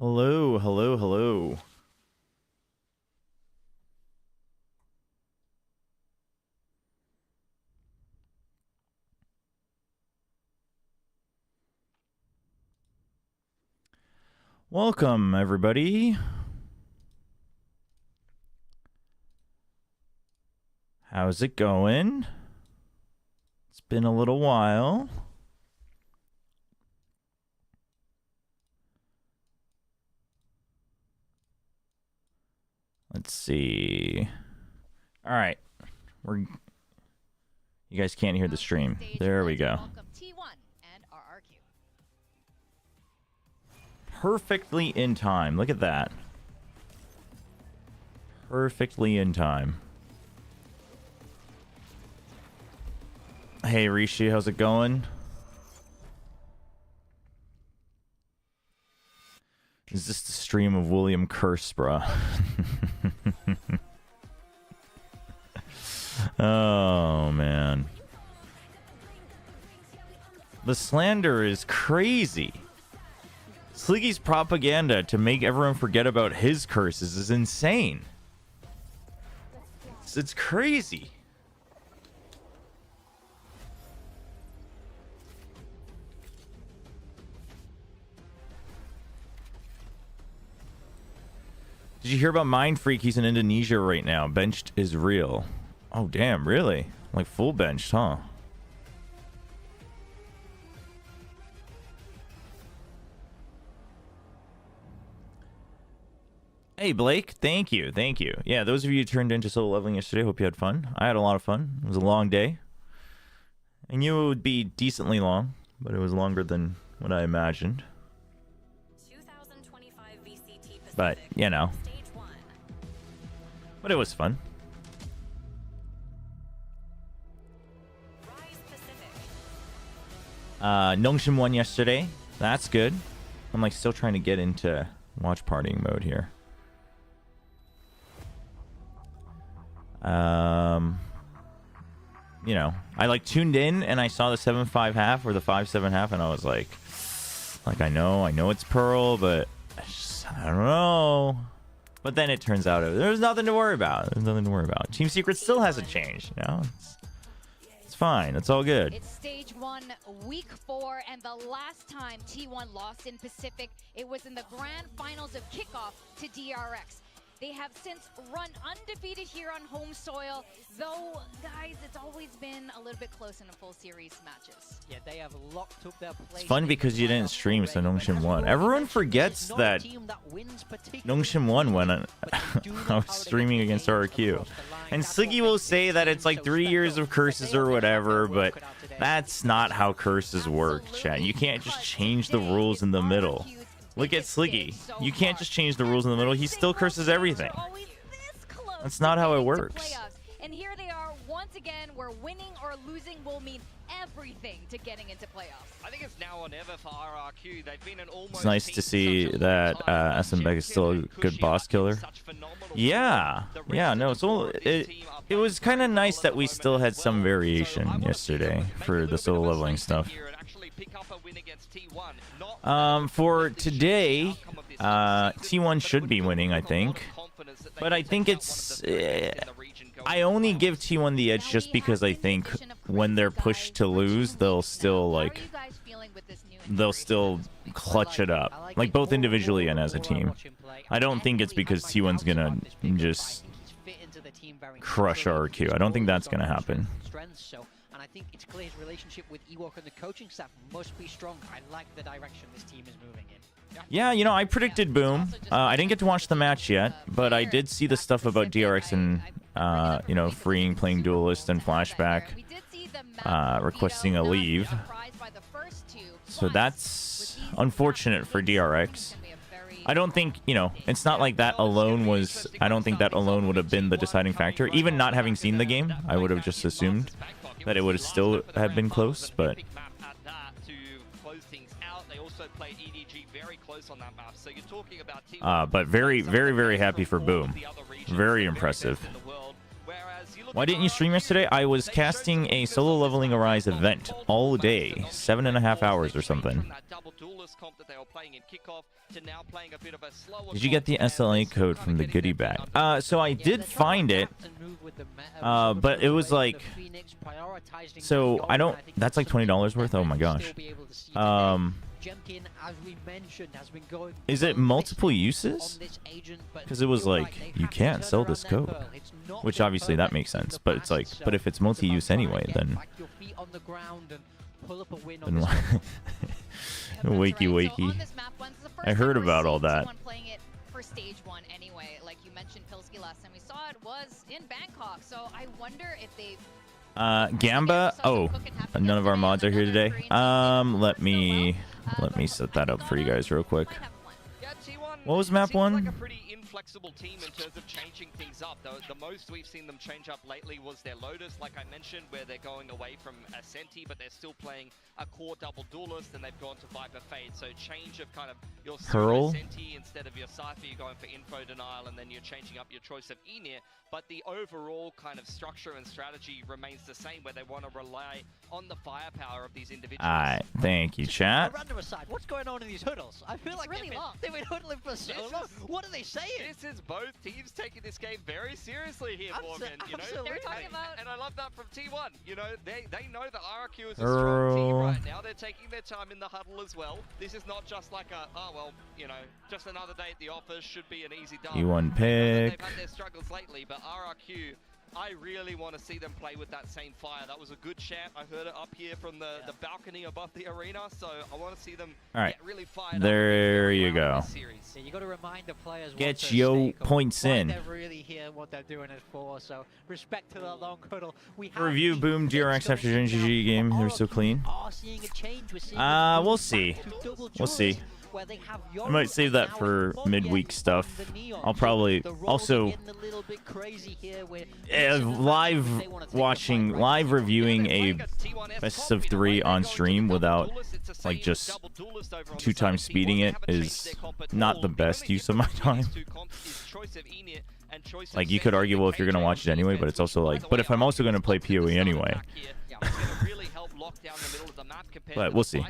Hello, hello, hello. Welcome, everybody. How's it going? It's been a little while. Let's see. All right. You guys can't hear the stream. There we go. Perfectly in time. Look at that. Perfectly in time. Hey, Rishi, how's it going? Is this the stream of William Curse, bruh? Oh, man. The slander is crazy. Sliggy's propaganda to make everyone forget about his curses is insane. It's crazy. Did you hear about Mind Freak? He's in Indonesia right now. Benched is real. Oh, damn, really? Like full benched, huh? Hey, Blake. Thank you. Thank you. Yeah, those of you who turned into solo leveling yesterday, hope you had fun. I had a lot of fun. It was a long day. I knew it would be decently long, but it was longer than what I imagined. 2025 VCT Pacific, but, you know. But it was fun. Nongshim won yesterday. That's good. I'm like still trying to get into watch partying mode here. You know, I like tuned in and I saw the 7-5 half or the 5-7 half and I was like I know it's Pearl, but I don't know. But then it turns out there's nothing to worry about. There's nothing to worry about. Team Secret still hasn't changed, you know? It's fine. It's all good. It's stage 1, week 4, and the last time T1 lost in Pacific, it was in the grand finals of kickoff to DRX. They have since run undefeated here on home soil, though, guys, it's always been a little bit close in a full series matches. Yeah, they have locked up their place. It's fun because you didn't stream, so Nongshim won. Everyone forgets that Nongshim won when I was streaming against RQ. And Sliggy will say that it's like 3 years of curses or whatever, but that's not how curses work, chat. You can't just change the rules in the middle. Look at Sliggy. You can't just change the rules in the middle. He still curses everything. That's not how it works. And here they are once again, where winning or losing will mean everything to getting into playoffs. I think it's now or never for RRQ. They've been an almost. It's nice to see that Essenbeck is still a good boss killer. Yeah, no. So it was kind of nice that we still had some variation yesterday for the solo leveling stuff. For today, T1 should be winning, I think. But I think it's... I only give T1 the edge just because I think when they're pushed to lose, they'll still, like... They'll still clutch it up. Like, both individually and as a team. I don't think it's because T1's gonna just crush RQ. I don't think that's gonna happen. I think it's clear his relationship with Ewok and the coaching staff must be strong. I like the direction this team is moving in. Yeah, you know, I predicted Boom. I didn't get to watch the match yet, but I did see the stuff about DRX and, you know, freeing, playing Duelist and Flashback, requesting a leave. So that's unfortunate for DRX. I don't think, you know, it's not like that alone was... I don't think that alone would have been the deciding factor. Even not having seen the game, I would have just assumed that it would have still have been close, but very, very, very happy for Boom. Very impressive. Why didn't you stream yesterday? I was casting a solo leveling Arise event all day, 7.5 hours or something. Did you get the SLA code from the goodie bag? So I did find it, but it was like, so I don't, that's like $20 worth. Oh my gosh. Is it multiple uses? Because it was like, you can't sell this code, which obviously that makes sense, but it's like, but if it's multi-use anyway, then wakey wakey. I heard about all that. Stage 1 anyway, like you mentioned, Pilsky, last time we saw it was in Bangkok, so I wonder if they Gamba. Oh, none of our mods are here today. Let me set that up for you guys real quick. What was map 1? Like a pretty inflexible team in terms of changing things up. The most we've seen them change up lately was their Lotus, like I mentioned, where they're going away from Ascenti, but they're still playing a core double duelist, and they've gone to Viper Fade. So change of kind of your Pearl Ascenti instead of your Cypher, you're going for Info Denial, and then you're changing up your choice of Enir. But the overall kind of structure and strategy remains the same, where they want to rely on the firepower of these individuals. Alright, thank you, chat. Random aside, what's going on in these huddles? I feel like they've been huddling for so long. What are they saying? This is both teams taking this game very seriously here, Morgan. You know, they're talking about, and I love that from T1. You know, they know that RRQ is a strong team right now. They're taking their time in the huddle as well. This is not just like a, oh well, you know, just another day at the office, should be an easy done. E1 pick. They've had their struggles lately, but RRQ, I really want to see them play with that same fire. That was a good chant. I heard it up here from the balcony above the arena, so I want to see them get really fired there you go. Yeah, you got to remind the players Get your points in. They're really here, what they're doing it for. So respect to the long huddle. Review Boom DRX after GG game. They're so clean. We'll see. We'll see. I might save that for midweek stuff. I'll probably also live reviewing a best of 3 on stream without like just 2 times speeding it is not the best use of my time. Like, you could argue, well, if you're gonna watch it anyway, but it's also like, but if I'm also gonna play POE anyway. But we'll see.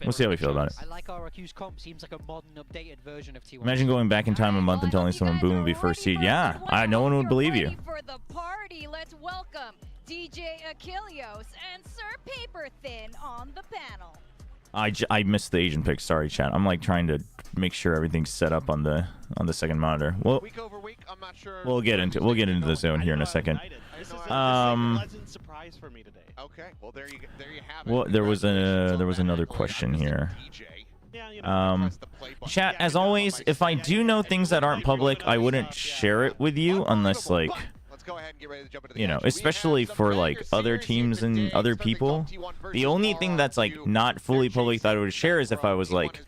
We'll see how we feel about it. I like RRQ's comp. Seems like a modern, updated version of T1. Imagine going back in time a month and telling someone Boom would be first seed. Yeah, no one would believe you. For the party, let's welcome DJ Achilleos and Sir Paperthin on the panel. I missed the Asian pick. Sorry, chat. I'm like trying to make sure everything's set up on the second monitor. Well, week over week, I'm not sure. we'll get into the zone here in a second. This is a pleasant surprise for me today. Okay, well there you have it. Well, there was another question here. Chat, as always, if I do know things that aren't public, I wouldn't share it with you unless, like, you know, especially for like other teams and other people. The only thing that's like not fully public that I would share is if I was like,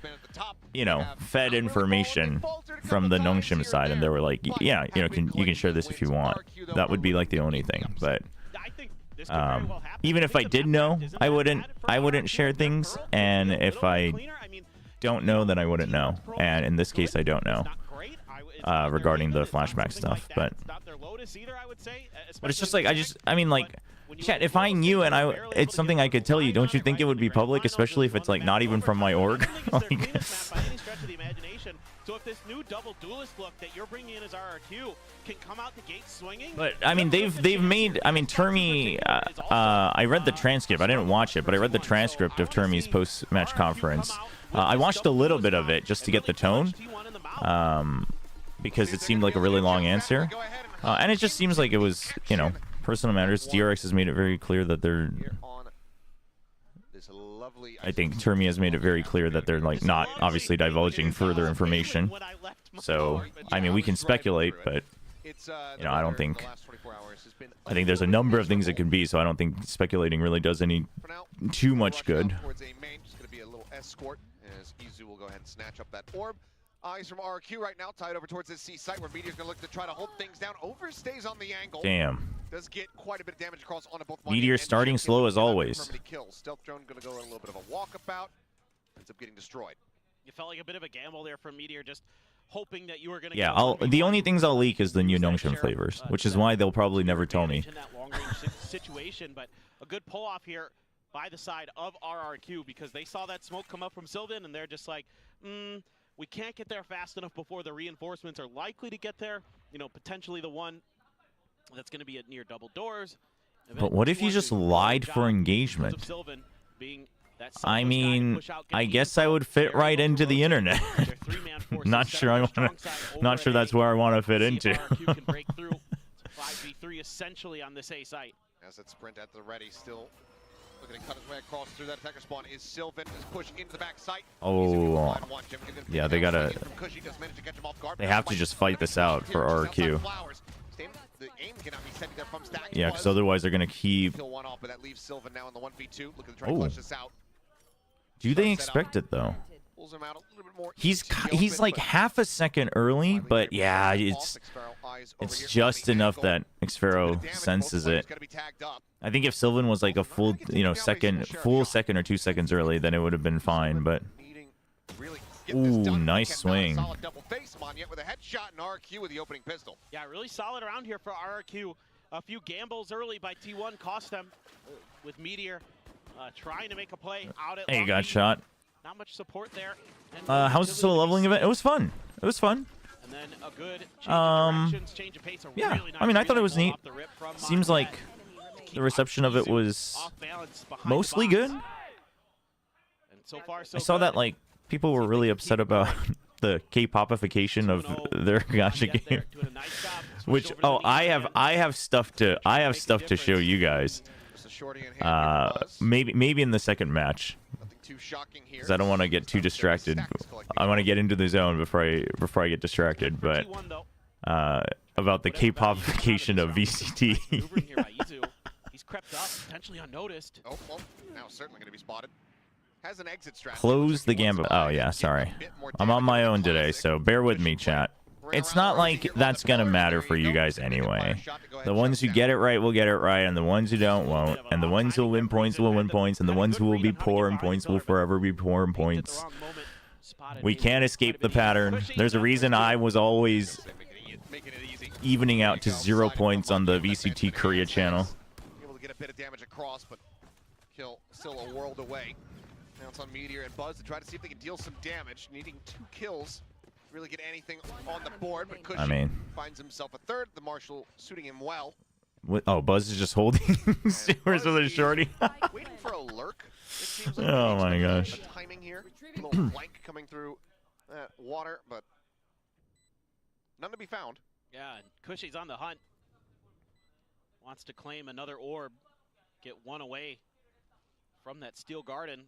you know, fed information from the Nongshim side and they were like, yeah, you know, you can share this if you want. That would be like the only thing. But even if I did know, I wouldn't share things, and if I don't know, then I wouldn't know. And in this case, I don't know regarding the flashback stuff. But it's just like I mean, like, chat, if I knew and it's something I could tell you, don't you think it would be public, especially if it's like not even from my org? Like, so if this new double duelist look that you're bringing in as RRQ can come out the gate swinging, but I mean they've made, I mean, Termi, I read the transcript. I didn't watch it, but I read the transcript of Termi's post-match conference. I watched a little bit of it just to get the tone, because it seemed like a really long answer, and it just seems like it was, you know, personal matters. DRX has made it very clear that they're, I think Termi has made it very clear that they're like not obviously divulging further information. So I mean, we can speculate, but you know, I think there's a number of things it could be, so I don't think speculating really does any too much good. Will go ahead and snatch up that orb. Eyes from RQ right now, tied over towards this C site where Meteor's gonna look to try to hold things down. Overstays on the angle. Damn. Does get quite a bit of damage across onto both. Meteor starting slow as always. Stealth drone gonna go a little bit of a walkabout. Ends up getting destroyed. You felt like a bit of a gamble there from Meteor, just hoping that you were going to. Yeah, the only things I'll leak is the new Nongshim flavors, which is why they'll probably never tell me. In that long-range situation, but a good pull-off here by the side of RRQ because they saw that smoke come up from Sylvan, and they're just like, we can't get there fast enough before the reinforcements are likely to get there. You know, potentially the one that's going to be at near double doors. But what if you just lied for engagement? I mean, I guess I would fit right into the internet. Not sure that's where I want to fit into. 5v3 essentially on this A site. As that sprint at the ready, still looking to cut his way across through that attacker spawn is Sylvan. Is pushed into the back site. Oh, yeah, they gotta. They have to just fight this out for RQ. Yeah, because otherwise they're gonna keep. Oh. Do they expect it though? He's like half a second early, but yeah, it's just enough that Xfero senses it. I think if Sylvan was like a full, second or 2 seconds early, then it would have been fine. But ooh, nice swing. Yeah, really solid around here for RRQ. A few gambles early by T1 cost them with Meteor trying to make a play out at. Hey, got shot. Not much support there. How's the solo leveling event? It was fun. It was fun. And then a good change of pace, yeah, really nice I mean, I thought it was neat. Seems Montez. like the reception of it was mostly good. And so far, so I saw that like people were really upset about the K-popification of their gacha game. Which I have stuff to show you guys. Maybe in the second match. Because I don't want to get too distracted. I want to get into the zone before I get distracted. But about the K-popification of VCT. He's crept up, potentially unnoticed. Oh, well, now certainly going to be spotted. Has an exit strategy. Close the gambit. Oh yeah, sorry. I'm on my own today, so bear with me, chat. It's not like that's gonna matter for you guys anyway. The ones who get it right will get it right, and the ones who don't won't. And the ones who will win points will win points, and the ones who will be poor in points will forever be poor in points. We can't escape the pattern. There's a reason I was always evening out to 0 points on the VCT Korea channel. Able to get a bit of damage across, but kill still a world away. Now it's on Meteor and Buzz to try to see if they can deal some damage, needing 2 kills. Really get anything on the board, but Cushy finds himself a third. The Marshal suiting him well. What? Oh, Buzz is just holding Stewards with a shorty. Waiting for a lurk. It seems like oh my gosh. Timing here. A little flank coming through water, but none to be found. Yeah, and Cushy's on the hunt. Wants to claim another orb, get one away from that Steel Garden.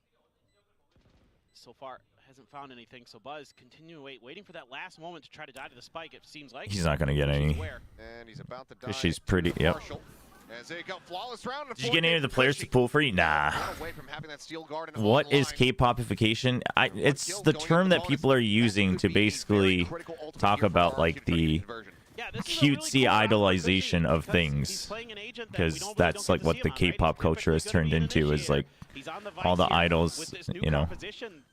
So far, hasn't found anything, so Buzz continuing waiting for that last moment to try to die to the spike, it seems like. He's not going to get any. And he's about to die. She's pretty, yep. Did you get any of the players to pull free? Nah. What is K-popification? It's the term that people are using to basically talk about like the cutesy idolization of things, because that's like what the K-pop culture has turned into, is like all the idols,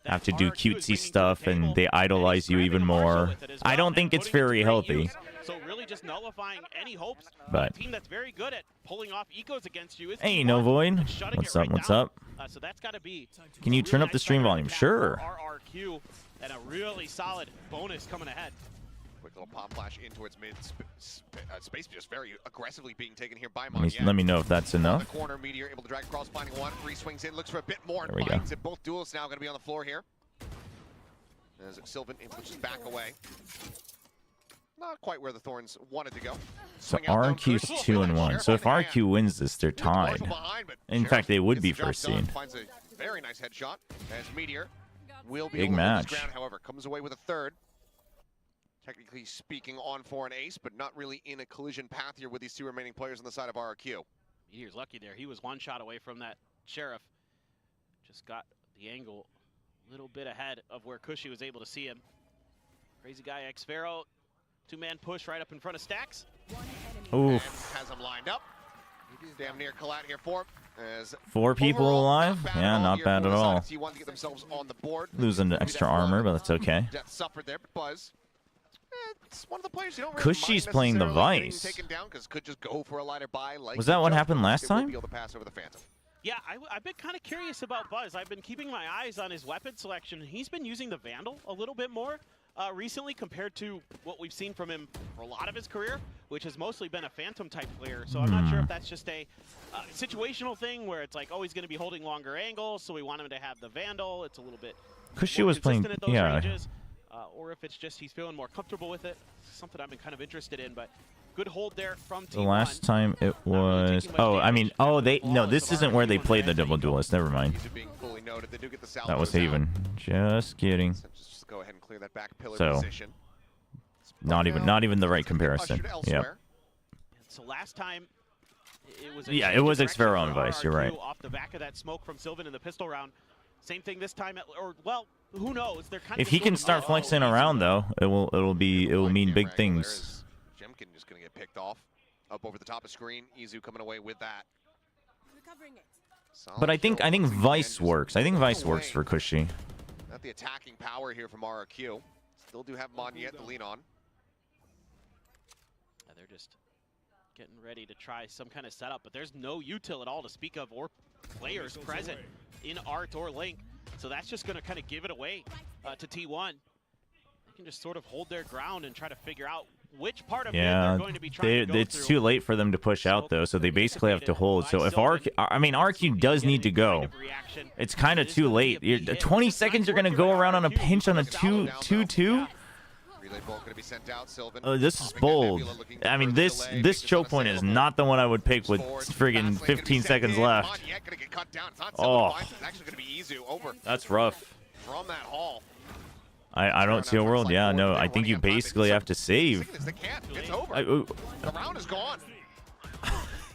have to do cutesy stuff and they idolize you even more. I don't think it's very healthy. So really just nullifying any hopes. But a team that's very good at pulling off ecos against you is hey, No Void. What's up? What's up? So that's got to be. Can you turn up the stream volume? Sure. RRQ and a really solid bonus coming ahead. Quick little pop flash in towards mid space, just very aggressively being taken here by Let me know if that's enough. The corner, Meteor able to drag across, finding one. Free swings in, looks for a bit more, and finds it. Both duelists now going to be on the floor here. As Sylvan pushes back away. Not quite where the Thorns wanted to go. So RQ's 2-1. So if RQ wins this, they're tied. In fact, they would be first seed. Finds a very nice headshot as Meteor will be big match. Ground, however, comes away with a third. Technically speaking, on for an ace, but not really in a collision path here with these 2 remaining players on the side of RQ. Meteor's lucky there. He was 1 shot away from that Sheriff. Just got the angle a little bit ahead of where Cushy was able to see him. Crazy guy Xfero. 2-man push right up in front of Stacks. Oof. Has him lined up. Damn near collat here for him. As 4 people alive? Yeah, not bad at all. T1 to get themselves on the board. Losing extra armor, but that's okay. Death suffered there, but Buzz it's one of the players you don't really Cushy's mind playing the necessarily getting Vice. taken down because could just go for a lighter buy. Like Was that what Joe, happened last it will time? Be able to pass over the Phantom. Yeah, I've been kind of curious about Buzz. I've been keeping my eyes on his weapon selection. He's been using the Vandal a little bit more recently compared to what we've seen from him for a lot of his career, which has mostly been a Phantom-type player. So I'm not sure if that's just a situational thing where it's like, oh, he's going to be holding longer angles, so we want him to have the Vandal. It's a little bit Cushy more was playing, consistent at those yeah. ranges. Or if it's just he's feeling more comfortable with it. Something I've been kind of interested in, but good hold there from T1. The last time it was... Oh, I mean... Oh, they... No, this isn't where they played the double duelist. Never mind. That was Haven. Just kidding. Just go ahead and clear that back pillar So, position. not even the right comparison. Yep. So last time, it was Yeah, it was Xfero on Vice. You're right. Off the back of that smoke from Sylvan in the pistol round. Same thing this time, or well, who knows? They're kind If of he can start flexing around though, it will mean big things. Jemkin just gonna get picked off. Up over the top of screen. Izu coming away with that. But I think Vice works. I think Vice works for Cushy. Not the attacking power here from RRQ. Still do have Monyet to lean on. They're just getting ready to try some kind of setup, but there's no util at all to speak of or players present in Art or Link. So that's just going to kind of give it away to T1. They can just sort of hold their ground and try to figure out which part of it they're going to be trying to go it's through. too late for them to push out though, so they basically have to hold. So if RQ does need to go, it's kind of too late. 20 seconds you're going to go around on a pinch on a 2-2-2. Relay bolt gonna be sent out. Sylvan. Oh, this is bold. I mean, this choke point is not the one I would pick with friggin' 15 seconds left. Oh, that's rough. From that hall. I don't see a world. Yeah, no, I think you basically have to save. It's over. The round is gone.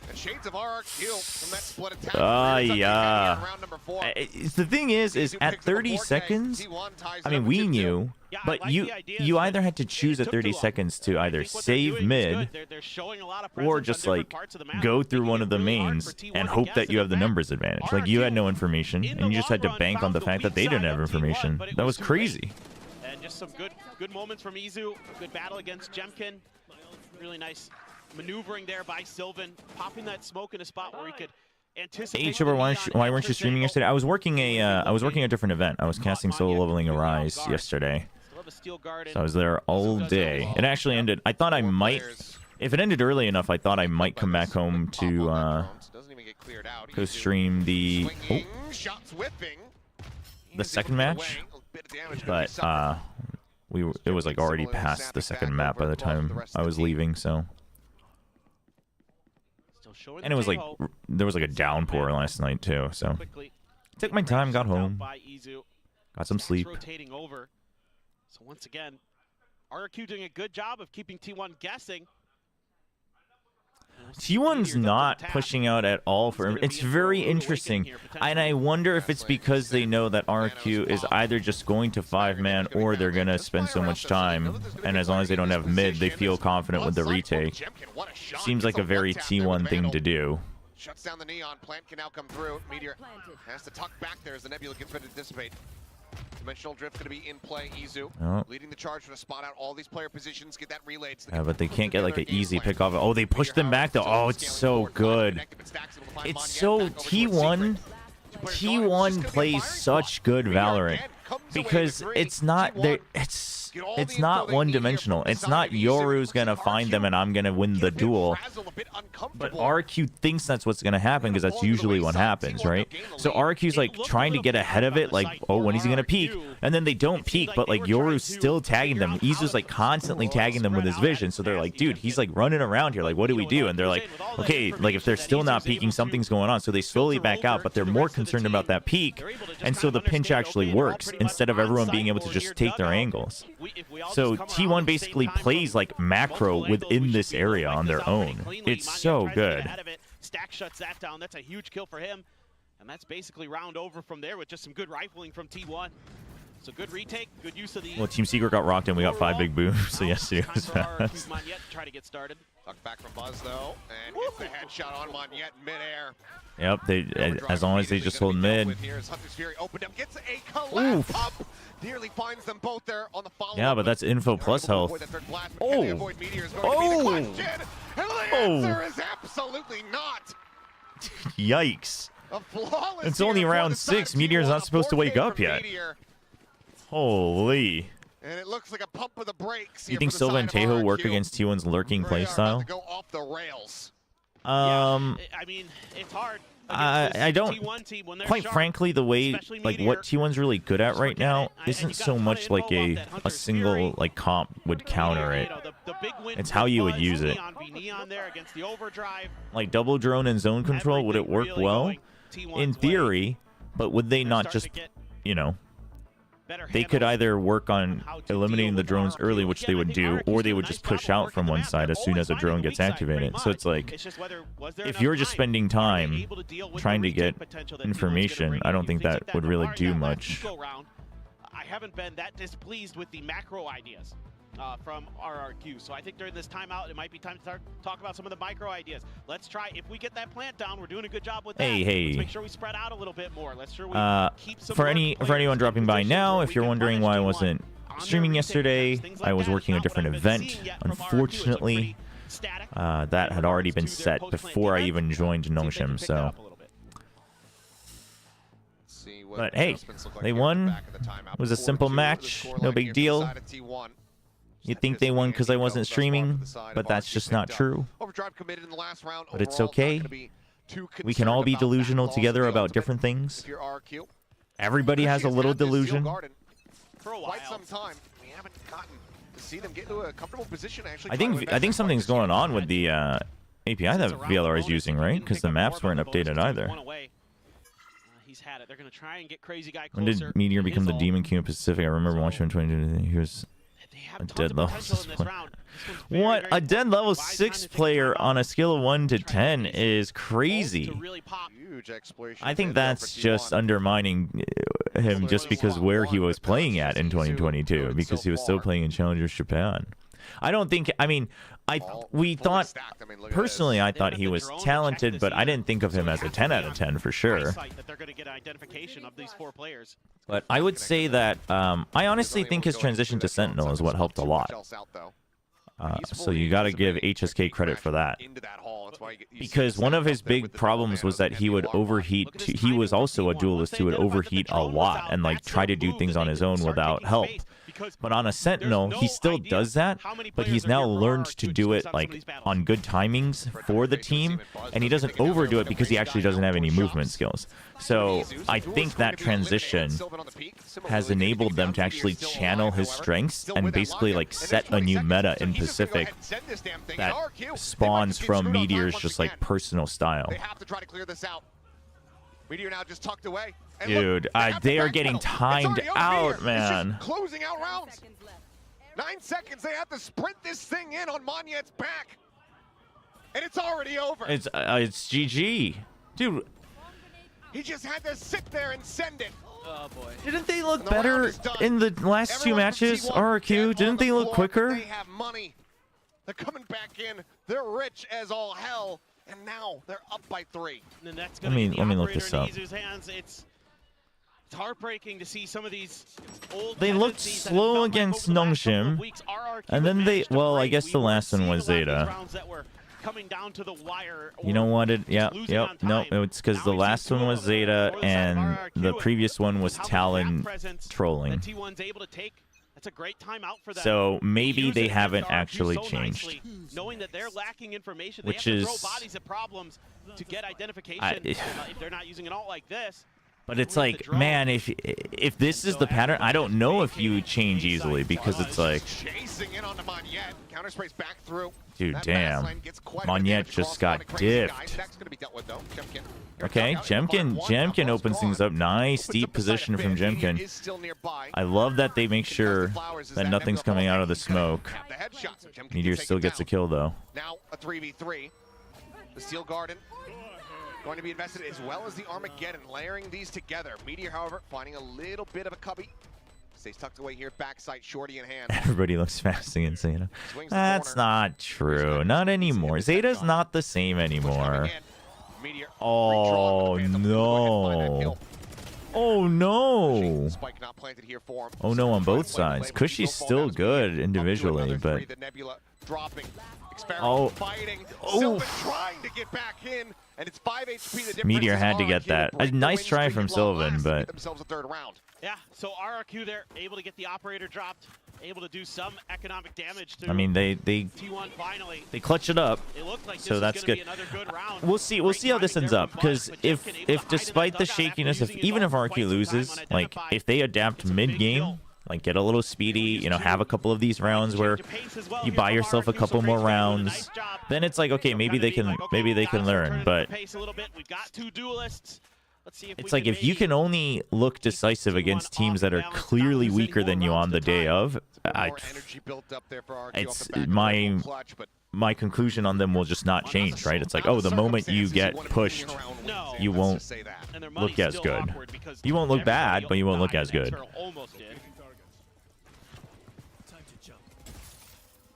And shades of RRQ from that split attack. Yeah. Round number 4. The thing is at 30 seconds, I mean, we knew, but you either had to choose at 30 seconds to either save mid or just like go through one of the mains and hope that you have the numbers advantage. Like you had no information and you just had to bank on the fact that they didn't have information. That was crazy. And just some good moments from Izu. Good battle against Jemkin. Really nice maneuvering there by Sylvan, popping that smoke in a spot where he could anticipate. Hey Chobra, why weren't you streaming yesterday? I was working a different event. I was casting solo leveling Arise yesterday. So I was there all day. It actually ended. I thought I might, if it ended early enough, I thought I might come back home to go stream the second match. But it was like already past the second map by the time I was leaving, so. And it was like, there was like a downpour last night too, so. Took my time, got home, got some sleep. So once again, RRQ doing a good job of keeping T1 guessing. T1's not pushing out at all for him. It's very interesting. And I wonder if it's because they know that RQ is either just going to 5-man or they're going to spend so much time. And as long as they don't have mid, they feel confident with the retake. Seems like a very T1 thing to do. Shuts down the neon. Plant can now come through. Meteor has to tuck back there as the nebula gets ready to dissipate. Dimensional drift going to be in play. Izu leading the charge to spot out all these player positions, get that relayed. So yeah, but they can't get like an easy pick off. Oh, they pushed them back though. Oh, it's so good. It's so T1 plays such good Valorant because it's not there. It's not one-dimensional. It's not Yoru's gonna find them and I'm gonna win the duel. But RQ thinks that's what's gonna happen because that's usually what happens, right? So RQ's like trying to get ahead of it, like, oh, when is he gonna peek? And then they don't peek, but like Yoru's still tagging them. Izu's like constantly tagging them with his vision. So they're like, dude, he's like running around here. Like, what do we do? And they're like, okay, like if they're still not peeking, something's going on. So they slowly back out, but they're more concerned about that peak. And so the pinch actually works instead of everyone being able to just take their angles. So T1 basically plays like macro within this area on their own. It's so good. Stack shuts that down. That's a huge kill for him. And that's basically round over from there with just some good rifling from T1. So good retake, good use of the... Well, Team Secret got rocked and we got 5 big booms, so yes, it was fast. Try to get started. Tuck back from Buzz though, and gets the headshot on Monyet midair. Yep, as long as they just hold mid. Oof. Nearly finds them both there on the follow-up. Yeah, but that's info plus health. Oh! Oh! And the answer is absolutely not. Yikes. A flawless It's only here for round the side 6. of Meteor's T1, not supposed to wake 4K up from yet. Meteor. Holy. And it looks like a pump of the brakes. You think Silva and Tejo work against T1's lurking playstyle? Go off the rails. Yeah, I mean, it's hard. I don't. T1 team, when they're Quite sharp, frankly, the way especially like Meteor, what T1's really good at right now and isn't you so gotta much put like info a off that single Hunter's like comp would counter it. You know, the big win It's with how you would Buzz, use it. Neon v Neon there against the overdrive. Like double drone and zone control, would it Everything work really well? going T1's In way. theory, but would they They're not starting just, to get you know, better they could handles either work on how to eliminating deal the with drones RRQ. early, which they Again, I would think do, RRQ's or they doing would a just nice push job out working from the one map. side They're as soon as a always drone finding the gets weak side, activated. pretty So it's much. like, It's just whether was there if enough you're just time? spending Are they time able to deal with the trying to retake get potential that T1's gonna information, bring I you? don't If think they that took would to really heart do that last much. go-round, I haven't been that displeased with the macro ideas from RRQ. So I think during this timeout, it might be time to start talk about some of the micro ideas. Let's try, if we get that plant down, we're doing a good job with that. Hey. Let's make sure we spread out a little bit more. Let's sure we keep some For more anyone players dropping in by positions now, where if we you're can wondering punish why I T1 wasn't on their streaming retake yesterday, attempts, things like I was that. working a Not what different I've been event. seeing yet from RRQ. It's looked Unfortunately, pretty static that in had already regards been to their set post-plant before I defense. even joined See if they can Nongshim, pick that so. up a little bit. See what But hey, adjustments look like they here at the won. back of the timeout. It was a 4-2 simple the match, scoreline no here big for the deal. side of T1. You'd think they won because I wasn't streaming, but that's just not true. Overdrive committed in the last round. But it's Overall, not okay. gonna be too We can all be concerned about that delusional loss together of the about ultimate. different things. If you're RQ, Everybody has a She's little had this Steel delusion. Garden For a while. quite some time. We haven't gotten to see them get into a comfortable position. Actually, I try to think invest in something's this year. going on with the API that VLR is using, right? Because the maps weren't updated either. He's had it. They're going to try and get crazy guy When closer. did Meteor It become is the all- Demon King of Pacific? I remember watching him in 2020. He was They have a tons dead of level potential in 6 this player. round. This one's very, What? very A dead level Buys time to 6 take a player timeout. on a scale of 1 to Try to 10 get is these crazy. bolts to really pop. Huge exploration. I think win there that's for just T1. undermining him just because where he was playing at in 2022, because he was still playing in Challengers Japan. I don't think, I mean, we Fully thought, stacked. I mean, look at personally, this. I thought he was talented, but I didn't think of him as a 10 out of 10 for sure. Eyesight that they're going to get identification of these 4 players. But I would say that I honestly think his transition to Sentinel is what helped a lot. So you got to give HSK credit for that. Because one of his big problems was that he would overheat. He was also a duelist who would overheat a lot and like try to do things on his own without help. But on a Sentinel, he still does that, but he's now learned to do it like on good timings for the team, and he doesn't overdo it because he actually doesn't have any movement skills. So I think that transition has enabled them to actually channel his strengths and basically like set a new meta in Pacific that spawns from Meteor's just like personal style. They have to try to clear this out. Meteor now just tucked away. And Dude, look, they are back getting pedal. It's timed already over out, here. It's just man. closing out rounds. 9 seconds. They have to sprint this thing in on Monyet's back. And it's already over. It's GG. Dude, He just had to sit there and send it. Oh boy. didn't they look And the round better is done. in the last two Everyone from matches, T1 RRQ? get on Didn't the they look floor. quicker? They have money. They're coming back in. They're rich as all hell. And now they're up by 3. And that's Let gonna me- be the let me look operator this in up. Izu's hands. It's heartbreaking to see some of these old They looked tendencies that have slow felt like against over the last couple of Nongshim, weeks, RRQ and then they- managed to well, I break. guess We the weren't last one seeing was a lot of these Zeta. rounds that were coming down to the wire You know or what? just losing on No, time. it's because Now the we see last one was Chobra Zeta for the side of and RRQ, the and previous one was how much Talon gap presence trolling. that T1's able to take. That's a great timeout for them. So maybe Use they it haven't against RRQ actually so changed. nicely, knowing that they're lacking information, Which they have to is- throw bodies at problems to get identification. if If they're not using an ult like this, But it's like, man, if this is the pattern, I don't know if you change easily because it's like, Chasing in onto Monyet. Counter sprays back through. dude, That damn. backline gets quite a bit of Monyet damage just across got on the crazy guy. diffed. That's gonna be dealt with, though. Jemkin. Okay, Jemkin opens things up. Nice deep position from Jemkin. Is still nearby. I love that they make sure that nothing's coming out of the smoke. Have the headshot, so Jemkin can Meteor take still it gets a down. kill though. Now a 3v3. The Steel Garden going to be invested as well as the Armageddon, layering these together. Meteor, however, finding a little bit of a cubby. Stays tucked away here, backside, shorty in hand. Everybody looks fasting in Zeta. Swings the That's corner. not true. Not anymore. Zeta's not the same Push coming anymore. in. Meteor Oh, redrawing, but they have to go ahead and find that no. kill. Oh no! Spike not planted here for him. Oh no, on both sides. Cushy's still good individually, but The Nebula dropping. Oh. Fighting. Oh. Sylvan trying to get back in, and it's 5 HP. The difference Meteor is had to get RRQ that. A break the nice win try streak from at long Sylvan, last to but get themselves a third round. Yeah, so RRQ there, able to get the operator dropped, able to do some economic damage to I mean they T1 finally. clutch it up. It looked like this So was that's gonna be good. another good round. We'll see Great how this timing ends there up, from because Buzz, but if Jemkin able to hide in despite that the dugout after shakiness, using his even if ult RQ quite some time loses, like unidentified. if they adapt It's a big mid game, deal. like get a little speedy, you know, have a couple of these rounds where Change of pace as well you here buy from yourself a RRQ, couple so more Drake's doing a rounds, nice job. then it's like, okay, So maybe gotta they be can like, okay, maybe they guys, can we're learn, turning up but the pace a little bit. We've got 2 duelists. Let's see if we it's like can if you maybe can only look decisive T1 against teams off that are balance, not clearly lose any weaker more than you rounds on the at a day time. of, It's a bit more energy built up there for RRQ off it's the back of my- the clutch, but my conclusion on them will just not change, right? It's like, oh, the moment you get pushed, No. you Let's won't just say that. And their look money's as still good. awkward because You won't look everybody bad, but you won't look died, as and good. External almost did.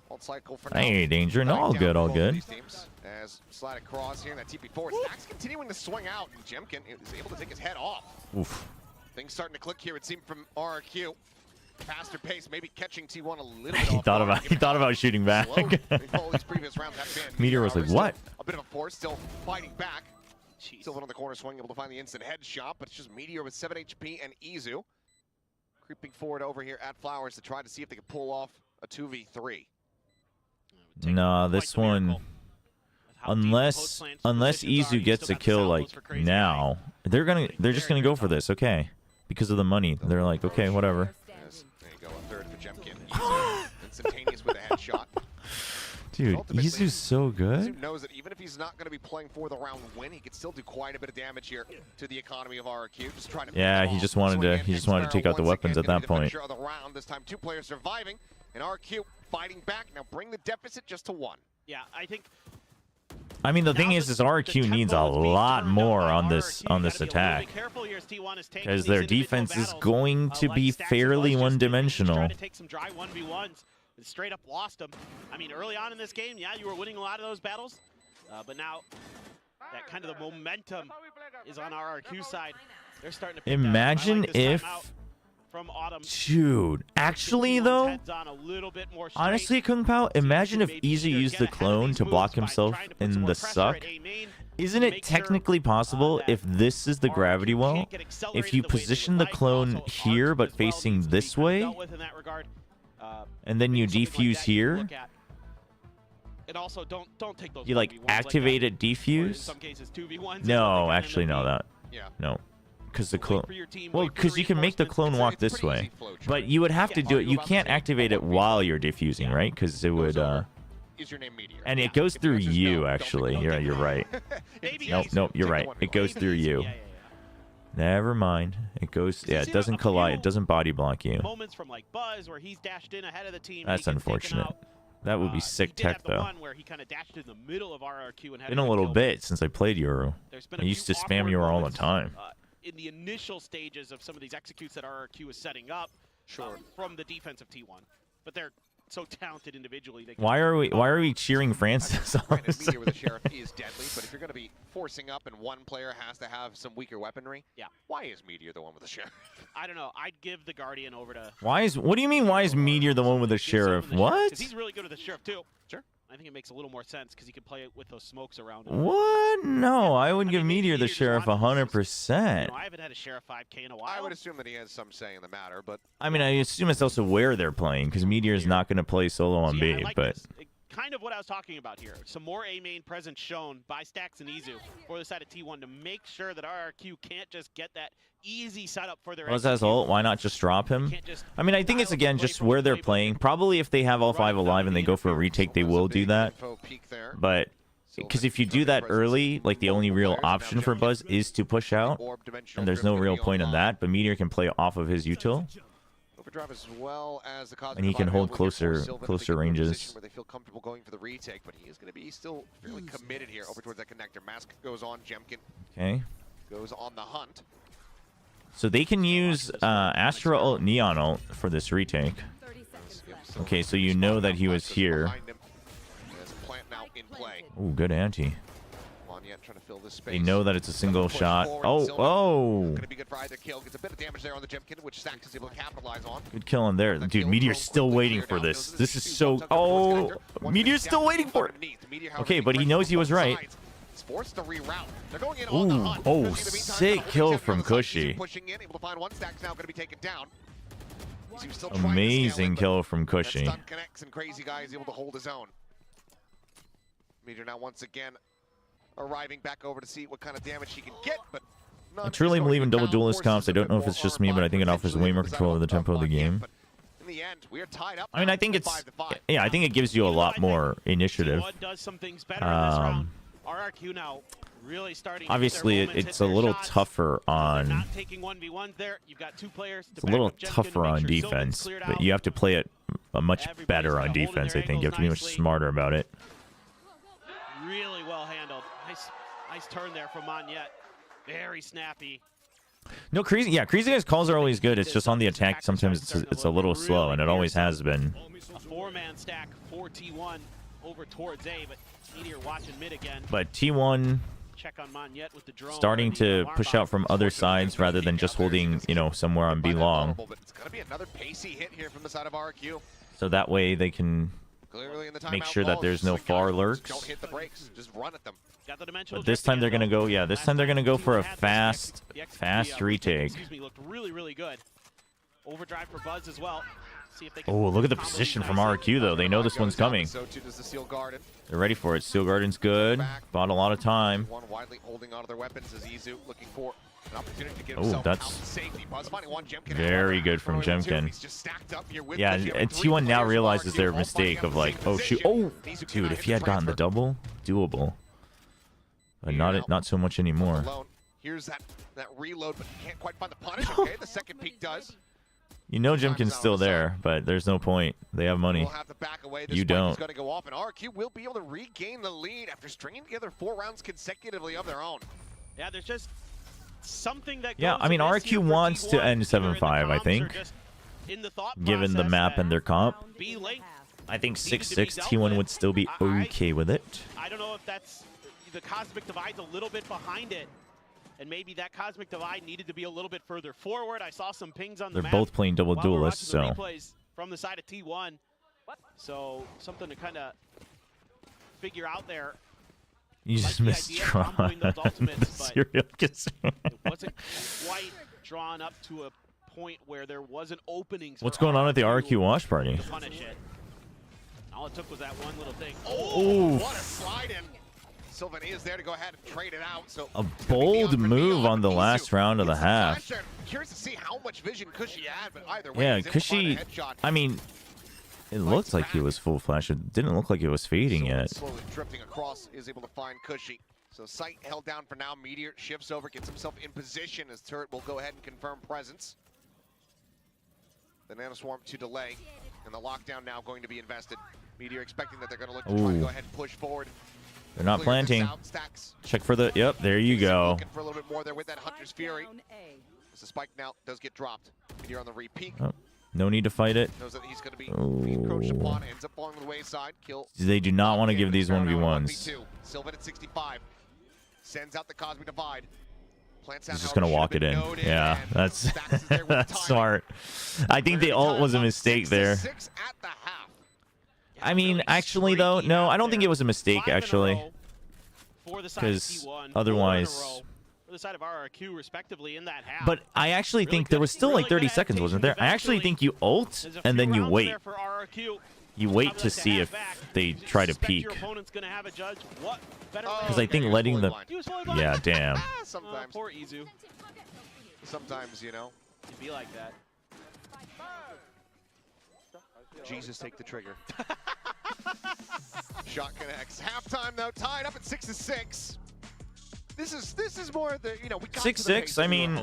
Ult cycle for now. Hey, Danger, no, Dying all down good, for all both of good. these teams. As slide across here in that TP4. Stack's continuing to swing out, and Jemkin is able to take his head off. Oof. Things starting to click here, it seemed, from RRQ. Faster pace, maybe catching T1 a little bit off He thought guard, about giving shooting back. slow. All these previous rounds have been. Meteor was like, Still what? A bit of a force, still fighting back. Jeez. Sylvan on the corner swing, able to find the instant headshot, but it's just Meteor with 7 HP and Izu creeping forward over here at Flowers to try to see if they can pull off a 2v3. No, this one, unless Izu gets a kill like now, they're just gonna go for this, okay? Because of the money, they're like, okay, whatever. As, there you go, a third for Jemkin. Izu, instantaneous with a headshot. Dude, Ultimately, Izu's so good. Izu knows that even if he's not going to be playing for the round win, he could still do quite a bit of damage here to the economy of RRQ. Just trying to Yeah, he just wanted to take out the weapons at that point. Of the round. This time, 2 players surviving, and RRQ fighting back. Now bring the deficit just to 1. Yeah, I think. I mean, the thing is RRQ needs a lot more on this attack, because their defense is going to be fairly one-dimensional. Trying to take some dry 1v1s. And straight up lost them. I mean, early on in this game, yeah, you were winning a lot of those battles, but now that kind of the momentum is on RRQ's side. They're starting to pick Imagine up. I like this if, timeout from Autumn. dude, actually though, Heads on a little bit more straight. honestly, Kung Pao, imagine if Maybe Izu either used get the ahead of clone these to block moves by himself trying to put some in more the pressure suck. at A main, Isn't make it sure, technically possible that if this is the RRQ gravity well, can't get if accelerated you the way they position would the like, clone also here Arch but as well facing needs to be this kind of way, dealt with in that regard. and then you Maybe something like defuse that you can here? look at. And also, don't take those You like 1v1s activate that, it, or in defuse? some cases 2v1s. No, actually, no, that Yeah. no, because the Wait clone. for your team, Well, wait for the because you can make the reinforcements. clone walk It's this pretty way, easy flow chart. but you would have to Yeah, do it. argue You about can't the same, activate but it what we while do you're defusing, Yeah. right? Because it would. Goes over. Is your name Meteor? And Yeah. it goes If the through answer is no, you, don't take actually. the You're right. Maybe Nope, easy. nope, you're Take the right. 1v1. It goes Maybe through easy. you. Yeah. Never mind. It goes. Yeah, You've it seen doesn't a collide. few It doesn't body block you. Moments from like Buzz where he's dashed in ahead of the team. That's he gets taken unfortunate. out. That would be He sick did tech, have the though. one where he kind of dashed in the middle of RRQ and had Been a good little kill. bit since I played Euro. There's been I a used to few spam awkward Euro all the moments, time. in the initial stages of some of these executes that RRQ is setting up from the defense of T1. But they're so talented individually. They can Why are we cheering Francis? all of a Granted, Meteor sudden? with a Sheriff is deadly, but if you're going to be forcing up and one player has to have some weaker weaponry, Yeah. why is Meteor the one with the Sheriff? I don't know. I'd give the Guardian over to. What do you mean? Why is Meteor the one with the give Sylvan sheriff? the Sheriff, What? 'cause he's really good with the Sheriff too. Sure. I think it makes a little more sense because he can play it with those smokes around him. What? No, I would I give mean, maybe Meteor the Meteor just sheriff wants- 100%. You know, I haven't had a Sheriff 5K in a while. I would assume that he has some say in the matter, but I mean, I assume it's also where they're playing, because Meteor is not going to play solo on So, B, yeah, I like but this. Kind of what I was talking about here. Some more A main presence shown by Stax and Izu for the side of T1 to make sure that RRQ can't just get that easy setup for their Buzz has execute. ult. Why not just drop him? Can't just I mean, I think it's dial again the play just from where the they're playbook. playing. Probably if they have all 5 alive and they go for a retake, they will do that. info peek there. But because if you do that early, like the only real option for Buzz is to push out, and there's no real point in that. But Meteor can play off of his util. Overdrive as well as the And he can hold closer ranges. Where they feel comfortable going for the retake, but he is going to be still fairly committed here over towards that connector. Mask goes on. Jemkin Okay. goes on the hunt. So they can use Astra ult, Neon ult for this retake. Okay, so you know that he was here. Behind him. There's a plant now in play. Ooh, good anti. Come on, yet, trying to fill this space. They know that it's a single shot. Oh, Silva. oh. Gonna be good for either kill. Gets a bit of damage there on the Gemkin, which Stax is able to capitalize on. Good kill on there. Dude, Meteor's still waiting for this. This is so... Oh, Meteor's still waiting for it. Okay, but he knows he was right. Forced to reroute. They're going in on the hunt. Oh, sick kill from Cushy. Pushing in, able to find one. Stack's now going to be taken down. Amazing kill from Cushy. Stun connects and Crazy Guy is able to hold his own. Meteor now once again arriving back over to see what kind of damage he can get, but I truly believe in double duelist comps. I don't know if it's just me, but I think it offers way more control of the tempo of the game. In the end, we are tied up. I mean, I think it's... Yeah, I think it gives you a lot more initiative. Does some things better in this round. RRQ now really starting. Obviously, it's a little tougher on... Not taking 1v1s there. You've got 2 players. It's a little tougher on defense, but you have to play it much better on defense, I think. You have to be much smarter about it. Really well handled. Nice turn there from Monyet. Very snappy. No, Crazy Guy's calls are always good. It's just on the attack. Sometimes it's a little slow, and it always has been. A 4-man stack for T1 over towards A, but Meteor watching mid again. But T1 check on Monyet with the drone. Starting to push out from other sides rather than just holding, you know, somewhere on B long. It's gonna be another pacey hit here from the side of RQ. So that way they can make sure that there's no far lurks. Don't hit the brakes, just run at them. But this time they're gonna go, this time they're gonna go for a fast retake. Excuse me, looked really good. Overdrive for Buzz as well. See if they can look at the position from RQ though. They know this one's coming. So too does the Steel Garden. They're ready for it. Steel Garden's good. Bought a lot of time. One widely holding onto their weapons is Izu looking for an opportunity to get himself out safety. Buzz finding one Gemkin. Very good from Gemkin. Yeah, and T1 now realizes their mistake of like, oh shoot, oh dude, if he had gotten the double, doable. But not so much anymore. Here's that reload, but can't quite find the punish. Okay, the second peek does. You know Jimkin's still there, but there's no point. They have money. We'll have to back away. This you don't. Going to go off, and RQ will be able to regain the lead after stringing together 4 rounds consecutively of their own. Yeah, there's just something that. Yeah, I mean RQ wants to end 7-5. I think, given the map and their comp, I think 6-6 T1 would still be okay with it. I don't know if that's the Cosmic Divide's a little bit behind it. And maybe that Cosmic Divide needed to be a little bit further forward. I saw some pings on the map. They're both playing double duelists, so. From the side of T1. So something to kind of figure out there. You just missed Tron. The serial kisser. It wasn't quite drawn up to a point where there wasn't openings. What's going on at the RQ watch party? Punish it. All it took was that one little thing. Oh, what a slide in. Sylvan is there to go ahead and trade it out. So a bold move on the last round of the half. Curious to see how much vision Cushy had, but either way, yeah, Cushy, I mean, it looked like he was full flash. It didn't look like it was fading yet. Slowly drifting across, is able to find Cushy. So sight held down for now. Meteor shifts over, gets himself in position as Turret will go ahead and confirm presence. The Nanoswarm to delay, and the lockdown now going to be invested. Meteor expecting that they're going to look to try to go ahead and push forward. They're not planting. Check for the... Yep, there you go. Looking for a little bit more there with that Hunter's Fury. As the spike now does get dropped. Meteor on the repeat. Oh, no need to fight it. Knows that he's going to be encroached upon. Ends up along the wayside. Kill. They do not want to give these 1v1s. Sylvan at 65. Sends out the Cosmic Divide. He's just going to walk it in. Yeah, that's smart. I think the ult was a mistake there. I mean, actually, though, no, I don't think it was a mistake, actually. Because otherwise... But I actually think there was still like 30 seconds, wasn't there? I actually think you ult, and then you wait. You wait to see if they try to peek. Because I think letting the... Yeah, damn. Sometimes. Poor Izu. Sometimes, you know. It'd be like that. Jesus, take the trigger. Shot connects. Halftime though, tied up at 6-6. This is more the, you know, we got 6-6. I mean,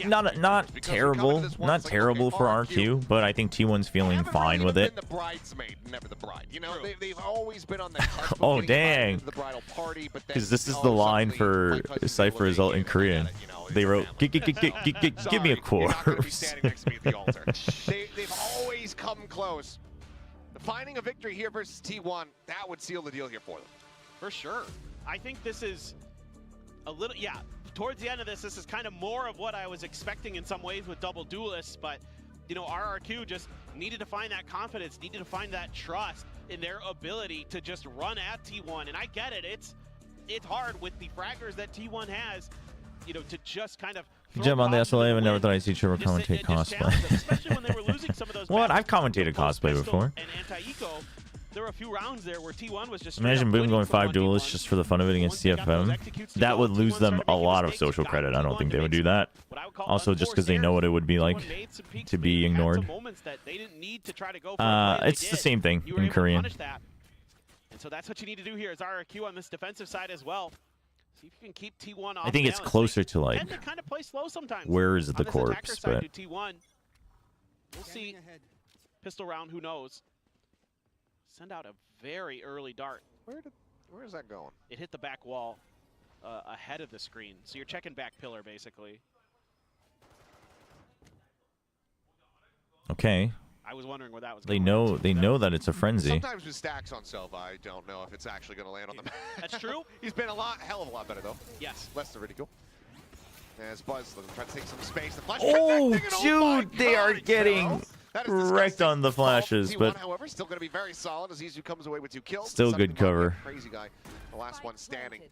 not terrible, not terrible for RQ, but I think T1's feeling fine with it. The bridesmaid, never the bride. You know, they've always been on the oh dang! Because this is the line for Cypher's ult in Korean. They wrote, "Give me a corpse." They've always come close. Finding a victory here versus T1, that would seal the deal here for them. For sure. I think this is a little, yeah. Towards the end of this is kind of more of what I was expecting in some ways with double duelists, but you know, RRQ just needed to find that confidence, needed to find that trust in their ability to just run at T1. And I get it, it's hard with the fraggers that T1 has, you know, to just kind of. Good job on the SLA. I never thought I'd see Chobra commentate cosplay. Especially when they were losing some of those. What? I've commentated cosplay before. And anti-eco. There were a few rounds there where T1 was just. Imagine Boom going 5 duelists just for the fun of it against CFM. That would lose them a lot of social credit. I don't think they would do that. Also, just because they know what it would be like to be ignored. It's the same thing in Korean. And so that's what you need to do here is RRQ on this defensive side as well. See if you can keep T1 off. I think it's closer to like, and they kind of play slow sometimes. where is the corpse? But T1. We'll see. Pistol round, who knows? Send out a very early dart. Where is that going? It hit the back wall ahead of the screen. So you're checking back pillar, basically. okay. I was wondering where that was They going. know that it's a frenzy. Sometimes with stacks on Silva, I don't know if it's actually going to land on the map. That's true. He's been hell of a lot better, though. Yes. Less than ridicule. As Buzz looking to try to take some space. The flash Oh, connecting, and dude, they are getting wrecked on the flashes, T1, but however, still going to be very solid as Izu comes away with 2 kills. still Something good cover. Crazy guy, the last one standing.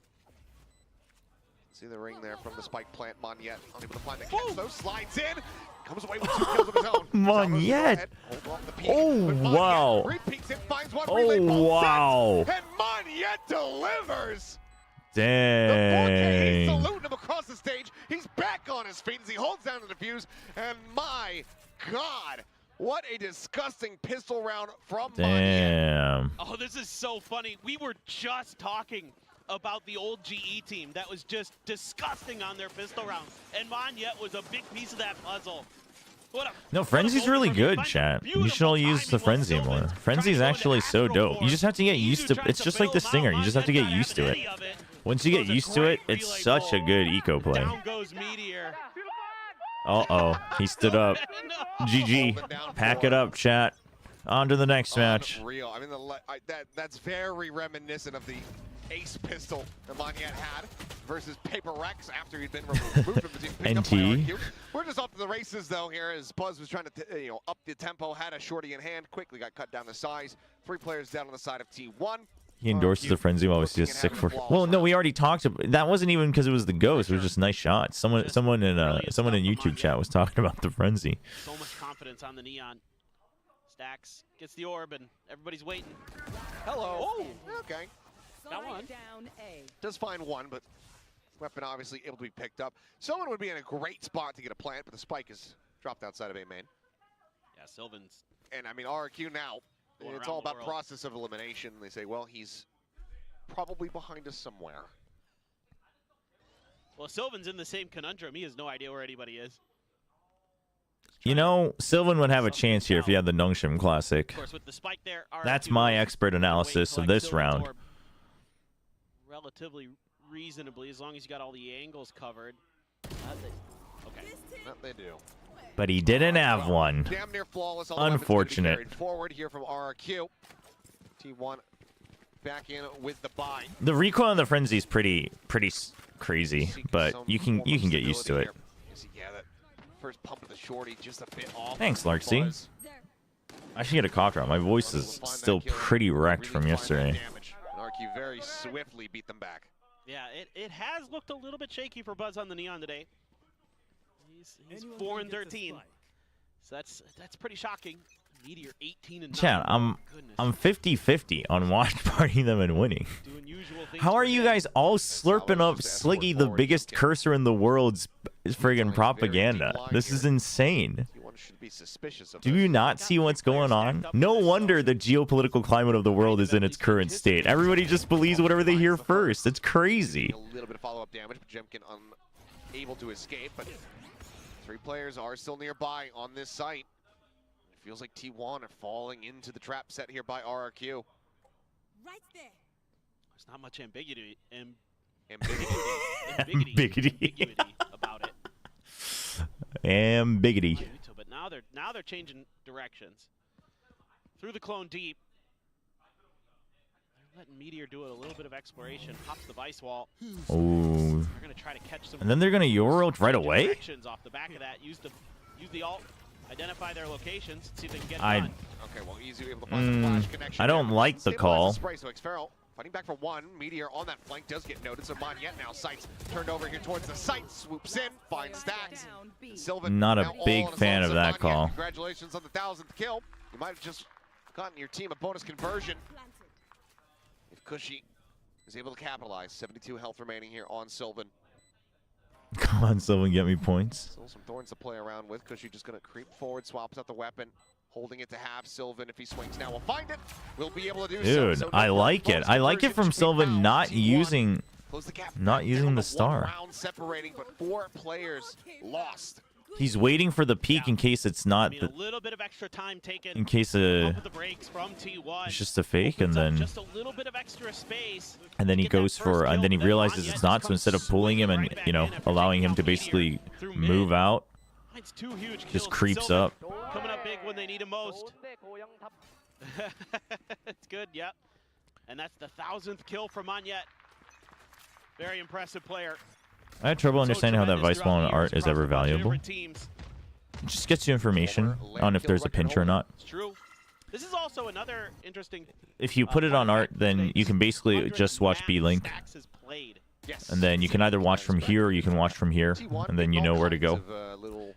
See the ring there from the spike plant. Monyet unable to find the catch though. Slides in, comes away with 2 kills of his own. Monyet. Oh, wow. Repeats it, finds one Oh, relay, both wow. sets, and Monyet delivers. Dang. The 4K, he's saluting him across the stage. He's back on his feet as he holds down the defuse. And my God, what a disgusting pistol round from Monyet. Damn. Oh, this is so funny. We were just talking about the old GE team that was just disgusting on their pistol round. And Monyet was a big piece of that puzzle. No, Frenzy's really good, chat. You should all use the Frenzy more. Frenzy's actually so dope. You just have to get used to it's just like the Stinger. You just have to get used to it. Once you get used to it, it's such a good eco play. Uh-oh. He stood up. GG. Pack it up, chat. On to the next match. Real. I mean, that's very reminiscent of the ace pistol that Monyet had versus Paper Rex after he'd been removed from the team. NT. We're just off to the races though here as Buzz was trying to up the tempo, had a shorty in hand, quickly got cut down to size. 3 players down on the side of T1. He endorses the Frenzy while we see a sick for. Well, no, we already talked about that. Wasn't even because it was the ghost. It was just nice shots. Someone in YouTube chat was talking about the Frenzy. So much confidence on the Neon. Stacks gets the orb and everybody's waiting. Hello. Oh, okay. Got one. Does find one, but weapon obviously able to be picked up. Someone would be in a great spot to get a plant, but the spike is dropped outside of A main. Yeah, Sylvan's. And I mean, RRQ now, it's all about process of elimination. They say, well, he's probably behind us somewhere. Well, Sylvan's in the same conundrum. He has no idea where anybody is. You know, Sylvan would have a chance here if he had the Nongshim Classic. Of course, with the spike there, That's my expert analysis of this round. Relatively reasonably, as long as you got all the angles covered. Okay. That they do. But he didn't have one. Damn near flawless. Unfortunate. Forward here from RRQ. T1 back in with the buy. The recoil on the Frenzy is pretty crazy, but you can get used to it. Yeah, that first pump of the shorty just a bit off. Thanks, Larksy. I should get a cock out. My voice is still pretty wrecked from yesterday. RRQ very swiftly beat them back. Yeah, it has looked a little bit shaky for Buzz on the Neon today. He's 4-13. So that's pretty shocking. Meteor 18-9. Chat, I'm 50-50 on watch party them and winning. How are you guys all slurping up Sliggy, the biggest cursor in the world's friggin' propaganda? This is insane. Do you not see what's going on? No wonder the geopolitical climate of the world is in its current state. Everybody just believes whatever they hear first. It's crazy. A little bit of follow-up damage, but Jemkin unable to escape. But 3 players are still nearby on this site. It feels like T1 are falling into the trap set here by RRQ. Right there. There's not much ambiguity about it. Ambiguity. But now they're changing directions. Through the clone deep. They're letting Meteor do a little bit of exploration. Pops the vice wall. Oh. They're going to try to catch some. And then they're going to Euro right away? Directions off the back of that. Use the ult, identify their locations, see if they can get it done. Okay, well, easy able to find the flash connection. I don't like the call. Spray, so Xferal fighting back for one. Meteor on that flank does get noted. So Monyet now sights turned over here towards the site. Swoops in, finds Stacks. Sylvan Not a now all big on his fan own. of So that Monyet, call. Congratulations on the 1,000th kill. You might have just gotten your team a bonus conversion. If Cushy is able to capitalize. 72 health remaining here on Sylvan. Come on, Sylvan, get me points. Still some thorns to play around with. Cushy just going to creep forward, swaps out the weapon. Holding it to have Sylvan. If he swings now, we'll find it. We'll be able to do so. Dude, So I no like it. I like it from Sylvan not using Close the gap not back using down the to star. 1 round separating, but 4 players lost. He's waiting for the peak in case it's I not mean, the, a little bit of extra time taken. in case Up with the breaks from T1. it's just a fake, and Opens up then just a little bit of extra space. he Get that goes first for, and kill, then he but realizes Monyet it's not, so comes instead of pulling him and swinging right you know back in after allowing taking him to out Meteor basically through move mid. out, Finds 2 huge kills. just and creeps Sylvan up. Coming up big when they need him most. It's good, yep. And that's the 1,000th kill for Monyet. Very impressive player. I had trouble understanding how that vice ball and art is ever valuable. Teams. It just gets you information on if there's a pinch or not. It's true. This is also another interesting. If you put it on art, then you can basically just watch B-Link, Yes. and then you can either watch from here or you can watch from here, and then you know where to go.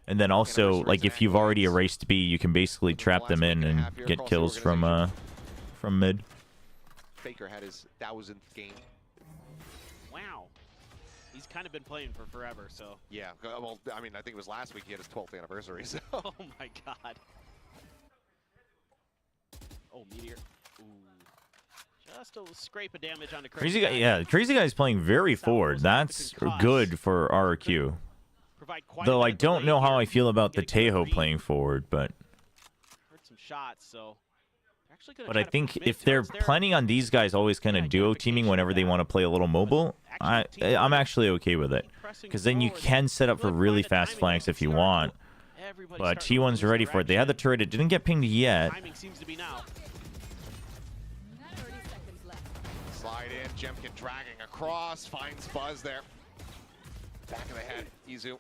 And then also, like if you've already erased B, you can basically trap them in and get kills from mid. Faker had his 1,000th game. Wow. He's kind of been playing for forever, so. Yeah, well, I mean, I think it was last week he had his 12th anniversary, so. Oh my god. Oh, Meteor. Ooh. Just a scrape of damage on the Crazy guy, yeah, Crazy Guy's playing very forward. That's good for RRQ. Though I don't know how I feel about the Tejo playing forward, but. Heard some shots, so. But I think if they're planning on these guys always kind of duo teaming whenever they want to play a little mobile, I'm actually okay with it. Because then you can set up for really fast flanks if you want. But T1's ready for it. They had the turret. It didn't get pinged yet. Timing seems to be now. Slide in, Jemkin dragging across, finds Buzz there. Back of the head, Izu.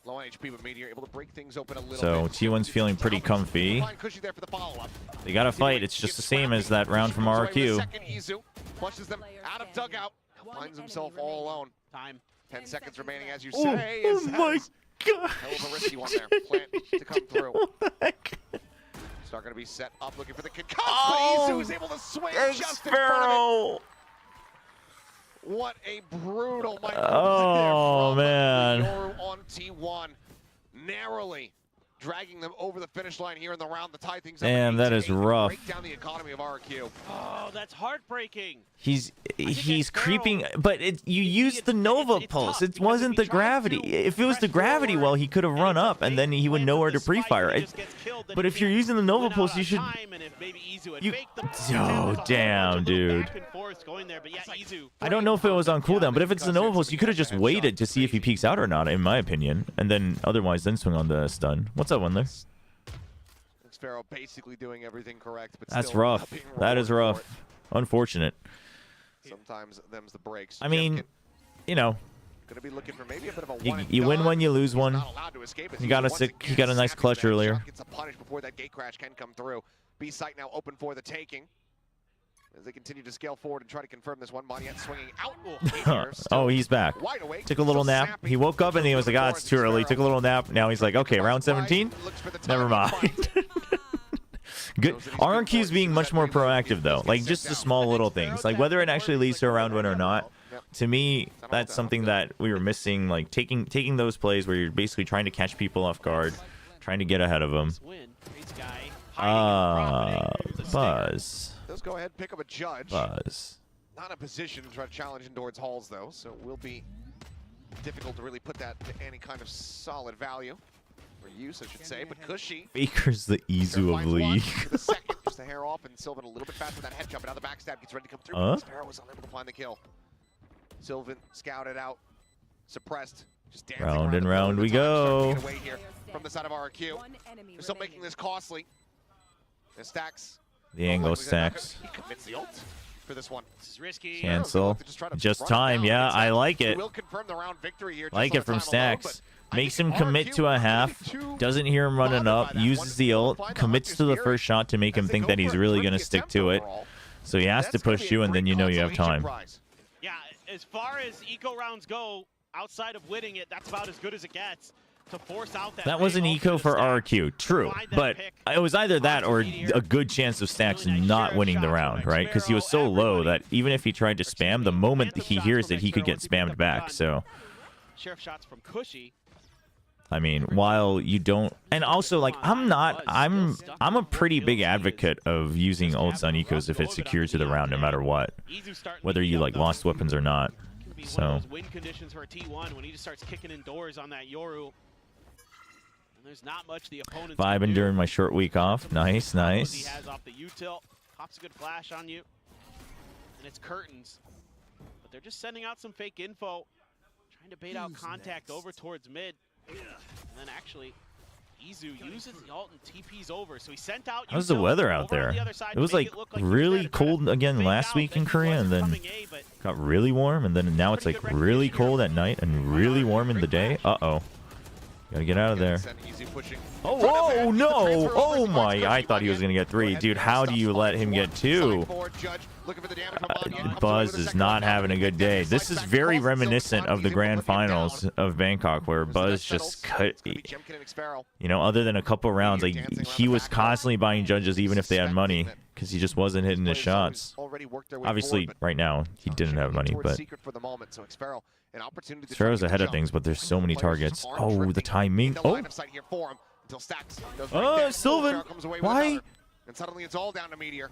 Low on HP, but Meteor able to break things open a little So bit. T1's feeling pretty comfy. Cushy there for the follow-up. They got to fight. It's just the same as that round from RRQ. Izu flushes them out of dugout. Finds himself all alone. Time. 10 seconds remaining, as you Oh, say. oh my god! Hell of a risky one there. Plant to come through. What the heck? Star going to be set up, looking for the concuss, Oh, but Izu is able to swing just in front of it. What a brutal micro Oh, man. Yoru on T1, narrowly dragging them over the finish line here in the round to tie things up. Damn, that is rough. Break down the economy of RQ. Oh, that's heartbreaking. He's creeping, but you used the Nova Pulse. It wasn't the gravity. If it was the gravity, well, he could have run up, and then he would know where to pre-fire. But if you're using the Nova Pulse, you should. Oh, damn, dude. I don't know if it was on cooldown, but if it's the Nova Pulse, you could have just waited to see if he peeks out or not, in my opinion, and then otherwise then swing on the stun. What's up, Wendler? Sparrow basically doing everything correct, but That's still rough. not being That is rewarded rough. Unfortunate. for it. Sometimes them's the breaks. I mean, you know, Gonna be looking for maybe a bit of a you win one, you lose one. Not allowed to escape as He got a once sick. He again got a nice snapping clutch that earlier. shot, gets a punish before that gate crash can come through. B site now open for the taking. As they continue to scale forward and try to confirm this one, Monyet swinging out. Oh, he's back. Wide awake. Took a little Still nap. snappy. He woke up and he was like, "Ah, it's too early." Took a little nap. Now he's like, "Okay, round 17. Never mind." Good. RNQ's being much more proactive though. Like just the small little things. Like whether it actually leads to a round win or not. To me, that's something that we were missing. Like taking those plays where you're basically trying to catch people off guard, trying to get ahead of them. Buzz. Let's go ahead and pick up a judge. Buzz. Not in a position to try to challenge in towards Halls though, so it will be difficult to really put that to any kind of solid value. Or use, I should say, but Cushy. Faker's the Izu of League. The second, just the hair off, and Sylvan a little bit faster with that head jump, and now the backstab gets ready to come through. Sparrow was unable to find the kill. Sylvan scouted out, suppressed, just dancing Round and the round we time, starting to go. get away here from the side of RQ. They're still making this costly. And Stacks. The angle stacks. He commits the ult. for this one. This is risky. Cancel. Just run time. down. Yeah, It's I a- like we it. will confirm the round victory here, just Like on it from the time alone, Stacks. but I Makes think him commit RQ to a half. too Doesn't hear him running bothered up. by that Uses one. the ult. Find the Commits Hunter's to the Fury first shot to make as him they think go that he's for a really pretty going to stick attempt to it. overall. So he has to That's gonna push be a you, and then great you know you have consolation time. prize. Yeah, as far as eco rounds go, outside of winning it, that's about as good as it gets. To force out that That was an big eco ultimate for of Stacks. RQ, true, Find that but pick. it was either that or Meteor. a good chance of Stacks Really nice not share winning the shots round, from right? Because he was so Xero, low everybody. that even if he tried to spam, the moment he hears it, he could get spammed back. So, Sheriff shots from Cushy. I mean, while you don't, and also like I'm a pretty big advocate of using ults on ecos if it's secure to the round, no matter what, whether you like lost weapons or not. So. One of those win conditions for a T1 when he just starts kicking indoors on that Yoru. And there's not much the opponents can Vibing do. during my short week off. Nice, He nice. has off the U-tilt, pops a good flash on you, and it's curtains. But they're just sending out some fake info, trying to bait out contact over towards mid. And then actually, Izu uses the ult and TP's over. So he sent out How's the U-tilt weather out over on there? the other side It to was make like look he was really there to try to cold again fake last out week that in he Korea, wasn't and then coming A, but got really warm, and then now it's like really cold at night and really warm in the day. Uh-oh. Gotta get out of there. Oh, no! Oh my, I thought he was gonna get 3. Dude, how do you let him get 2? Buzz is not having a good day. This is very reminiscent of the grand finals of Bangkok, where Buzz just cut, you know, other than a couple rounds, like he was constantly buying judges even if they had money, because he just wasn't hitting his shots. Obviously, right now, he didn't have money, but Sparrow's ahead of things, but there's so many targets. Oh, the timing. Oh, oh, Sylvan. Why? And suddenly it's all down to Meteor.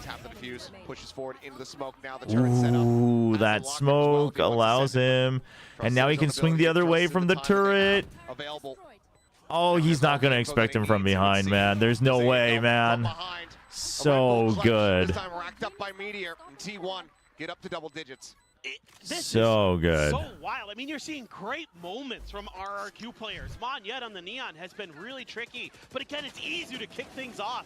Tap the defuse, pushes forward into the smoke. Now the turret set up. Ooh, that smoke allows him, and now he can swing the other way from the turret. Oh, he's not gonna expect him from behind, man. There's no way, man. So good. This time racked up by Meteor and T1 get up to double digits. So good. So wild. I mean, you're seeing great moments from RRQ players. Monyet on the Neon has been really tricky, but again, it's easy to kick things off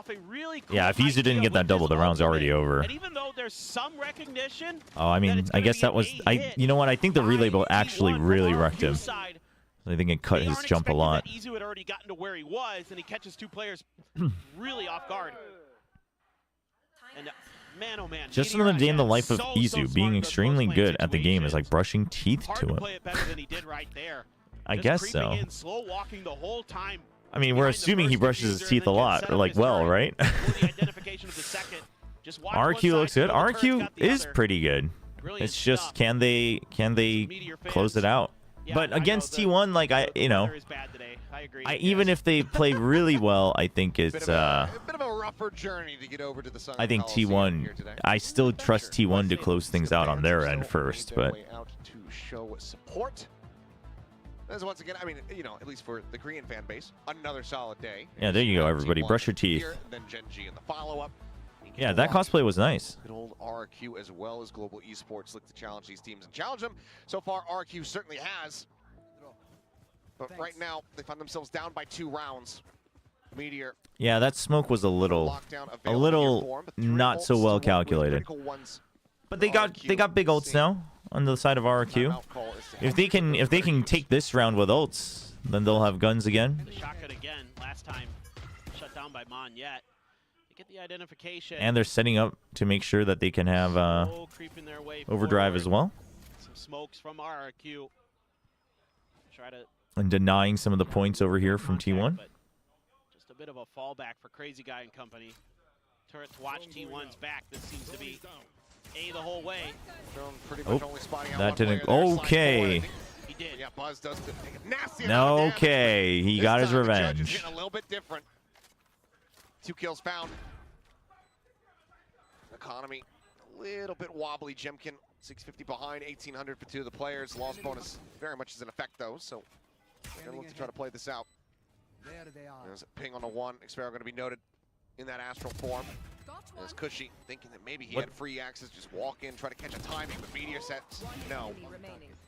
a really cool Yeah, if Izu didn't idea get that with double, his the round's already ultimate. over. And even though there's some recognition, Oh, I mean, I guess that was, you know what? I think the relay bolt actually really wrecked him. I think it cut his jump a lot. Izu had already gotten to where he was, and he catches 2 players really off guard. And man, oh man. Just Meteor another day in the again, life of so Izu. smart Being in those extremely close-lane good at the game is like situations. brushing teeth Hard to to him. play it better than he did right there. I Just guess creeping so. in, slow walking the whole time. I mean, we're behind the assuming he first brushes his diffuser teeth and a then lot, gets set or up like his well, turret right? for the identification of the second. Just watch one RQ side, looks good. the turret's RQ got the is other. pretty good. Brilliant It's just stuff. can they Meteor close fans. it out? Yeah, But I know against the- T1, like the you know, weather is bad today. I agree. even if they play really well, I think Bit it's of a bit of a rougher journey to get over to the Sun I think Coliseum here T1. today. I still trust T1 to close things out on their end Still first, making their but way out to show support. As once again, I mean, you know, at least for the Korean fan base, another solid day. yeah, there you go, everybody. T1 Brush your teeth. here, then Gen G in the follow-up. Yeah, that cosplay was nice. Good old RQ as well as Global Esports look to challenge these teams and challenge them. So far, RQ certainly has. But right now, they find themselves down by 2 rounds. Meteor Yeah, that smoke was a little lockdown available in your form, but 3 not so ults well to work with, calculated. critical ones. But they got big ults now on the side of RQ. Timeout call is to If they can take this round with ults, then they'll have guns again. The shotgun again. Last time shut down by Monyet. They get the identification. And they're setting up to make sure that they can have Slow creeping their way overdrive forward. as well, Some smokes from RRQ. Try to and denying some of the points over here from contact, T1. but just a bit of a fallback for Crazy Guy and company. Turret to watch T1's back. This seems to be A the whole way. Drone pretty Oh, much only spotting out that one didn't- player there, slide okay. forward, I think. He did. Yeah, Buzz does take a nasty amount of damage. Okay, he This got his time the judge is revenge. hitting a little bit different. 2 kills found. Economy a little bit wobbly. Jemkin 650 behind, 1800 for 2 of the players. Loss bonus very much is in effect though, so gonna look to try to play this out. There they are. There's a ping on the 1. Xpero going to be noted in that astral form. There's Cushy thinking that maybe he What? had free access, just walk in, try to catch a timing, but Meteor sets no.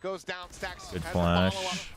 Goes down, Stacks Good has the follow-up. flash.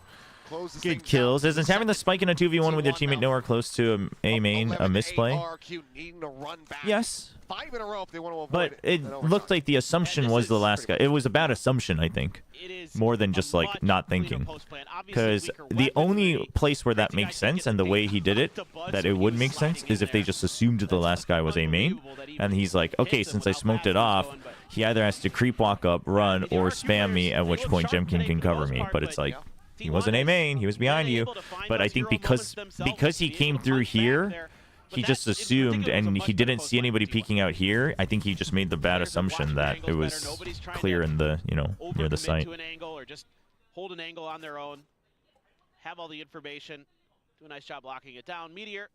close this Good thing kills. down. Isn't having the spike in a 2v1 with your teammate nowhere close to a main a misplay? RRQ needing to run back. Yes. 5 in a row if they want to avoid But it an overtime. looked like the assumption was the last guy. It was a bad assumption, I think. It is More than a just like much not cleaner thinking. post plan. Obviously, Because weaker the only weaponry. place where that Crazy makes guy can't sense get and the way he did it, up to Buzz that so it he would was make sliding sense, in is if they there. just assumed the last guy was a main. Unbelievable that And he's like, okay, hits since him I smoked it how off, fast he's going, he either has to creep walk up, run, or spam me, at which point Jemkin can cover me. But it's like, he wasn't a main, he was behind you. But I think because he came through here, he just assumed, and he didn't see anybody peeking out here. I think he just made the bad assumption that it was clear in the, you know, near the site. to an angle or just hold an angle on their own, have all the information, do a nice job locking it down. Meteor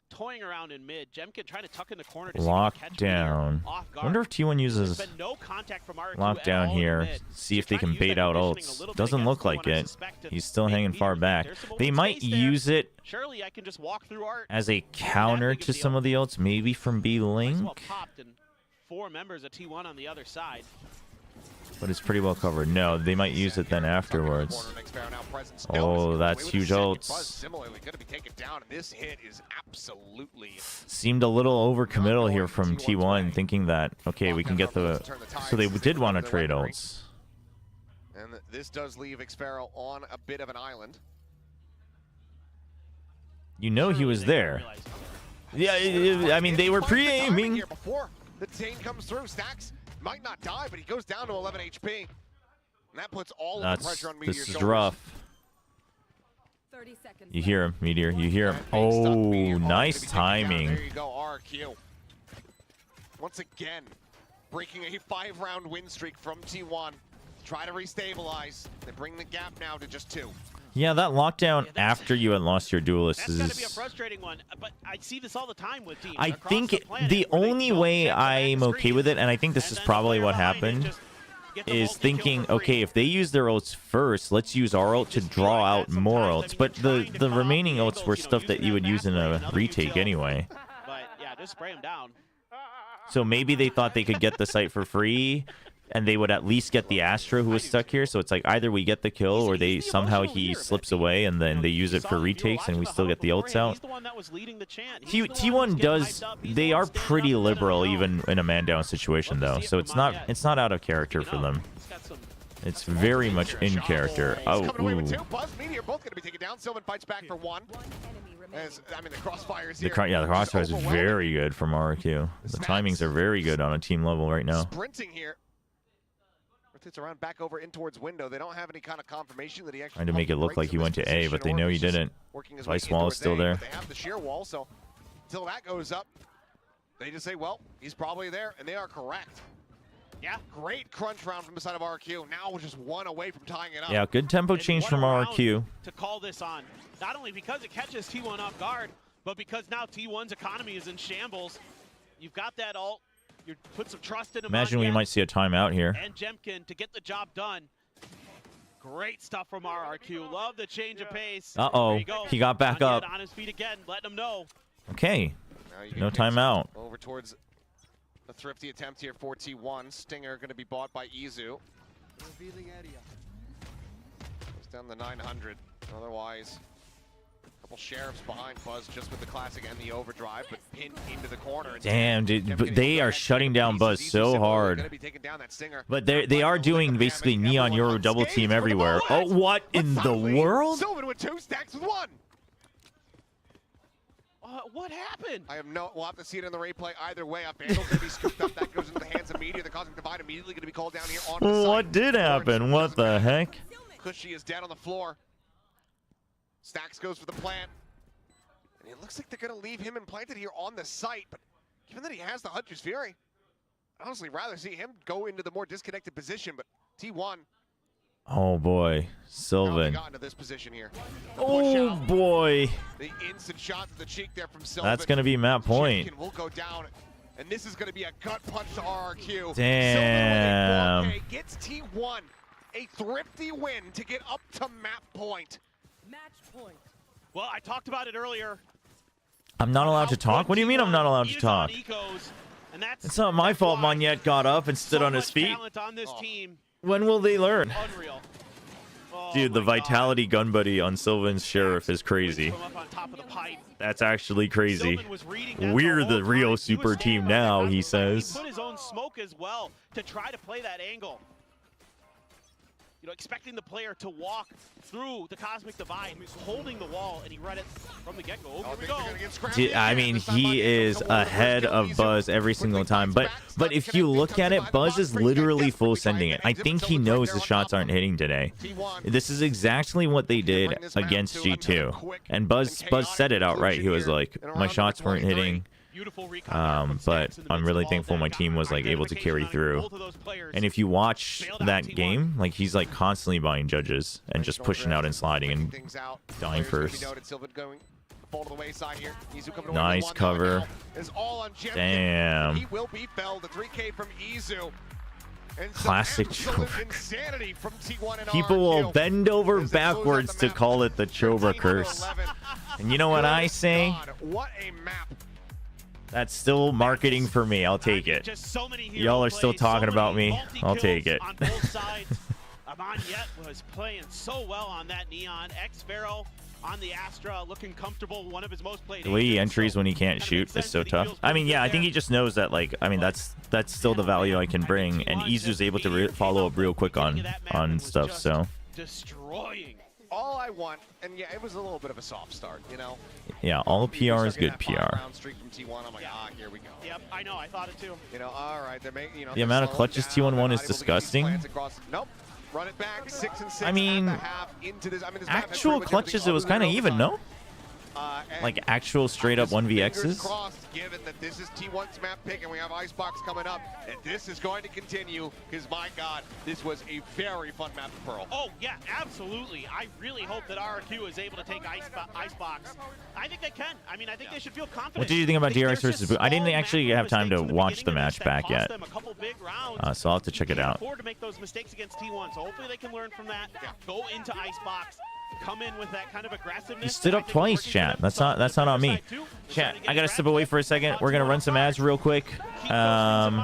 toying around in mid. Jemkin trying to tuck in the corner to see if he can catch Meteor Lockdown. off guard. Wonder if T1 uses There's been no contact from RQ at lockdown all in here. mid. See if They're they trying can to use bait that out conditioning a ults. little bit Doesn't against look like T1, I it. suspect, to He's still make hanging far Meteor back. think there's some They open might space there. use it Surely I can just walk through art. as a counter to some of the ults, maybe from B Link, Well popped and 4 members of T1 on the other side. but it's pretty well covered. No, they might use it then afterwards. Oh, that's huge ults. Similarly, going to be taken down, and this hit is absolutely. Seemed a little overcommittal here from T1, thinking that, okay, we can get the... So they did want to trade ults. And this does leave Xfaro on a bit of an island. You know he was there. Yeah, I mean, they were pre-aiming. Here before the Zane comes through, Stacks might not die, but he goes down to 11 HP. And that puts all of the pressure on Meteor's This is shoulders. rough. 30 seconds. You hear him, Meteor. You hear him. And being stuck, Oh, Meteor nice gonna be taken down. timing. There you go, RQ. Once again, breaking a 5-round win streak from T1. Try to restabilize. They bring the gap now to just 2. Yeah, that lockdown after you had lost your duelist That's got to be a is... frustrating one, but I see this all the time with teams. I across think the planet the where they only don't way check the back I'm okay screens, with it, and I think this and is then the probably player what behind it happened, just get the is multi-kill thinking, for free. okay, if they use their ults first, let's use our ult to draw out more ults. But the remaining ults were stuff that you would use in a retake anyway. But yeah, just spray them down. So maybe they thought they could get the site for free, and they would at least get the Astra who was stuck here. So it's like either we get the kill, or they somehow he slips away, and then they use it for retakes, and we still get the ults out. He's the one that was leading the chant. He's the one who's T1 getting does, hyped up. He's they the one are standing pretty up and letting liberal them know. even in a man down situation though. So it's not out of character for them. He's got some It's very much in character. Oh, Coming away with ooh. 2. Buzz, Meteor both going to be taken down. Sylvan fights back for 1. One enemy remaining. As, I mean, the crossfires The here. yeah, the just crossfire is overwhelming. very good from RQ. The timings are very good on a team level right now. Sprinting here. Rotates around back over in towards window. They don't have any kind of confirmation that he actually Trying to make it look like he went to A, but they know he didn't. Vice wall is still there. They have the sheer wall, so until that goes up, they just say, well, he's probably there, and they are correct. yeah. Great crunch round from the side of RQ. Now we're just 1 away from tying it up. Yeah, good tempo And change what from a round RQ. to call this on. Not only because it catches T1 off guard, but because now T1's economy is in shambles. You've got that ult. You put some trust in him. Imagine we might see a timeout here. And Jemkin to get the job done. Great stuff from RRQ. Love the change of pace. Uh-oh, There you go. he got back Anya up. on his feet again, letting him know. Okay, Now you no get kicked timeout. Over towards a thrifty attempt here for T1. Stinger going to be bought by Izu. Revealing area. Goes down the 900. Otherwise, a couple sheriffs behind Buzz just with the classic and the overdrive, but pinned into the corner. Damn, dude, but they are shutting down Buzz so hard. But they are doing basically Neon Euro double team everywhere. Oh, what in the world? Sylvan with 2 stacks with 1. What happened? We'll have to see it in the replay either way. A Vandal's going to be scooped up. That goes into the hands of Meteor. The Cosmic Divide immediately going to be called down here on the site. What did happen? What the heck? Cushy is down on the floor. Stacks goes for the plant. And it looks like they're going to leave him implanted here on the site. But given that he has the Hunter's Fury, I'd honestly rather see him go into the more disconnected position. But T1. Oh boy, Sylvan. Got into this position here. Oh boy. The instant shot to the cheek there from Sylvan. That's gonna be map point. Jemkin will go down, and this is gonna be a gut punch to RRQ. Damn. Sylvan with a 4K gets T1 a thrifty win to get up to map point. Match point. Well, I talked about it earlier. I'm not allowed to talk? What do you mean I'm not allowed to talk? It's not my fault Monette got up and stood on his feet. Talent on this team. When will they learn? Unreal. Well, Oh Dude, the my God. Vitality gun buddy on Sylvan's Sheriff is crazy. From up on top of the pipe. That's actually crazy. Sylvan was reading that We're whole the real time. He was super standing team on that now, cosmic he side, and says. He put his own smoke as well to try to play that angle. You know, expecting the player to walk through the cosmic divide, holding the wall, and he read it from the get-go. Oh, here we go. Dude, I mean, he is ahead of Buzz every single time. But if you look at it, Buzz is literally full sending it. I think he knows his shots aren't hitting today. This is exactly what they did against G2. And Buzz said it outright. He was like, my shots weren't hitting. But I'm really thankful my team was like able to carry through. And if you watch that game, like he's like constantly buying judges and just pushing out and sliding and dying first. Nice cover. Damn. He will be felled. The 3K from Izu. Classic Chobra. People will bend over backwards to call it the Chobra curse. And you know what I say? What a map. That's still marketing for me. I'll take it. Y'all are still talking about me. I'll take it. Amanyet was playing so well on that Neon. X-Pharaoh on the Astra, looking comfortable. One of his most played. The way he entries when he can't shoot is so tough. I mean, yeah, I think he just knows that, like, I mean, that's still the value I can bring. And Izu's able to follow up real quick on stuff, so. Destroying. All I want, and yeah, it was a little bit of a soft start, you know? Yeah, all PR is good PR. I'm like, here we go. Yep, I know, I thought it too. You know, all right, they're making, you know, The amount of clutches T1 won is disgusting. Nope. Run it back, 6 and 6. I mean, this actual clutches, it was kind of even, no? Like actual straight up 1vx's? Given that this is T1's map pick and we have Icebox coming up, and this is going to continue because, my God, this was a very fun map to Pearl. Oh, yeah, absolutely. I really hope that RRQ is able to take Icebox. I think they can. I mean, I think they should feel confident. What did you think about DRX versus Boo? I didn't actually have time to watch the match back yet, so I'll have to check it out. To make those mistakes against T1, so hopefully they can learn from that. Go into Icebox. Come in with that kind of aggressiveness. He stood up twice, chat. That's not on me. Chat, I gotta step away for a second. We're gonna run some ads real quick. And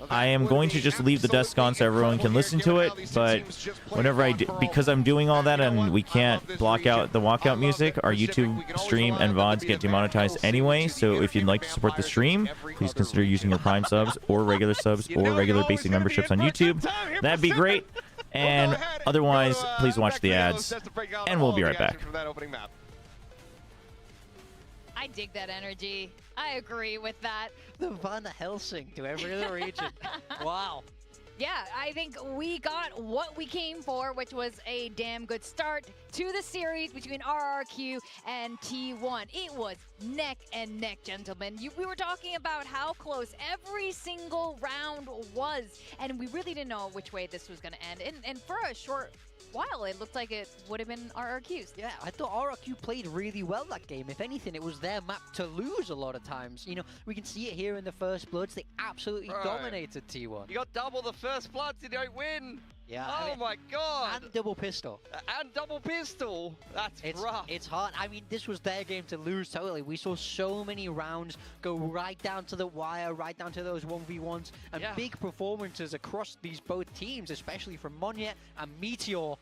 I am going to just leave the desk on so everyone can listen to it. But whenever I do, because I'm doing all that and we can't block out the walkout music, our YouTube stream and VODs get demonetized anyway. So if you'd like to support the stream, please consider using your Prime subs or regular basic memberships on YouTube. That'd be great. And otherwise, please watch the ads, and we'll be right back. I dig that energy. I agree with that. The Van Helsing to every other region. Wow. Yeah, I think we got what we came for, which was a damn good start to the series between RRQ and T1. It was neck and neck, gentlemen. We were talking about how close every single round was, and we really didn't know which way this was going to end. And for a short while, it looked like it would have been RRQ's. Yeah, I thought RRQ played really well that game. If anything, it was their map to lose a lot of times. You know, we can see it here in the First Bloods. They absolutely dominated T1. You got double the First Bloods, you don't win. Yeah. Oh, I mean, my God. And double pistol. And double pistol. That's rough. It's hard. I mean, this was their game to lose totally. We saw so many rounds go right down to the wire, right down to those 1v1s, and big performances across these both teams, especially from Monyet and Meteor.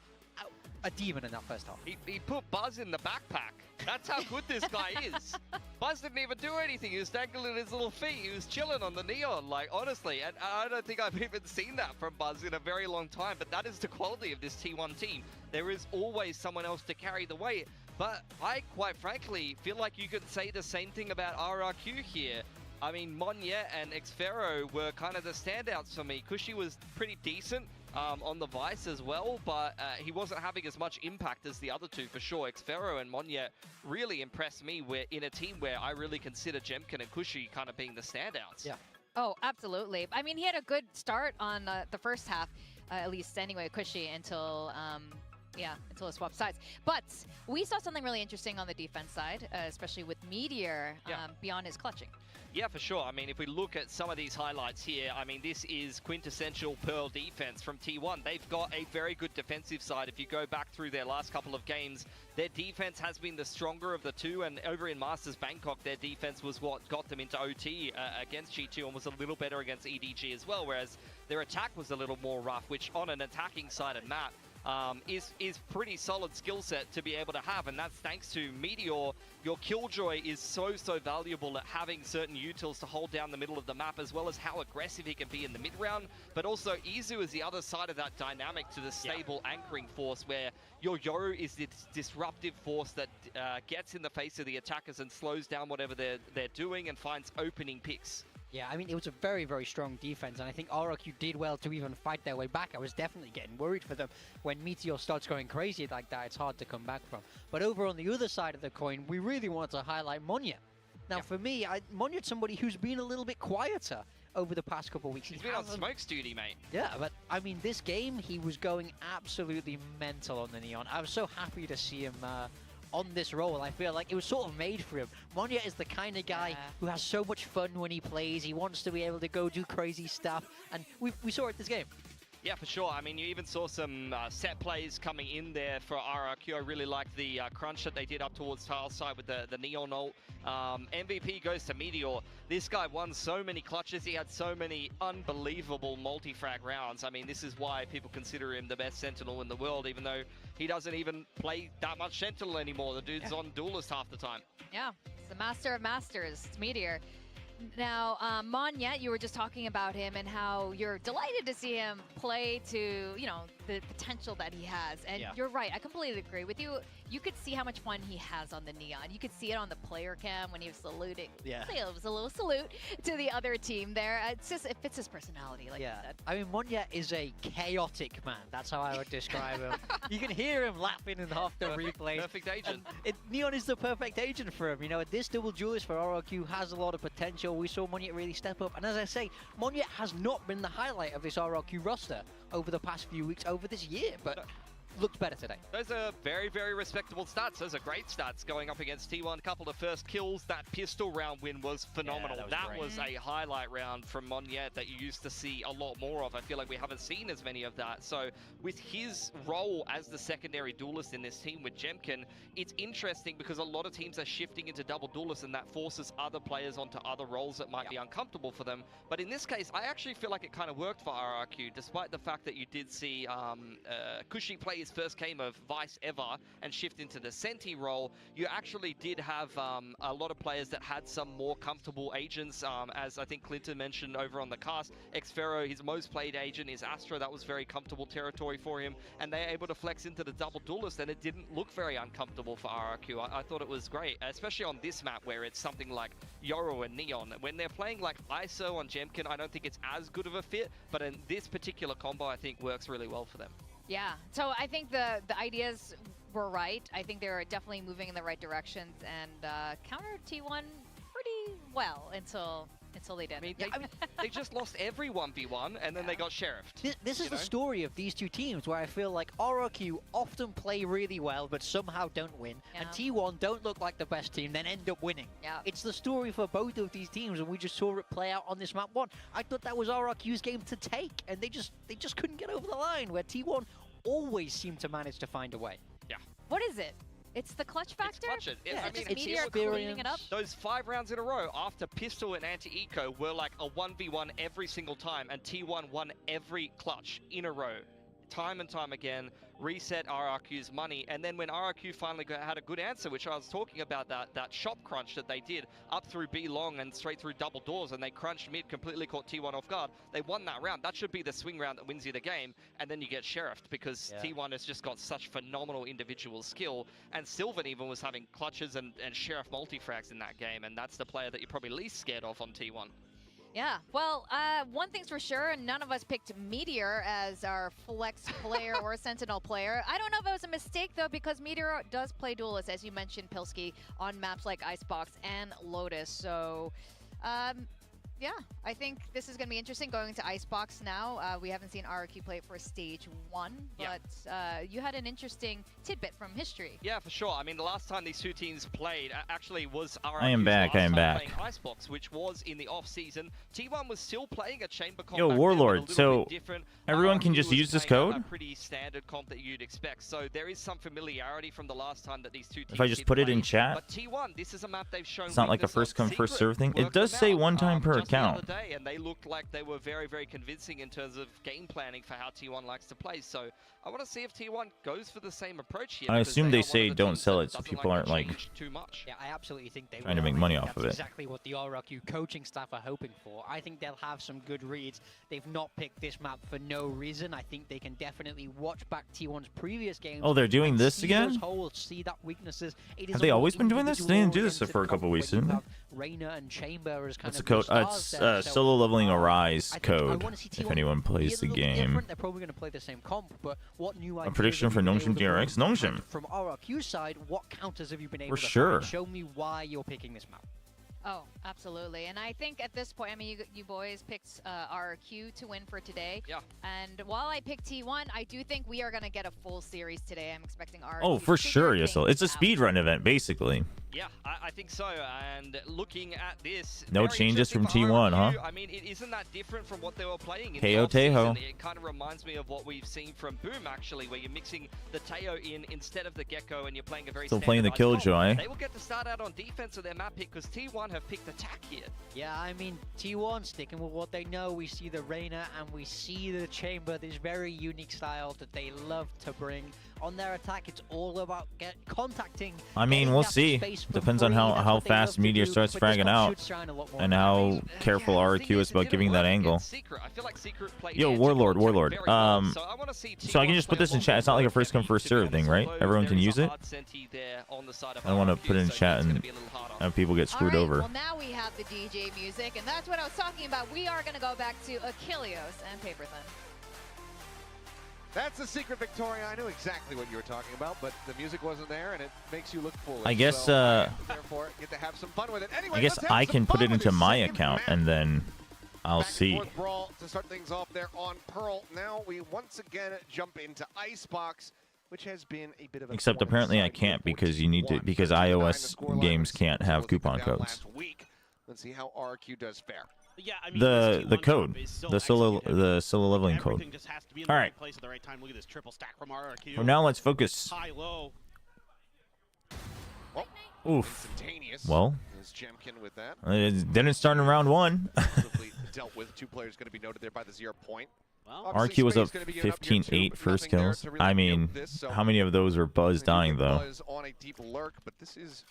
A demon in that first half. He put Buzz in the backpack. That's how good this guy is. Buzz didn't even do anything. He was dangling his little feet. He was chilling on the Neon, like, honestly. And I don't think I've even seen that from Buzz in a very long time. But that is the quality of this T1 team. There is always someone else to carry the weight. But I, quite frankly, feel like you could say the same thing about RRQ here. I mean, Monyet and X-Pharaoh were kind of the standouts for me. Kushi was pretty decent on the Vice as well, but he wasn't having as much impact as the other two for sure. X-Pharaoh and Monyet really impressed me in a team where I really consider Jemkin and Kushi kind of being the standouts. Yeah. Oh, absolutely. I mean, he had a good start on the first half, at least anyway, Kushi, until Yeah, until it swaps sides. But we saw something really interesting on the defense side, especially with Meteor beyond his clutching. Yeah, for sure. I mean, if we look at some of these highlights here, I mean, this is quintessential Pearl defense from T1. They've got a very good defensive side. If you go back through their last couple of games, their defense has been the stronger of the two, and over in Masters Bangkok, their defense was what got them into OT against G2 and was a little better against EDG as well, whereas their attack was a little more rough, which on an attacking side of map, is pretty solid skill set to be able to have, and that's thanks to Meteor. Your Killjoy is so valuable at having certain utils to hold down the middle of the map, as well as how aggressive he can be in the mid round, but also Izu is the other side of that dynamic to the stable anchoring force, where your Yoru is this disruptive force that gets in the face of the attackers and slows down whatever they're doing and finds opening picks. Yeah, I mean, it was a very, very strong defense, and I think RRQ did well to even fight their way back. I was definitely getting worried for them. When Meteor starts going crazy like that, it's hard to come back from. But over on the other side of the coin, we really want to highlight Monya. Now, for me, Monya's somebody who's been a little bit quieter over the past couple of weeks. He's been on smokes duty, mate. Yeah, but I mean, this game, he was going absolutely mental on the Neon. I was so happy to see him on this role. I feel like it was sort of made for him. Monya is the kind of guy who has so much fun when he plays. He wants to be able to go do crazy stuff, and we saw it this game. Yeah, for sure. I mean, you even saw some set plays coming in there for RRQ. I really liked the crunch that they did up towards tile side with the Neon ult. MVP goes to Meteor. This guy won so many clutches. He had so many unbelievable multi-frag rounds. I mean, this is why people consider him the best Sentinel in the world, even though he doesn't even play that much Sentinel anymore. The dude's on Duelist half the time. Yeah, it's the master of masters. It's Meteor. Now, Monya, you were just talking about him and how you're delighted to see him play to, you know, the potential that he has. And you're right, I completely agree with you. You could see how much fun he has on the Neon. You could see it on the player cam when he was saluting. Yeah. It was a little salute to the other team there. It's just, it fits his personality, like you said. I mean, Monya is a chaotic man. That's how I would describe him. You can hear him laughing in half the replays. Perfect agent. Neon is the perfect agent for him. You know, this double duelist for RRQ has a lot of potential. We saw Monya really step up. And as I say, Monya has not been the highlight of this RRQ roster over the past few weeks, over this year, but looked better today. Those are very, very respectable stats. Those are great stats going up against T1. A couple of first kills. That pistol round win was phenomenal. Yeah, that was a highlight round from Monya that you used to see a lot more of. I feel like we haven't seen as many of that. So with his role as the secondary duelist in this team with Jemkin, it's interesting because a lot of teams are shifting into double duelists, and that forces other players onto other roles that might be uncomfortable for them. But in this case, I actually feel like it kind of worked for RRQ, despite the fact that you did see Kushi play his first game of Vice ever and shift into the Senti role. You actually did have a lot of players that had some more comfortable agents, as I think Clinton mentioned over on the cast. Xfero, his most played agent is Astra. That was very comfortable territory for him, and they're able to flex into the double duelist, and it didn't look very uncomfortable for RRQ. I thought it was great, especially on this map where it's something like Yoru and Neon. When they're playing like ISO on Jemkin, I don't think it's as good of a fit, but in this particular combo, I think works really well for them. Yeah, so I think the ideas were right. I think they were definitely moving in the right directions and countered T1 pretty well until they did. I mean, they just lost every 1v1 and then they got sheriffed. This is the story of these two teams, where I feel like RRQ often play really well but somehow don't win, and T1 don't look like the best team then end up winning. It's the story for both of these teams, and we just saw it play out on this map 1. I thought that was RRQ's game to take, and they just couldn't get over the line, where T1 always seemed to manage to find a way. Yeah. What is it? It's the clutch factor? It's clutch. Yeah, I mean, just Meteor cleaning it up. Those 5 rounds in a row after Pistol and Anti-Eco were like a 1v1 every single time, and T1 won every clutch in a row. Time and time again, reset RRQ's money, and then when RRQ finally had a good answer, which I was talking about, that shop crunch that they did up through B long and straight through double doors, and they crunched mid, completely caught T1 off guard. They won that round. That should be the swing round that wins you the game, and then you get sheriffed because T1 has just got such phenomenal individual skill, and Sylvan even was having clutches and sheriff multi-frags in that game, and that's the player that you're probably least scared of on T1. Yeah, well, one thing's for sure, and none of us picked Meteor as our flex player or Sentinel player. I don't know if it was a mistake, though, because Meteor does play duelist, as you mentioned, Pilsky, on maps like Icebox and Lotus. So, Yeah, I think this is going to be interesting going into Icebox now. We haven't seen RRQ play for stage 1, but you had an interesting tidbit from history. Yeah, for sure. I mean, the last time these two teams played actually was RRQ's I am back. playing Icebox, which was in the off-season. T1 was still playing a chamber comp. Yo, Warlord, so everyone can just use this code? A pretty standard comp that you'd expect. So there is some familiarity from the last time that these two teams If I just put it in chat, but T1, this is a map they've shown. it's not like a first come first serve thing. It does say one time per account. The other day, and they looked like they were very, very convincing in terms of game planning for how T1 likes to play. So I want to see if T1 goes for the same approach here. I assume they say don't sell it so people aren't like too much. Yeah, I absolutely think they trying to make money off of it. That's exactly what the RRQ coaching staff are hoping for. I think they'll have some good reads. They've not picked this map for no reason. I think they can definitely watch back T1's previous games. Oh, they're doing this again? Those holes, see that weaknesses. Have they always been doing this? They didn't do this for a couple weeks, didn't they? Reina and Chamber as kind What's of the code? It's solo leveling Arise code. If anyone plays the game. They're probably going to play the same comp, but what new A prediction for Nongshim DRX? Nongshim. From RRQ side, what counters have you been able for to sure find? Show me why you're picking this map. Oh, absolutely. And I think at this point, I mean, you boys picked RRQ to win for today. Yeah. And while I picked T1, I do think we are going to get a full series today. I'm expecting RRQ. Oh, for sure, yes. It's a speedrun event, basically. Yeah, I think so. And looking at this, no changes from T1, huh? I mean, it isn't that different from what they were playing in Teo the Tejo. It kind of reminds me of what we've seen from Boom, actually, where you're mixing the Teo in instead of the Gecko, and you're playing a very still playing the Killjoy. They will get to start out on defense of their map pick because T1 have picked attack here. Yeah, I mean, T1 sticking with what they know. We see the Reina and we see the Chamber, this very unique style that they love to bring. On their attack, it's all about contacting. I mean, we'll see. Depends on how fast Meteor starts fragging out and how careful RRQ is about giving that angle. Yo, Warlord. So I can just put this in chat. It's not like a first come first serve thing, right? Everyone can use it. I don't want to put it in chat and have people get screwed over. Well, now we have the DJ music, and that's what I was talking about. We are going to go back to Achilleos and Paperthin. That's the secret, Victoria. I knew exactly what you were talking about, but the music wasn't there, and it makes you look foolish. I guess, so, therefore, get to have some fun with it. Anyway, I guess I can put it into my account, and then I'll see. Brawl to start things off there on Pearl. Now we once again jump into Icebox, which has been a bit of a except apparently I can't because you need to iOS games can't have coupon codes. Let's see how RRQ does fare. Yeah, I mean, the code, the solo leveling code. Just has to be in all the right. place at the right time. Look at this triple stack from RRQ. From now, let's focus. High low. Oof. Well, with that. It didn't start in round 1. Dealt with 2 players going to be noted there by the 0 point. Well, RQ was up 15-8 first kills. I mean, how many of those were Buzz dying though? Buzz on a deep lurk, but this is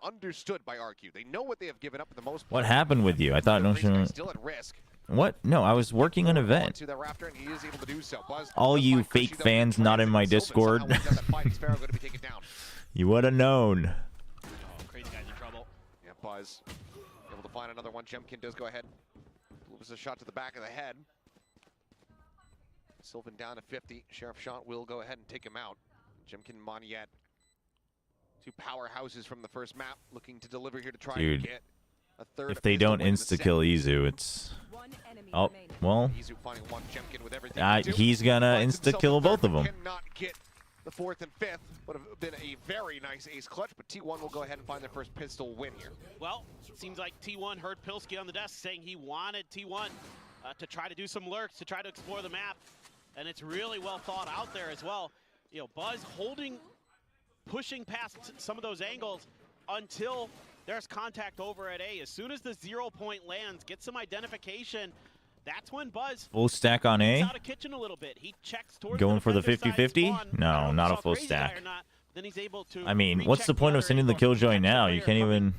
understood by RQ. They know what they have given up for the most part. What happened with you? I thought still at risk. What? No, I was working an event. All you fake fans not in my Discord. You would have known. Oh, crazy guy's in trouble. Yeah, Buzz able to find another one. Jemkin does go ahead. Loses a shot to the back of the head. Sylvan down to 50. Sheriff Shot will go ahead and take him out. Jemkin, Moniette. 2 powerhouses from the first map looking to deliver here to try to get a third. If they don't insta-kill Izu, it's... Oh, well... he's gonna insta-kill both of them. Cannot get the 4th and 5th. Would have been a very nice ace clutch, but T1 will go ahead and find their first pistol win here. Well, it seems like T1 heard Pilsky on the desk saying he wanted T1 to try to do some lurks, to try to explore the map. And it's really well thought out there as well. You know, Buzz pushing past some of those angles until there's contact over at A. As soon as the 0 point lands, get some identification. That's when Buzz full stack on A. Out of kitchen a little bit. He checks towards going for the 50-50. No, not a full stack. Then he's able to I mean, what's the point of sending the Killjoy now? You can't even.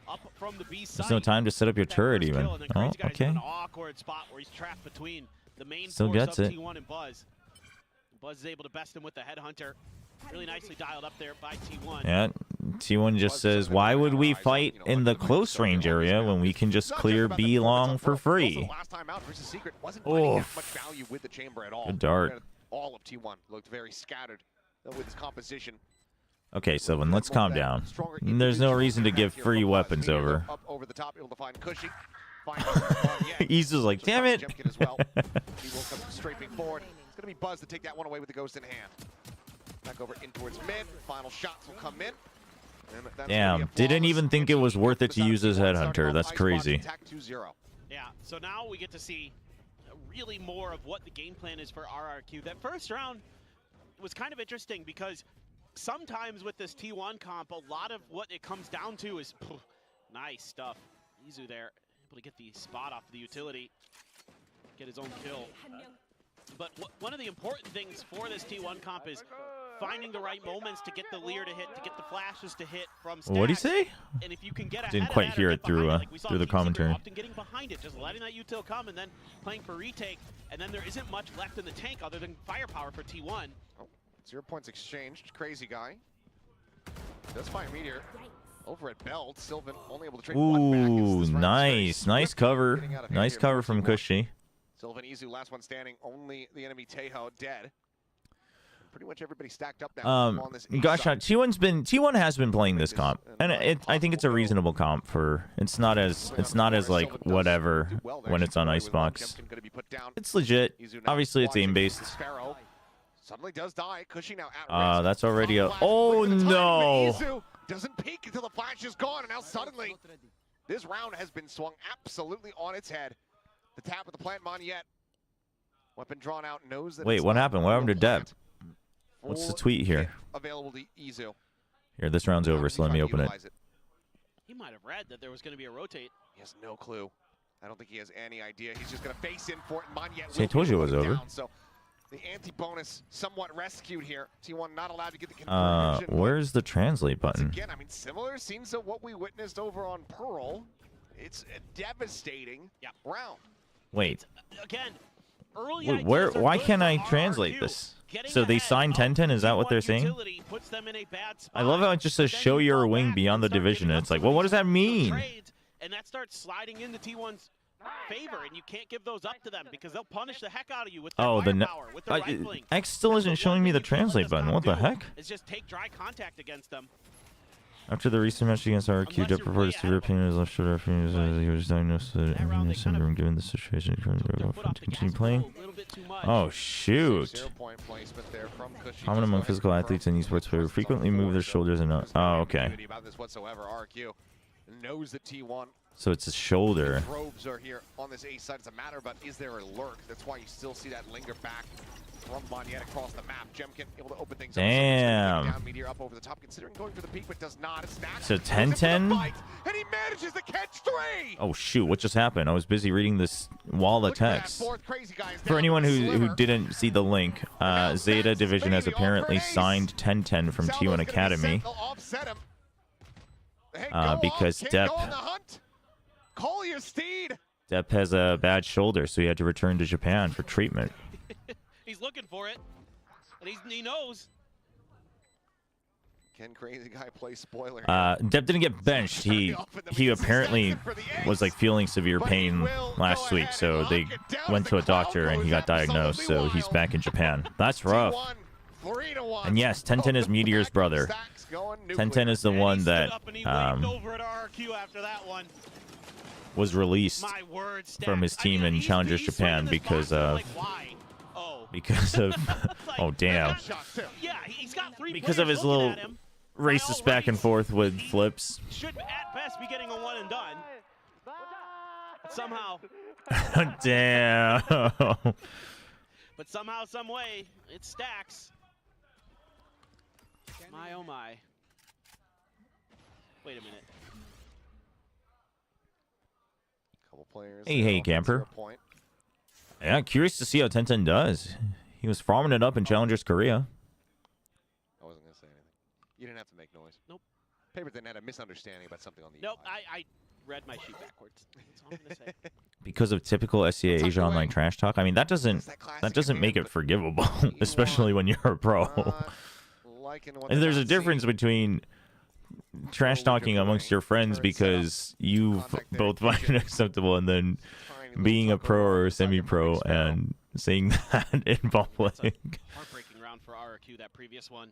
Up from the B side. There's no time to set up your turret even. Oh, okay. An awkward spot where he's trapped between the main still force gets of it. T1 and Buzz. Buzz is able to best him with the headhunter. Really nicely dialed up there by T1. Yeah, T1 just says, why would we fight in the close range area when we can just clear B long for free? Oh, good dart. All of T1 looked very scattered with his composition. Okay, Sylvan, let's calm down. There's no reason to give free weapons over. Up over the top, able to find Cushy. He's just like, damn it. Jemkin as well. He will come strafing forward. It's going to be Buzz to take that one away with the ghost in hand. Back over in towards mid. Final shots will come in. Damn, didn't even think it was worth it to use his headhunter. That's crazy. Yeah, so now we get to see really more of what the game plan is for RRQ. That first round was kind of interesting because sometimes with this T1 comp, a lot of what it comes down to is nice stuff. Izu there, able to get the spot off the utility, get his own kill. But one of the important things for this T1 comp is finding the right moments to get the Lear to hit, to get the flashes to hit from stacks. What did he say? And if you can get Didn't quite hear it through the commentary. Often getting behind it, just letting that util come and then playing for retake, and then there isn't much left in the tank other than firepower for T1. Oh, 0 points exchanged. Crazy guy. Does find Meteor over at Belt. Sylvan only able to trade one back. Ooh, nice cover. Nice cover from Cushy. Sylvan Izu, last one standing. Only the enemy Tejo dead. Pretty much everybody stacked up now on this gosh, T1 has been playing this comp, and I think it's a reasonable comp for. It's not as like whatever when it's on Icebox. It's legit. Obviously, it's aim based. Suddenly does die. Cushy now at risk. That's already a. Oh no! Izu doesn't peek until the flash is gone, and now suddenly this round has been swung absolutely on its head. The tap of the plant Monyet. Weapon drawn out, knows that. Wait, what happened? What happened to Deb? What's the tweet here? Available to Izu. Here, this round's over, so let me open it. He might have read that there was going to be a rotate. He has no clue. I don't think he has any idea. He's just going to face in for it. Monyet. See, I told you it was over. So the anti-bonus somewhat rescued here. T1 not allowed to get the conversion. Where's the translate button? Again, I mean, similar scenes to what we witnessed over on Pearl. It's a devastating round. Wait. Again, why can't I translate this? So they signed 10-10? Is that what they're saying? I love how it just says show your wing beyond the division. And it's like, well, what does that mean? And that starts sliding into T1's favor, and you can't give those up to them because they'll punish the heck out of you with their firepower, with their rifling. X still isn't showing me the translate button. What the heck? It's just take dry contact against them. After the recent match against RQ, Depp reported to European his left shoulder he was diagnosed with Amnion syndrome. Given the situation, to continue playing. Oh shoot! Common among physical athletes and esports players frequently move their shoulders and not. Oh, okay. So it's a shoulder. Probes are here on this A side. It's a matter, but is there a lurk? That's why you still see that linger back from Monyet across the map. Jemkin able to open things up. Damn. Meteor up over the top, considering going for the peak, but does not. It's so 10-10. And he manages to catch 3. Oh shoot! What just happened? I was busy reading this wall of text. For anyone who didn't see the link, Zeta Division has apparently signed 10-10 from T1 Academy because Depp has a bad shoulder, so he had to return to Japan for treatment. He's looking for it, and he knows. Can crazy guy play spoiler? Depp didn't get benched. He apparently was like feeling severe pain last week, so they went to a doctor and he got diagnosed. So he's back in Japan. That's rough. And yes, 10-10 is Meteor's brother. 10-10 is the one that was released from his team in Challengers Japan because of oh damn, because of his little racist back and forth with flips. Should at best be getting a one and done. But somehow. Damn. But somehow, some way, it stacks. My oh my. Wait a minute. Couple players. Hey, camper. Yeah, curious to see how 10-10 does. He was farming it up in Challengers Korea. I wasn't going to say anything. You didn't have to make noise. Nope. Paper then had a misunderstanding about something on the Nope, I read my sheet backwards. That's all I'm going to say. Because of typical SCA Asia Online trash talk. I mean, that doesn't make it forgivable, especially when you're a pro. And there's a difference between trash talking amongst your friends because you both find it acceptable, and then being a pro or a semi-pro and saying that in public. Heartbreaking round for RRQ, that previous one.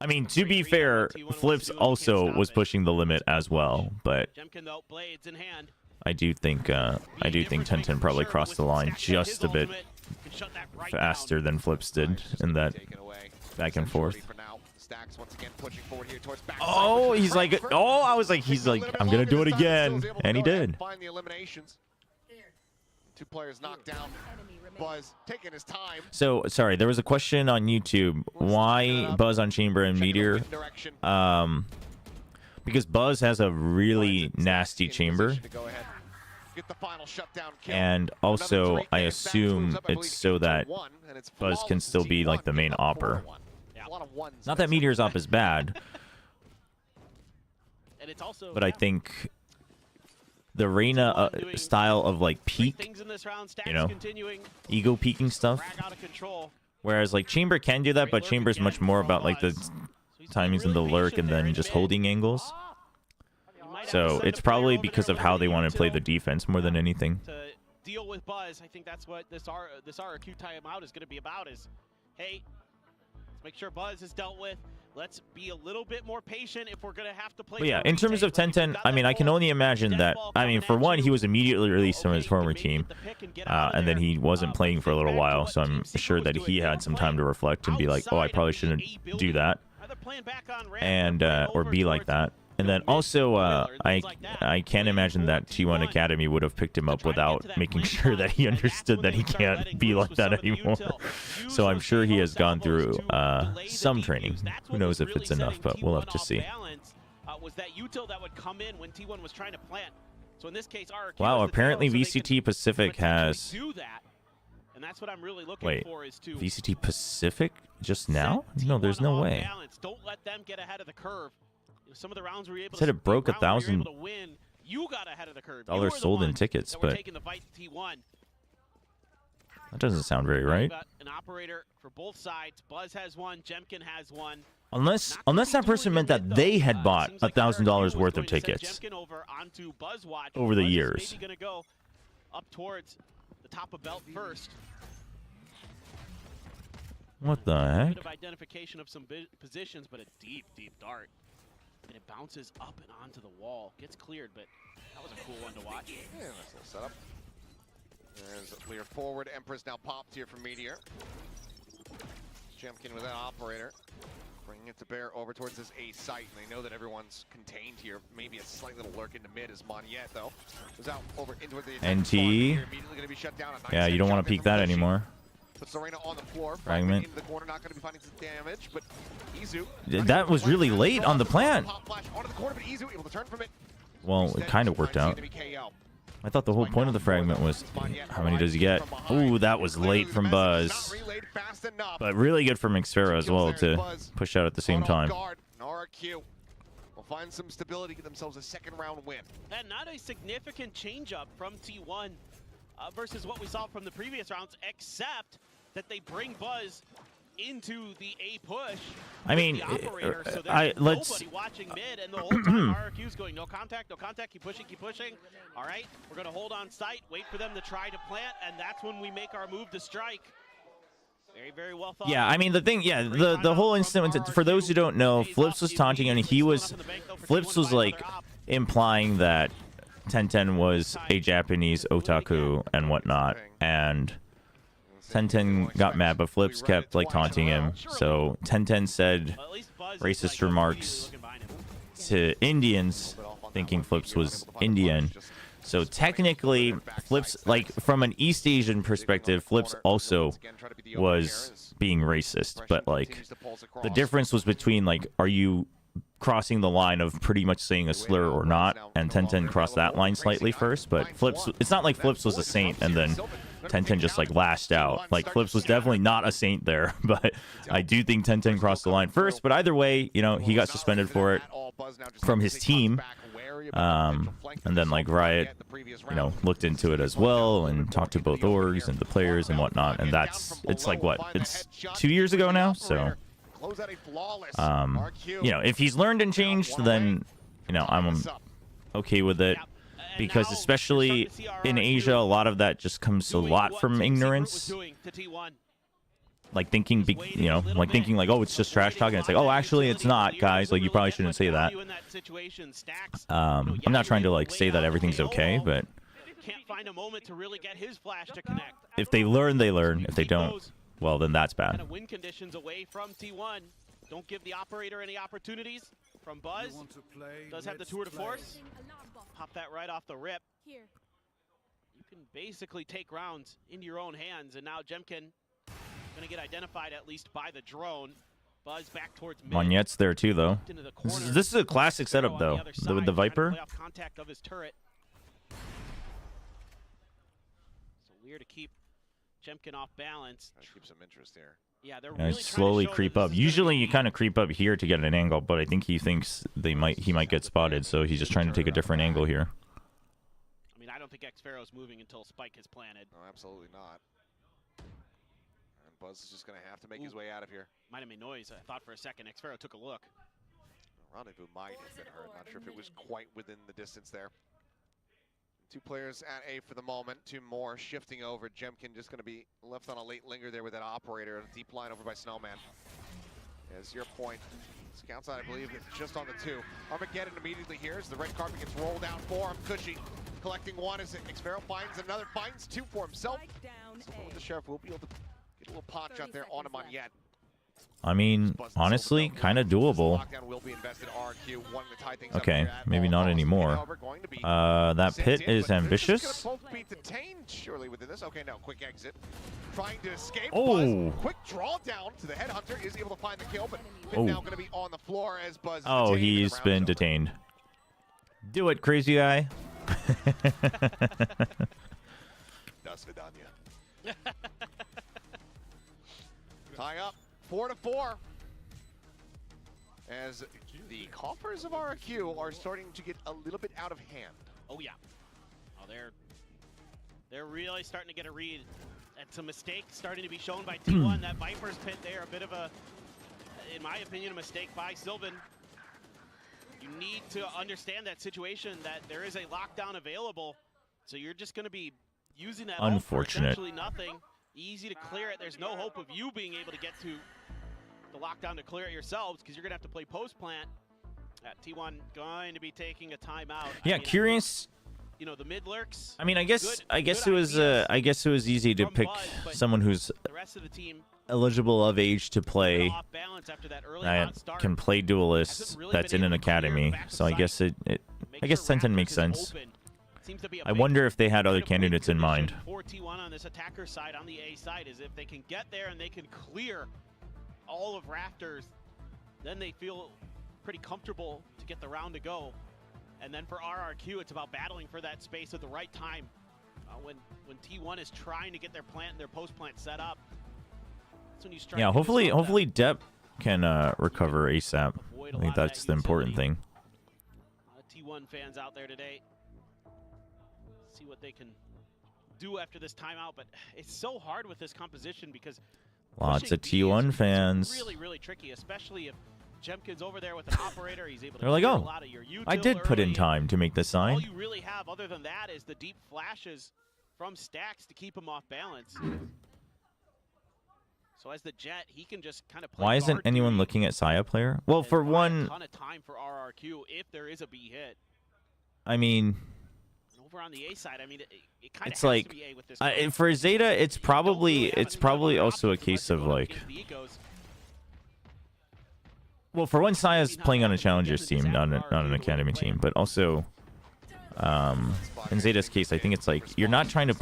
I mean, to be fair, Flips also was pushing the limit as well, but Jemkin though, blades in hand. I do think 10-10 probably crossed the line just a bit faster than Flips did in that back and forth. Oh, he's like, oh, I was like, he's like, I'm gonna do it again, and he did. Two players knocked down. Buzz taking his time. So sorry, there was a question on YouTube. Why Buzz on Chamber and Meteor? Because Buzz has a really nasty chamber. And also, I assume it's so that Buzz can still be like the main opper. Not that Meteor's op is bad, but I think the Reyna style of like peak, you know, ego peeking stuff. Whereas like Chamber can do that, but Chamber's much more about like the timings and the lurk and then just holding angles. So it's probably because of how they want to play the defense more than anything. To deal with Buzz, I think that's what this RRQ timeout is going to be about. Is hey, let's make sure Buzz is dealt with. Let's be a little bit more patient if we're going to have to play. But yeah, in terms of 10-10, I mean, I can only imagine that. I mean, for one, he was immediately released from his former team, and then he wasn't playing for a little while. So I'm sure that he had some time to reflect and be like, oh, I probably shouldn't do that, and or be like that. And then also, I can't imagine that T1 Academy would have picked him up without making sure that he understood that he can't be like that anymore. So I'm sure he has gone through some training. Who knows if it's enough, but we'll have to see. Wow, apparently VCT Pacific has... Wait, VCT Pacific just now? No, there's no way. Don't let them get ahead of the curve. Some of the rounds were able said it broke $1,000 sold in tickets, but that doesn't sound very right. An operator for both sides. Buzz has one. Jemkin has one. Unless that person meant that they had bought $1,000 worth of tickets over the years. Maybe going to go up towards the top of belt first. What the heck? A bit of identification of some positions, but a deep, deep dart. And it bounces up and onto the wall. Gets cleared, but that was a cool one to watch. Yeah, nice little setup. There's a clear forward. Empress now popped here from Meteor. Jemkin with that operator. Bringing it to bear over towards this A site. And they know that everyone's contained here. Maybe a slight little lurk into mid as Moniette, though, was out over into the NT. Immediately going to be shut down. Yeah, you don't want to peek that anymore. Puts Serena on the floor. Fragment. Into the corner, not going to be finding some damage, but Izu. That was really late on the plant. Pop flash onto the corner, but Izu able to turn from it. Well, it kind of worked out. I thought the whole point of the fragment was how many does he get? Ooh, that was late from Buzz. But really good from Xfera as well to push out at the same time. RRQ will find some stability, get themselves a second round win. And not a significant change up from T1 versus what we saw from the previous rounds, except that they bring Buzz into the A push. I mean, so let's. Nobody watching mid, and the whole time RRQ's going no contact, no contact. Keep pushing, keep pushing. All right, we're gonna hold on site, wait for them to try to plant, and that's when we make our move to strike. Very, very well thought. Yeah, I mean the thing. Yeah, the whole incident. For those who don't know, Flips was taunting, and Flips was like implying that 10-10 was a Japanese otaku and whatnot, and 10-10 got mad, but Flips kept like taunting him. So 10-10 said racist remarks to Indians, thinking Flips was Indian. So technically, Flips, like from an East Asian perspective, Flips also was being racist. But like the difference was between like, are you crossing the line of pretty much saying a slur or not? And 10-10 crossed that line slightly first. But Flips, it's not like Flips was a saint and then 10-10 just like lashed out. Like Flips was definitely not a saint there, but I do think 10-10 crossed the line first. But either way, you know, he got suspended for it from his team. And then like Riot, you know, looked into it as well and talked to both orgs and the players and whatnot. And it's like what? It's 2 years ago now. So, you know, if he's learned and changed, then, you know, I'm okay with it. Because especially in Asia, a lot of that just comes a lot from ignorance. like thinking, you know, like thinking like, oh, it's just trash talking. It's like, oh, actually, it's not, guys. Like, you probably shouldn't say that. I'm not trying to like say that everything's okay, but Can't find a moment to really get his flash to connect. if they learn, they learn. If they don't, well, then that's bad. Kind of win conditions away from T1. Don't give the operator any opportunities. From Buzz, does have the tour de force. Pop that right off the rip. You can basically take rounds into your own hands, and now Jemkin gonna get identified at least by the drone. Buzz back towards mid. Monyet's there too, though. This is a classic setup, though. With the Viper. Contact of his turret. So weird to keep Jemkin off balance. That keeps some interest here. Yeah, they're Yeah, really slowly creep up. Usually, you kind of creep up here to get an angle, but I think he thinks he might get spotted, so he's just trying to take a different angle here. I mean, I don't think Xfero's moving until Spike is planted. No, absolutely not. And Buzz is just going to have to make his way out of here. Might have made noise. I thought for a second Xfero took a look. Rendezvous might have been heard. Not sure if it was quite within the distance there. 2 players at A for the moment. 2 more shifting over. Jemkin just going to be left on a late linger there with that operator. A deep line over by Snowman. As your point. Scouts out, I believe, just on the 2. Armageddon immediately here as the red carpet gets rolled out for him. Cushy collecting 1 as Xfero finds another. Finds 2 for himself. So the Sheriff will be able to get a little pot shot there on him on Yet. I mean, honestly, kind of doable. Okay, maybe not anymore. That pit is ambitious. Surely within this. Okay, no, quick exit. Trying to escape. Oh. Buzz, quick draw down to the headhunter, is able to find the kill, but now going to be on the floor as Buzz. Oh, he's been detained. Do it, crazy guy. Das Vidania. Tie up. 4-4, as the coffers of RRQ are starting to get a little bit out of hand. Oh yeah, oh they're really starting to get a read. And some mistakes starting to be shown by T1. That Viper's pit there, a bit of a, in my opinion, a mistake by Sylvan. You need to understand that situation, that there is a lockdown available, so you're just going to be using that unfortunate. For essentially nothing. Easy to clear it. There's no hope of you being able to get to the lockdown to clear it yourselves, because you're gonna have to play post plant. T1 going to be taking a timeout. Yeah, curious. You know, the mid lurks. I mean, I guess it was easy to pick someone who's the rest of the team eligible of age to play. Off balance after that early Can play duelist. That's in an academy. So I guess I guess Senton makes sense. I wonder if they had other candidates in mind. For T1 on this attacker side, on the A side, is if they can get there and they can clear all of Raptors, then they feel pretty comfortable to get the round to go. And then for RRQ, it's about battling for that space at the right time. When T1 is trying to get their plant and their post plant set up, that's when you strike. Yeah, hopefully Depp can recover ASAP. I think that's the important thing. T1 fans out there today, see what they can do after this timeout, but it's so hard with this composition because lots of T1 fans. Really, really tricky, especially if Jemkin's over there with an operator. He's able to. They're like, oh, a lot of your I did put in time to make the sign. All you really have, other than that, is the deep flashes from Stacks to keep him off balance. So as the Jet, he can just kind of play. Why isn't anyone looking at Saya player? Well, for one, a ton of time for RRQ if there is a B hit. I mean, over on the A side, I mean, it kind of it's has like to be A with this for Zeta, it's probably also a case of like. Well, for one, Saya's playing on a Challengers team, not an Academy team, but also, in Zeta's case, I think it's like you're not trying to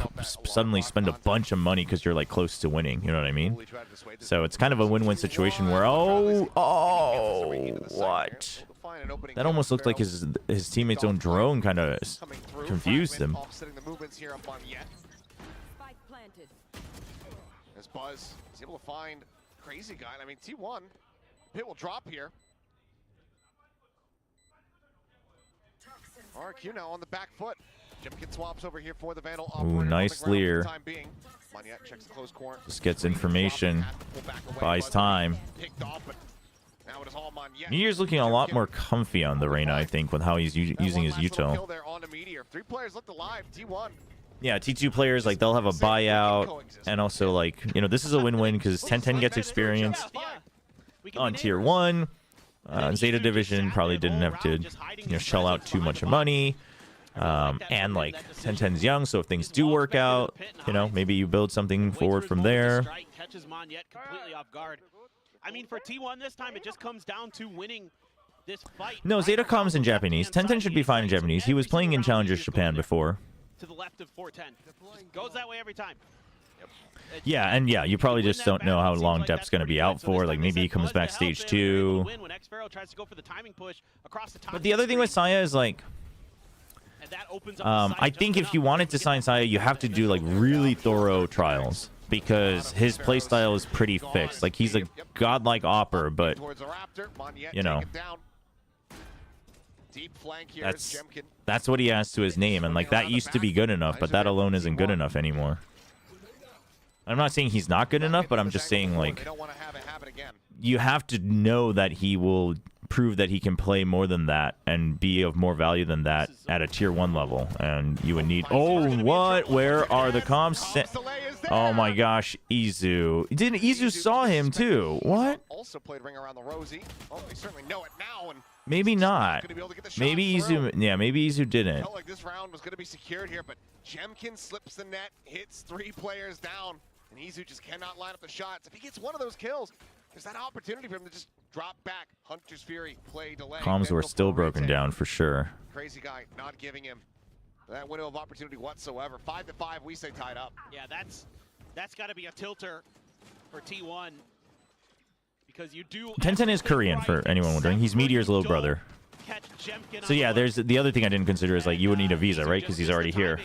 suddenly spend a bunch of money because you're like close to winning. You know what I mean? So it's kind of a win-win situation where what? That almost looked like his teammate's own drone kind of confused him. As Buzz is able to find Crazy Guy. I mean, T1. Pit will drop here. RQ now on the back foot. Jemkin swaps over here for the Vandal. Ooh, nice Lear. Checks the close corner. Just gets information. Buys time. Meteor's looking a lot more comfy on the Reyna, I think, with how he's using his util. 3 players left alive. T1 Yeah, T2 players, like, they'll have a buyout, and also, like, you know, this is a win-win because 1010 gets experience on tier 1. Zeta Division probably didn't have to, you know, shell out too much money. And, like, 1010's young, so if things do work out, you know, maybe you build something forward from there. I mean, for T1 this time, it just comes down to winning this fight. No, Zeta comms in Japanese. 1010 should be fine in Japanese. He was playing in Challengers Japan before. To the left of 410. Just goes that way every time. Yeah, and yeah, you probably just don't know how long Depp's going to be out for. Like, maybe he comes back stage 2. But the other thing with Saya is, like, I think if you wanted to sign Saya, you have to do, like, really thorough trials. Because his playstyle is pretty fixed. Like, he's a godlike opper, but, you know, that's what he has to his name. And, like, that used to be good enough, but that alone isn't good enough anymore. I'm not saying he's not good enough, but I'm just saying, like, you have to know that he will prove that he can play more than that and be of more value than that at a tier 1 level. And you would need... Oh, what? Where are the comps? Oh my gosh, Izu. Didn't Izu saw him too? What? Also played ring around the rosy. Oh, they certainly know it now. And maybe not. Maybe Izu. Yeah, maybe Izu didn't. Felt like this round was going to be secured here, but Jemkin slips the net, hits 3 players down, and Izu just cannot line up the shots. If he gets one of those kills, there's that opportunity for him to just drop back. Hunter's Fury, play, delay. Comms were still broken down for sure. Crazy guy not giving him that window of opportunity whatsoever. 5-5, we say tied up. Yeah, that's got to be a tilter for T1 because you do. 1010 is Korean for anyone wondering. He's Meteor's little brother. So yeah, there's the other thing I didn't consider is like you would need a visa, right? Because he's already here.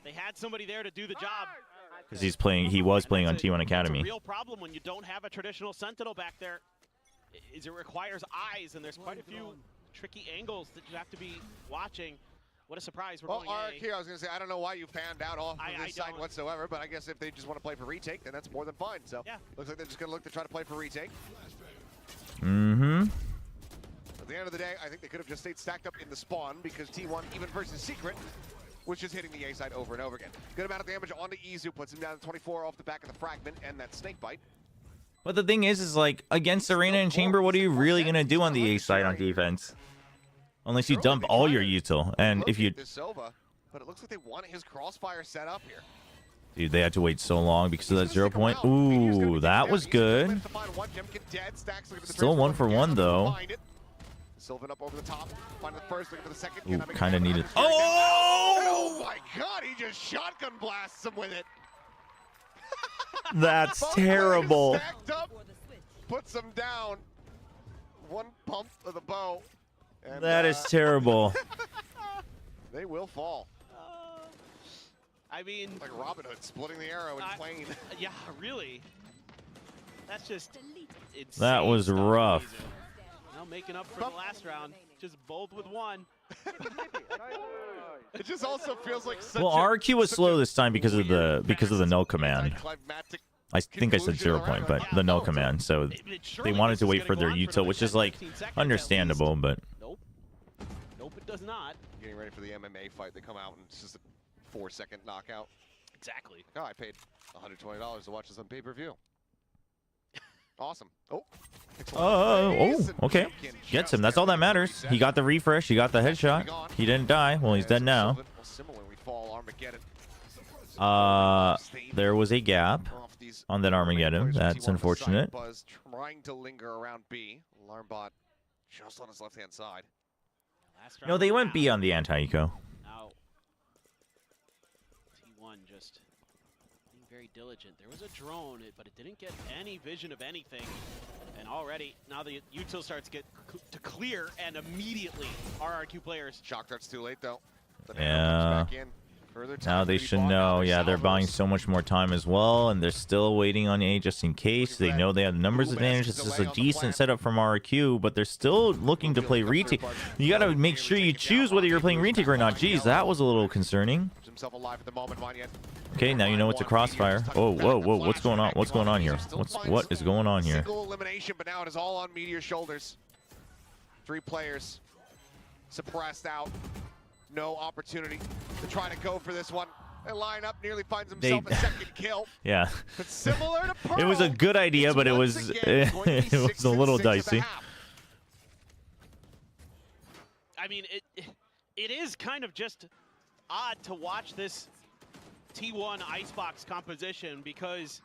They had somebody there to do the job. Because he was playing on T1 Academy. The real problem when you don't have a traditional Sentinel back there is it requires eyes, and there's quite a few tricky angles that you have to be watching. What a surprise. We're going here, I was going to say, I don't know why you fanned out off of this side whatsoever, but I guess if they just want to play for retake, then that's more than fine. So, yeah. Looks like they're just going to look to try to play for retake. Mm-hmm. At the end of the day, I think they could have just stayed stacked up in the spawn because T1, even versus Secret, was just hitting the A side over and over again. Good amount of damage onto Izu, puts him down to 24 off the back of the fragment and that snake bite. But the thing is like, against Arena and Chamber, what are you really going to do on the A side on defense? Unless you dump all your util, and if you... But it looks like they want his crossfire set up here. Dude, they had to wait so long because of that 0 point. Ooh, that was good. Still 1 for 1, though. Sylvan up over the top, finding the first, looking for the second. Ooh, kind of needed... Oh my god, he just shotgun blasts him with it. That's terrible. Up, puts him down. 1 pump of the bow. And, that is terrible. They will fall. I mean... Like Robin Hood splitting the arrow in plane. Yeah, really. That's just insane. That was rough. Now making up for the last round. Just bold with 1. It just also feels like such well, RQ was slow this time because of the null command. I think I said 0 point, but the null command. So they wanted to wait for their util, which is like understandable, but... Nope, it does not. Getting ready for the MMA fight. They come out and it's just a 4-second knockout. Exactly. Oh, I paid $120 to watch this on pay-per-view. Awesome. Okay. Gets him. That's all that matters. He got the refresh. He got the headshot. He didn't die. Well, he's dead now. There was a gap on that Armageddon. That's unfortunate. Buzz trying to linger around B. Alarmbot just on his left-hand side. No, they went B on the anti-eco. Now, T1 just being very diligent. There was a drone, but it didn't get any vision of anything. And already, now the util starts to get to clear, and immediately RRQ players. Shock dart's too late, though. Yeah. Now they should know. Yeah, they're buying so much more time as well, and they're still waiting on A just in case. They know they have the numbers advantage. This is a decent setup from RRQ, but they're still looking to play retake. You got to make sure you choose whether you're playing retake or not. Jeez, that was a little concerning. Okay, now you know it's a crossfire. Oh, whoa, what's going on? What's going on here? What is going on here? Single elimination, but now it is all on Meteor's shoulders. 3 players suppressed out. no opportunity to try to go for this one. They line up, nearly finds himself a second kill. Yeah. But similar to Pearl, It was a good idea, but it was it was a little dicey. I mean, it is kind of just odd to watch this T1 Icebox composition because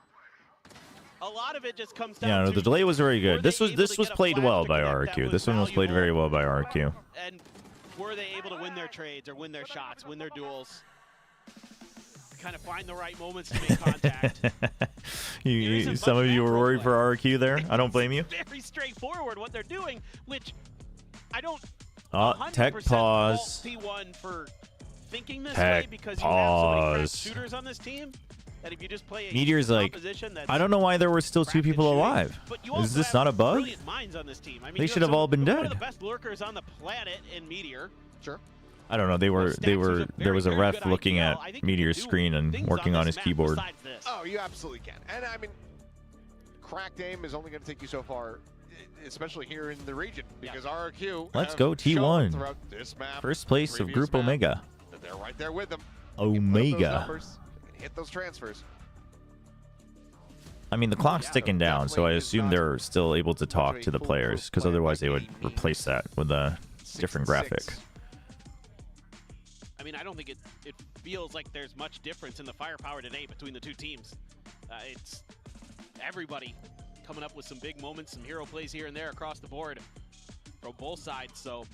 a lot of it just comes down Yeah, no, to the delay was very good. This was get a played flash well to by connect that RRQ. was This one was played very well by RRQ. And were they able to win their trades or win their shots, win their duels? Kind of find the right moments to make contact. Some of you were worried for RRQ there. I don't blame you. Very straightforward what they're doing, which I don't. Tech 100% pause. fault T1 for thinking this Tech way because you have so many cracked pause. shooters on this team that if you just play a Meteor's like, composition that's I don't know why there were still 2 cracked people and shooting, alive. but you Is also this have not a bug? brilliant minds on this team. I mean, They you should have some- all been One dead. of the best lurkers on the planet in Meteor. Sure. I don't know. There was a very ref good looking IPL. at I think you Meteor's can do screen and things working on this his map keyboard. besides this. Oh, you absolutely can. And I mean, cracked aim is only going to take you so far, especially here in the region, because RRQ. Let's have go shown T1. throughout this map, First place of previous Group map, Omega. that they're right there with them. They can put up those Omega. numbers, they can hit those transfers. I mean, the clock's ticking down, so I assume they're still able to talk to the players, because otherwise they would replace that with a different graphic. I mean, I don't think it feels like there's much difference in the firepower today between the two teams. It's everybody coming up with some big moments, some hero plays here and there across the board from both sides. So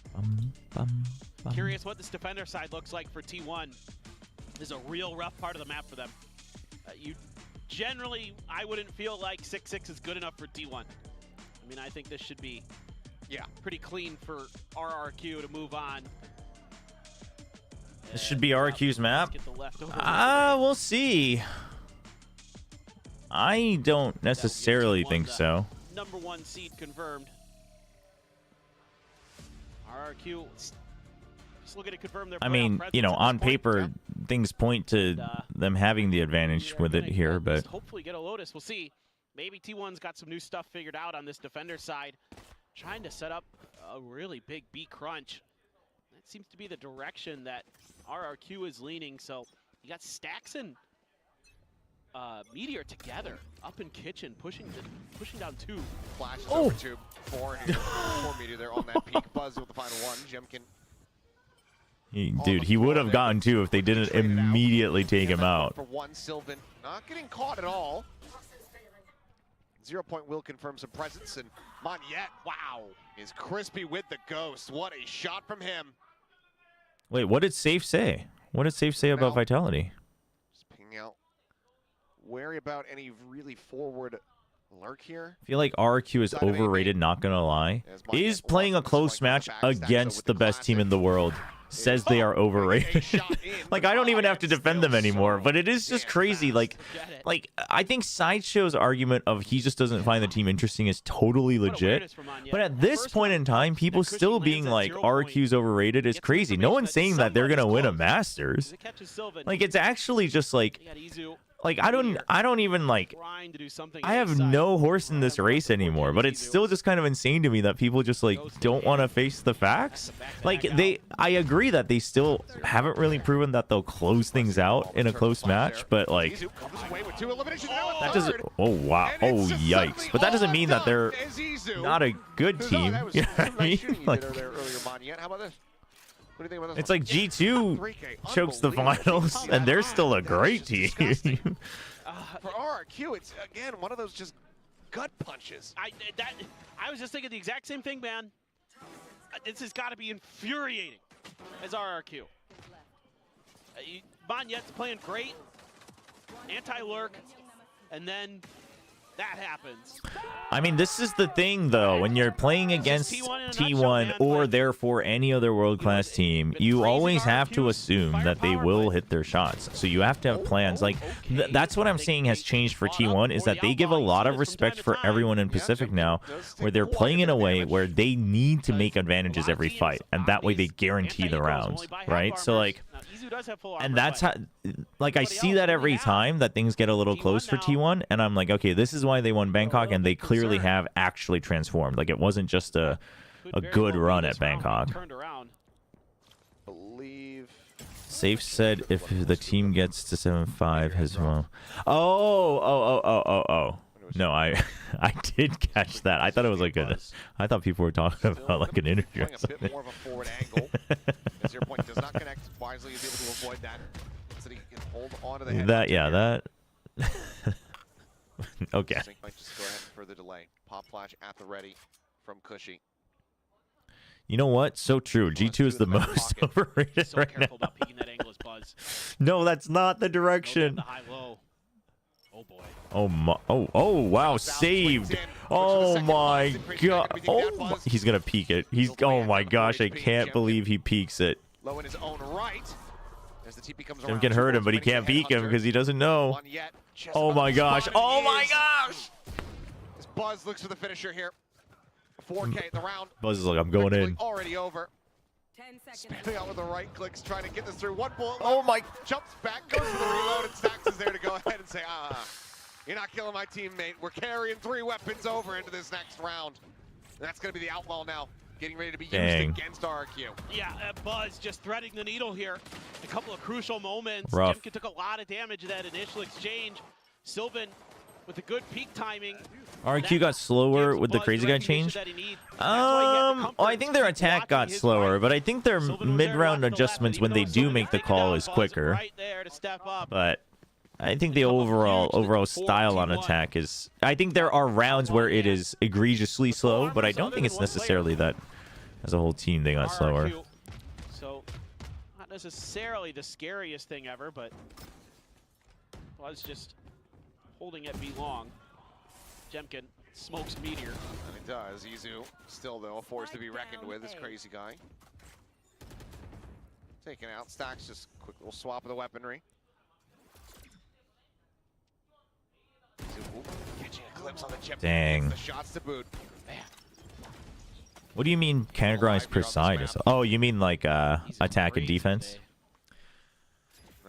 curious what this defender side looks like for T1. This is a real rough part of the map for them. You generally, I wouldn't feel like 6-6 is good enough for T1. I mean, I think this should be pretty clean for RRQ to move on. This should be RQ's map. Get the leftover We'll see. I don't necessarily think so. Number 1 seed confirmed. RRQ, just looking to confirm their I playoff mean, presence you know, at this on point. paper, things point to them having the advantage with it here, At least but hopefully get a Lotus. We'll see. Maybe T1's got some new stuff figured out on this defender side, trying to set up a really big B crunch. That seems to be the direction that RRQ is leaning. So you got Stacks and Meteor together up in kitchen, pushing down 2. Flashes over to 4 here. 4 Meteor there on that peak. Buzz with the final one. Jemkin. dude, he would have gotten 2 if they didn't immediately take him out. For 1, Sylvan not getting caught at all. 0 point will confirm some presence, and Monyet, wow, is crispy with the ghost. What a shot from him. Wait, what did Safe say? What did Safe say about Vitality? Just pinging out. Wary about any really forward lurk here. I feel like RQ is overrated, not gonna lie. Is playing a close match against the best team in the world. Says they are overrated. Like, I don't even have to defend them anymore, but it is just crazy. Like I think Sideshow's argument of he just doesn't find the team interesting is totally legit. But at this point in time, people still being like RQ's overrated is crazy. No one's saying that they're gonna win a Masters. Like, it's actually just like I don't even like, I have no horse in this race anymore, but it's still just kind of insane to me that people just like don't want to face the facts. Like, I agree that they still haven't really proven that they'll close things out in a close match, but like, that doesn't, oh wow, oh yikes, but that doesn't mean that they're not a good team. You know what I mean? Like, What do you think about this? it's like G2 chokes the finals, and they're still a great team. For RRQ, it's again one of those just gut punches. I was just thinking the exact same thing, man. This has got to be infuriating as RRQ. Monyet's playing great, anti-lurk, and then that happens. I mean, this is the thing, though. When you're playing against T1 or therefore any other world-class team, you always have to assume that they will hit their shots. So you have to have plans. Like, that's what I'm saying has changed for T1, is that they give a lot of respect for everyone in Pacific now, where they're playing in a way where they need to make advantages every fight, and that way they guarantee the rounds, right? So, like, and that's how, like, I see that every time that things get a little close for T1, and I'm like, okay, this is why they won Bangkok, and they clearly have actually transformed. Like, it wasn't just a good run at Bangkok. believe. Safe said if the team gets to 7-5, his well. Oh. No, I did catch that. I thought it was like I thought people were talking about like an interview. Playing a bit more of a forward angle. As your point does not connect wisely, you'll be able to avoid that. So he can hold on to the head. That. Okay. Might just go ahead and further delay. Pop flash at the ready from Cushy. You know what? So true. G2 is the most overrated So right careful now. about peeking that angle as Buzz. No, that's not the direction. The high-low. Oh boy. Oh wow, saved. Oh my god. Oh, he's gonna peek it. Oh my gosh, I can't believe he peeks it. Low in his own right. As the TP comes Jim around. can hurt him, but he can't peek him because he doesn't know. Oh my gosh. Oh my gosh. As Buzz looks for the finisher here. 4K the round. Buzz is like, I'm going in. Already over. 10 seconds. Spamming out with the right clicks, trying to get this through. One bullet. Oh my. Jumps back, goes for the reload, and Stacks is there to go ahead and say, you're not killing my teammate. We're carrying 3 weapons over into this next round. And that's going to be the outlaw now, getting ready to be used against RQ. Yeah, Buzz just threading the needle here. A couple of crucial moments. Rough. Jimkin took a lot of damage in that initial exchange. Sylvan with a good peak timing. RQ got slower with the crazy guy change. I think their attack got slower, but I think their mid-round adjustments when they do make the call is quicker. But I think the overall style on attack is. I think there are rounds where it is egregiously slow, but I don't think it's necessarily that as a whole team they got slower. So not necessarily the scariest thing ever, but was just holding it be long. Jemkin smokes Meteor. And it does. Izu still, though, a force to be reckoned with, this crazy guy. Taking out Stacks, just quick little swap of the weaponry. Izu, catching a glimpse on the Jemkin. Dang. The shots to boot. Man. What do you mean categorized per side? Oh, you mean like attack and defense?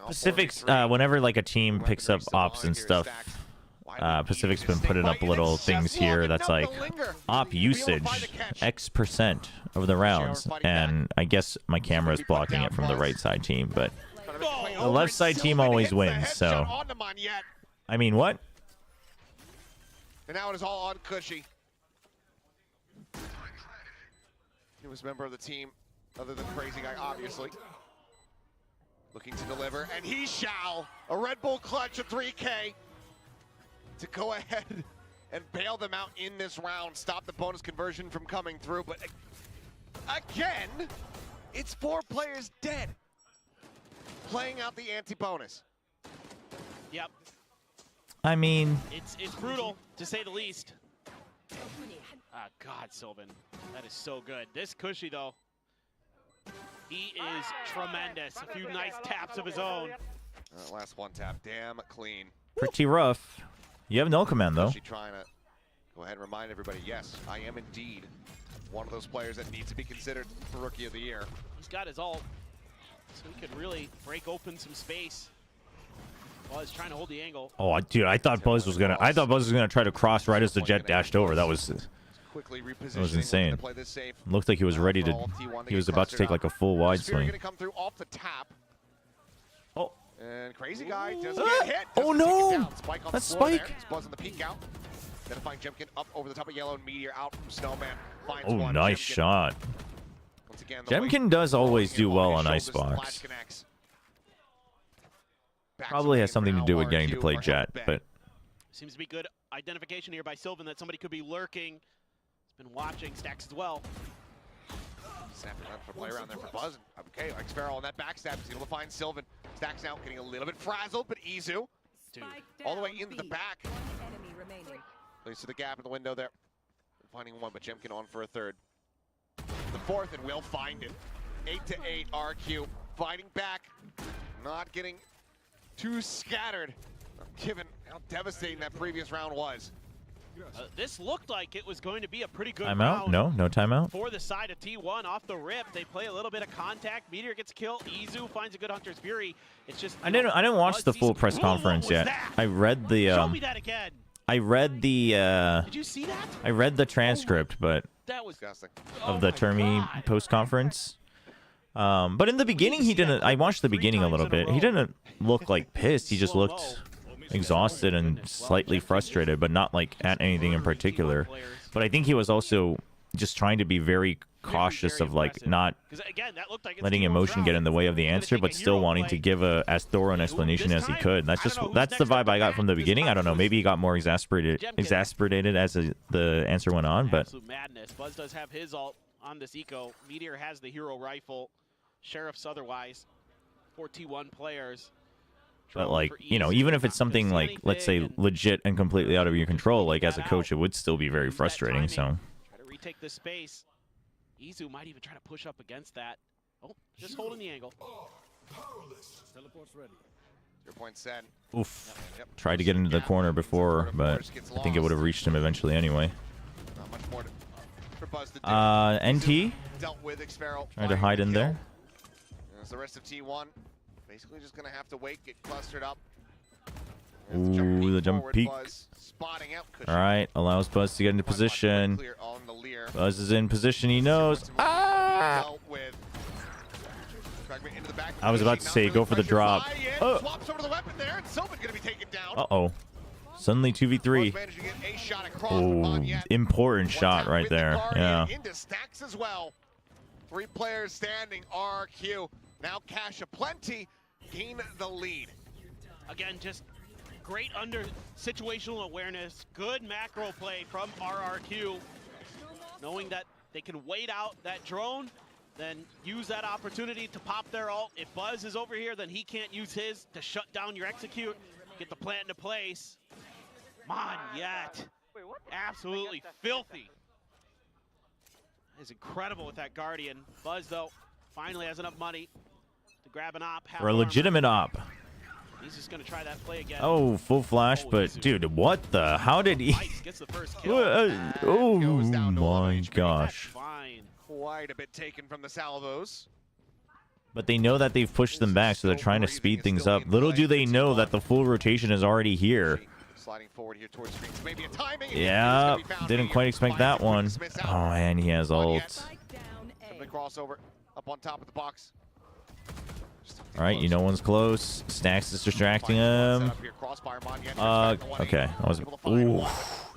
Pacific's, whenever like a team picks up ops and stuff, Pacific's been putting up little things here that's like op usage X% of the rounds, and I guess my camera is blocking it from the right side team, but the left side team always wins, so I mean, what? And now it is all on Cushy. He was a member of the team, other than Crazy Guy, obviously. Looking to deliver, and he shall. A Red Bull clutch, a 3K. To go ahead and bail them out in this round, stop the bonus conversion from coming through. But again, it's 4 players dead. Playing out the anti-bonus. Yep. I mean, it's brutal to say the least. God, Sylvan, that is so good. This Cushy though, he is tremendous. A few nice taps of his own. Last one tap, damn clean. pretty rough. You have no command though. Cushy trying to go ahead and remind everybody, yes, I am indeed one of those players that needs to be considered for Rookie of the Year. He's got his ult, so he could really break open some space. Buzz trying to hold the angle. Oh, dude, I thought Buzz was gonna try to cross right as the jet dashed over. That was insane. Looked like he was ready to. He was about to take like a full wide swing. Gonna come through off the tap. Oh. And Crazy Guy does get hit. Oh no! Spike on That's the floor Spike. there. Buzz on the peek out. Identifying Jemkin up over the top of Yellow and Meteor out from Snowman. Finds Oh, one. nice Jemkin. shot. Once again, the Jemkin weight does always do well on shoulders, Icebox. flash connects. Back Probably to has game something to now, do with getting to RQ play are Jet, back. but Seems to be good identification here by Sylvan that somebody could be lurking. He's been watching Stacks as well. Snapping around for play around there for Buzz. Okay, like Sparrow on that backstab is able to find Sylvan. Stacks now getting a little bit frazzled, but Izu all the way into the back. Enemy remaining. Plays to the gap in the window there. Finding one, but Jemkin on for a third. The fourth, and will find it. 8-8, RQ fighting back, not getting too scattered, given how devastating that previous round was. This looked like it was going to be a pretty good timeout? round. No timeout. For the side of T1 off the rip, they play a little bit of contact. Meteor gets a kill. Izu finds a good Hunter's Fury. It's just I didn't watch the full press conference yet. I read the Show me that again. I read the Did you see that? I read the transcript, but That was Disgusting. of the Termi post conference. But in the beginning, he didn't. I watched the beginning a little bit. He didn't look like pissed. He just looked exhausted and slightly frustrated, but not like at anything in particular. But I think he was also just trying to be very cautious of like not letting emotion get in the way of the answer, but still wanting to give a as thorough an explanation as he could. That's the vibe I got from the beginning. I don't know. Maybe he got more exasperated as the answer went on, but absolute madness. Buzz does have his ult on this eco. Meteor has the hero rifle. Sheriff's otherwise. 4 T1 players. But like, you know, even if it's something like, let's say, legit and completely out of your control, like as a coach, it would still be very frustrating. So try to retake this space. Izu might even try to push up against that. Oh, just holding the angle. Teleport's ready. Your point said. Oof. Tried to get into the corner before, but I think it would have reached him eventually anyway. Not much more for Buzz to do. NT. Dealt with Xferal. Trying to hide in there. As the rest of T1 basically just gonna have to wait, get clustered up. Ooh, the jump peek. All right, allows Buzz to get into position. Buzz is in position. He knows. Ah! I was about to say go for the drop. Uh-oh. Suddenly 2v3. Oh, important shot right there. Yeah. 3 players standing. RRQ now cash aplenty gain the lead. Again, just great under situational awareness, good macro play from RRQ, knowing that they can wait out that drone, then use that opportunity to pop their ult. If Buzz is over here, then he can't use his to shut down your execute, get the plant into place. Yet. Absolutely filthy. Is incredible with that Guardian. Buzz, though, finally has enough money to grab an op. For a legitimate op. He's just going to try that play again. Oh, full flash, but dude, what the? How did he? Gets the first kill. Oh my gosh. Quite a bit taken from the salvos. But they know that they've pushed them back, so they're trying to speed things up. Little do they know that the full rotation is already here. Sliding forward here towards screens. Maybe a timing. Yeah, didn't quite expect that one. Oh, and he has ult. The crossover up on top of the box. All right, you know one's close. Stacks is distracting him. Okay. I was. Ooh,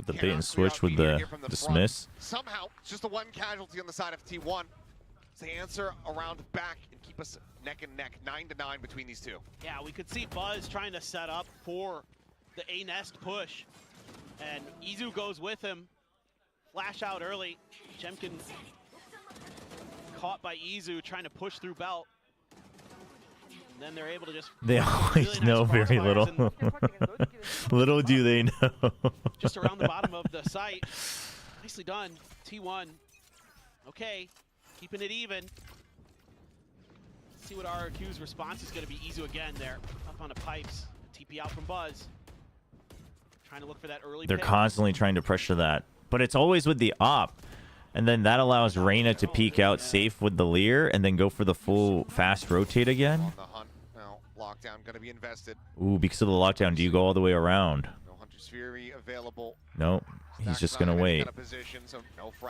the bait and switch with the dismiss. Somehow, it's just the one casualty on the side of T1. It's the answer around back and keep us neck and neck, 9-9 between these two. Yeah, we could see Buzz trying to set up for the A-Nest push. And Izu goes with him. Flash out early. Jemkin caught by Izu trying to push through belt. And then they're able to just... They always know very little. Little do they know. Just around the bottom of the site. Nicely done. T1. Okay. Keeping it even. Let's see what RRQ's response is going to be. Izu again there. Up on the pipes. TP out from Buzz. Trying to look for that early They're pick. constantly trying to pressure that. But it's always with the op. And then that allows Reyna to peek out safe with the Leer and then go for the full fast rotate again. On the hunt now. Lockdown going to be invested. Ooh, because of the lockdown, do you go all the way around? No Hunter's Fury available. Nope. He's just going to wait.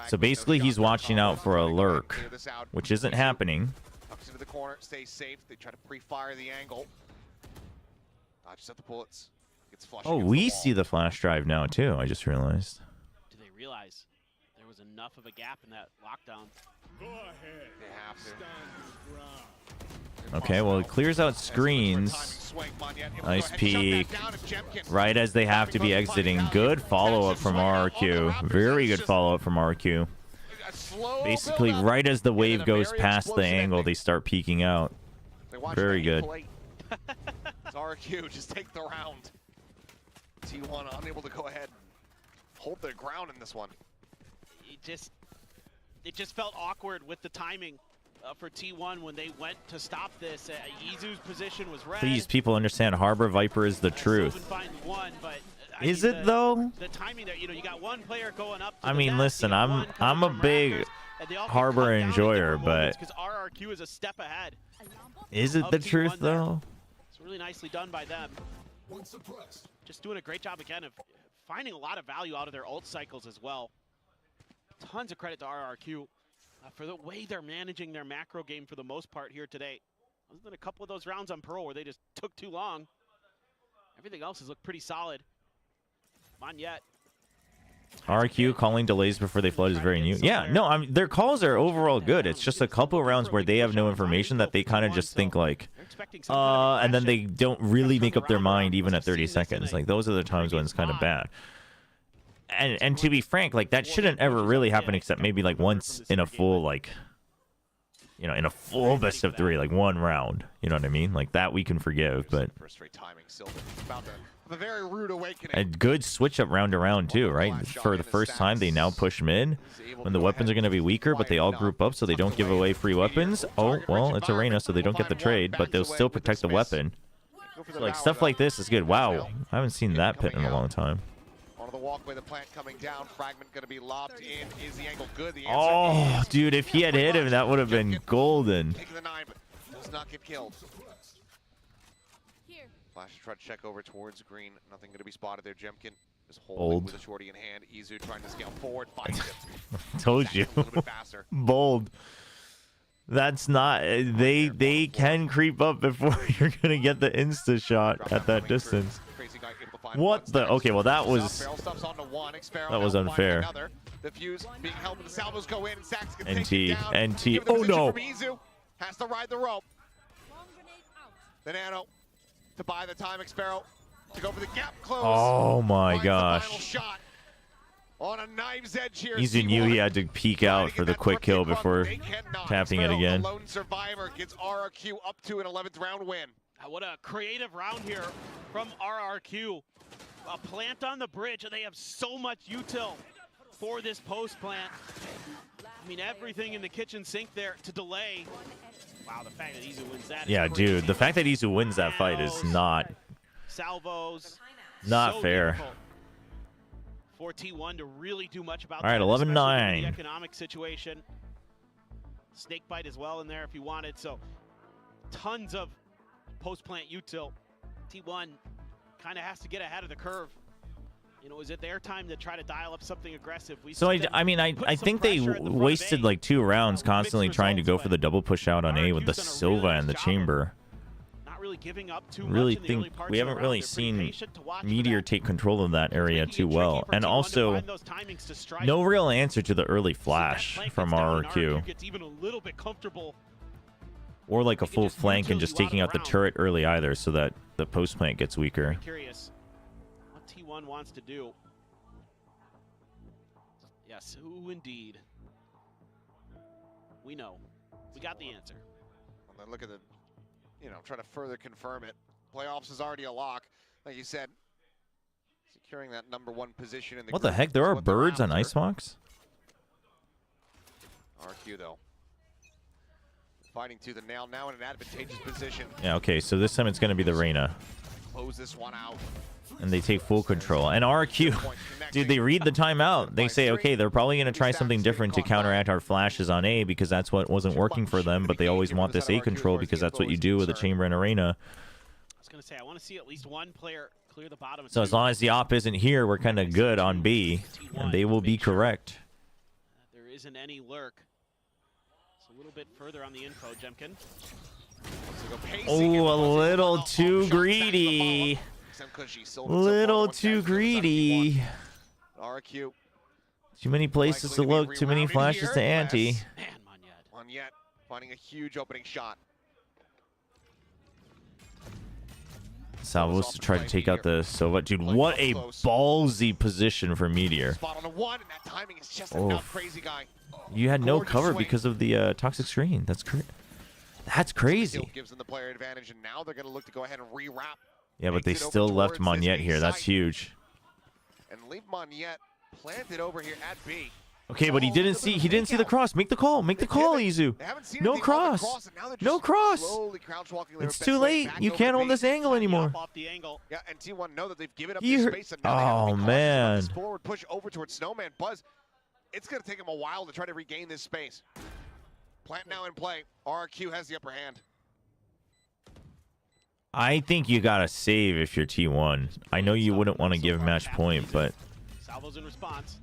So basically, he's watching out for a lurk, which isn't happening. Tucks into the corner, stays safe. They try to pre-fire the angle. Dodges at the bullets. Gets flushed. Oh, we see the flash drive now, too. I just realized. Do they realize there was enough of a gap in that lockdown? Go ahead. They have to. Okay, well, it clears out screens. Nice peek. Right as they have to be exiting. Good follow-up from RRQ. Very good follow-up from RRQ. Basically, right as the wave goes past the angle, they start peeking out. Very good. RRQ just take the round. T1 unable to go ahead and hold their ground in this one. It just felt awkward with the timing. For T1 when they went to stop this. Izu's position was red. Please, people understand Harbor Viper is the truth. Is it though? The timing there, you got one player going up. I mean, listen, I'm a big Harbor enjoyer, but because RRQ is a step ahead. Is it the truth though? It's really nicely done by them. Just doing a great job again of finding a lot of value out of their ult cycles as well. Tons of credit to RRQ. for the way they're managing their macro game for the most part here today. Other than a couple of those rounds on Pearl where they just took too long, everything else has looked pretty solid. Monyet. RQ calling delays before they flood is very new. Yeah, no, their calls are overall good. It's just a couple of rounds where they have no information that they kind of just think like, and then they don't really make up their mind even at 30 seconds. Like, those are the times when it's kind of bad. And to be frank, like, that shouldn't ever really happen except maybe like once in a full, like, you know, in a full best of 3, like one round. You know what I mean? Like, that we can forgive, but a very rude awakening. A good switch up round to round too, right? For the first time, they now push mid when the weapons are going to be weaker, but they all group up so they don't give away free weapons. Oh, well, it's Arena, so they don't get the trade, but they'll still protect the weapon. So, like, stuff like this is good. Wow, I haven't seen that pit in a long time. On the walkway, the plant coming down. Fragment going to be lobbed in. Is the angle good? The Oh, dude, if he had hit him, that would have been golden. Taking the 9, but does not get killed. Flash try to check over towards green. Nothing going to be spotted there. Jemkin is holding with a shorty in hand. Izu trying to scale forward. Finds it. Told you. A little bit faster. Bold. That's not. They can creep up before you're gonna get the insta shot at that distance. What the? Okay, well that was unfair. The fuse being held, but the salvos go in, and Sax can NT. Oh no! Has to ride the rope. The nano to buy the time. Xpero to go for the gap close. Oh my Finds gosh! the final shot on a knife's edge here. Izu knew he had to peek out for the quick kill before tapping it again. The lone survivor gets RRQ up to an 11th round win. What a creative round here from RRQ. A plant on the bridge, and they have so much util for this post plant. I mean, everything in the kitchen sink there to delay. Wow, the fact that Izu wins that. Yeah, is crazy. dude, the fact that Izu wins that fight is not fair. Difficult for T1 to really do much about. All right, 11-9. The economic situation. Snake bite as well in there if you wanted. So tons of post plant util. T1 kind of has to get ahead of the curve. You know, is it their time to try to dial up something aggressive? So I think they wasted like 2 rounds constantly trying to go for the double push out on A with the Silva and the chamber. Not really giving up too really much in the think early parts we of the haven't round. really They're pretty seen patient to watch Meteor that. take control of that area too well, and T1 to also find those timings to strike. no real answer to the early flash from RRQ. Gets even a little bit comfortable. Or like a full flank and just taking out the turret early either, so that the post plant gets weaker. Very curious what T1 wants to do. Yes, who indeed? We know. We got the answer. And then look at the, try to further confirm it. Playoffs is already a lock, like you said. Securing that #1 position in the. What the heck? There are birds on Icebox? RQ though. Fighting to the nail, now in an advantageous position. Yeah, okay, so this time it's going to be the Reyna. Close this one out. And they take full control. And RQ, dude, they read the timeout. They say, okay, they're probably going to try something different to counteract our flashes on A because that's what wasn't working for them, but they always want this A control because that's what you do with a chamber and Arena. I was going to say, I want to see at least one player clear the bottom. So as long as the op isn't here, we're kind of good on B, and they will be correct. There isn't any lurk. A little bit further on the info, Jemkin. Oh, a little too greedy. Little too greedy. RQ. Too many places to look, too many flashes to ante. Man, Monyet finding a huge opening shot. Salvos to try to take out the Silva. Dude, what a ballsy position for Meteor. Spot on a 1, and that timing is just enough, crazy guy. You had no cover because of the toxic screen. That's crazy. Gives them the player advantage, and now they're going to look to go ahead and rewrap. Yeah, but they still left Monyet here. That's huge. And leave Monyet planted over here at B. Okay, but he didn't see the cross. Make the call. Make the call, Izu. No cross. No cross. It's too late. You can't hold this angle anymore. Yeah, and T1 know that they've given up this space. And now oh man. Forward push over towards Snowman. Buzz. It's going to take him a while to try to regain this space. Plant now in play. RQ has the upper hand. I think you got to save if you're T1. I know you wouldn't want to give match point, but... Salvos in response.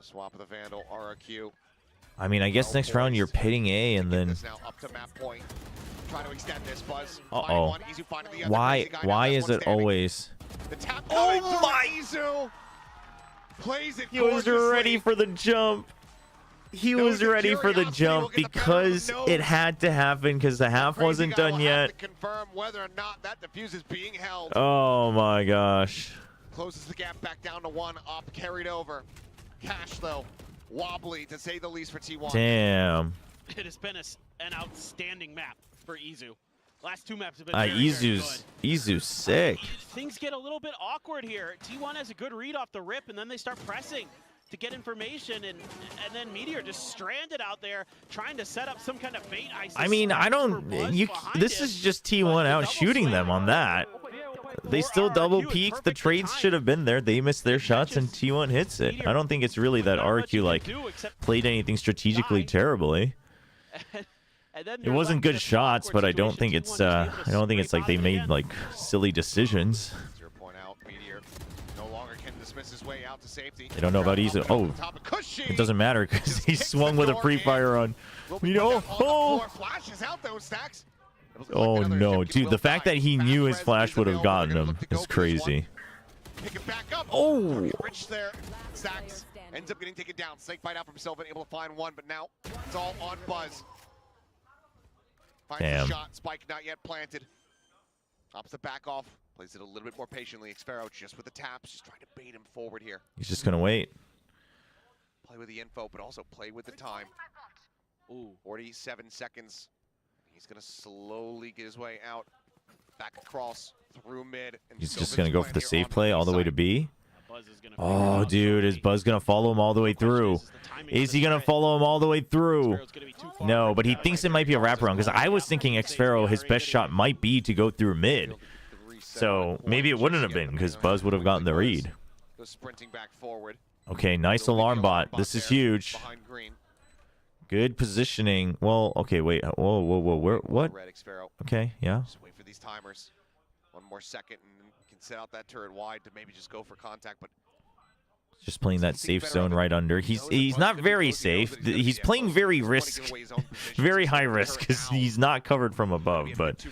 Swap of the Vandal, RRQ. I mean, I guess next round you're pitting A and then. Now up to map point. Trying to extend this, Buzz. Uh-oh. Why is it always? The tap Oh my! Izu plays it. He was ready for the jump. He was ready for the jump because it had to happen because the half wasn't done yet. Confirm whether or not that defuse is being held. Oh my gosh. Closes the gap back down to 1 up, carried over. Cash though, wobbly to say the least for T1. Damn. It has been an outstanding map for Izu. Last 2 maps have been very, very Izu's good. Izu's sick. Things get a little bit awkward here. T1 has a good read off the rip, and then they start pressing to get information, and then Meteor just stranded out there trying to set up some kind of bait. I mean, I don't. This is just T1 out shooting them on that. They still double peaked. The trades should have been there. They missed their shots, and T1 hits it. I don't think it's really that RQ like played anything strategically terribly. It wasn't good shots, but I don't think it's like they made like silly decisions. 0 point out, Meteor no longer can dismiss his way out to safety. They don't know about Izu. Oh, it doesn't matter because he swung with a free fire on. You know, Flashes out those stacks. Oh no, dude! The fact that he knew his flash would have gotten him is crazy. Pick it back up. Oh! Rich there. Stacks ends up getting taken down. Snake fight out for himself and able to find one, but now it's all on Buzz. Finds the shot. Spike not yet planted. Opts the back off. Plays it a little bit more patiently. Xfero just with the taps, just trying to bait him forward here. He's just gonna wait. Play with the info, but also play with the time. Ooh, 47 seconds. He's gonna slowly get his way out, back across through mid. And He's just gonna go for the safe play all the way to B. Oh, dude, is Buzz gonna follow him all the way through? Is he gonna follow him all the way through? No, but he thinks it might be a wraparound because I was thinking Xfero, his best shot might be to go through mid. So maybe it wouldn't have been because Buzz would have gotten the read. Sprinting back forward. Okay, nice alarm bot. This is huge. Good positioning. Well, okay, wait. Whoa, whoa, whoa. Where? What? Okay, yeah. Just wait for these timers. 1 more second and can set out that turret wide to maybe just go for contact, but just playing that safe zone right under. He's not very safe. He's playing very very high risk because he's not covered from above. But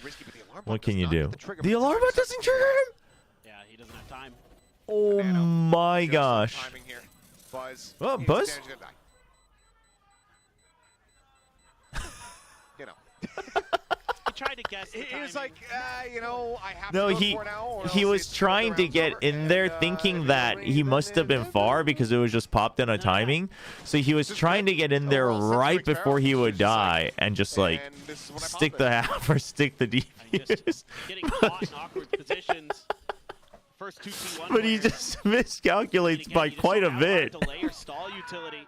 what can you do? The alarm bot doesn't trigger him. Yeah, he doesn't have time. Oh my gosh. Oh, Buzz. You know. He tried to guess. He was like, you know, I have no, to go for it now, or he was trying to get in there thinking that he must have been far because it was just popped in a timing. So he was trying to get in there right before he would die and just like stick the half or stick the defuse. Getting caught in awkward positions. First 2 T1 but he just miscalculates by quite a bit. Delay or stall utility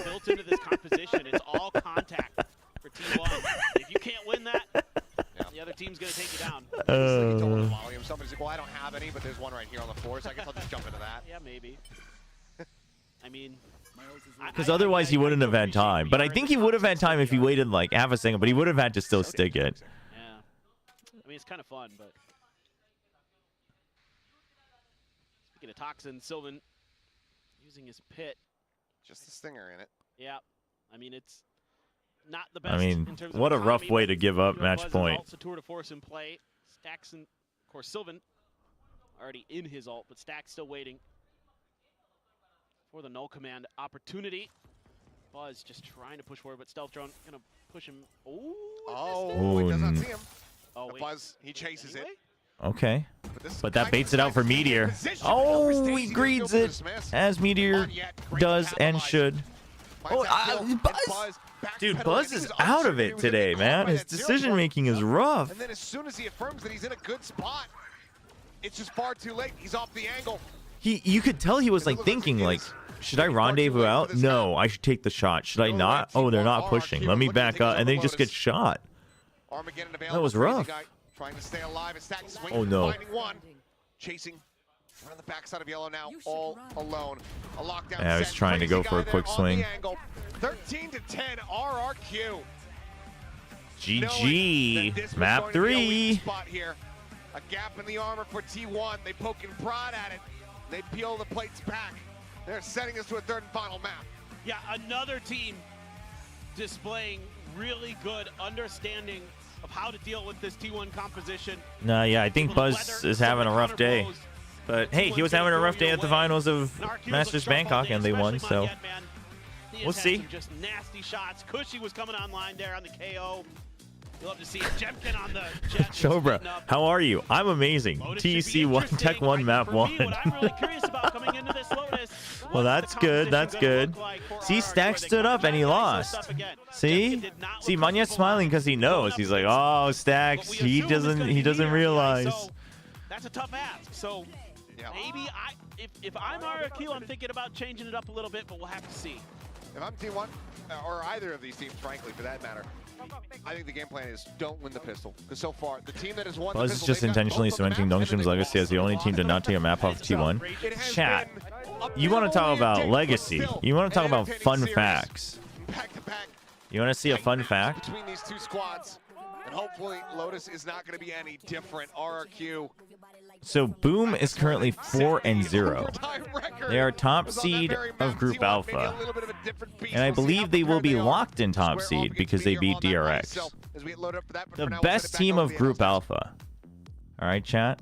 built into this composition. It's all contact for T1. If you can't win that, the other team's going to take you down. Somebody's like, well, I don't have any, but there's one right here on the floor, so I guess I'll just jump into that. Yeah, maybe. I mean, because otherwise he wouldn't have had time. But I think he would have had time if he waited like half a second, but he would have had to still stick it. Yeah. I mean, it's kind of fun, but speaking of Toxin, Sylvan using his pit. Just the stinger in it. Yeah. I mean, it's not the best. I mean, in terms what of a rough way to give up match point. It's a tour de force in play. Stacks and, of course, Sylvan already in his ult, but Stacks still waiting for the null command opportunity. Buzz just trying to push forward, but Stealth Drone gonna push him. Oh, he does not see him. Oh, wait. Buzz, he chases it. Okay. But that baits it out for Meteor. Oh, he greeds it, as Meteor does and should. Oh, Buzz! Dude, Buzz is out of it today, man. His decision-making is rough. And then as soon as he affirms that he's in a good spot, it's just far too late. He's off the angle. You could tell he was like thinking, like, should I rendezvous out? No, I should take the shot. Should I not? Oh, they're not pushing. Let me back up, and then he just gets shot. That was rough. Trying to stay alive and Stack swinging. Oh no. One. Chasing on the backside of yellow now, all alone. A lockdown. Yeah, I was trying to go for a quick swing. 13 to 10 RRQ. GG. Map 3. Spot here. A gap in the armor for T1. They poke and prod at it. They peel the plates back. They're setting us to a third and final map. Yeah, another team displaying really good understanding of how to deal with this T1 composition. No, yeah, I think Buzz is having a rough day. But hey, he was having a rough day at the finals of Masters Bangkok, and they won, so we'll see. Just nasty shots. Cushy was coming online there on the KO. You'll love to see Jemkin on the jet. Chobra, how are you? I'm amazing. TEC1, Tech 1, Map 1. What I'm really curious about coming into this Lotus. Well, that's good. That's good. See, Stack stood up and he lost. See? See, Manyet's smiling because he knows. He's like, oh, Stacks, he doesn't realize. That's a tough ask. So maybe if I'm RRQ, I'm thinking about changing it up a little bit, but we'll have to see. If I'm T1, or either of these teams, frankly, for that matter, I think the game plan is don't win the pistol. Because so far, the team that has won Buzz the is pistol, just intentionally cementing Nongshim's legacy as the only team to not take a map off T1. Chat, you want to talk about legacy. You want to talk about fun facts. You want to see a fun fact? Between these two squads, and hopefully Lotus is not going to be any different. RRQ. So Boom is currently 4-0. They are top seed of Group Alpha. And I believe they will be locked in top seed because they beat DRX. The best team of Group Alpha. Alright, chat?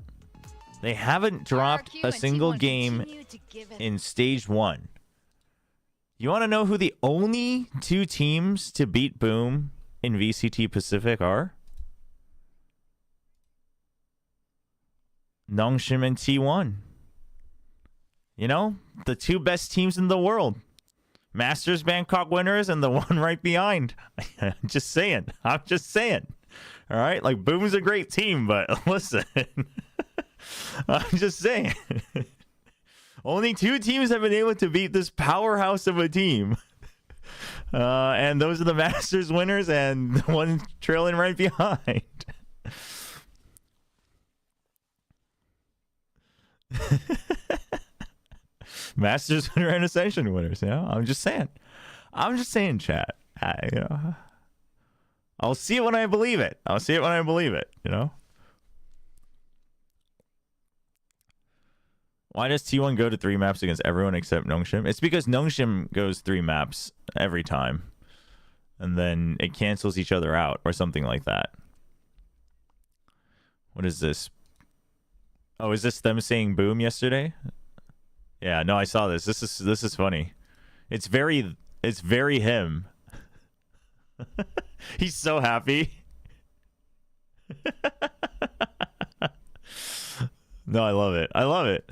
They haven't dropped a single game in Stage 1. You want to know who the only two teams to beat Boom in VCT Pacific are? Nongshim and T1. You know, the two best teams in the world. Masters Bangkok winners and the one right behind. I'm just saying. I'm just saying. All right? Like, Boom's a great team, but listen. I'm just saying. Only two teams have been able to beat this powerhouse of a team. And those are the Masters winners and the one trailing right behind. Masters winner and Ascension winners. You know, I'm just saying. I'm just saying, chat. I'll see it when I believe it. I'll see it when I believe it. You know. Why does T1 go to 3 maps against everyone except Nongshim? It's because Nongshim goes 3 maps every time, and then it cancels each other out or something like that. What is this? Oh, is this them saying boom yesterday? Yeah, no, I saw this. This is funny. It's very him. He's so happy. No, I love it. I love it.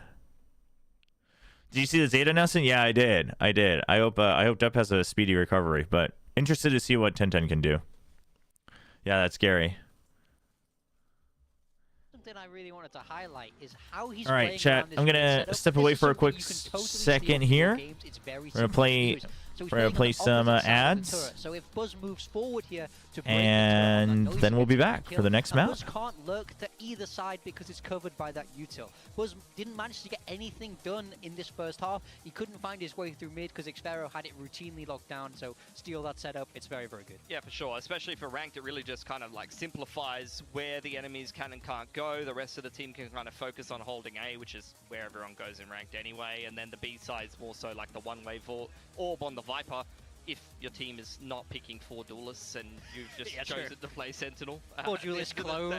Did you see the Zeta announcement? Yeah, I did. I hope Dup has a speedy recovery, but interested to see what 1010 can do. Yeah, that's scary. Something I really wanted to highlight is how he's all right, chat. I'm gonna step away for a quick second here. We're gonna play some ads, so if Buzz moves forward here to break and then we'll be back for the next map. Buzz can't lurk to either side because it's covered by that util. Buzz didn't manage to get anything done in this first half. He couldn't find his way through mid because Xfero had it routinely locked down. So steal that setup. It's very, very good. Yeah, for sure. Especially for ranked, it really just kind of like simplifies where the enemies can and can't go. The rest of the team can kind of focus on holding A, which is where everyone goes in ranked anyway. And then the B side is more so like the one-way orb on the Viper. If your team is not picking 4 duelists and you've just chosen to play Sentinel. 4 duelist Clove.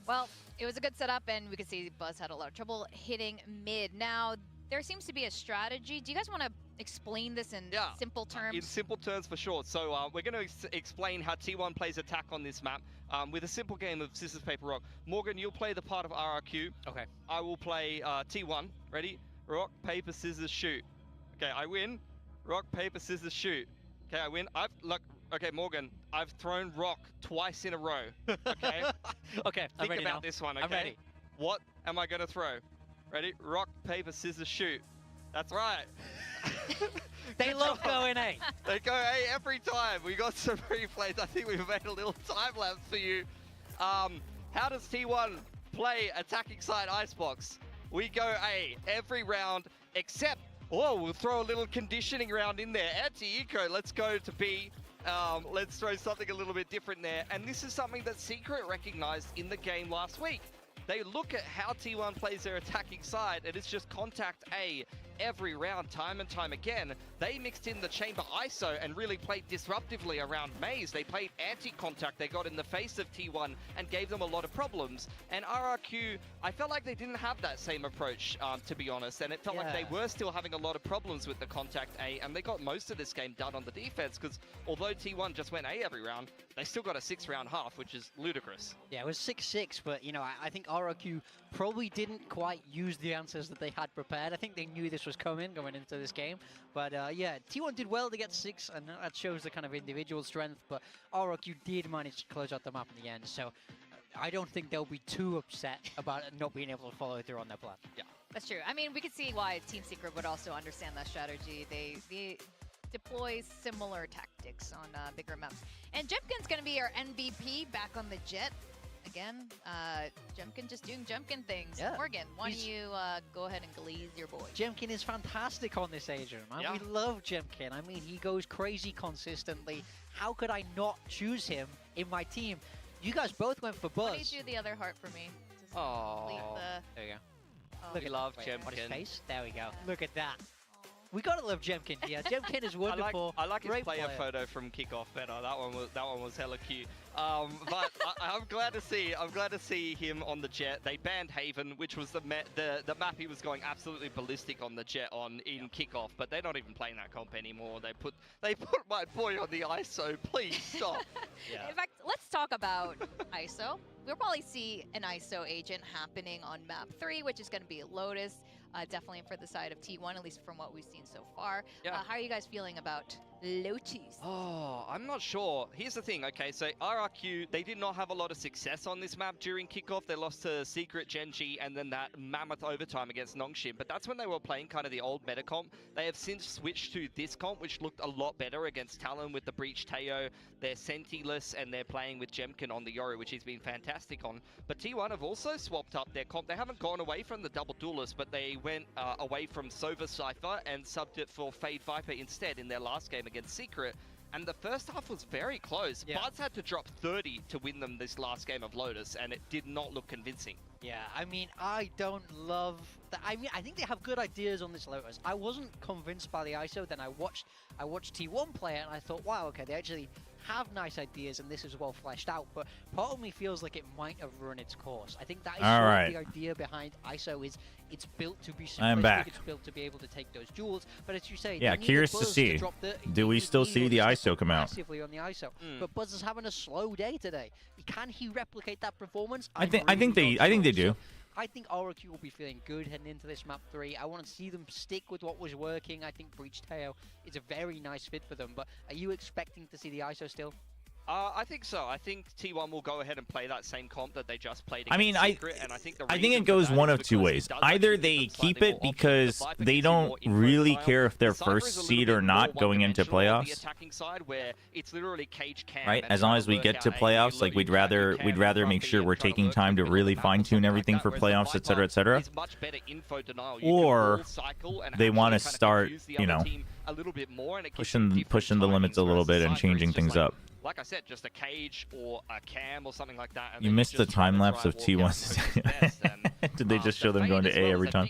Well, it was a good setup, and we could see Buzz had a lot of trouble hitting mid. Now, there seems to be a strategy. Do you guys want to explain this in simple terms? In simple terms, for sure. So we're going to explain how T1 plays attack on this map with a simple game of scissors, paper, rock. Morgan, you'll play the part of RRQ. Okay. I will play T1. Ready? Rock, paper, scissors, shoot. Okay, I win. Rock, paper, scissors, shoot. Okay, I win. Okay, Morgan, I've thrown rock twice in a row. Okay? Okay, I'm ready Think about now. this one, okay? I'm ready. What am I going to throw? Ready? Rock, paper, scissors, shoot. That's right. They love going A. They go A every time. We got some replays. I think we've made a little time lapse for you. How does T1 play attacking side Icebox? We go A every round except, we'll throw a little conditioning round in there. Anti-eco, let's go to B. Let's throw something a little bit different there. And this is something that Secret recognized in the game last week. they look at how T1 plays their attacking side, and it's just contact A every round, time and time again. They mixed in the chamber ISO and really played disruptively around Maze. They played anti-contact. They got in the face of T1 and gave them a lot of problems. And RRQ, I felt like they didn't have that same approach, to be honest. And it felt like they were still having a lot of problems with the contact A, and they got most of this game done on the defense, because although T1 just went A every round, they still got a 6-round half, which is ludicrous. Yeah, it was 6-6, but, you know, I think RRQ probably didn't quite use the answers that they had prepared. I think they knew this was coming going into this game. But, yeah, T1 did well to get 6, and that shows the kind of individual strength, but RRQ did manage to close out the map in the end, so I don't think they'll be too upset about not being able to follow through on their plan. Yeah. That's true. I mean, we could see why Team Secret would also understand that strategy. They deploy similar tactics on bigger maps. And Jemkin's going to be our MVP back on the Jet. Again, Jemkin just doing Jemkin things. Yeah. Morgan, why don't you go ahead and glaze your boy? Jemkin is fantastic on this Asian, man. Yeah. We love Jemkin. I mean, he goes crazy consistently. How could I not choose him in my team? You guys both went for Why Buzz. don't you do the other heart for me? Just complete Oh, the... There you go. Oh. Look We at love wait, what, his Jemkin. face? There we go. Look at that. We gotta love Jemkin here. Jemkin is I wonderful. like his Great player photo from kickoff better. That one was hella cute. But I'm glad to see him on the Jet. They banned Haven, which was the map he was going absolutely ballistic on the Jet on in kickoff. But they're not even playing that comp anymore. They put my boy on the ISO. Please stop. In fact, let's talk about ISO. We'll probably see an ISO agent happening on map 3, which is going to be Lotus. Definitely for the side of T1, at least from what we've seen so far. Yeah. How are you guys feeling about Lotus? Oh, I'm not sure. Here's the thing, okay, so RRQ, they did not have a lot of success on this map during kickoff. They lost to Secret, Genji, and then that mammoth overtime against Nongshim. But that's when they were playing kind of the old meta comp. They have since switched to this comp, which looked a lot better against Talon with the Breach Teo. They're Sentineless, and they're playing with Jemkin on the Yoru, which he's been fantastic on. But T1 have also swapped up their comp. They haven't gone away from the double duelist, but they went away from Sova Cypher and subbed it for Fade Viper instead in their last game against Secret. And the first half was very close. Yeah. Buds had to drop 30 to win them this last game of Lotus, and it did not look convincing. Yeah, I mean, I don't love that. I mean, I think they have good ideas on this Lotus. I wasn't convinced by the ISO. Then I watched T1 play it, and I thought, wow, okay, they actually have nice ideas, and this is well fleshed out. But part of me feels like it might have run its course. I think that is sort of the idea behind ISO. Is it's built to be simplistic. I'm back. It's built to be able to take those duels. But as you say, Yeah, they need curious to Buzz see. drop Do we still see the ISO come out? Massively on the ISO, but Buzz is having a slow day today. Can he replicate that performance? I think they do. I think RRQ will be feeling good heading into this map 3. I want to see them stick with what was working. I think Breach Teo is a very nice fit for them. But are you expecting to see the ISO still? I think so. I think T1 will go ahead and play that same comp that they just played against I mean, Secret, and I think it goes one of two ways. Either they keep it because they don't really care if they're first seed or not going into playoffs. Attacking side where it's literally cage cam, right? As long as we get to playoffs, like we'd rather make sure we're taking time to really fine tune everything for playoffs, etc., etc. Or they want to start, you know, pushing the limits a little bit and changing things up. Like I said, just a cage or a cam or something like that. And you missed the time lapse of T1. Did they just show them going to A every time?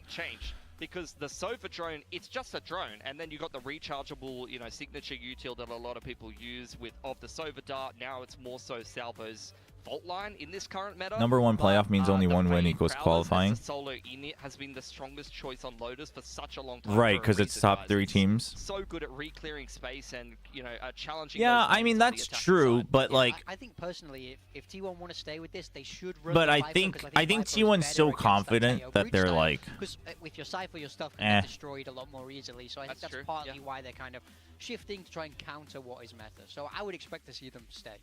Because the Sova drone, it's just a drone, and then you got the rechargeable, you know, signature util that a lot of people use of the Sova dart. Now it's more so Salvo's fault line in this current meta. Number one playoff means only one win equals qualifying. Solo init has been the strongest choice on Lotus for such a long time. Right, because it's top 3 teams. So good at re-clearing space and, you know, challenging. Yeah, I mean that's true, but yeah, like I think personally, if T1 want to stay with this, they should run. But the I Viper, think I T1's so confident that they're like, because with your Cypher, your stuff can get destroyed a lot more easily. So I think that's partly why they're kind of shifting to try and counter what is meta. So I would expect to see them stay.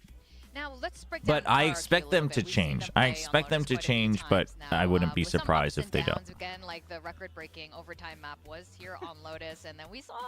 Now let's break down. but I expect them to change. I expect them to change, but I wouldn't be surprised if they don't. Again, like the record-breaking overtime map was here on Lotus, and then we saw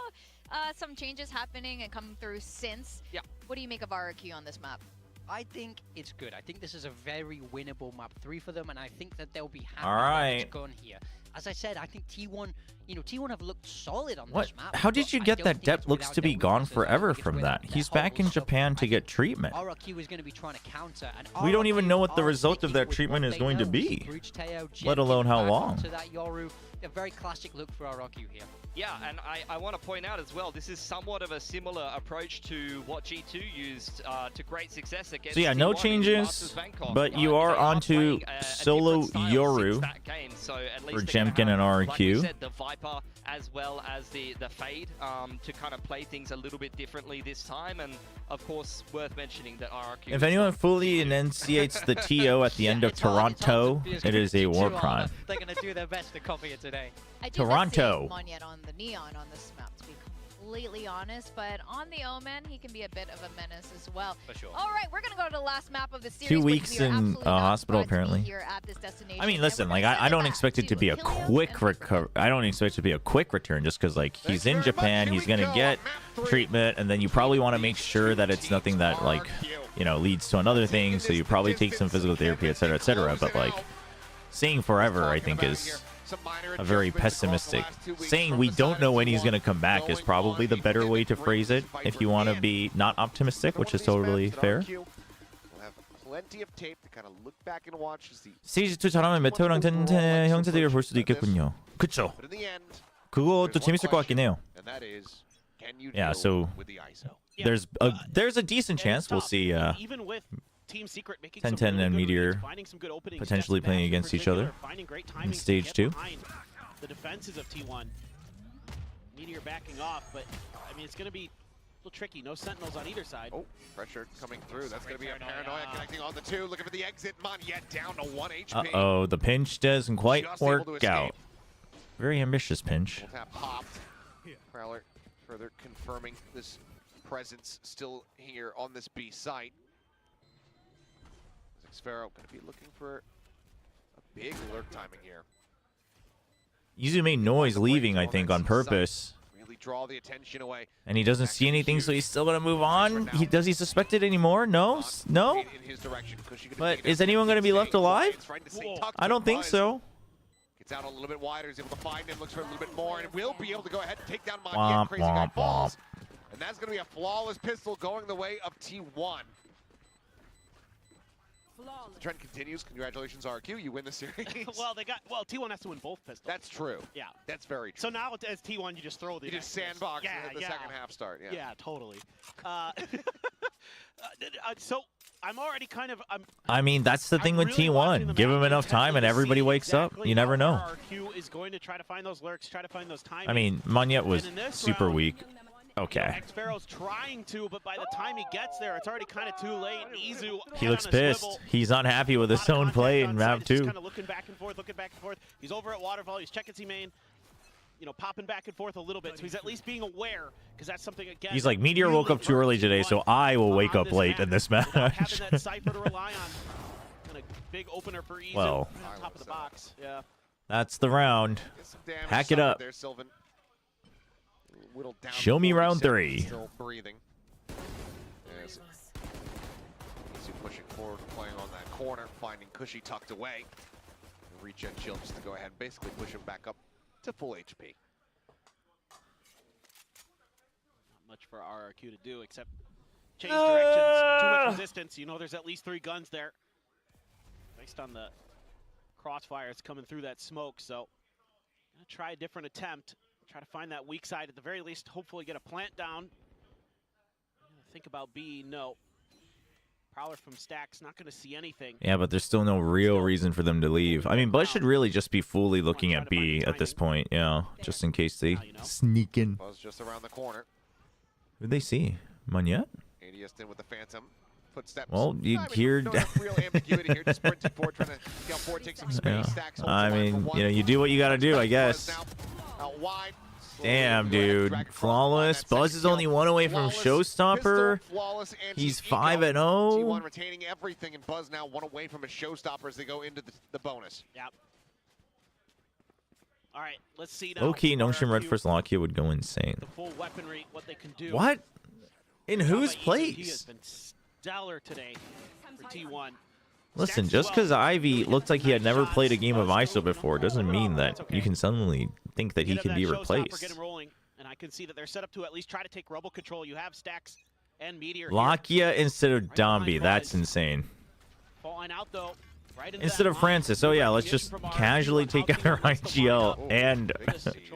some changes happening and coming through since. Yeah. What do you make of RRQ on this map? I think it's good. I think this is a very winnable map 3 for them, and I think that they'll be happy All right. that it's gone here. As I said, I think T1, T1 have looked solid on What? this map. How did you get that? Depp looks to be gone forever from that. He's back in Japan to get treatment. RRQ is going to be trying to counter. And We don't even RRQ know what the are result of sticking that with treatment what is they going to know. be, Breach Teo, let Jet alone how back long. onto that Yoru. A very classic look for RRQ here. Yeah, and I want to point out as well, this is somewhat of a similar approach to what G2 used to great success against So yeah, no T1 in changes, Masters Bangkok. but you are They onto playing a solo different style Yoru since that game, so at least for they're gonna Jemkin and have, like we RRQ. said, the Viper as well as the Fade to kind of play things a little bit differently this time, and of course worth mentioning that RRQ. If anyone fully enunciates the TO at the end of Toronto, it is a war crime. They're going to do their best to copy it today. I do Toronto. miss seeing Monyet on the Neon on this map, to be completely honest, but on the Omen, he can be a bit of a menace as well. For sure. All right, we're going to go to the last map of the series. 2 which weeks we are in absolutely a not hospital, surprised to be apparently. here at this destination. I mean, And listen, we're like gonna I send don't back expect it to be a Helium quick and recover. I don't expect it to be a quick return just because like he's in Japan, he's gonna get treatment, and then you probably want to make sure that it's nothing that like leads to another thing. So you probably take some physical therapy, etc., etc. But like saying forever, I think is a very pessimistic. Saying we don't know when he's going to come back is probably the better way to phrase it if you want to be not optimistic, which is totally fair. Plenty of tape to kind of look back and watch as the 시리즈2 잘하면 메테오랑 텐텐 형제들을 볼 수도 있겠군요. 그쵸. but in the end, 그것도 재밌을 것 같긴 해요. and that is, can you Yeah, deal so with the ISO? Yeah. There's a decent chance we'll see even with Team Secret making Ten some Ten really and good Meteor reads, finding some good openings, potentially Jets playing in against each other particular, finding great in timing to stage get 2. behind the defenses of T1. Meteor backing off, but I mean it's going to be a little tricky. No sentinels on either side. Oh, pressure coming through. That's going to be a paranoia connecting on the 2. Looking for the exit. Monyet down to 1 HP. Uh-oh, the pinch doesn't quite Just able to work escape. out. Very ambitious pinch. Full tap popped. Prowler further confirming this presence still here on this B site. Xfero going to be looking for a big lurk timing here. Yuzu made noise leaving, I think, on purpose. Really draw the attention away. And he doesn't see anything, so he's still going to move on. Does he suspect it anymore? No? No? In his direction, But is anyone going to be left alive? I don't think so. Gets out a little bit wider, is able to find him, looks for a little bit more, and will be able to go ahead and take down Womp, Monyet. Crazy guy womp, falls. And that's going to be a flawless pistol going the way of T1. The trend continues. Congratulations, RQ. You win the series. well, T1 has to win both pistols. That's true. Yeah. That's very true. So now as T1, you just throw the. You just sandbox yeah, the second half start. Yeah. Yeah, totally. So I'm already kind of. I mean, that's the thing I'm with really watching the T1. Give map him enough intently time and to everybody see wakes up. exactly You never how know. RRQ is going to try to find those lurks, try to find those timings. I mean, Monyet was And in this super round, weak. Okay. Xfero's trying to, but by the time he gets there, it's already kind of too late. Izu He looks pissed. He's unhappy with his own play in map 2. Kind of looking back and forth, He's over at Waterfall. He's checking C-main, popping back and forth a little bit. So he's at least being aware, because that's something, again, He's like, Meteor woke up too early today, so I will wake up late in this match. Having that Cypher to rely on. And a big opener for Izu. Well, on top of the box. Yeah. that's the round. Hack it up. There, Sylvan. Whittled down Show me round 3. Still breathing. Yes. Izu pushing forward, playing on that corner, finding Cushy tucked away. Regen shield just to go ahead and basically push him back up to full HP. Not much for RRQ to do except change directions. Too much resistance. There's at least 3 guns there. Based on the crossfires coming through that smoke, so gonna try a different attempt. Try to find that weak side at the very least. Hopefully get a plant down. Think about B. No. Prowler from Stacks not going to see anything. Yeah, but there's still no real reason for them to leave. I mean, Buzz should really just be fully looking at B at this point, just in case they sneak in. Buzz just around the corner. Who'd they see? Monyet? ADS in with the Phantom. Footsteps. Well, you hear... No real ambiguity here. Just sprinting forward, trying to scale forward, take some space. Stacks I mean, you do what you got to do, I guess. Out wide. Damn, dude. Flawless. Buzz is only 1 away from Showstopper. He's 5-0. T1 retaining everything, and Buzz now 1 away from a Showstopper as they go into the bonus. Yep. All right, let's see now. Okay, Notion Red first Lockheed would go insane. The full weaponry, what they can do. What? In whose He has place? been stellar today for T1. Listen, just because Ivy looked like he had never played a game of ISO before doesn't mean that you can suddenly think that he can be replaced. And I can see that they're set up to at least try to take Rebel control. You have Stacks and Meteor. Lakia instead of Dombi. That's insane. Falling out though. Right Instead of Francis. Oh yeah, let's just casually take out our IGL and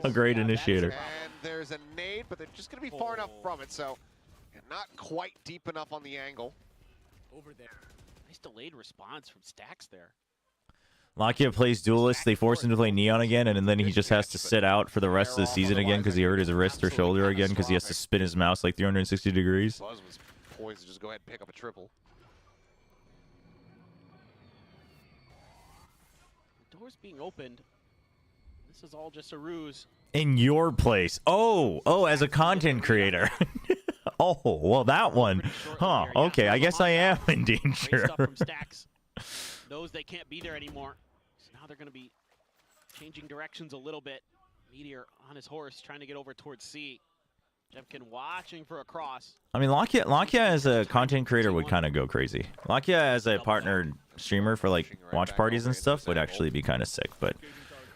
a great initiator. And there's a nade, but they're just going to be far enough from it, so not quite deep enough on the angle. Over there. Nice delayed response from Stacks there. Lakia plays Duelist. They force him to play Neon again, and then he just has to sit out for the rest of the season again because he hurt his wrist or shoulder again because he has to spin his mouse like 360 degrees. Buzz was poised to just go ahead and pick up a triple. The door's being opened. This is all just a ruse. In your place. Oh, as a content creator. Oh, well, that one. Huh, okay, I guess I am in danger. From Stacks. Knows they can't be there anymore. So now they're going to be changing directions a little bit. Meteor on his horse trying to get over towards C. Jemkin watching for a cross. I mean, Lakia as a content creator would kind of go crazy. Lakia as a partnered streamer for like watch parties and stuff would actually be kind of sick, but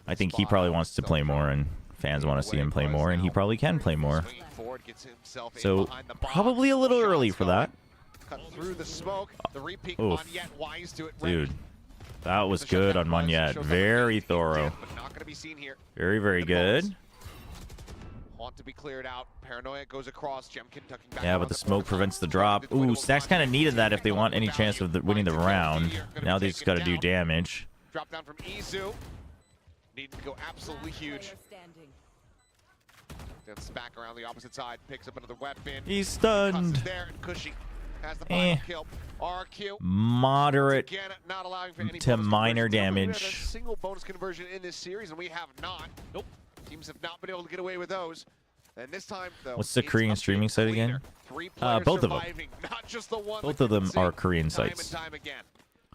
I think he probably wants to play more and fans want to see him play more, and he probably can play more. So probably a little early for that. Cut through the smoke. The repeat wise to it. Dude, that was good on Monyet. Very thorough. Very, very good. Want to be cleared out. Paranoia goes across. Jemkin tucking back. Yeah, but the smoke prevents the drop. Ooh, Stacks kind of needed that if they want any chance of winning the round. Now they just got to do damage. Drop down from Izu. Need to go absolutely huge. Then back around the opposite side, picks up another weapon. He's stunned. There, and Cushy has the final kill. RQ. Moderate again, not allowing for any to minor damage. A single bonus conversion in this series, and we have not. Nope. Teams have not been able to get away with those. And this time, though, what's the Korean streaming site again? Both of them. Not just the one. Both of them are Korean sites. Time and time again.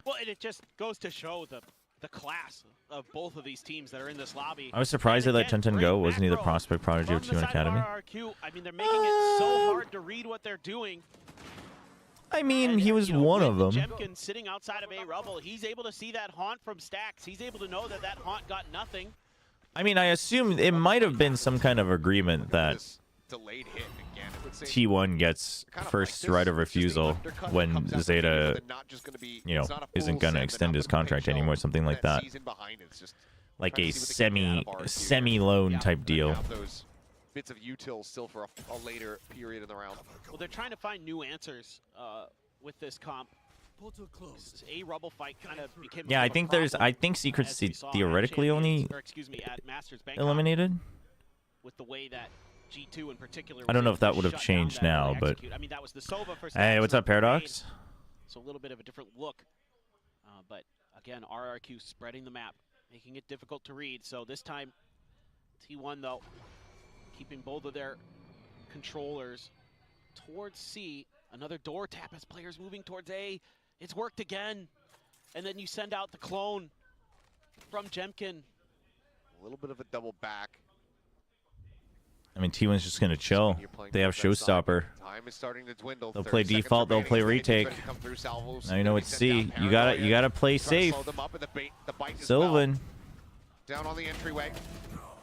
Well, and it just goes to show the class of both of these teams that are in this lobby. I was surprised they let 10-10 go. Wasn't he the prospect prodigy of T1 Academy? RRQ, I mean, they're making it so hard to read what they're doing. I mean, he was one of them. Jemkin sitting outside of A Rubble, he's able to see that haunt from Stacks. He's able to know that that haunt got nothing. I mean, I assume it might have been some kind of agreement that delayed hit again. T1 gets first right of refusal when Zeta, isn't going to extend his contract anymore, something like that. Like a semi-loan type deal. Bits of util still for a later period in the round. Well, they're trying to find new answers with this comp. A Rubble fight kind of became. Yeah, I think Secrets theoretically only eliminated. With the way that G2 in particular. I don't know if that would have changed now, but. I mean, that was the Sova for hey, what's up, Paradox? So a little bit of a different look, but again, RRQ spreading the map, making it difficult to read. So this time, T1 though, keeping both of their controllers towards C. Another door tap as players moving towards A. It's worked again, and then you send out the clone from Jemkin. A little bit of a double back. I mean, T1's just going to chill. They have Showstopper. Time is starting to dwindle. They'll play default. They'll play retake. Now you know it's C. You gotta play safe. Sylvan. Down on the entryway.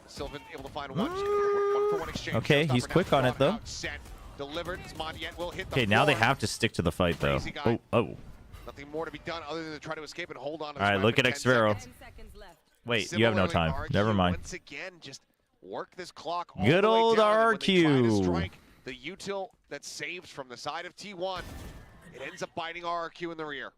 Sylvan able to find one for one exchange. Okay, he's quick on it though. Delivered. Will hit the okay, now they have to stick to the fight though. Oh. Nothing more to be done other than to try to escape and hold on. All right, look at Xvero. Wait, you have no time. Never mind. Once again, just work this clock. Good old RQ. The util that saves from the side of T1. It ends up biting RQ in the rear.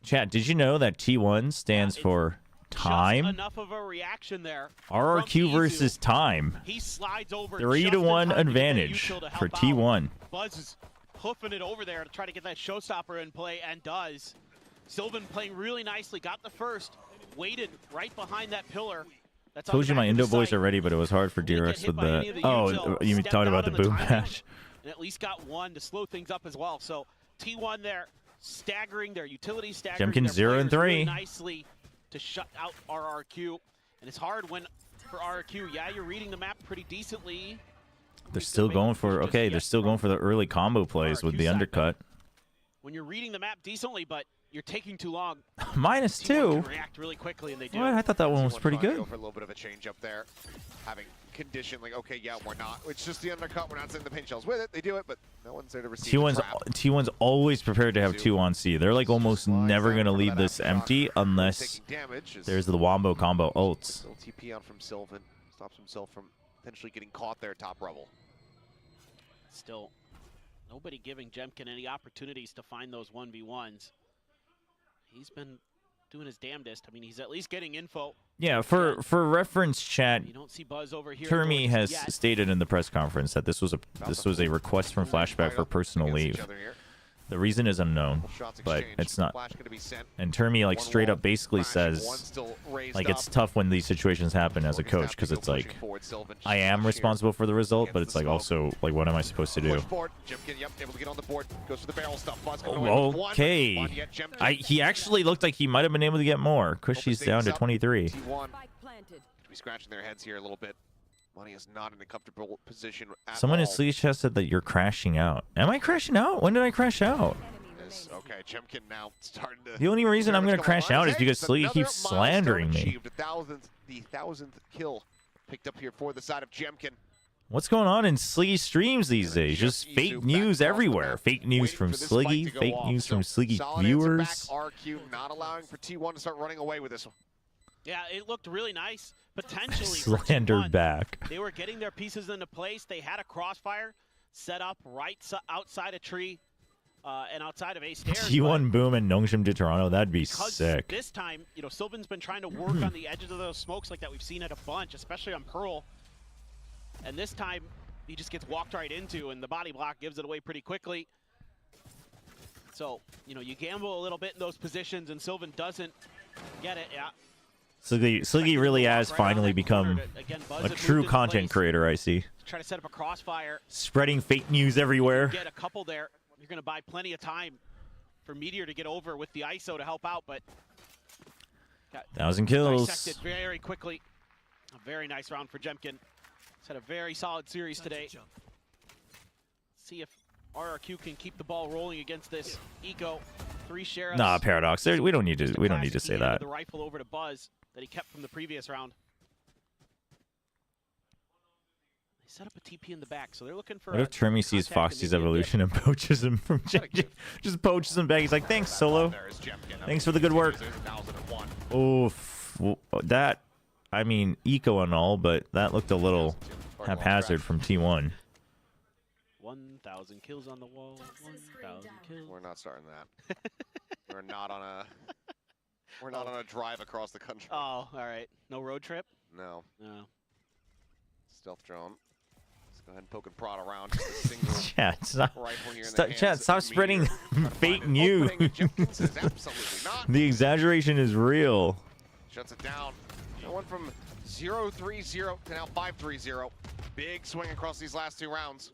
Chat, did you know that T1 stands for time? Just enough of a reaction there. RRQ versus time. He slides over 3-1 advantage for T1. Buzz is hoofing it over there to try to get that showstopper in play, and does. Sylvan playing really nicely, got the first, waited right behind that pillar. That's told you my Indo boys are ready, but it was hard for DRX with the. Oh, you talked about the boom match. And at least got one to slow things up as well. So T1 there, staggering their utility, staggering Jemkin 0 and 3. Really nicely to shut out RRQ, and it's hard when for RRQ. Yeah, you're reading the map pretty decently. They're still going for they're still going for the early combo plays with the undercut. When you're reading the map decently, but you're taking too long. Minus T1 2. can react really quickly, and they do. What? I thought that one was T1 pretty trying to good. Go for a little bit of a change up there, having condition like, okay, yeah, we're not. It's just the undercut. We're not sending the paint shells with it. They do it, but no one's there to receive. T1's always prepared to have 2 on C. They're like almost never gonna leave this empty unless there's the wombo combo ults. Little TP out from Sylvan stops himself from potentially getting caught there top rebel. Still, nobody giving Jemkin any opportunities to find those 1v1s. He's been doing his damnedest. I mean, he's at least getting info. Yeah, for reference, chat. You don't see Buzz over here. Termi has stated in the press conference that this was a request from Flashback for personal leave. The reason is unknown, but it's not. And Termi like straight up basically says, like, it's tough when these situations happen as a coach, because it's like, I am responsible for the result, but it's like also like, what am I supposed to do? Okay. He actually looked like he might have been able to get more. Cushy's down to 23. Scratching their heads here a little bit. Money is not in a comfortable position at Someone in all. Sleeves Chat said that you're crashing out. Am I crashing out? When did I crash out? Okay, Jemkin now starting to. The only reason I'm going to crash out is because Sleegy keeps slandering me. The 1000th kill picked up here for the side of Jemkin. What's going on in Sleegy streams these days? Just fake news everywhere. Fake news from Sleegy, fake news from Sleegy viewers. RQ not allowing for T1 to start running away with this one. Yeah, it looked really nice. Potentially Slandered back. They were getting their pieces into place. They had a crossfire set up right outside a tree and outside of A stairs. T1 boom and Nongshim to Toronto. That'd be sick. This time, you know, Sylvan's been trying to work on the edges of those smokes like that we've seen at a bunch, especially on Pearl. And this time, he just gets walked right into, and the body block gives it away pretty quickly. So, you know, you gamble a little bit in those positions, and Sylvan doesn't get it. Yeah. Sleegy really has finally become a true content creator, I see. Try to set up a crossfire. Spreading fake news everywhere. Get a couple there. You're going to buy plenty of time for Meteor to get over with the ISO to help out, but 1,000 kills. Dissected very quickly. A very nice round for Jemkin. He's had a very solid series today. See if RRQ can keep the ball rolling against this Eco. 3 sheriffs. Nah, Paradox. We don't need to say that. The rifle over to Buzz that he kept from the previous round. They set up a TP in the back, so they're looking for. What if Termi sees Foxy's evolution and poaches him from just poaches him back? He's like, thanks, Solo. Thanks for the good work. Oof. That, I mean, Eco and all, but that looked a little haphazard from T1. 1,000 kills on the wall. 1,000 kills. We're not starting that. We're not on a. We're not on a drive across the country. Oh, all right. No road trip? No. No. Stealth drone. Let's go ahead and poke and prod around. Just a single rifle here in the hands Chat, stop of spreading Meteor. fake news. Absolutely not. The exaggeration is real. Shuts it down. It went from 0-3-0 to now 5-3-0. Big swing across these last 2 rounds.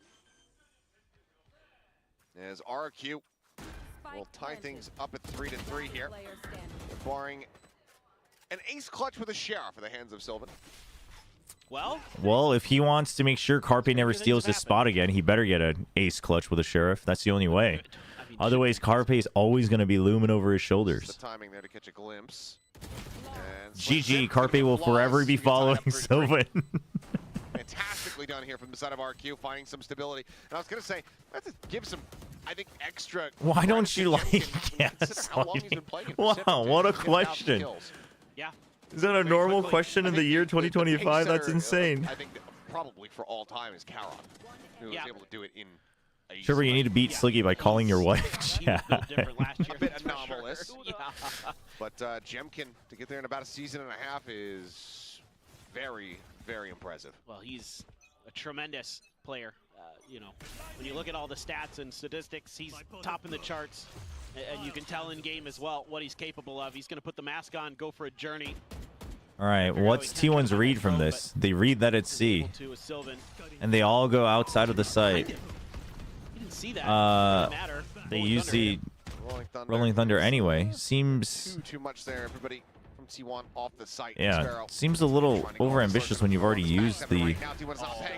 As RQ will tie things up at 3-3 here. Barring an ace clutch with a sheriff for the hands of Sylvan. Well, if he wants to make sure Carpe never steals his spot again, he better get an ace clutch with a sheriff. That's the only way. Otherwise, Carpe's always going to be looming over his shoulders. The timing there to catch a glimpse. GG, Carpe will forever be following Sylvan. Fantastically done here from the side of RQ, finding some stability. And I was going to say, let's give some, I think, extra. Why don't you like Wow, what a question. Yeah. Is that a normal question in the year 2025? That's insane. I think probably for all time is Caron, who was able to do it in a Chobra, you need to beat Sliggy by calling your wife. Yeah. A bit anomalous. But Jemkin, to get there in about a season and a half is very, very impressive. Well, he's a tremendous player. You know, when you look at all the stats and statistics, he's top in the charts. And you can tell in game as well what he's capable of. He's going to put the mask on, go for a journey. All right, what's T1's read from this? They read that it's C, and they all go outside of the site. They use the Rolling Thunder anyway. Seems too much there. Everybody from T1 off the site. Yeah, seems a little overambitious when you've already used the.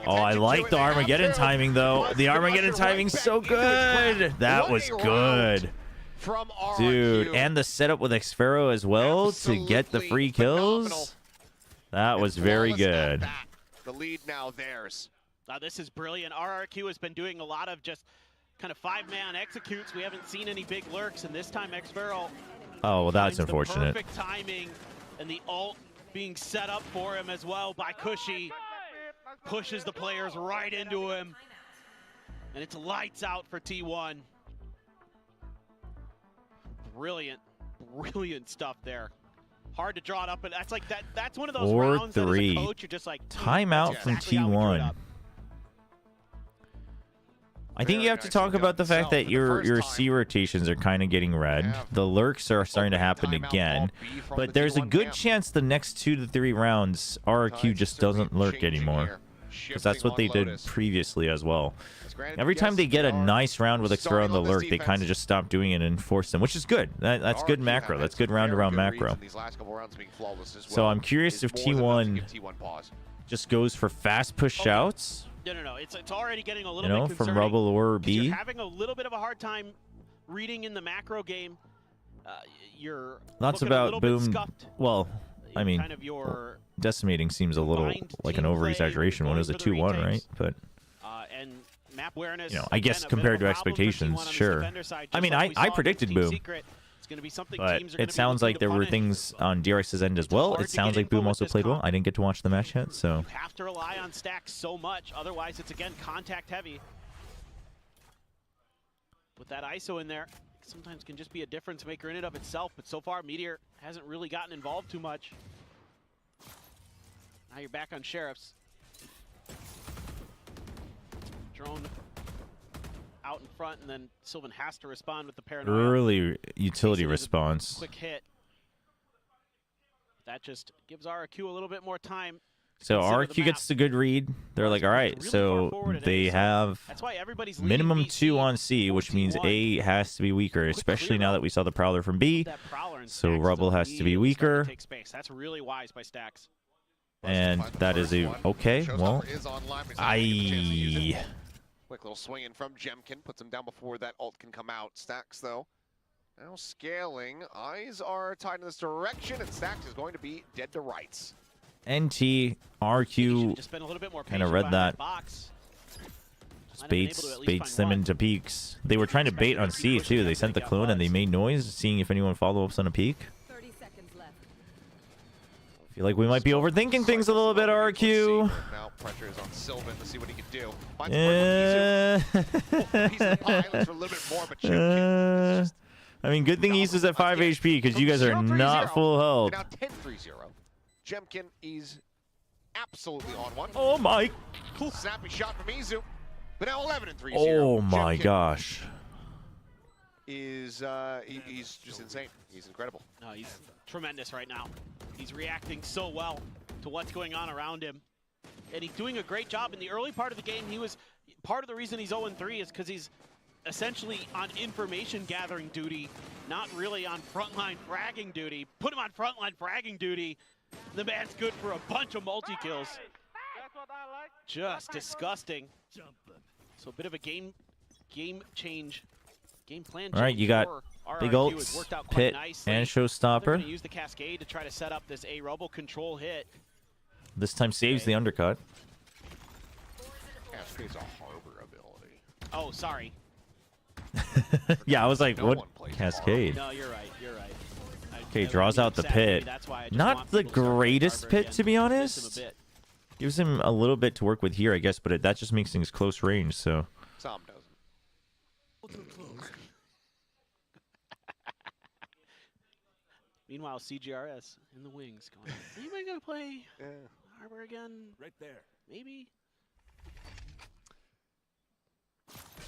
Oh, I like the Armageddon timing though. The Armageddon timing's so good. That was good. from RRQ. Dude, and the setup with Xfero as well to get the free kills. Phenomenal. That was very good. That. The lead now theirs. Now this is brilliant. RRQ has been doing a lot of just kind of 5-man executes. We haven't seen any big lurks, and this time Xfero. Oh, well, that's the unfortunate. Perfect timing, and the ult being set up for him as well by Cushy. Pushes the players right into him, and it's lights out for T1. Brilliant, brilliant stuff there. Hard to draw it up, but that's like that. That's one of those rounds that as a coach you're just like timeout from T1. I think you have to talk about the fact that your C rotations are kind of getting red. The lurks are starting to happen again, but there's a good chance the next 2 to 3 rounds RRQ just doesn't lurk anymore, because that's what they did previously as well. Every time they get a nice round with Xfero on the lurk, they kind of just stop doing it and force them, which is good. That's good macro. That's good round-around macro. So I'm curious if T1 just goes for fast push outs. No. It's already getting a little bit from concerning, Rubble or B. You're having a little bit of a hard time reading in the macro game. You're That's about Boom. Well, I mean, kind of your decimating seems a little like an over-exaggeration when it was a 2-1, right? But and map awareness, I guess compared to expectations, sure. I mean, I predicted Boom. But it sounds like there were things on DRX's end as well. It sounds like Boom also played well. I didn't get to watch the match yet, so. You have to rely on stacks so much, otherwise it's again contact heavy. With that ISO in there, sometimes can just be a difference maker in and of itself, but so far Meteor hasn't really gotten involved too much. Now you're back on Sheriffs. Drone out in front, and then Sylvan has to respond with the paranoia. Early utility response. Quick hit. That just gives RRQ a little bit more time. So RRQ gets the good read. They're like, all right, so they have minimum 2 on C, which means A has to be weaker, especially now that we saw the Prowler from B. So Rubble has to be weaker. That's really wise by Stacks. And that is a okay. Well, Quick little swing in from Jemkin, puts him down before that ult can come out. Stacks, though, now scaling. Eyes are tied in this direction, and Stacks is going to be dead to rights. NT, RQ kind of read that. Just baits them into peaks. They were trying to bait on C, too. They sent the clone, and they made noise, seeing if anyone follow-ups on a peak. Feel like we might be overthinking things a little bit, RQ. Now pressure is on Sylvan to see what he can do. I mean, good thing he's at 5 HP because you guys are not full health. Now 10-3-0. Jemkin is absolutely on one. Oh my! Snappy shot from Izu, but now 11-3-0. Oh my Jemkin gosh! He's just insane. He's incredible. No, he's tremendous right now. He's reacting so well to what's going on around him. And he's doing a great job. In the early part of the game, he was part of the reason he's 0-3 is because he's essentially on information gathering duty, not really on frontline fragging duty. Put him on frontline fragging duty, the man's good for a bunch of multi-kills. Just disgusting. So a bit of a game change. Game plan. All right, you got big ults, Pit, and Showstopper. Use the Cascade to try to set up this A Rubble control hit. This time saves the undercut. Cascade's a harbor ability. Oh, sorry. Yeah, I was like, what? Cascade. No, you're right. You're right. Okay, draws out the Pit. Not the greatest Pit, to be honest. Gives him a little bit to work with here, I guess, but that just makes things close range, so. Some doesn't. Meanwhile, CGRS in the wings going, anybody gonna play Harbor again? Right there. Maybe?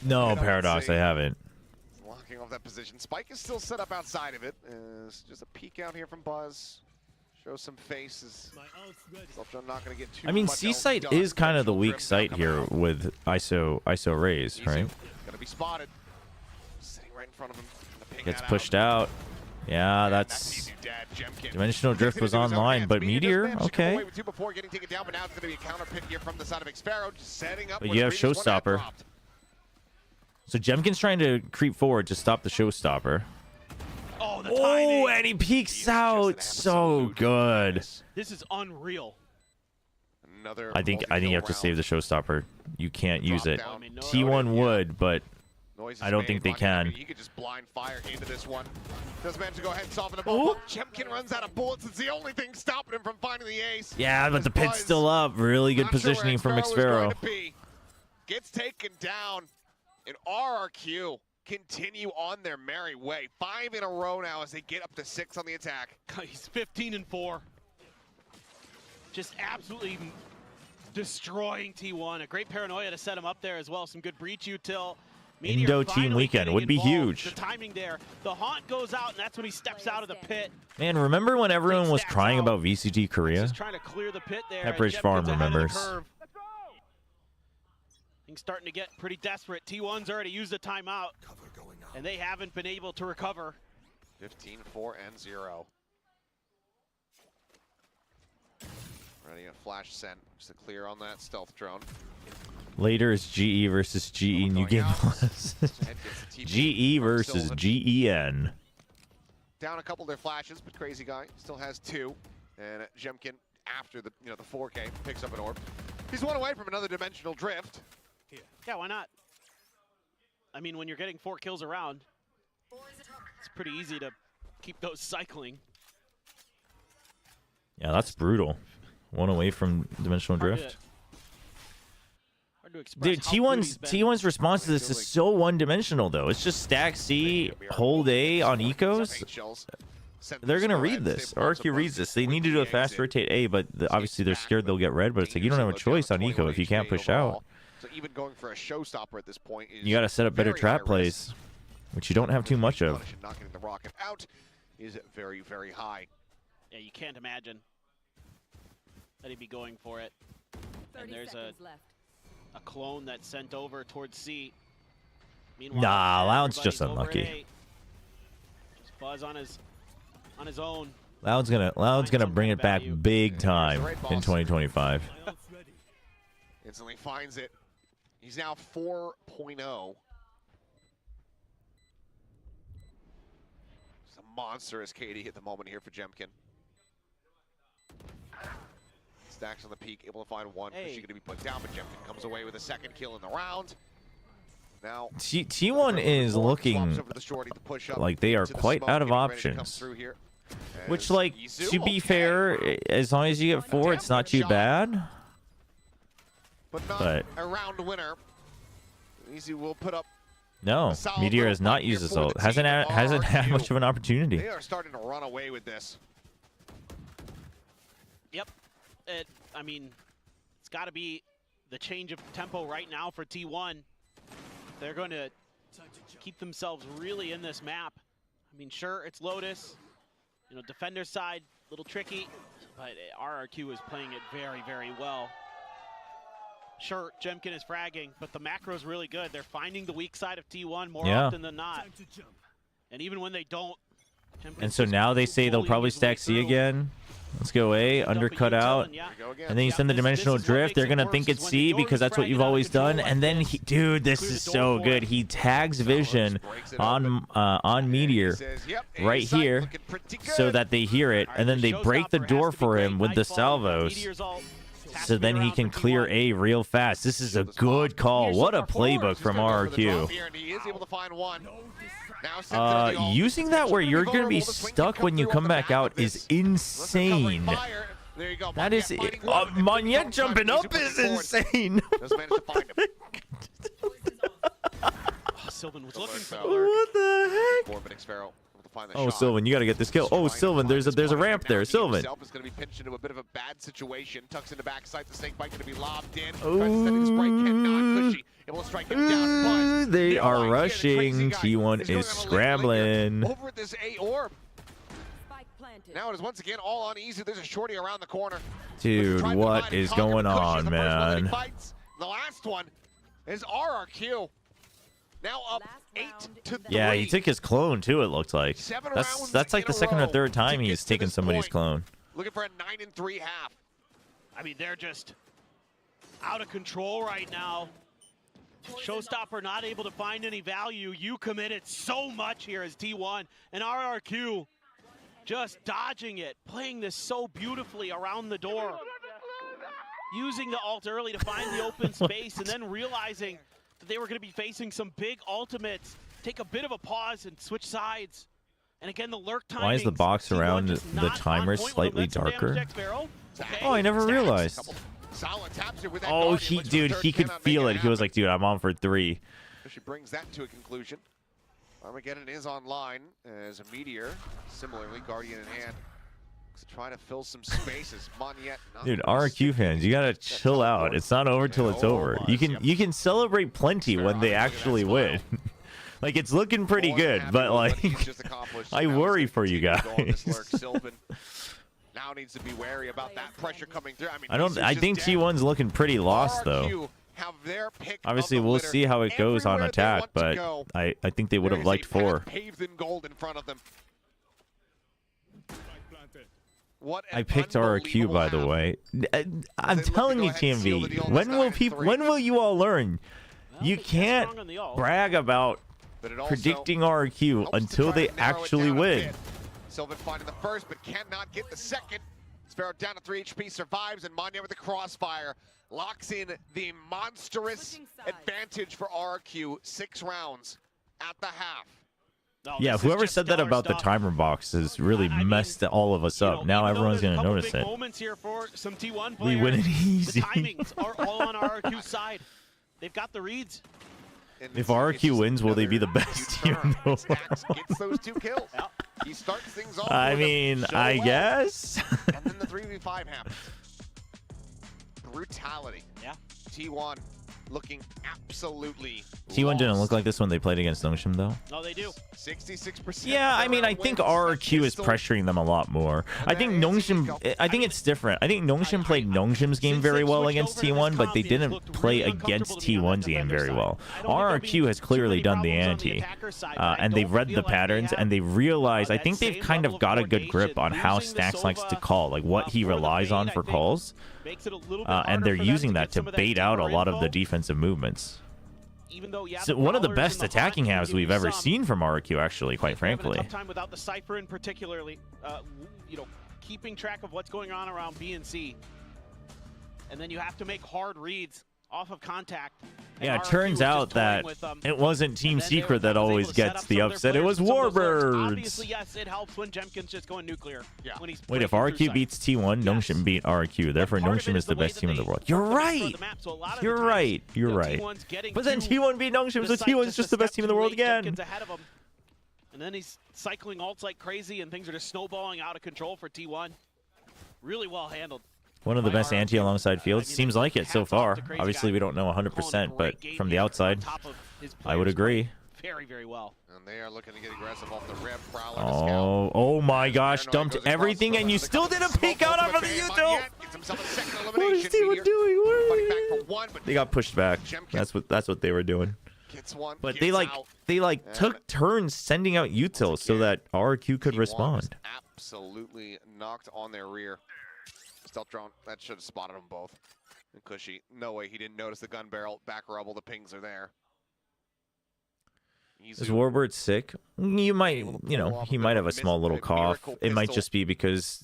No, Paradox, I haven't. Locking off that position. Spike is still set up outside of it. It's just a peek out here from Buzz. Show some faces. Not gonna get too I mean, much C else site done. is kind of the weak site here with ISO raise, right? Gonna be spotted. Sitting right in front of him. Gets pushed out. Yeah, that's Dimensional Drift was online, but Meteor, okay. But you have Showstopper. So Jemkin's trying to creep forward to stop the Showstopper. Oh, the timing. Oh, and he peeks out. So good. This is unreal. Another I think you have to save the showstopper. You can't use it. Drop down. T1 would, but Noise is I don't made. think they Bucky, can. He could just blind fire into this one. Doesn't manage to go ahead and soften the ball. Chemkin runs out of bullets. It's the only thing stopping him from finding the ace. yeah, but As the pit's Buzz, still up. Really good not sure where positioning from Xfero is going Xfero. to be. Gets taken down, and RRQ continue on their merry way. 5 in a row now as they get up to 6 on the attack. He's 15-4. Just absolutely destroying T1. A great paranoia to set him up there as well. Some good breach util. Meteor Indo team finally weekend getting would be involved. huge. The timing there. The haunt goes out, and that's when he steps out of the pit. Man, remember when everyone was crying about VCT Korea? Just trying to clear the pit there. Pepperidge and Farm Jemkin's ahead of the remembers. curve. Things starting to get pretty desperate. T1's already used the timeout, and they haven't been able to recover. 15-4 and 0. Ready a flash sent just to clear on that stealth drone. Later is GE versus GE New Game Plus. GE versus GEN. Down a couple of their flashes, but Crazy Guy still has 2. And Jemkin, after the the 4K, picks up an orb. He's 1 away from another dimensional drift. Yeah, why not? I mean, when you're getting 4 kills around, it's pretty easy to keep those cycling. Yeah, that's brutal. 1 away from dimensional drift. Hard to express Dude, how good he's T1's been. response to this is so one-dimensional though. It's just stack C, hold A on ecos. They're gonna read this. RQ reads this. They need to do a fast rotate A, but obviously they're scared they'll get red. But it's like you don't have a choice on eco if you can't push out. So even going for a showstopper at this point is You got to set up better very trap high plays, which you don't have too much of. risk. Not getting the rocket out is very, very high. Yeah, you can't imagine that he'd be going for it. And there's a clone that's sent over towards C. Meanwhile, Nah, Loud's everybody's just over at unlucky. A. Just Buzz on his own. Loud's gonna bring it back big time in 2025. Instantly finds it. He's now 4.0. It's a monstrous KD at the moment here for Jemkin. Stacks on the peak, able to find 1. Hey. She's going to be put down, but Jemkin comes away with a 2nd kill in the round. Now T1 is looking like they are quite out of options. Which, like, to be fair, as long as you get 4, it's not too bad. But a round winner. Easy will put up. No, Meteor has not used his ult. Hasn't had much of an opportunity. They are starting to run away with this. Yep. I mean, it's got to be the change of tempo right now for T1. They're going to keep themselves really in this map. I mean, sure, it's Lotus. You know, defender side, a little tricky, but RRQ is playing it very, very well. Sure, Jemkin is fragging, but the macro's really good. They're finding the weak side of T1 more often than not. And even when they don't, And so now they say they'll probably stack C again. Let's go A, undercut out. And then you send the dimensional drift. They're going to think it's C because that's what you've always done. And then, dude, this is so good. He tags Vision on Meteor right here so that they hear it. And then they break the door for him with the salvos. So then he can clear A real fast. This is a good call. What a playbook from RRQ. Using that where you're going to be stuck when you come back out is insane. That is it. Monyet jumping up is insane. Sylvan was looking for What the heck? Oh, Sylvan, you got to get this kill. Oh, Sylvan, there's a ramp there. Sylvan. Is going to be pinched into a bit of a bad situation. Tucks in the backside. The snake bite going to be lobbed in. Tries to send his spray, cannot. Cushy able to strike him down. But They are rushing. T1 is scrambling. Over at this A orb. Now it is once again all on easy. There's a shorty around the corner. Dude, what is going on, man? The last one is RRQ. Now up 8-3. Yeah, he took his clone too, it looked like. That's like the second or third time he's taken somebody's clone. Looking for a 9-3 half. I mean, they're just out of control right now. Showstopper not able to find any value. You committed so much here as T1, and RRQ just dodging it, playing this so beautifully around the door, using the ult early to find the open space, and then realizing that they were going to be facing some big ultimates. Take a bit of a pause and switch sides. And again, the lurk timing. Why is the box around the timer slightly darker? Oh, I never realized. Oh, dude, he could feel it. He was like, dude, I'm on for 3. She brings that to a conclusion. Armageddon is online as a Meteor, similarly, Guardian in hand. Trying to fill some spaces. Dude, RQ fans, you gotta chill out. It's not over till it's over. You can celebrate plenty when they actually win. Like, it's looking pretty good, but like, I worry for you guys. Now needs to be wary about that pressure coming through. I think T1's looking pretty lost though. Obviously, we'll see how it goes on attack, but I think they would have liked 4. Paved in gold in front of them. I picked RQ, by the way. I'm telling you, TMV, when will you all learn? You can't brag about predicting RQ until they actually win. Sylvan finding the first, but cannot get the second. Sparrow down to 3 HP, survives, and Manya with the crossfire locks in the monstrous advantage for RQ. 6 rounds at the half. Yeah, whoever said that about the timer box has really messed all of us up. Now everyone's going to notice it. We win it easy. The timings are all on RQ's side. They've got the reads. If RQ wins, will they be the best team in the world? Gets those 2 kills. He starts things off. I mean, I guess. And then the 3v5 happens. Brutality. Yeah. T1 looking absolutely T1 didn't look like this when they played against Nongshim, though. No, they do. 66%. Yeah, I mean, I think RRQ is pressuring them a lot more. I think Nongshim, I think it's different. I think Nongshim played Nongshim's game very well against T1, but they didn't play against T1's game very well. RRQ has clearly done the ante, and they've read the patterns, and they realize, I think they've kind of got a good grip on how Stacks likes to call, like what he relies on for calls. And they're using that to bait out a lot of the defensive movements. So one of the best attacking halves we've ever seen from RQ, actually, quite frankly. Time without the Cypher in particularly, keeping track of what's going on around B and C, and then you have to make hard reads off of contact. Yeah, it turns out that it wasn't Team Secret that always gets the upset. It was Warbirds. Obviously, yes, it helps when Jemkin's just going nuclear. Yeah. Wait, if RQ beats T1, Nongshim beat RQ. Therefore, Nongshim is the best team in the world. You're right. You're right. You're right. But then T1 beat Nongshim, so T1's just the best team in the world again. And then he's cycling ults like crazy, and things are just snowballing out of control for T1. Really well handled. One of the best anti alongside Fields. Seems like it so far. Obviously, we don't know 100%, but from the outside, I would agree. Very, very well. And they are looking to get aggressive off the rip. Oh my gosh, dumped everything, and you still didn't peek out off of the Util. What is T1 doing? They got pushed back. That's what they were doing. But they took turns sending out Utils so that RQ could respond. Absolutely knocked on their rear. Stealth drone, that should have spotted them both. And Cushy, no way he didn't notice the gun barrel. Back rubble, the pings are there. Is Warbird sick? You might, he might have a small little cough. It might just be because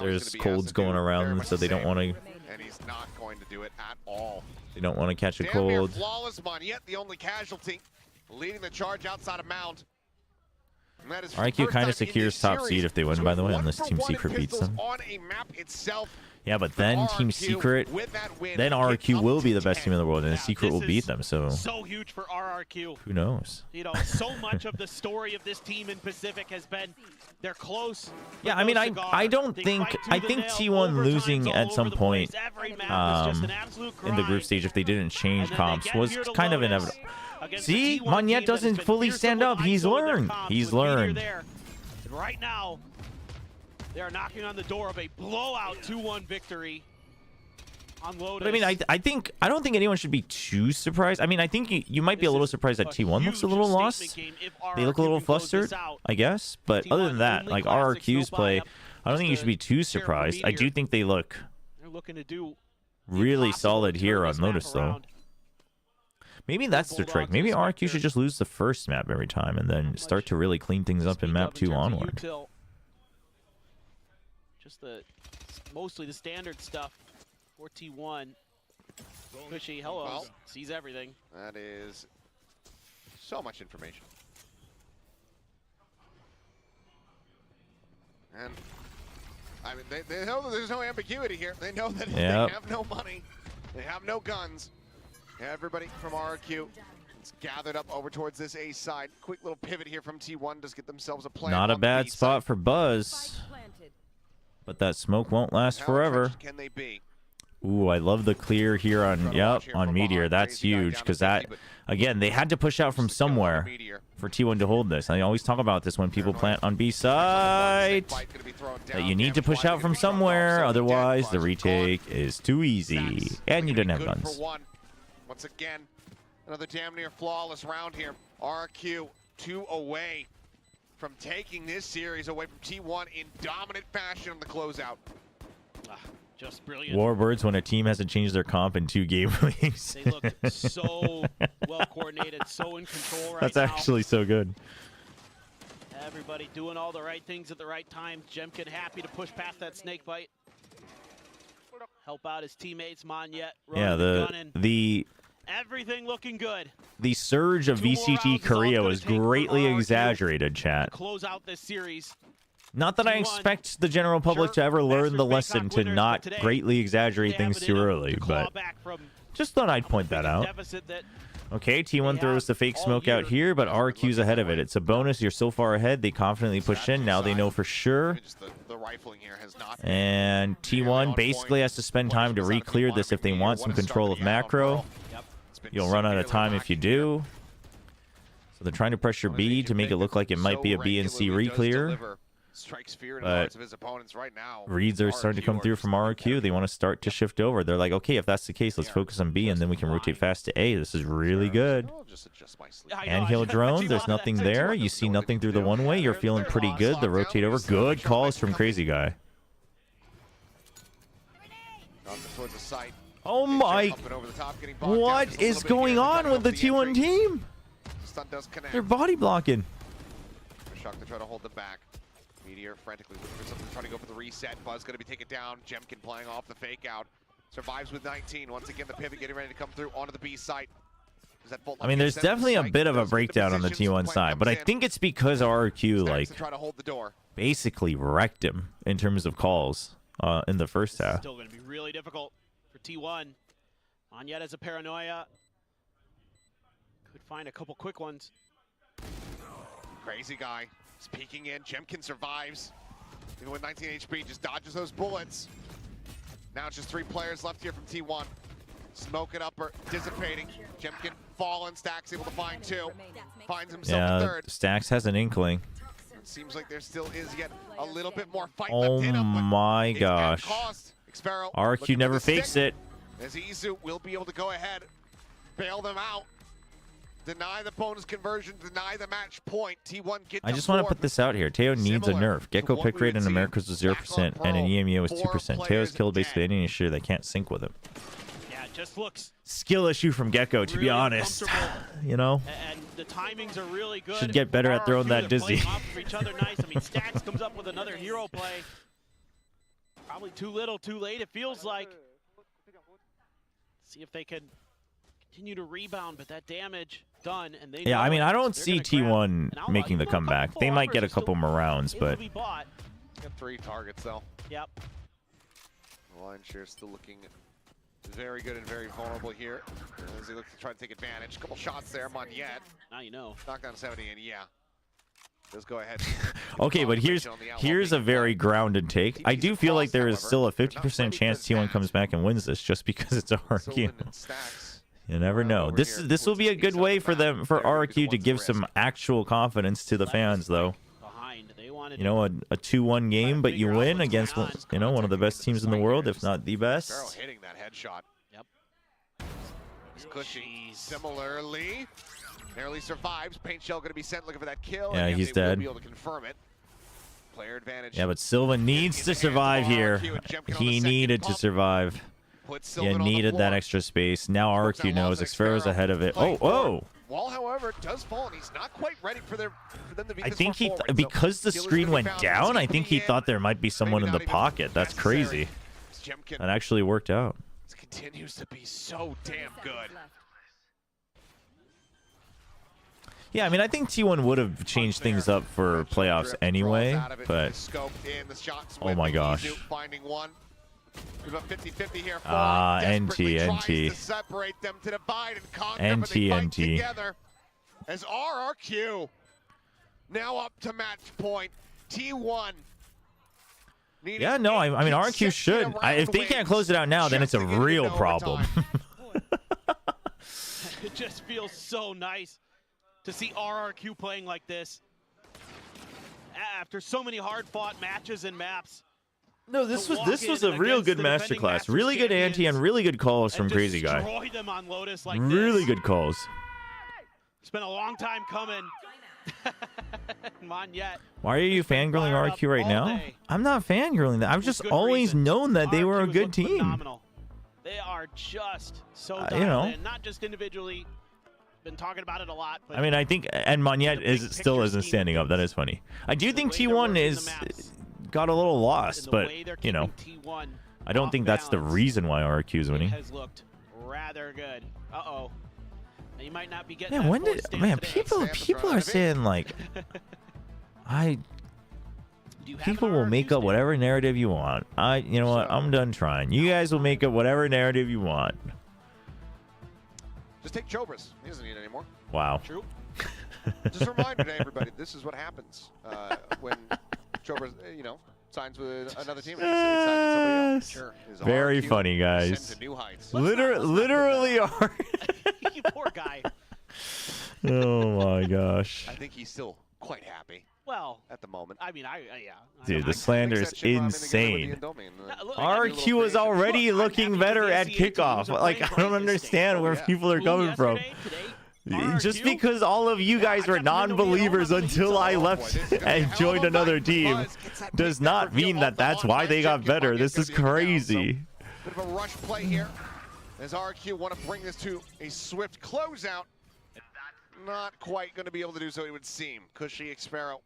there's colds going around, so they don't want to. And he's not going to do it at all. They don't want to catch a cold. Flawless Monyet, the only casualty, leading the charge outside of Mound. RQ kind of secures top seed if they win, by the way, unless Team Secret beats them. Yeah, but then Team Secret, then RQ will be the best team in the world, and Secret will beat them. So huge for RRQ. Who knows? So much of the story of this team in Pacific has been they're close. Yeah, I mean, I don't think T1 losing at some point in the group stage, if they didn't change comps, was kind of inevitable. See, Monyet doesn't fully stand up. He's learned. He's learned. Right now, they are knocking on the door of a blowout 2-1 victory on Lotus. But I mean, I don't think anyone should be too surprised. I mean, I think you might be a little surprised that T1 looks a little lost. They look a little flustered, I guess. But other than that, like RRQ's play, I don't think you should be too surprised. I do think they look really solid here on Lotus, though. Maybe that's the trick. Maybe RQ should just lose the first map every time and then start to really clean things up in map 2 onward. Just mostly the standard stuff for T1. Cushy, hello, Well, sees everything. That is so much information. And I mean, they know that there's no ambiguity here. They know that they have no money, they have no guns. Everybody from RQ is gathered up over towards this A side. Quick little pivot here from T1 to get themselves a plan. Not a bad spot for Buzz, but that smoke won't last forever. Can they be? Ooh, I love the clear here on on Meteor. That's huge because that, again, they had to push out from somewhere for T1 to hold this. I always talk about this when people plant on B side, that you need to push out from somewhere, otherwise the retake is too easy, and you didn't have guns. Once again, another damn near flawless round here. RQ 2 away from taking this series away from T1 in dominant fashion on the closeout. Just brilliant. Warbirds when a team hasn't changed their comp in 2 game weeks. They look so well coordinated, so in control right now. That's actually so good. Everybody doing all the right things at the right time. Jemkin happy to push past that snake bite. Help out his teammates, Monyet. The everything looking good. The surge of VCT Korea was greatly exaggerated, chat. Close out this series. Not that I expect the general public to ever learn the lesson to not greatly exaggerate things too early, but just thought I'd point that out. Okay, T1 throws the fake smoke out here, but RQ's ahead of it. It's a bonus. You're so far ahead. They confidently push in. Now they know for sure. And T1 basically has to spend time to re-clear this if they want some control of macro. You'll run out of time if you do. So they're trying to pressure B to make it look like it might be a B and C re-clear. But reads are starting to come through from RQ. They want to start to shift over. They're like, okay, if that's the case, let's focus on B, and then we can rotate fast to A. This is really good. Handheld drone, there's nothing there. You see nothing through the one-way. You're feeling pretty good. The rotate over. Good calls from Crazy Guy. Oh my... What is going on with the T1 team? They're body blocking. Shock to try to hold them back. Meteor frantically looking for something, trying to go for the reset. Buzz going to be taken down. Jemkin playing off the fake out. Survives with 19. Once again, the pivot getting ready to come through onto the B site. I mean, there's definitely a bit of a breakdown on the T1 side, but I think it's because RQ, like, basically wrecked him in terms of calls in the first half. Still going to be really difficult for T1. Monyet has a paranoia. Could find a couple quick ones. Crazy Guy is peeking in. Jemkin survives. Even with 19 HP, just dodges those bullets. Now it's just 3 players left here from T1. Smoke it up or dissipating. Jemkin fallen. Stacks able to find 2. Finds himself a 3rd. Stacks has an inkling. It seems like there still is yet a little bit more fight left in him. Oh my gosh. RQ never fakes it. As Izu will be able to go ahead, bail them out. Deny the bonus conversion, deny the match point. T1 get I just want to put this out here. Teo needs a nerf. Gecko pick rate in Americas was 0% and in EMEA was 2%. Teo's killed basically any issue they can't sync with him. Yeah, it just looks skill issue from Gecko, to be honest. You know? And the timings are really good. Should get better at throwing that dizzy. Each other nice. I mean, Stacks comes up with another hero play. Probably too little, too late, it feels like. See if they can continue to rebound, but that damage done. And they I mean, I don't see T1 making the comeback. They might get a couple more rounds, but... Got 3 targets, though. Yep. The line share still looking very good and very vulnerable here as they look to try to take advantage. Couple shots there, Monyet. Now you know. Knockdown 70, and yeah. Let's go ahead. Okay, but here's a very grounded take. I do feel like there is still a 50% chance T1 comes back and wins this just because it's RQ. You never know. This will be a good way for RQ to give some actual confidence to the fans, though. You know, a 2-1 game, but you win against one of the best teams in the world, if not the best. Sparrow hitting that headshot. Yep. Cushy similarly. Narrowly survives. Paint shell going to be sent looking for that kill. Yeah, he's dead. Will be able to confirm it. Player advantage. Yeah, but Silva needs to survive here. He needed to survive. You needed that extra space. Now RQ knows Xfero's ahead of it. Oh, whoa! Wall, however, does fall, and he's not quite ready for them to be I this think far he, forward, because so the screen went down, I think he thought there might be someone in the pocket. That's crazy. Jemkin That actually worked out. continues to be so damn good. Yeah, I mean, I think T1 would have changed things up for playoffs anyway, but oh my gosh. Finding one. About 50-50 here. NT. To separate them, to divide and conquer, but they fight together. As RRQ now up to match point. T1. Yeah, no, I mean, RQ should. If they can't close it out now, then it's a real problem. It just feels so nice to see RRQ playing like this after so many hard-fought matches and maps. No, this was a real good masterclass. Really good ante and really good calls from Crazy Guy. Destroy them on Lotus like really this. Good calls. It's been a long time coming. Come on yet. Why are you fangirling RQ right now? I'm not fangirling that. I've just always known that they were a good team. Phenomenal. They are just so you know, not just individually. Been talking about it a lot. But I mean, I think, and Monyet still isn't standing up. That is funny. I do think T1 got a little lost, but you know, I don't think that's the reason why RQ is winning. Has looked rather good. Uh-oh. You might not be getting people are saying like people will make up whatever narrative you want. You know what? I'm done trying. You guys will make up whatever narrative you want. Just take Chobra's. He doesn't need it anymore. Wow. True. Just a reminder to everybody, this is what happens when Chobra, signs with another team. Sure. Very funny, guys. Literally are. You poor guy. Oh my gosh. I think he's still quite happy. Well, at the moment. I mean, yeah. Dude, the slander is insane. RQ is already looking better at kickoff. Like, I don't understand where people are coming from. Just because all of you guys were non-believers until I left and joined another team does not mean that that's why they got better. This is crazy. Bit of a rush play here as RQ want to bring this to a swift closeout. Not quite going to be able to do so, it would seem. Cushy Xfero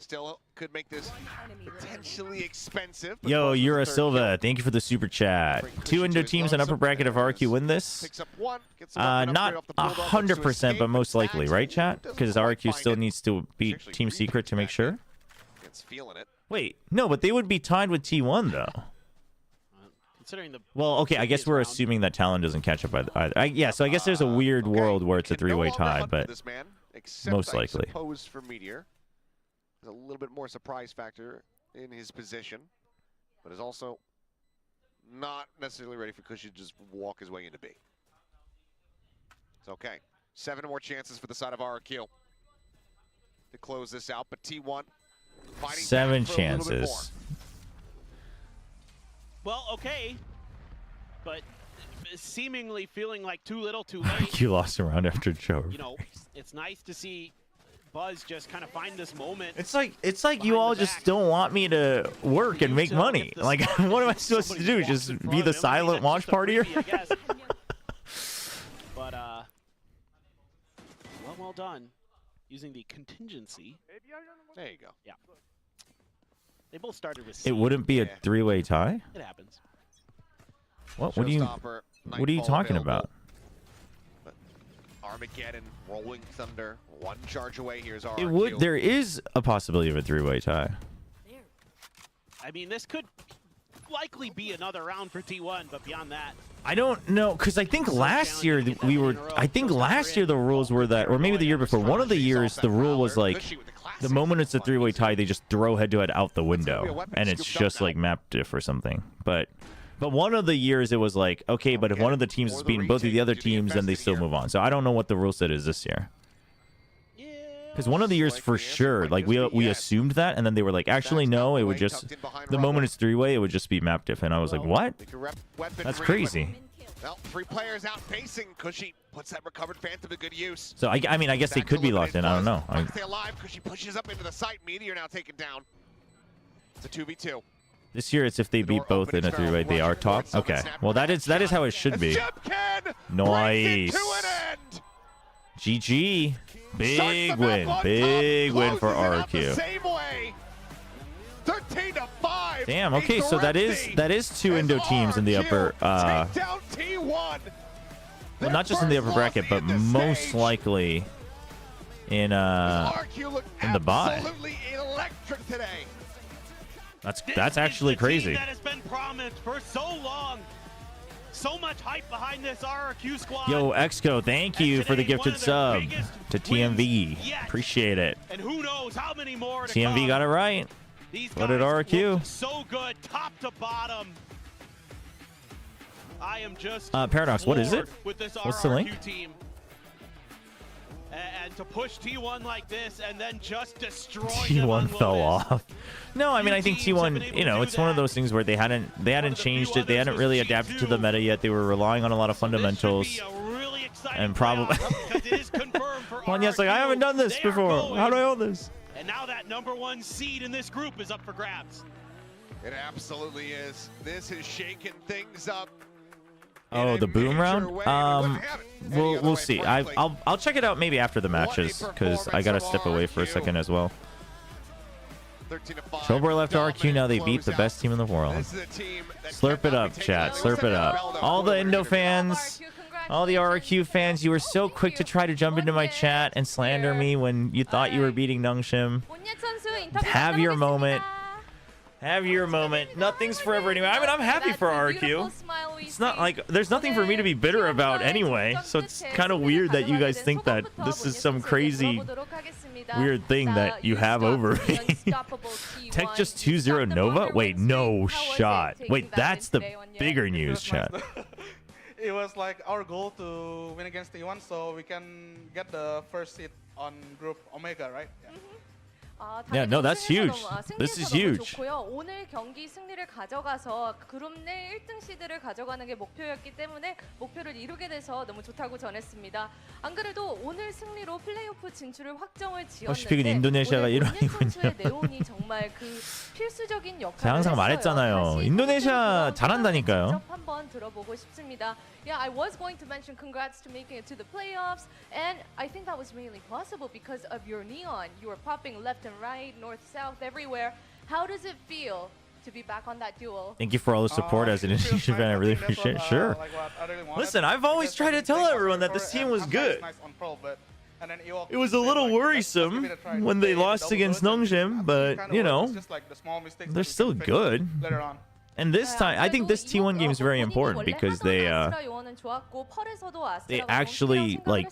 still could make this potentially expensive. Yo, Yura Silva, thank you for the super chat. 2 Indo teams in upper bracket if RQ win this. Not 100%, but most likely, right, chat? Because RQ still needs to beat Team Secret to make sure. It's feeling it. Wait, no, but they would be tied with T1 though. Considering the well, okay, I guess we're assuming that Talon doesn't catch up either. Yeah, so I guess there's a weird world where it's a three-way tie, but most likely. I suppose for Meteor. There's a little bit more surprise factor in his position, but is also not necessarily ready for Cushy to just walk his way into B. It's okay. 7 more chances for the side of RQ to close this out, but T1 fighting 7 chances. Well, okay, but seemingly feeling like too little, too late. You lost a round after Chobra. You know, it's nice to see Buzz just kind of find this moment. It's like you all just don't want me to work and make money. Like, what am I supposed to do? Just be the silent watch partier? But well done using the contingency. There you go. Yeah. They both started with C. It wouldn't be a 3-way tie? It happens. What are you talking about? But Armageddon, Rolling Thunder, 1 charge away. Here's RQ. It would. There is a possibility of a 3-way tie. I mean, this could likely be another round for T1, but beyond that, I don't know, because I think last year last year the rules were that, or maybe the year before, one of the years the rule was like, the moment it's a 3-way tie, they just throw head-to-head out the window, and it's just like map diff or something. But one of the years it was like, okay, but if one of the teams is beating both of the other teams, then they still move on. So I don't know what the rule set is this year. Because one of the years for sure, like we assumed that, and then they were like, actually no, it would just, the moment it's 3-way, it would just be map diff, and I was like, what? That's crazy. Well, 3 players outpacing. Cushy puts that recovered Phantom to good use. So I mean, I guess they could be locked in. I don't know. Stay alive. Cushy pushes up into the site. Meteor now taken down. It's a 2v2. This year it's if they beat both in a three-way, they are top. Okay. Well, that is how it should be. Nice. GG. Big win. Big win for RRQ. 13-5. Damn. Okay, so that is two Indo teams in the upper. Well, not just in the upper bracket, but most likely in the bye. That's actually crazy. That has been promised for so long. So much hype behind this RRQ squad. Yo, Exco, thank you for the gifted sub to TMV. Appreciate it. And who knows how many more to TMV come. got it right. These What did RRQ? So good, top to bottom. I am just Paradox, what is it? With this What's the link? RRQ team. And to push T1 like this and then just destroy T1 fell off. No, I mean, I think T1, you know, it's one of those things where they hadn't changed it. They hadn't really adapted to the meta yet. They were relying on a lot of fundamentals. And probably well, yes, like I haven't done this before. How do I own this? And now that #1 seed in this group is up for grabs. It absolutely is. This is shaking things up. Oh, the boom round. We'll see. I'll check it out maybe after the matches because I gotta step away for a second as well. Chobra left RQ. Now they beat the best team in the world. Slurp it up, chat. Slurp it up. All the Indo fans, all the RQ fans, you were so quick to try to jump into my chat and slander me when you thought you were beating Nungshim. Have your moment. Have your moment. Nothing's forever anyway. I mean, I'm happy for RQ. It's not like there's nothing for me to be bitter about anyway. So it's kind of weird that you guys think that this is some crazy weird thing that you have over me. Tech just 2-0 Nova? Wait, no shot. Wait, that's the bigger news, chat. It was like our goal to win against T1 so we can get the first seat on group Omega, right? Yeah. Yeah, no, that's huge. This is huge. 오늘 경기 승리를 가져가서 그룹 내 1등 시드를 가져가는 게 목표였기 때문에 목표를 이루게 돼서 너무 좋다고 전했습니다. 안 그래도 오늘 승리로 플레이오프 진출을 확정을 지었는데 인도네시아가 오늘 일원이군요. 선수의 네온이 정말 그 필수적인 역할을 제가 항상 말했잖아요. 인도네시아 잘한다니까요. 한번 들어보고 싶습니다. Yeah, I was going to mention congrats to making it to the playoffs, and I think that was mainly possible because of your neon. You were popping left and right, north, south, everywhere. How does it feel to be back on that duel? Thank you for all the support as an Indonesian fan. I really appreciate it. Sure. Listen, I've always tried to tell everyone that this team was good. It was a little worrisome when they lost against Nongshim, but, you know, they're still good. And this time, I think this T1 game is very important because they actually like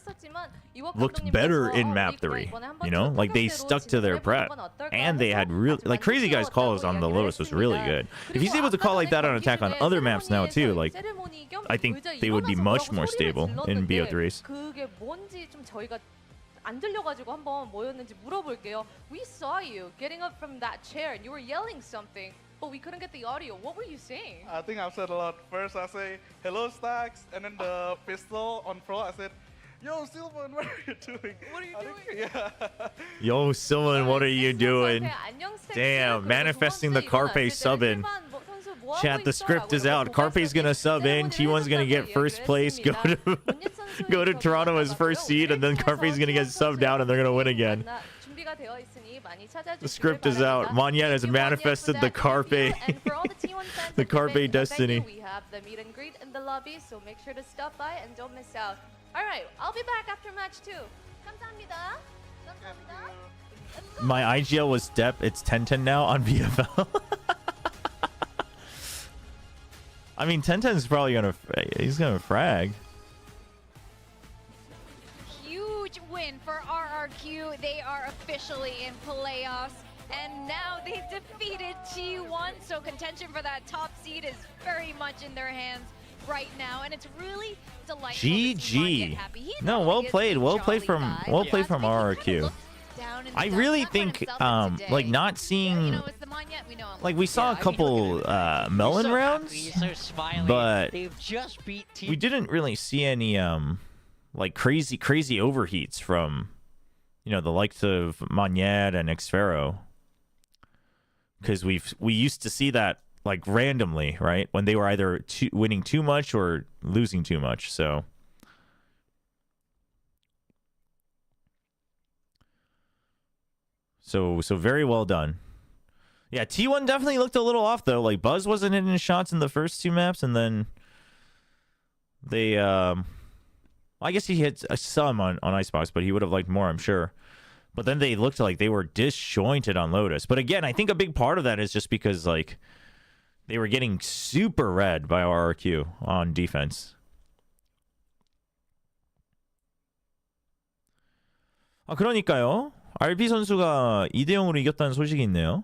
looked better in map 3. You know, like they stuck to their prep, and they had really like Crazy Guy's calls on the Lotus was really good. If he's able to call like that on attack on other maps now too, like I think they would be much more stable in BO3s. 안 들려가지고 한번 뭐였는지 물어볼게요. We saw you getting up from that chair and you were yelling something, but we couldn't get the audio. What were you saying? I think I've said a lot. First I say, hello Stacks, and then the pistol on pro, I said, yo Sylvan, what are you doing? What are you doing? Yeah. Yo, Sylvan, what are you doing? Damn, manifesting the Carpe sub in. Chat, the script is out. Carpe's gonna sub in. T1's gonna get first place. Go to Toronto as first seed, and then Carpe's gonna get subbed out, and they're gonna win again. The script is out. Monyan has manifested the Carpe, the Carpe destiny. We have the meet and greet in the lobby, so make sure to stop by and don't miss out. All right, I'll be back after match 2. 감사합니다. 감사합니다. My IGL was Dep. It's 10-10 now on VFL. I mean, 10-10's probably he's gonna frag. Huge win for RRQ. They are officially in playoffs, and now they've defeated T1. So contention for that top seed is very much in their hands right now, and it's really delightful. GG. No, well played. Well played from RRQ. I really think like not seeing like we saw a couple melon rounds, but we didn't really see any like crazy overheats from, you know, the likes of Magnet and Xfero, because we used to see that like randomly, right? When they were either winning too much or losing too much. So very well done. Yeah, T1 definitely looked a little off though. Like Buzz wasn't hitting his shots in the first 2 maps, and then they I guess he hit some on Icebox, but he would have liked more, I'm sure. But then they looked like they were disjointed on Lotus. But again, I think a big part of that is just because like they were getting super red by RRQ on defense. 아, 그러니까요. RP 선수가 2대 0으로 이겼다는 소식이 있네요.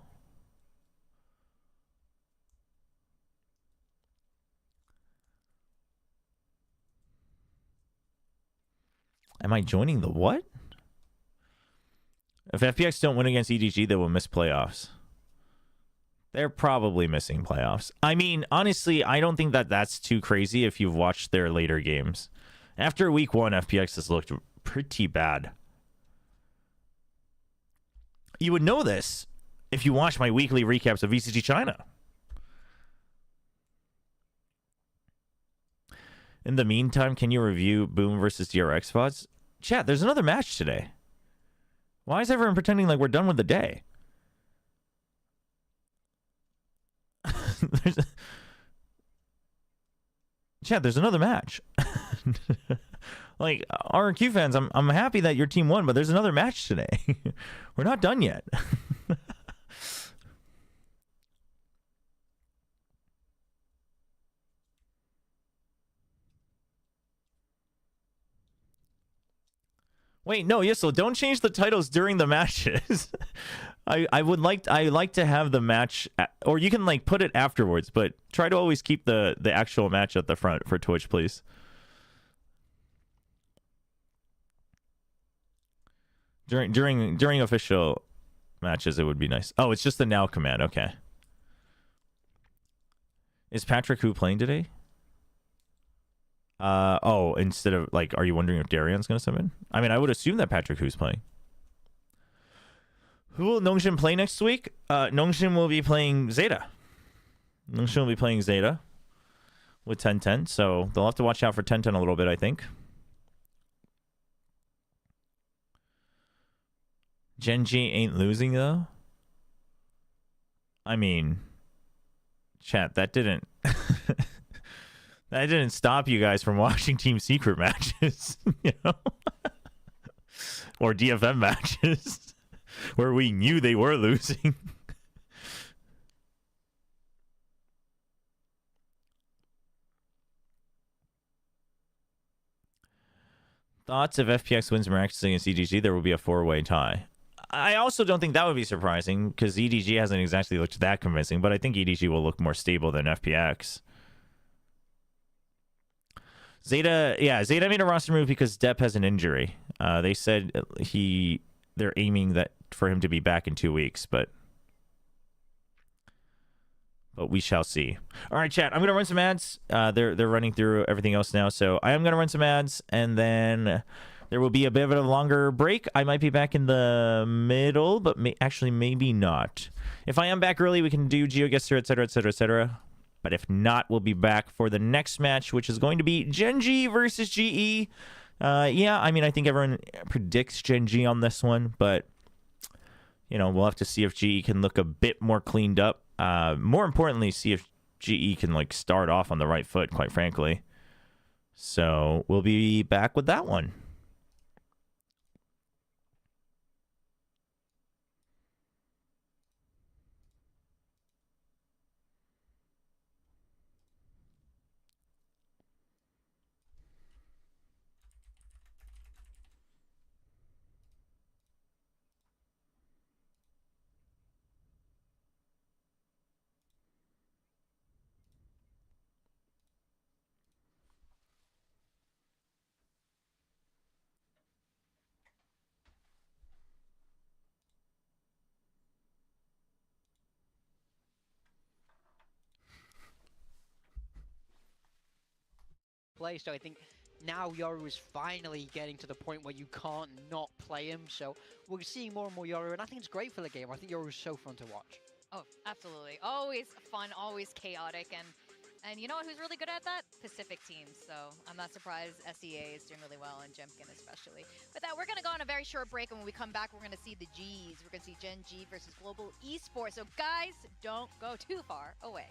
Am I joining the what? If FPX don't win against EDG, they will miss playoffs. They're probably missing playoffs. I mean, honestly, I don't think that that's too crazy if you've watched their later games. After week 1, FPX has looked pretty bad. You would know this if you watch my weekly recaps of VCT China. In the meantime, can you review Boom versus DRX spots? Chat, there's another match today. Why is everyone pretending like we're done with the day? Chat, there's another match. Like, RQ fans, I'm happy that your team won, but there's another match today. We're not done yet. Wait, no, Yissel, don't change the titles during the matches. I like to have the match, or you can like put it afterwards, but try to always keep the actual match at the front for Twitch, please. During official matches, it would be nice. Oh, it's just the now command. Okay. Is Patrick Hu playing today? Oh, instead of like, are you wondering if Darian's gonna sub in? I mean, I would assume that Patrick Hu's playing. Who will Nongshim play next week? Nongshim will be playing Zeta. Nongshim will be playing Zeta with 10-10, so they'll have to watch out for 10-10 a little bit, I think. Genji ain't losing though. I mean, chat, that didn't that didn't stop you guys from watching Team Secret matches, you know, or DFM matches where we knew they were losing. Thoughts if FPX wins miraculously against EDG, there will be a 4-way tie. I also don't think that would be surprising because EDG hasn't exactly looked that convincing, but I think EDG will look more stable than FPX. Zeta made a roster move because Depp has an injury. They said they're aiming that for him to be back in 2 weeks, but we shall see. All right, chat. I'm gonna run some ads. They're running through everything else now, so I am gonna run some ads, and then there will be a bit of a longer break. I might be back in the middle, but maybe not. If I am back early, we can do GeoGuessr, etc., etc., etc. But if not, we'll be back for the next match, which is going to be Genji versus GE. Yeah, I mean, I think everyone predicts Genji on this one, but you know, we'll have to see if GE can look a bit more cleaned up. More importantly, see if GE can like start off on the right foot, quite frankly. So we'll be back with that one. Play, so I think now Yoru is finally getting to the point where you can't not play him, so we're seeing more and more Yoru, and I think it's great for the game. I think Yoru is so fun to watch. Oh, absolutely. Always fun, always chaotic, and you know who's really good at that? Pacific teams. So I'm not surprised SEA is doing really well, and Jemkin especially. With that, we're going to go on a very short break, and when we come back, we're going to see the Gs. We're going to see Gen G versus Global Esports. So guys, don't go too far away.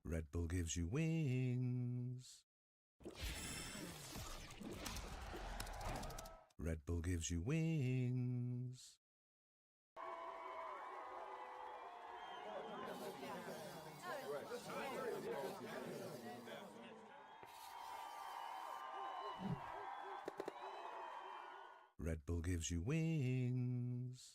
Red Bull gives you wings. Red Bull gives you wings. Red Bull gives you wings.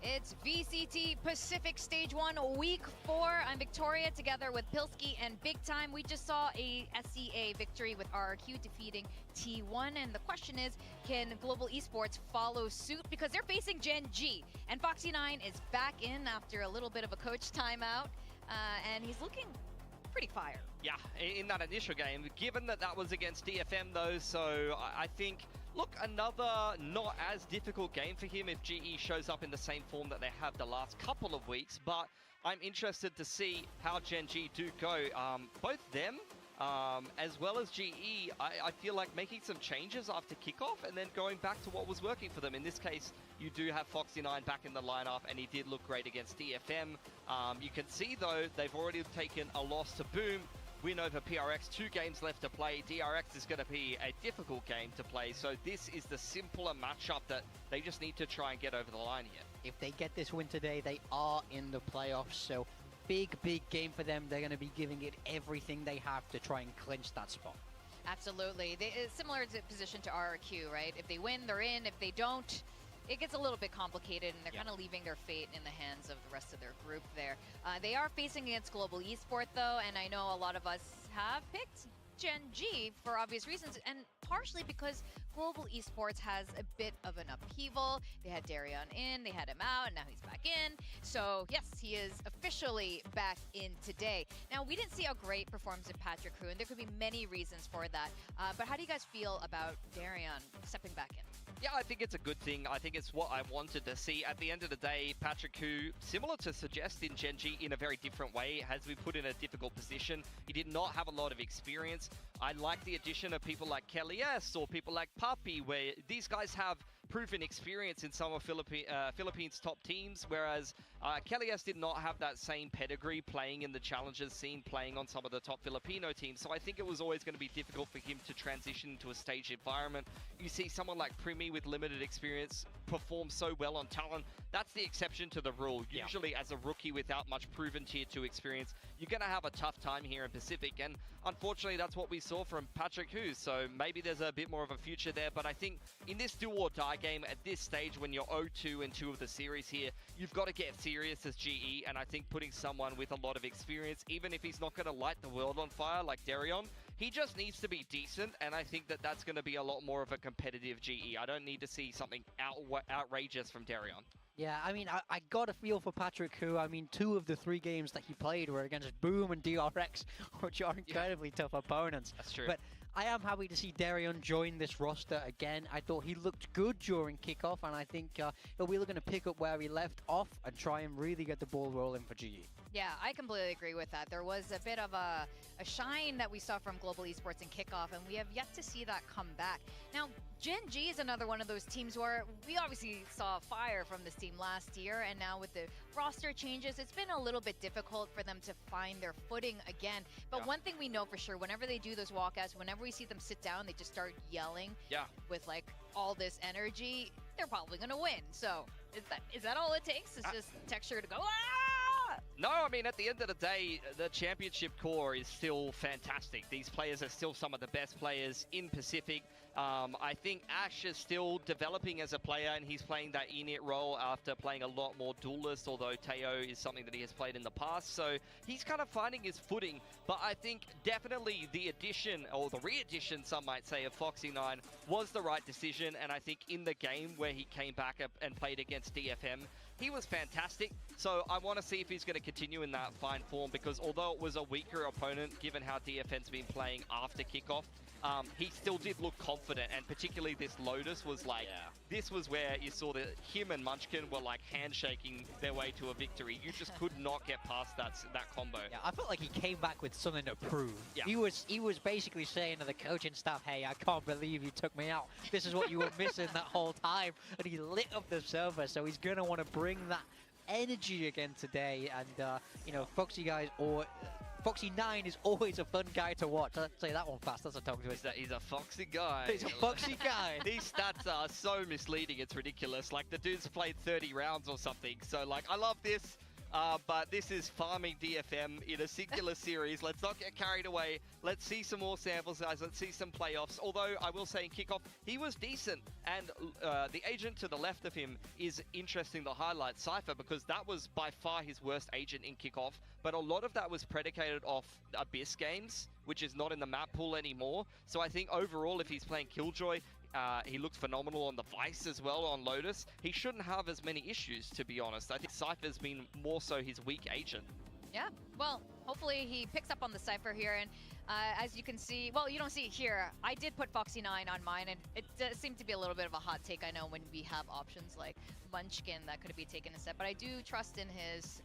It's VCT Pacific Stage 1, Week 4. I'm Victoria together with Pilsky and Big Time. We just saw a SEA victory with RRQ defeating T1. And the question is, can Global Esports follow suit? Because they're facing Gen G. And Foxy9 is back in after a little bit of a coach timeout. And he's looking pretty fire. Yeah, in that initial game, given that that was against DFM though, so I think Look, another not as difficult game for him if GE shows up in the same form that they have the last couple of weeks, but I'm interested to see how Gen G do go. Both them, as well as GE, I feel like making some changes after kickoff and then going back to what was working for them. In this case, you do have Foxy9 back in the lineup, and he did look great against DFM. You can see, though, they've already taken a loss to Boom. Win over PRX, 2 games left to play. DRX is going to be a difficult game to play, so this is the simpler matchup that they just need to try and get over the line here. If they get this win today, they are in the playoffs, so big game for them. They're going to be giving it everything they have to try and clinch that spot. Absolutely. It's similar to position to RRQ, right? If they win, they're in. If they don't, it gets a little bit complicated, and they're kind of leaving their fate in the hands of the rest of their group there. They are facing against Global Esport, though, and I know a lot of us have picked Gen G for obvious reasons, and partially because Global Esports has a bit of an upheaval. They had Darion in, they had him out, and now he's back in. So yes, he is officially back in today. Now, we didn't see a great performance in Patrick Hu, and there could be many reasons for that. But how do you guys feel about Darion stepping back in? Yeah, I think it's a good thing. I think it's what I wanted to see. At the end of the day, Patrick Hu, similar to Suggest in Gen G in a very different way, has been put in a difficult position. He did not have a lot of experience. I like the addition of people like Kelly S or people like Puppy, where these guys have proven experience in some of Philippines' top teams, whereas Kelly S did not have that same pedigree playing in the Challengers scene, playing on some of the top Filipino teams. So I think it was always going to be difficult for him to transition into a stage environment. You see someone like Primi with limited experience perform so well on Talon. That's the exception to the rule. Usually as a rookie without much proven tier 2 experience, you're going to have a tough time here in Pacific. And unfortunately, that's what we saw from Patrick Hu. So maybe there's a bit more of a future there. But I think in this do or die game at this stage, when you're 0-2 in 2 of the series here, you've got to get serious as GE. And I think putting someone with a lot of experience, even if he's not going to light the world on fire like Darion, he just needs to be decent, and I think that that's going to be a lot more of a competitive GE. I don't need to see something outrageous from Darion. Yeah, I mean, I got a feel for Patrick Hu. I mean, 2 of the 3 games that he played were against Boom and DRX, which are incredibly tough opponents. That's true. But I am happy to see Darion join this roster again. I thought he looked good during kickoff, and I think he'll be looking to pick up where he left off and try and really get the ball rolling for GE. Yeah, I completely agree with that. There was a bit of a shine that we saw from Global Esports in kickoff, and we have yet to see that come back. Now, Gen G is another one of those teams where we obviously saw fire from this team last year, and now with the roster changes, it's been a little bit difficult for them to find their footing again. But one thing we know for sure, whenever they do those walkouts, whenever we see them sit down, they just start yelling with like all this energy, they're probably going to win. So is that all it takes? It's just texture to go, ah! No, I mean, at the end of the day, the championship core is still fantastic. These players are still some of the best players in Pacific. I think Ash is still developing as a player, and he's playing that init role after playing a lot more duelist, although Teo is something that he has played in the past. So he's kind of finding his footing. But I think definitely the addition, or the re-addition, some might say, of Foxy9 was the right decision. And I think in the game where he came back up and played against DFM, he was fantastic. So I want to see if he's going to continue in that fine form, because although it was a weaker opponent, given how DFM's been playing after kickoff, he still did look confident, and particularly this Lotus was like, this was where you saw that him and Munchkin were like handshaking their way to a victory. You just could not get past that combo. Yeah, I felt like he came back with something to prove. Yeah. He was basically saying to the coaching staff, hey, I can't believe you took me out. This is what you were missing that whole time. And he lit up the server, so he's going to want to bring that energy again today. And, you know, Foxy9 is always a fun guy to watch. Let's say that one fast. That's a tongue twister. He's a foxy guy. He's a foxy guy. These stats are so misleading. It's ridiculous. Like, the dude's played 30 rounds or something. So, like, I love this. But this is farming DFM in a singular series. Let's not get carried away. Let's see some more samples, guys. Let's see some playoffs. Although, I will say in kickoff, he was decent. And the agent to the left of him is interesting to highlight, Cypher, because that was by far his worst agent in kickoff. But a lot of that was predicated off Abyss games, which is not in the map pool anymore. So I think overall, if he's playing Killjoy, he looks phenomenal on the Vice as well on Lotus. He shouldn't have as many issues, to be honest. I think Cypher's been more so his weak agent. Yeah, well, hopefully he picks up on the Cypher here. And as you can see, well, you don't see it here. I did put Foxy9 on mine, and it does seem to be a little bit of a hot take. I know when we have options like Munchkin that could be taken a step, but I do trust in his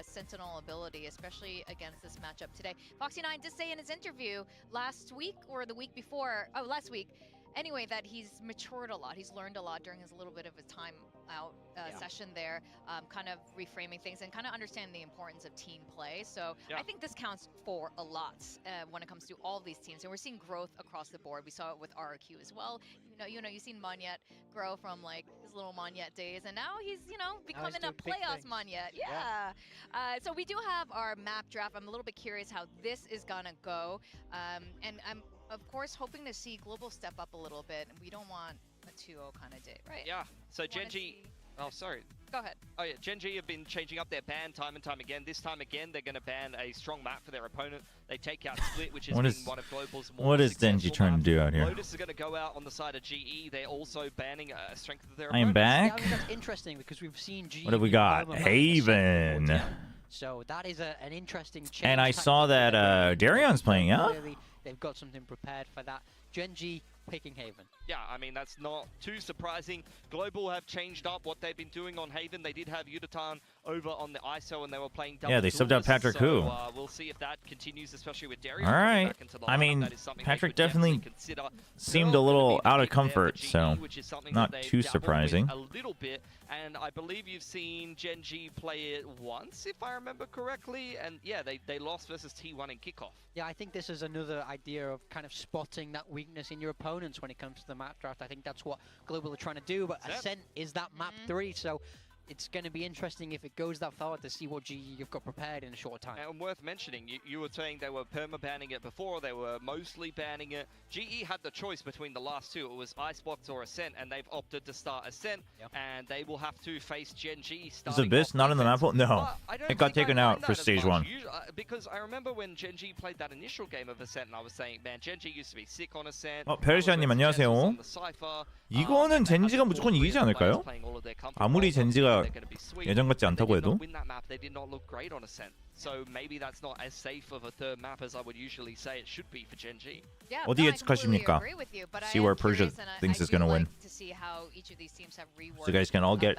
Sentinel ability, especially against this matchup today. Foxy9 did say in his interview last week or the week before, last week, anyway, that he's matured a lot. He's learned a lot during his little bit of his time out session there, kind of reframing things and kind of understanding the importance of team play. So I think this counts for a lot when it comes to all of these teams. And we're seeing growth across the board. We saw it with RRQ as well. You've seen Monyet grow from like his little Monyet days, and now he's, becoming a playoffs Monyet. Yeah. So we do have our map draft. I'm a little bit curious how this is gonna go. And I'm, of course, hoping to see Global step up a little bit. We don't want a 2-0 kind of day, right? Yeah, so Gen.G... Oh, sorry. Go ahead. Oh, yeah, Gen.G have been changing up their ban time and time again. This time again, they're going to ban a strong map for their opponent. They take out Split, which has been one of Global's more What is Gen.G trying to do out here? Lotus is going to go out on the side of GE. They're also banning strength of their I am opponent. back. Yeah, that's interesting because we've seen GE. What have we got? Haven. So that is an interesting change. And I saw that Darion's playing, yeah? They've got something prepared for that. Gen.G picking Haven. Yeah, I mean, that's not too surprising. Global have changed up what they've been doing on Haven. They did have Yutatan over on the ISO and they were playing double. Yeah, they subbed out Patrick Hu. We'll see if that continues, especially with Darion. All right. I mean, Patrick definitely seemed a little out of comfort, so not too surprising. A little bit, and I believe you've seen Gen.G play it once, if I remember correctly, and yeah, they lost versus T1 in kickoff. Yeah, I think this is another idea of kind of spotting that weakness in your opponents when it comes to the map draft. I think that's what Global are trying to do, but Ascent is that map 3, so it's going to be interesting if it goes that far to see what GE you've got prepared in a short time. And worth mentioning, you were saying they were perma-banning it before, they were mostly banning it. GE had the choice between the last two. It was Icebox or Ascent, and they've opted to start Ascent, and they will have to face Gen.G Is Abyss not in the map? No, it got taken out for stage 1. Because I remember when Gen.G played that initial game of Ascent, and I was saying, man, Gen.G used to be sick on Ascent. 페르시아님 안녕하세요. 이거는 젠지가 무조건 이기지 않을까요? 아무리 젠지가 예전 같지 않다고 해도. So maybe that's not as safe of a third map as I would usually say it should be for Gen.G. 어디 예측하십니까? See where Persia thinks is going to win. So you guys can all get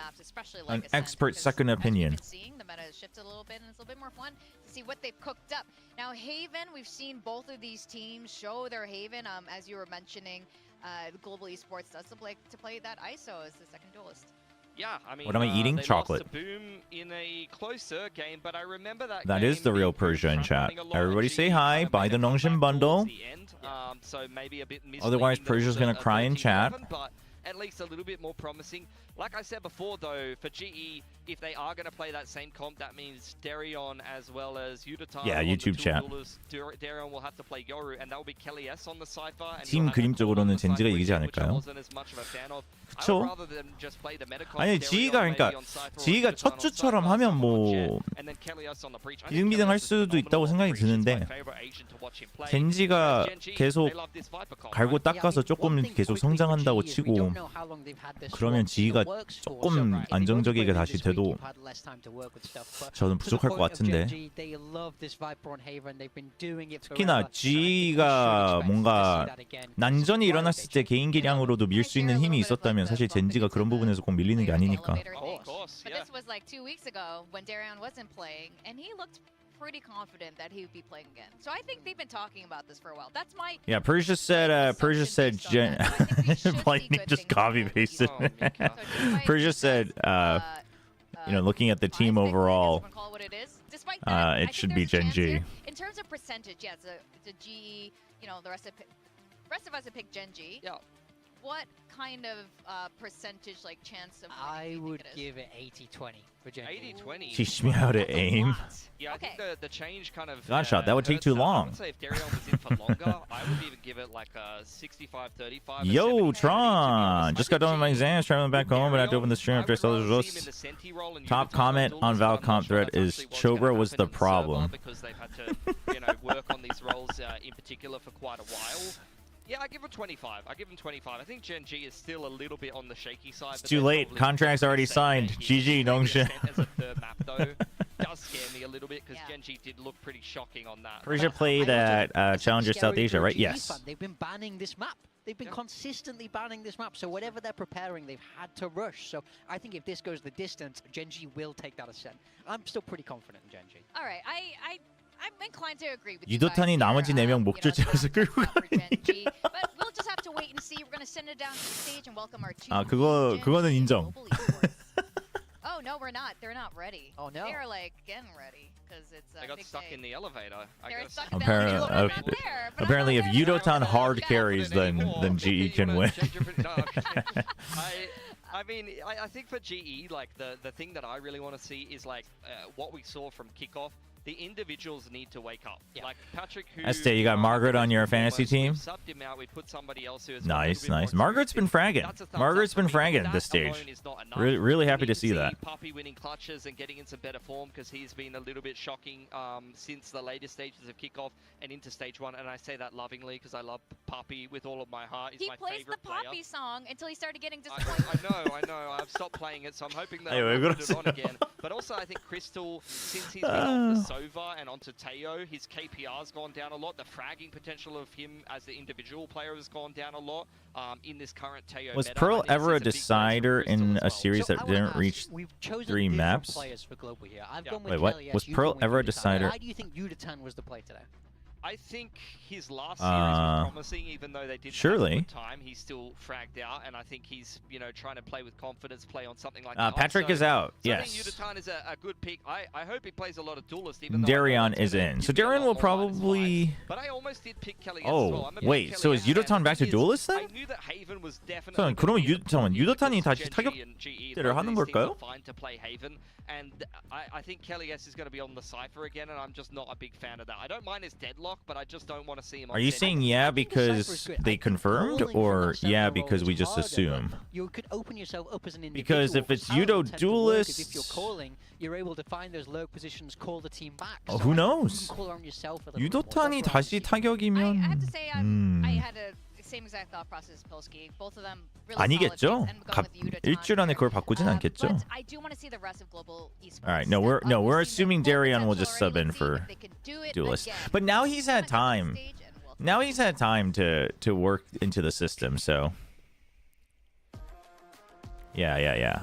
an expert second opinion. The meta has shifted a little bit, and it's a little bit more fun to see what they've cooked up. Now, Haven, we've seen both of these teams show their Haven. As you were mentioning, Global Esports does like to play that ISO as the second duelist. Yeah, I mean, what am I eating? they Chocolate. Lost to Boom in a closer game, but I remember that That is the real Persia in chat. Everybody say hi. Buy the Nongshim bundle. So maybe a bit Otherwise, Persia's going to cry in chat. But at least a little bit more promising. Like I said before, though, for GE, if they are going to play that same comp, that means Darion as well as Yutatan. Yeah, YouTube chat. Darion will have to play Yoru, and that will be Kelly S on the Cypher. 팀 그림적으로는 젠지가 이기지 않을까요? 그쵸? 아니, 지희가 첫 주처럼 하면 뭐 비등비등 할 수도 있다고 생각이 드는데 젠지가 계속 갈고 닦아서 조금 계속 성장한다고 치고 그러면 지희가 조금 안정적이게 다시 돼도 저는 부족할 것 같은데 특히나 지희가 뭔가 난전이 일어났을 때 개인 기량으로도 밀 수 있는 힘이 있었다면 사실 젠지가 그런 부분에서 꼭 밀리는 게 아니니까. But this was like 2 weeks ago when Darion wasn't playing, and he looked pretty confident that he would be playing again. So I think they've been talking about this for a while. That's my Persia said Jen Lightning just copy pasted. Persia said looking at the team overall, it should be Gen.G. In terms of percentage, yeah, it's a GE, the rest of us have picked Gen.G. Yeah. What kind of percentage, chance of winning I would give it 80-20 for Gen.G. 80-20. Teach me how to aim. Yeah, I think the change kind of... Gunshot, that would take too long. I would say if Darion was in for longer, I would even give it like a 65-35. Yo, Tron! Just got done with my exams, traveling back home, but I had to open the stream after I saw the results. Top comment on Valcomp thread is Chobra was the problem. Because they've had to, work on these roles in particular for quite a while. Yeah, I give him 25. I give him 25. I think Gen.G is still a little bit on the shaky side. It's too late. Contract's already signed. GG, Nongshin. As a third map, though, does scare me a little bit because Genji did look pretty shocking on that. Persia played at Challenger South Asia, right? Yes. They've been banning this map. They've been consistently banning this map. So whatever they're preparing, they've had to rush. So I think if this goes the distance, Genji will take that ascent. I'm still pretty confident in Genji. All right, I'm inclined to agree with you guys 유도탄이 here. 나머지 4명 목줄 채워서 끌고 For Genji, but we'll just have to wait and see. We're going to send it down to the stage and welcome our two. 그거는 인정. Oh no, we're not. They're not ready. Oh no. They're like getting ready because it's a They got big stuck day. in the elevator. They're stuck in the Apparently, elevator. Well, I'm not there, but I'm apparently, if not there. Yudotan hard carries, then GE can win. I mean, I think for GE, like the thing that I really want to see is like what we saw from kickoff. The individuals need to wake up. Yeah. Like Patrick, who Estee, you got Margaret on your fantasy team? Subbed him out. We put somebody else who is Nice. Margaret's been fragging. Margaret's been fragging at this stage. Really happy to see that. Puppy winning clutches and getting in some better form because he's been a little bit shocking since the latest stages of kickoff and into stage 1. And I say that lovingly because I love Puppy with all of my heart. He's my favorite player. He plays the Poppy song until he started getting disappointed. I know. I've stopped playing it, so I'm hoping that I'll put it on again. But also, I think Crystal, since he's been off the Sova and onto Teo, his KPR's gone down a lot. The fragging potential of him as the individual player has gone down a lot in this current Teo Was meta. Pearl ever a decider in a series that didn't reach 3 maps? Wait, what? Was Pearl ever a decider? Why do you think Yudotan was the play today? I think his last series was promising, even though they didn't have a good time. He's still fragged out, and I think he's, trying to play with confidence, play on something like that. Patrick is out, so yes. I think Yudotan is a good pick. I hope he plays a lot of Duelist, even though Darion is in. So Darion will probably... But I almost did pick Kelly as Oh, well. wait, so is Yudotan back to Duelist then? I knew that Haven was definitely... 그러면 유도탄이 다시 타격대를 하는 걸까요? Fine to play Haven, and I think Kelly S is going to be on the Cypher again, and I'm just not a big fan of that. I don't mind his deadlock, but I just don't want to see him on Are you saying yeah because they confirmed, or yeah because we just assume? You could open yourself up as an individual. Because if it's Yudo Duelist, if you're calling, you're able to find those low positions, call the team back. Oh, who knows? 유도탄이 다시 타격이면 I have to say, I had the same exact thought process as Pilsky. Both of them really 아니겠죠? solid picks, and going with Yudotan 일주일 안에 그걸 바꾸진 않겠죠? But I do want to see the rest of global esports. All right, we're assuming Darion will just sub in for Duelist. But now he's had time. Now he's had time to work into the system, so yeah.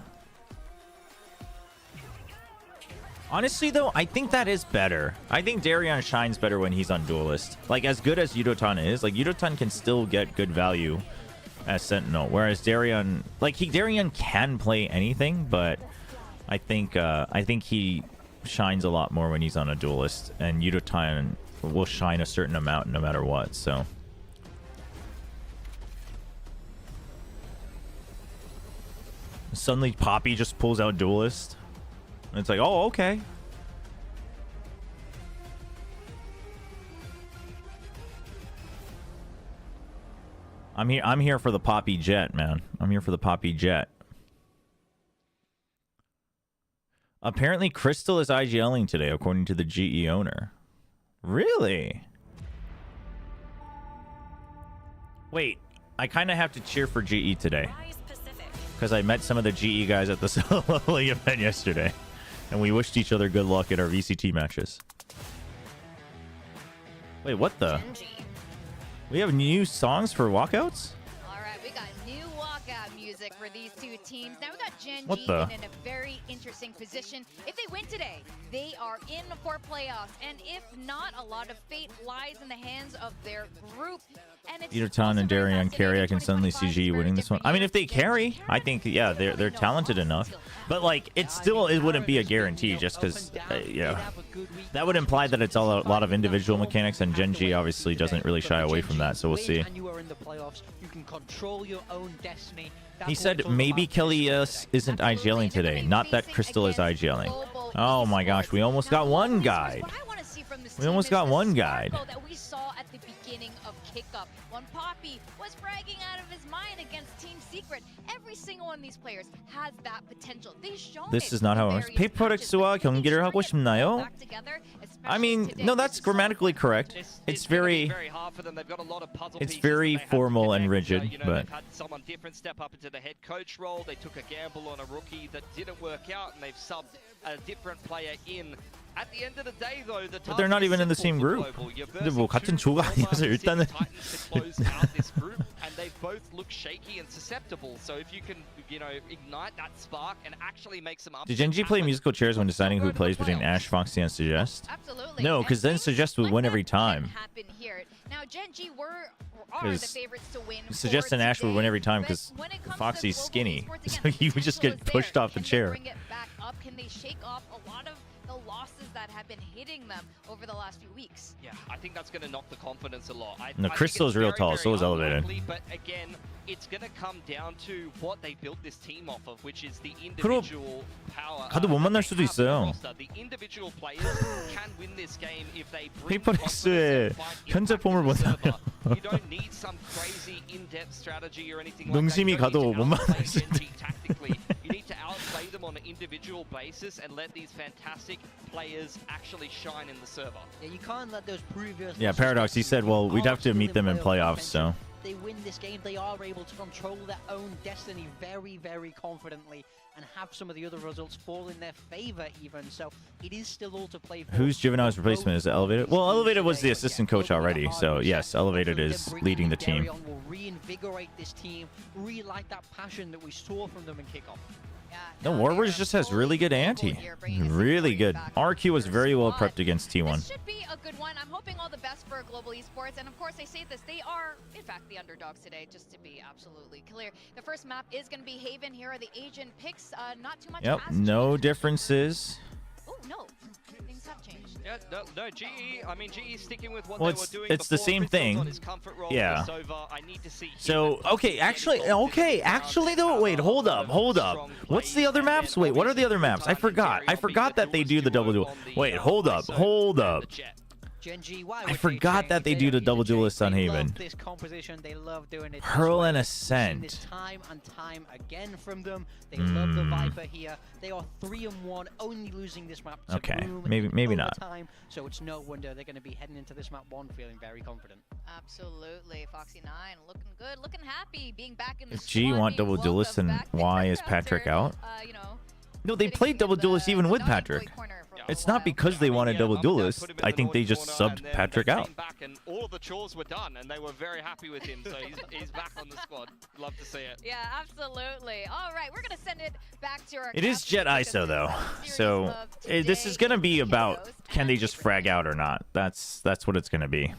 Honestly, though, I think that is better. I think Darion shines better when he's on Duelist. Like, as good as Yudotan is, like, Yudotan can still get good value as Sentinel, whereas Darion, like, Darion can play anything, but I think he shines a lot more when he's on a Duelist, and Yudotan will shine a certain amount no matter what, so... Suddenly Poppy just pulls out Duelist. And it's like, oh, okay. I'm here for the Poppy Jet, man. I'm here for the Poppy Jet. Apparently Crystal is IGLing today, according to the GE owner. Really? Wait, I kind of have to cheer for GE today. Because I met some of the GE guys at the solo event yesterday. And we wished each other good luck at our VCT matches. Wait, what the? We have new songs for walkouts? Alright, we got new walkout music for these two teams. Now we got Gen What G the? in a very interesting position. If they win today, they are in for playoffs. And if not, a lot of fate lies in the hands of their group. Yudotan and Darion carry. I can suddenly see GE winning this one. I mean, if they carry, I think, yeah, they're talented enough. But, like, it wouldn't be a guarantee just because, that would imply that it's all a lot of individual mechanics, and Gen G obviously doesn't really shy away from that, so we'll see. He said maybe Kelly isn't IGLing today, not that Crystal is IGLing. Oh my gosh, we almost got one guide. We almost got one guide. That we saw at the beginning of kickoff when Poppy was bragging out of his mind against Team Secret. Every single one of these players has that potential. They've shown This is not how it works. 페이퍼렉스와 경기를 하고 싶나요? I mean, no, that's grammatically correct. It's very formal and rigid, but they've had someone different step up into the head coach role. They took a gamble on a rookie that didn't work out, and they've subbed a different player in At the end of the day, though, the But they're not even in the same group. 근데 뭐 같은 조가 아니어서 일단은. And they both look shaky and susceptible. So if you can, you know, ignite that spark and actually make some. Did Gen G play musical chairs when deciding who plays between Ash, Foxy, and Suggest? Absolutely. No, because then Suggest would win every time. Now Gen G are the favorites to win. Suggest and Ash would win every time because Foxy's skinny, so he would just get pushed off the chair. Bring it back up? Can they shake off a lot of the losses that have been hitting them over the last few weeks? Yeah, I think that's going to knock the confidence a lot. No, Crystal is real tall, so is Elevated. But again, it's going to come down to what they built this team off of, which is the individual power. 가도 못 만날 수도 있어요. The individual players can win this game if they bring 페이퍼렉스의 현재 폼을 못 살려. You don't need some crazy in-depth strategy or anything like that. 능심이 가도 못 만날 수 있대. You need to outplay them on an individual basis and let these fantastic players actually shine in the server. Yeah, you can't let those previous. Yeah, Paradox. He said, well, we'd have to meet them in playoffs, so. They win this game, they are able to control their own destiny very, very confidently and have some of the other results fall in their favor even. So it is still all to play for. Who's Juvenile's replacement? Is it Elevated? Well, Elevated was the assistant coach already, so yes, Elevated is leading the team. Will reinvigorate this team, relight that passion that we saw from them in kickoff. No, Warriors just has really good anti. Really good. RQ was very well prepped against T1. This should be a good one. I'm hoping all the best for Global Esports. And of course, I say this, they are, in fact, the underdogs today, just to be absolutely clear. The first map is going to be Haven. Here are the Asian picks. Not too much. Yep, no differences. Oh, no. Things have changed. Yeah, no, GE, I mean, GE sticking with what Well, they were doing it's the before. same Crystal's thing. on his comfort roll. Yeah. I need to see So, okay, actually though, wait, hold up. What's the other maps? Wait, what are the other maps? I forgot that they do the double duel. Wait, hold up. I forgot that they do the double duelist on Haven. This composition, they love doing it. Hurl and Ascent. Time and time again from them. They love the Viper here. They are 3-1, only losing this map to Okay, Boom maybe in not. overtime, so it's no wonder they're going to be heading into this map 1 feeling very confident. Absolutely. Foxy 9 looking good, looking happy, being back in the If G want double duelist, and why is Patrick out? You know, No, they played double duelist even with Patrick. It's not because they wanted double duelist. I think they just subbed Patrick out. And all of the chores were done, and they were very happy with him. So he's back on the squad. Love to see it. Yeah, absolutely. All right, we're gonna send it back to our. It is Jet ISO though, so this is gonna be about can they just frag out or not. That's what it's gonna be.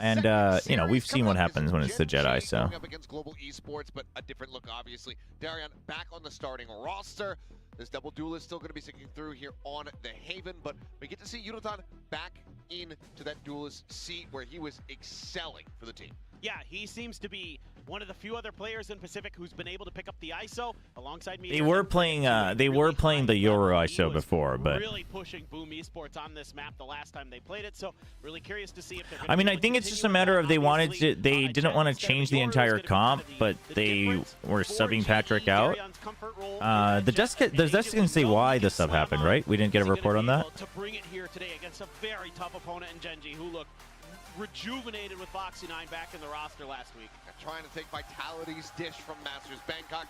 And you know, we've seen what happens when it's the Jet ISO. Going up against Global Esports, but a different look, obviously. Darian back on the starting roster. This double duelist still going to be sticking through here on the Haven, but we get to see Yunatan back into that duelist seat where he was excelling for the team. Yeah, he seems to be one of the few other players in Pacific who's been able to pick up the ISO alongside me. They were playing the Euro ISO before, but really pushing Boom Esports on this map the last time they played it. So really curious to see if they're I mean, I think it's just a matter of they didn't want to change the entire comp, but they were subbing Patrick out. The desk can say why the sub happened, right? We didn't get a report on that. To bring it here today against a very tough opponent in Gen G, who looked rejuvenated with Foxy 9 back in the roster last week. Trying to take Vitality's dish from Masters Bangkok.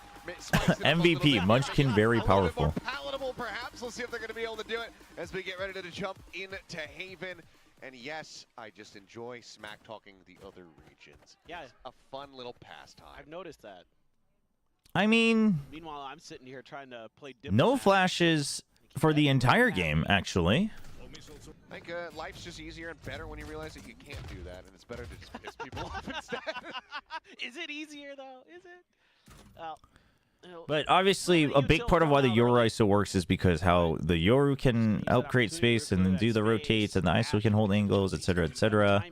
MVP, Munchkin, very powerful. More palatable, perhaps. Let's see if they're going to be able to do it as we get ready to jump into Haven. And yes, I just enjoy smack talking the other regions. Yeah, it's a fun little pastime. I've noticed that. I mean, meanwhile, I'm sitting here trying to play. No flashes for the entire game, actually. I think life's just easier and better when you realize that you can't do that, and it's better to just piss people off instead. Is it easier, though? Is it? But obviously, a big part of why the Yoru ISO works is because how the Yoru can help create space and then do the rotates, and the ISO can hold angles, etc., etc.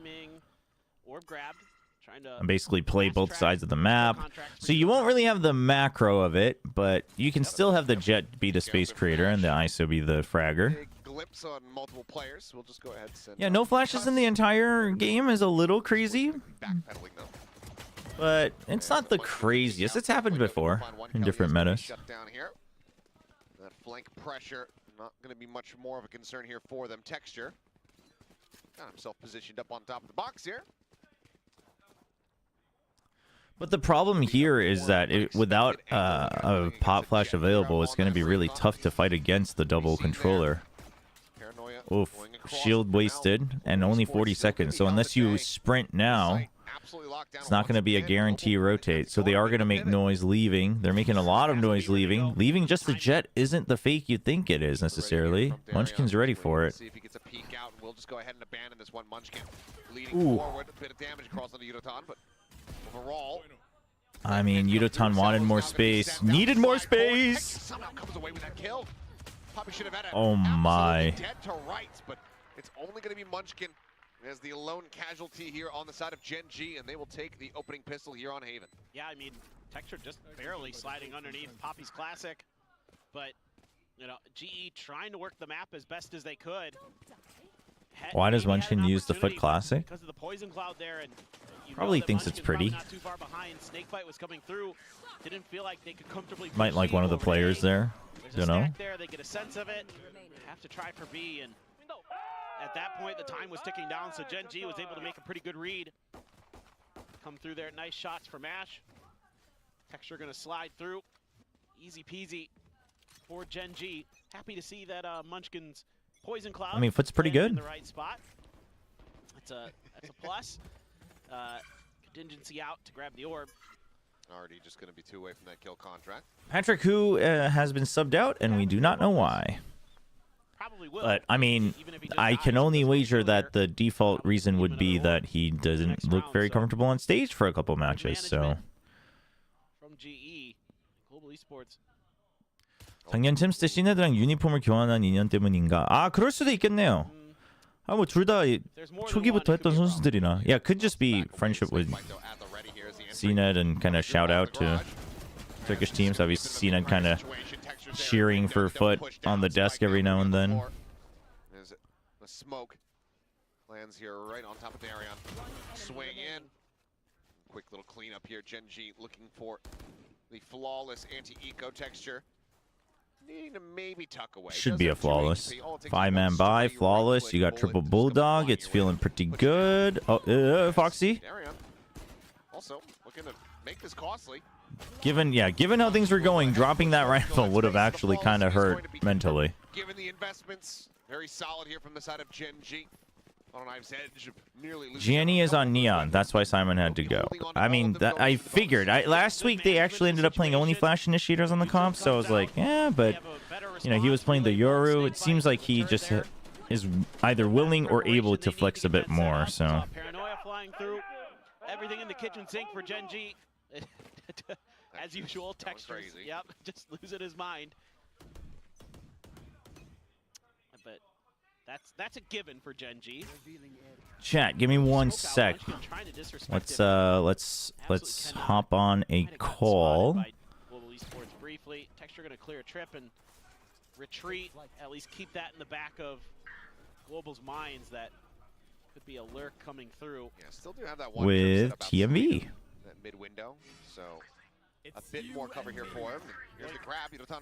And basically play both sides of the map. So you won't really have the macro of it, but you can still have the Jet be the space creator and the ISO be the fragger. Glimpse on multiple players. We'll just go ahead and send yeah, no flashes in the entire game is a little crazy. But it's not the craziest. It's happened before in different metas. Shut down here. That flank pressure not going to be much more of a concern here for them. Texture got himself positioned up on top of the box here. But the problem here is that without a pop flash available, it's going to be really tough to fight against the double controller. Oof, shield wasted, and only 40 seconds. So unless you sprint now, it's not going to be a guarantee rotate. So they are going to make noise leaving. They're making a lot of noise leaving. Leaving just the jet isn't the fake you think it is necessarily. Munchkin's ready for it. See if he gets a peek out, and we'll just go ahead and abandon this one Munchkin. Leading forward, a bit of damage across onto Yudotan, but overall, I mean, Yudotan wanted more space. Needed more space! Somehow comes away with that kill. Probably should have had Oh my. dead to rights, but it's only going to be Munchkin as the lone casualty here on the side of Gen G, and they will take the opening pistol here on Haven. Yeah, I mean, Texture just barely sliding underneath Poppy's Classic, but, you know, GE trying to work the map as best as they could. Why does Munchkin use the Foot Classic? Because of the poison cloud there, and Probably thinks it's pretty. Not too far behind. Snakebite was coming through. Didn't feel like they could comfortably. Might like one of the players there. There's Don't a know. stack there. They get a sense of it. Have to try for B, and at that point the time was ticking down. So Gen G was able to make a pretty good read. Come through there. Nice shots from Ash. Texture gonna slide through. Easy peasy for Gen G. Happy to see that Munchkin's poison cloud. I mean, Foot's pretty good. In the right spot. That's a plus. Contingency out to grab the orb. Already just going to be 2 away from that kill contract. Patrick, who has been subbed out, and we do not know why. Probably will. But, I mean, I can only wager that the default reason would be that he doesn't look very comfortable on stage for a couple matches, so. From GE, Global Esports. 작년 챔스 때 시네드랑 유니폼을 교환한 인연 때문인가? 아, 그럴 수도 있겠네요. 아, 뭐 둘 다 초기부터 했던 선수들이나. Yeah, could just be friendship with CNED and kind of shout out to Turkish teams. Obviously, CNED kind of cheering for Foot on the desk every now and then. The smoke lands here right on top of Darion. Swing in. Quick little cleanup here. Gen G looking for the flawless anti-eco texture. Needing to maybe tuck away. Should be a flawless. 5-man buy, flawless. You got triple bulldog. It's feeling pretty good. Oh, Foxy. Also looking to make this costly. Given how things were going, dropping that rifle would have actually kind of hurt mentally. Given the investments, very solid here from the side of Gen G. On Knife's Edge, nearly Gianni is on Neon. That's why Simon had to go. I mean, I figured. Last week they actually ended up playing only Flash Initiators on the comp, so I was like, yeah, but you know, he was playing the Yoru. It seems like he just is either willing or able to flex a bit more. So. Paranoia flying through. Everything in the kitchen sink for Gen G. As usual, Textures. Yep, just losing his mind. But that's a given for Gen G. Chat, give me 1 sec. Let's hop on a call. Global Esports briefly. Texture gonna clear a trip and retreat. At least keep that in the back of Global's minds that could be a lurk coming through. Yeah, still do have that one with TMV. That mid window, so a bit more cover here for him. Here's the grab, Yudotan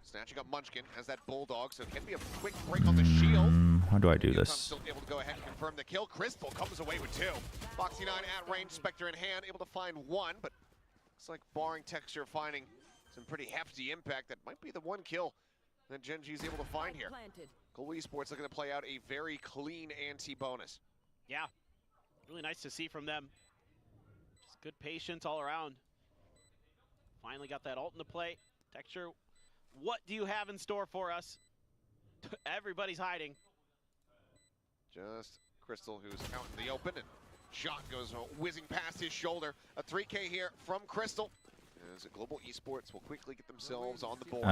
snatching up Munchkin as that bulldog, so it can be a quick break on the shield. How do I do Yudotan this? still able to go ahead and confirm the kill. Crystal comes away with 2. Foxy 9 at range, Spectre in hand, able to find 1, but looks like barring Texture finding some pretty hefty impact, that might be the 1 kill that Gen G is able to find here. Global Esports looking to play out a very clean anti-bonus. Yeah, really nice to see from them. Just good patience all around. Finally got that ult into play. Texture, what do you have in store for us? Everybody's hiding. Just Crystal, who's out in the open, and shot goes whizzing past his shoulder. A 3K here from Crystal. As Global Esports will quickly get themselves on the board.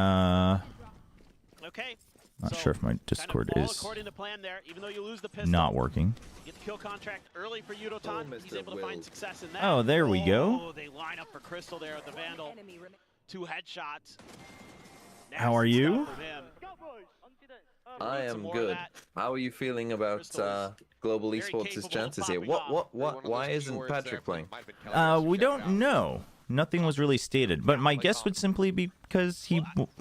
Okay. Not sure if my Discord kind of is according to plan there, even though you lose the pistol. not working. Get the kill contract early for Yudotan. He's able to find success in that. Oh, there we go. Oh, they line up for Crystal there at the Vandal. 2 headshots. How are you? I am good. How are you feeling about Global Esports' chances here? Why isn't Patrick playing? We don't know. Nothing was really stated, but my guess would simply be because he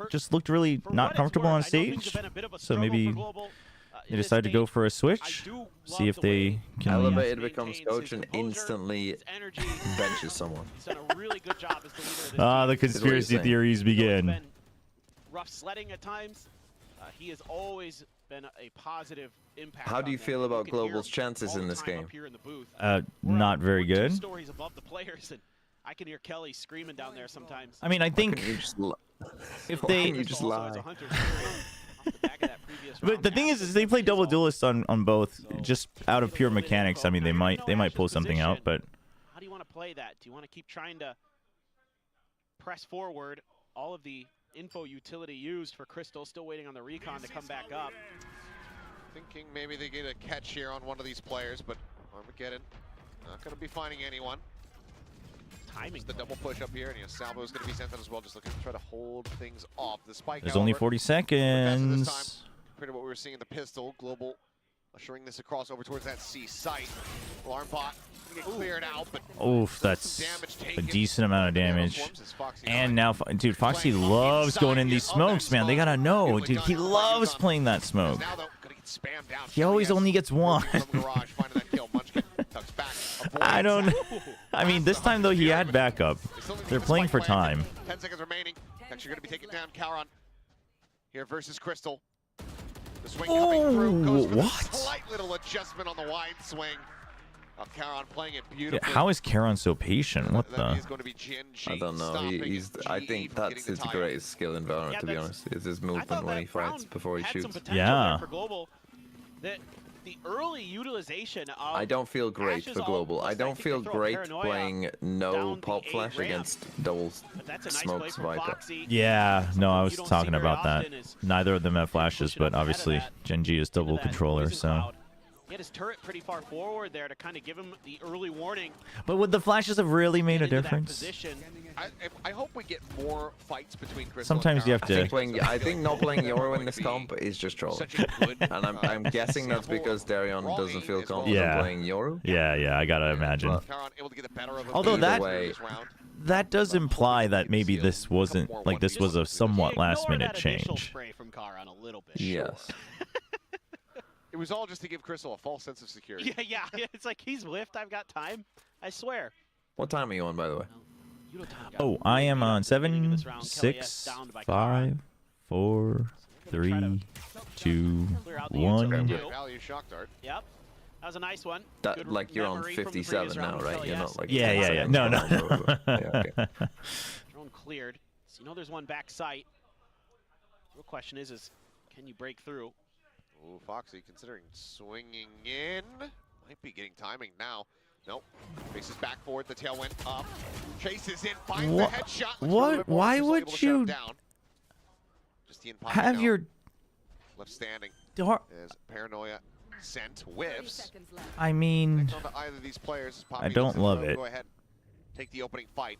just looked really not comfortable on stage. So maybe They decide to go for a switch. See if they can. Elevated becomes coach and instantly benches someone. He's done a really good job as the leader of this Ah, team. the conspiracy theories begin. Rough sledding at times. He has always been a positive impact. How do you feel about Global's chances in this game? Not very good. Stories above the players, and I can hear Kelly screaming down there sometimes. I mean, I think if they you just lie. But the thing is they play double duelist on both, just out of pure mechanics. I mean, they might pull something out, but how do you want to play that? Do you want to keep trying to press forward? All of the info utility used for Crystal, still waiting on the recon to come back up. Thinking maybe they get a catch here on one of these players, but Armageddon not going to be finding anyone. Timing. The double push up here, and Salvo is going to be sent out as well, just looking to try to hold things off. The spike. There's only 40 seconds. Compared to what we were seeing in the pistol, Global ushering this across over towards that C site. Alarm bot get cleared out, but oof, that's a decent amount of damage. And now, dude, Foxy loves going in these smokes, man. They gotta know, dude. He loves playing that smoke. He always only gets one. I don't. I mean, this time though, he had backup. They're playing for time. 10 seconds remaining. Actually, going to be taken down. Kauron here versus Crystal. The swing coming through goes with a slight little adjustment on the wide swing. Kauron playing it beautifully. How is Kauron so patient? What the? I don't know. I think that's his greatest skill in Valorant, to be honest. Is his movement when he fights before he shoots. Yeah. The early utilization of I don't feel great for Global. I don't feel great playing no pop flash against double smokes Viper. Yeah, no, I was talking about that. Neither of them have flashes, but obviously Gen G is double controller, so. He had his turret pretty far forward there to kind of give him the early warning. But would the flashes have really made a difference? I hope we get more fights between Crystal Sometimes and you have to. I think not playing Yoru in this comp is just trolling. And I'm guessing that's because Darion doesn't feel confident playing Yoru. Yeah, I gotta imagine. Although that does imply that maybe this wasn't, like, this was a somewhat last-minute change. Yes. It was all just to give Crystal a false sense of security. Yeah. It's like, he's whiffed. I've got time. I swear. What time are you on, by the way? Oh, I am on 7, 6, 5, 4, 3, 2, 1. Yep. That was a nice one. That, like, you're on 57 now, right? You're not like... Yeah. No. Okay. Drone cleared. So you know there's one back site. The real question is can you break through? Ooh, Foxy considering swinging in. Might be getting timing now. Nope. Faces back forward. The tail went up. Chases in. Finds the headshot. What? Why would you have your left standing? As Paranoia sent whiffs. I mean, either of these players. I don't love it. Go ahead. Take the opening fight.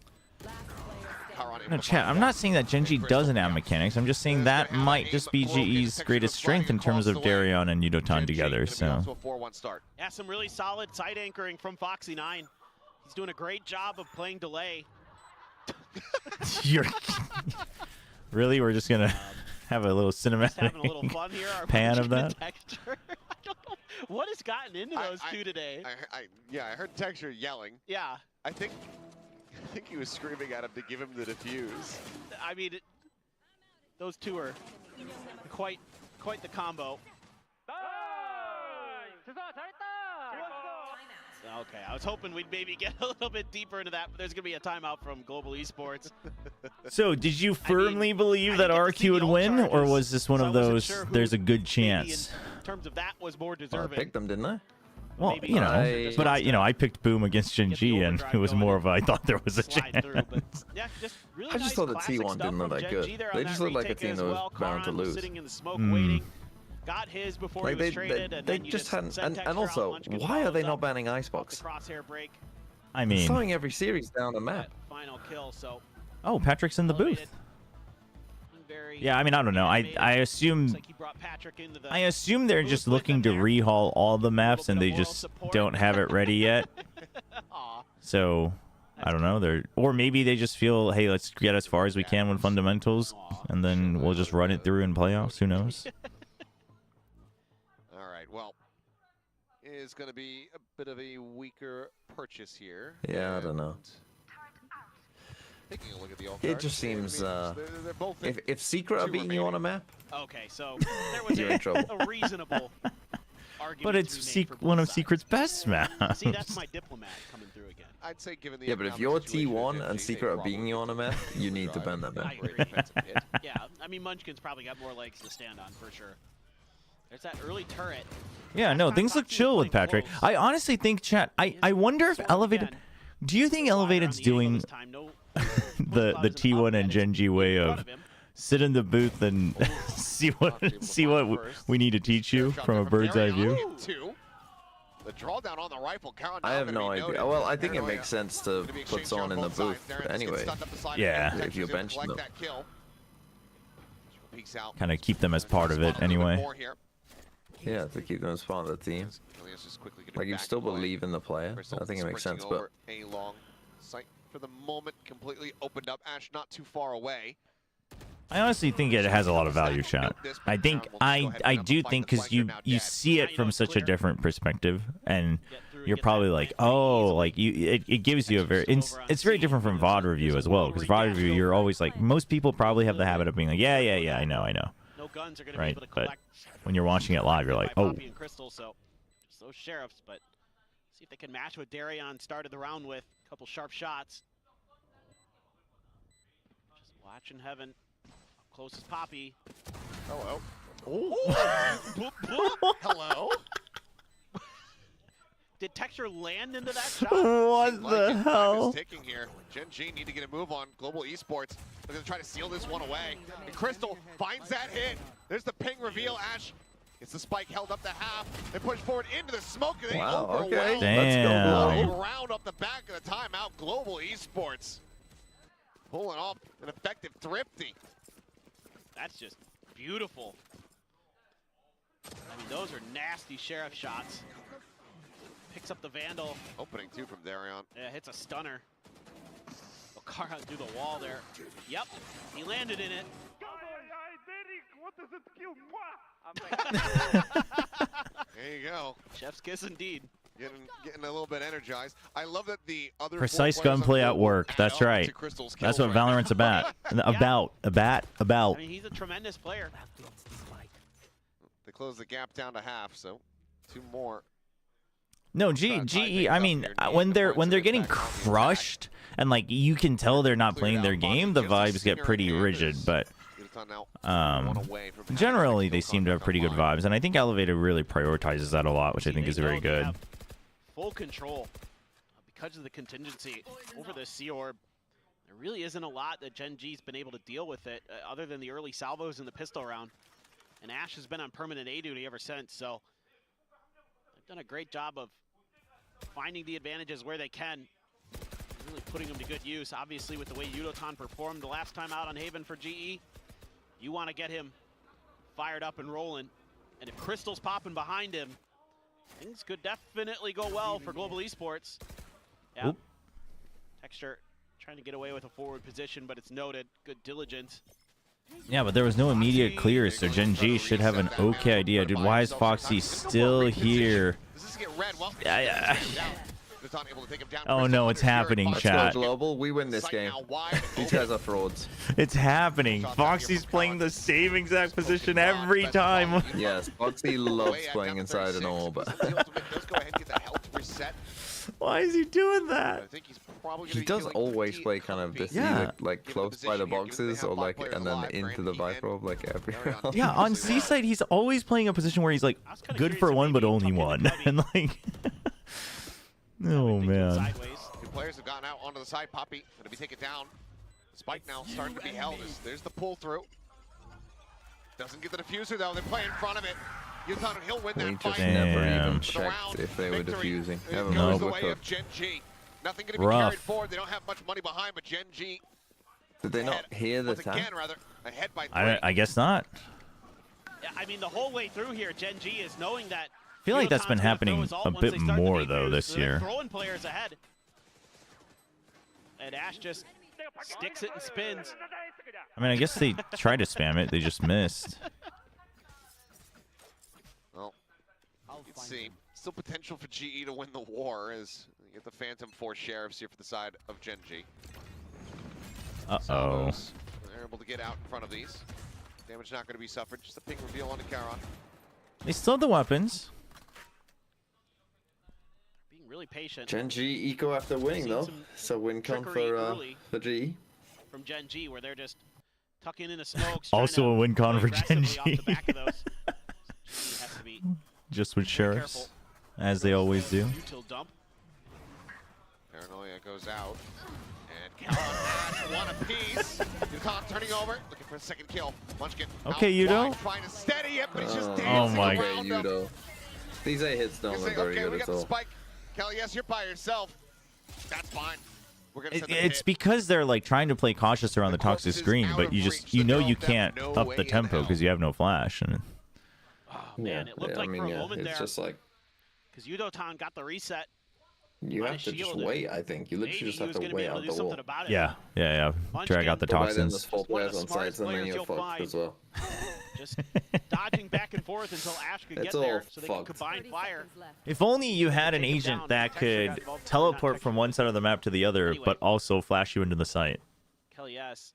No, chat, I'm not saying that Gen G doesn't have mechanics. I'm just saying that might just be GE's greatest strength in terms of Darion and Yudotan together. So. Yeah, some really solid side anchoring from Foxy9. He's doing a great job of playing delay. Really? We're just gonna have a little cinematic having a little fun here. pan of that? I don't know what has gotten into those two today. I heard Texture yelling. Yeah. I think he was screaming at him to give him the defuse. I mean, those two are quite the combo. Okay, I was hoping we'd maybe get a little bit deeper into that, but there's going to be a timeout from Global Esports. So, did you firmly believe that RQ would win, or was this one of those, there's a good chance? In terms of that was more deserving. I picked them, didn't I? Well, you know, but I picked Boom against Gen G, and it was more of a, I thought there was a chance. I just thought the T1 didn't look that good. They just looked like a team that was bound to lose. Got his before he was traded, and they just hadn't. And also, why are they not banning Icebox? I mean, they're slowing every series down the map. Final kill, so. Oh, Patrick's in the booth. Yeah, I mean, I don't know. I assume they're just looking to rehaul all the maps, and they just don't have it ready yet. So, I don't know. Or maybe they just feel, hey, let's get as far as we can with fundamentals, and then we'll just run it through in playoffs. Who knows? All well, is going to be a bit of a weaker purchase here. Yeah, I don't know. Taking a look at the It just seems, they're both if Secret are beating you on a map, Okay, so there was you're in trouble. a reasonable argument. But it's to be made for one both of Secret's sides. best maps. See, that's my diplomat coming through again. I'd say given the yeah, but if economic you're situation of T1 and Genji, Secret they are beating you on a map, you need to ban that I map. agree. defensive hit. Yeah, I mean, Munchkin's probably got more legs to stand on for sure. There's that early turret. Yeah, no, things look chill with Patrick. I honestly think, chat, I wonder if Elevated... Do you think Elevated's doing the T1 and Genji way of sit in the booth and see what we need to teach you from a bird's eye view? The drawdown on the rifle count. I have no idea. Well, I think it makes sense to put someone in the booth anyway. Yeah. If you're benching them. Kind of keep them as part of it anyway. Yeah, to keep them as part of the team. Like, you still believe in the player. I think it makes sense, but... A long sight for the moment, completely opened up. Ash not too far away. I honestly think it has a lot of value, chat. I think I do think because you see it from such a different perspective, and you're probably like, oh, like it gives you a very it's very different from VOD review as well, because VOD review you're always like, most people probably have the habit of being like, yeah, I know, No guns are gonna right? be able to But collect when you're watching it live, you're like, oh. Poppy and Crystal, so just those sheriffs, but see if they can match what Darion started the round with. A couple sharp shots. Just watching heaven. Close as Poppy. Hello. Hello. Did Texture land into that shot? What the hell? Ticking here. Genji need to get a move on Global Esports. They're going to try to seal this one away. And Crystal finds that hit. There's the ping reveal. Ash gets the spike held up to half. They push forward into the smoke. And they overwhelm. Damn. Let's go. Round up the back of the timeout. Global Esports pulling off an effective thrifty. That's just beautiful. I mean, those are nasty sheriff shots. Picks up the Vandal. Opening two from Darion. Yeah, hits a stunner. Okara through the wall there. Yep, he landed in it. There you go. Chef's kiss indeed. Getting a little bit energized. I love that the other Precise gunplay at work. That's right. That's what Valorant's about. About. I mean, he's a tremendous player. They close the gap down to half, so two more. No, GE. I mean, when they're getting crushed and like you can tell they're not playing their game, the vibes get pretty rigid. But generally, they seem to have pretty good vibes, and I think Elevated really prioritizes that a lot, which I think is very good. Full control because of the contingency over the Sea Orb. There really isn't a lot that Genji's been able to deal with it, other than the early salvos in the pistol round. And Ash has been on permanent A duty ever since, so they've done a great job of finding the advantages where they can, really putting them to good use. Obviously, with the way Yudotan performed the last time out on Haven for GE, you want to get him fired up and rolling. And if Crystal's popping behind him, things could definitely go well for Global Esports. Yeah. Oop. Texture trying to get away with a forward position, but it's noted. Good diligence. Yeah, but there was no immediate clear, so Genji should have an okay idea. Dude, why is Foxy still here? Oh no, it's happening, chat. Global, we win this game. These guys are frauds. It's happening. Foxy's playing the same exact position every time. Yes, Foxy loves playing inside an orb. Why is he doing that? He does always play kind of this, either like close by the boxes or like, and then into the Viper orb, like every round. Yeah, on C-side, he's always playing a position where he's like good for one, but only one. And like, oh man. Two players have gone out onto the side. Poppy going to be taken down. Spike now starting to be held. There's the pull through. Doesn't get the diffuser though. They play in front of it. He'll win that fight. Never even checked if they were diffusing. It goes the way of Genji. Nothing going to be carried forward. They don't have much money behind, but Genji. Did they not hear the time? Again, rather, ahead by 3. I guess not. Yeah, I mean, the whole way through here, Genji is knowing that. I feel like that's been happening a bit more though this year. Throwing players ahead. And Ash just sticks it and spins. I mean, I guess they tried to spam it. They just missed. Well, see. Still potential for GE to win the war as you get the Phantom Force Sheriffs here for the side of Gen G. Uh-oh. They're able to get out in front of these. Damage not going to be suffered. Just a ping reveal on the Charon. They still have the weapons. Being really patient. Gen G eco after winning though, so win con for GE. From Gen G, where they're just tucking in the smokes. Also a win con for Gen G. Just with sheriffs, as they always do. Paranoia goes out. And Charon has one apiece. Yukon turning over, looking for a second kill. Munchkin. Okay, Yudo. Trying to steady it, but he's just Oh dancing my around him. Yudo. These 8 hits don't look very good we at got the all. spike. Kelly, yes, you're by yourself. That's fine. We're gonna send them It's hit. because they're like trying to play cautious around the toxic screen, but you know you can't up the tempo because you have no flash. And Oh man, it looked like for a moment it's there. just like because Yudotan got the reset. you have to just wait. I think you literally just have to wait out the wall. yeah. Drag out the toxins. Full players on sites and then you're fucked as well. Just dodging back and forth until Ash could get there so they can combine fire. If only you had an agent that could teleport from one side of the map to the other, but also flash you into the site. Kelly, yes.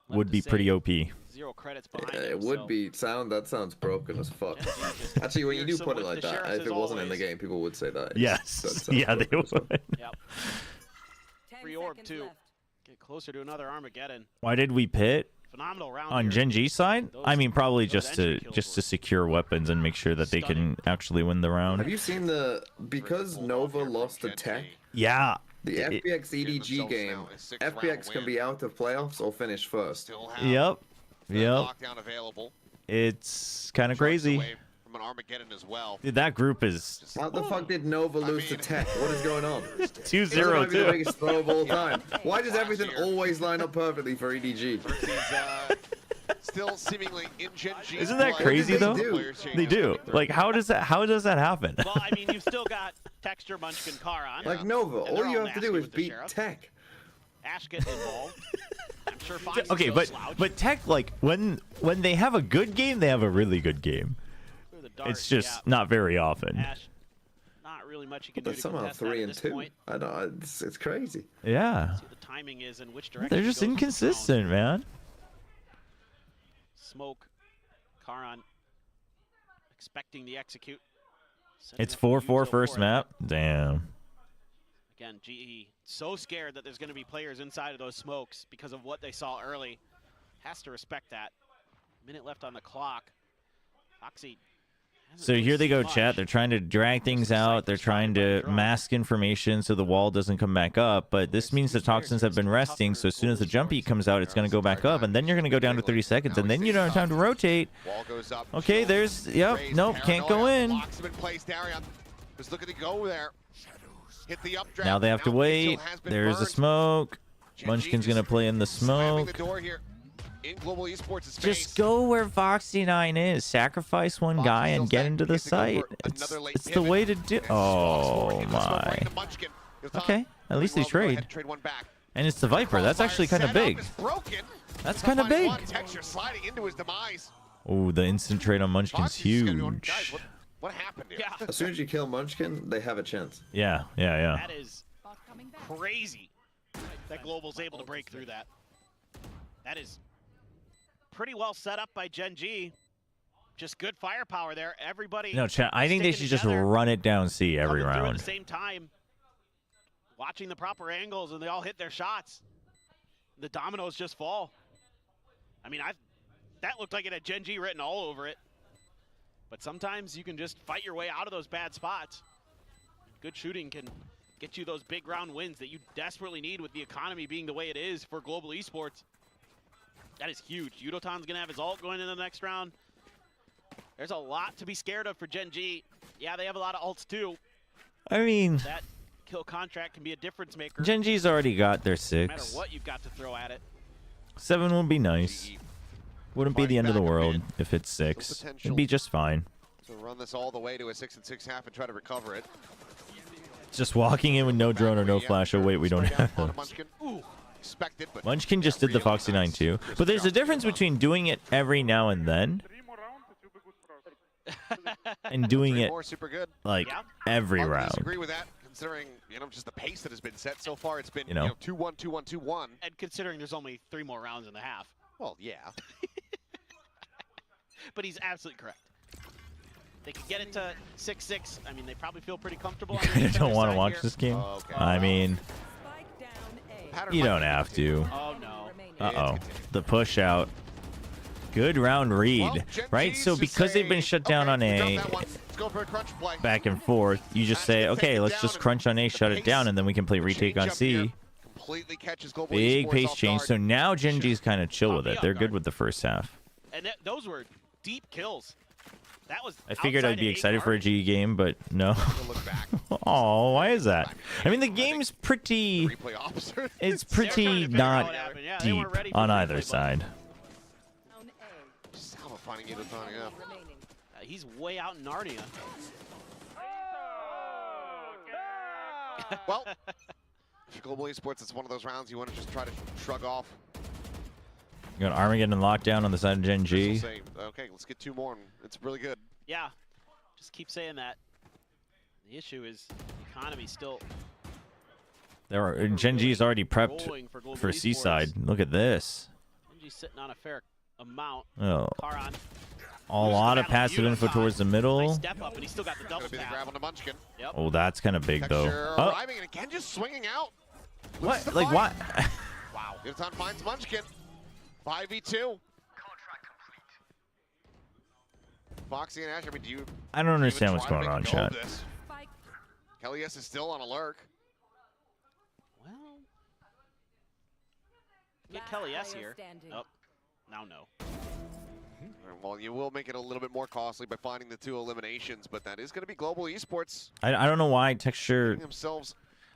Would be pretty OP. 0 credits behind Yeah, him, it would so. be that sounds broken as fuck. Actually, when you do put it like that, if it wasn't in the game, people would say that. Yes. Yeah, they would. Yep. Free orb too. Get closer to another Armageddon. Why did we pit Phenomenal round on here. Gen G side? I mean, probably just to secure weapons and make sure that they can actually win the round. Have you seen because Nova lost the tech? Yeah. The FPX EDG game, FPX can be out of playoffs or finish first. Yep. Lockdown available. It's kind of crazy. From an Armageddon as well. Dude, that group is... How the fuck did Nova lose to tech? What is going on? 2-0 It's the biggest throw of all time. Why does everything always line up perfectly for EDG? Still seemingly in Gen G. Isn't that crazy though? They do. Like, how does that happen? Well, I mean, you've still got Texture, Munchkin, Charon. Like Nova, all you have to do is beat tech. Ash gets involved. I'm sure Okay, but tech, like, when they have a good game, they have a really good game. It's just not very often. Ash, not really much you can do But to somehow contest 3 that and at this 2. point. I know it's crazy. Yeah. See what the timing is and which direction They're just inconsistent, man. Smoke, Charon, expecting the execute. It's 4-4 first map. Damn. Again, GE so scared that there's going to be players inside of those smokes because of what they saw early. Has to respect that. Minute left on the clock. Foxy. So here they go, chat. They're trying to drag things out. They're trying to mask information so the wall doesn't come back up. But this means the toxins have been resting. So as soon as the jump heat comes out, it's going to go back up. And then you're going to go down to 30 seconds. And then you don't have time to rotate. Okay, there's... Yep. Nope. Can't go in. Now they have to wait. There's a smoke. Munchkin's going to play in the smoke. In global esports Just go where Foxy9 is. Sacrifice one guy and get into the site. It's the way to do. Oh my. Okay, at least they trade. And it's the Viper. That's actually kind of big. That's kind of big. Oh, the instant trade on Munchkin's huge. What happened here? Yeah. As soon as you kill Munchkin, they have a chance. Yeah. That is crazy that Global's able to break through that. That is pretty well set up by Gen G. Just good firepower there. Everybody. No, chat. I think they should just run it down C every round. At round. the same time, watching the proper angles, and they all hit their shots. The dominoes just fall. I mean, that looked like it had Gen G written all over it. But sometimes you can just fight your way out of those bad spots. Good shooting can get you those big round wins that you desperately need with the economy being the way it is for global esports. That is huge. Yudotan's going to have his ult going into the next round. There's a lot to be scared of for Gen G. Yeah, they have a lot of ults too. I mean, that kill contract can be a difference maker. Gen G's already got their 6. No matter what you've got to throw at it. 7 would be nice. Wouldn't be the end of the world if it's 6. It'd be just fine. So run this all the way to a 6 and 6 half and try to recover it. Just walking in with no drone or no flash. Oh wait, we don't have those. Munchkin just did the Foxy9 too. But there's a difference between doing it every now and then and doing it More super good. like every Hard to round. disagree with that, considering just the pace that has been set so far. It's been 2-1, 2-1, 2-1. And considering there's only 3 more rounds in the half. Well, yeah. But he's absolutely correct. They could get it to 6-6. I mean, they probably feel pretty comfortable. You kind of don't want to watch this game. Okay. I mean, you don't have to. Oh, no. Uh-oh. The push out. Good round read, right? So because they've been shut down on A, back and forth, you just say, okay, let's just crunch on A, shut it down, and then we can play retake on C. Big pace change. So now Gen G's kind of chill with it. They're good with the first half. And those were deep kills. That was. I figured I'd be excited for a G game, but no. Oh, why is that? I mean, the game's pretty. It's pretty not deep on either side. He's way out in Narnia. Well, for Global Esports, it's one of those rounds you want to just try to shrug off. You got Armageddon and Lockdown on the side of Gen G. Say, okay, let's get 2 more. And it's really good. Yeah, just keep saying that. The issue is the economy still. Gen G's already prepped for Seaside. Look at this. Gen G's sitting on a fair amount. Oh. Karan. A lot of passive info towards the middle. Nice step up, and he's still got the double tap. Yep. Oh, that's kind of big though. Oh. Arriving and again just swinging out. What? Like what? Wow. Yutan finds Munchkin. 5v2. Foxy and Ash, I mean, do you? I don't understand what's going on, chat. Kelly S is still on a lurk. Well, get Kelly S here. Oh, now no. Well, you will make it a little bit more costly by finding the 2 eliminations, but that is going to be Global Esports. I don't know why Texture.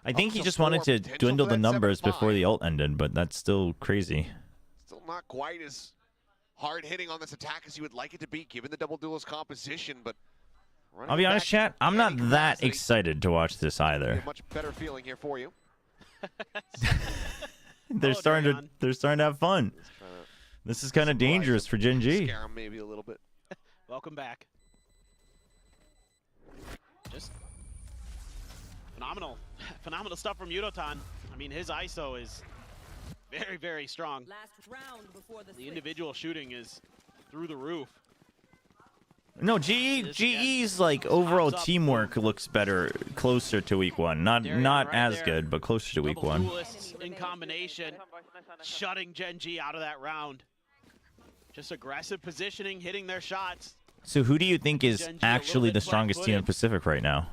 I think he just wanted to dwindle the numbers before the ult ended, but that's still crazy. Still not quite as hard hitting on this attack as you would like it to be, given the double duelist composition. But I'll be honest, chat. I'm not that excited to watch this either. Much better feeling here for you. They're starting to have fun. This is kind of dangerous for Gen G. Scare him maybe a little bit. Welcome back. Just phenomenal stuff from Yudotan. I mean, his ISO is very, very strong. The individual shooting is through the roof. No, GE's like overall teamwork looks better, closer to week 1. Not as good, but closer to week 1. Duelists in combination, shutting Gen G out of that round. Just aggressive positioning, hitting their shots. So who do you think is actually the strongest team in Pacific right now?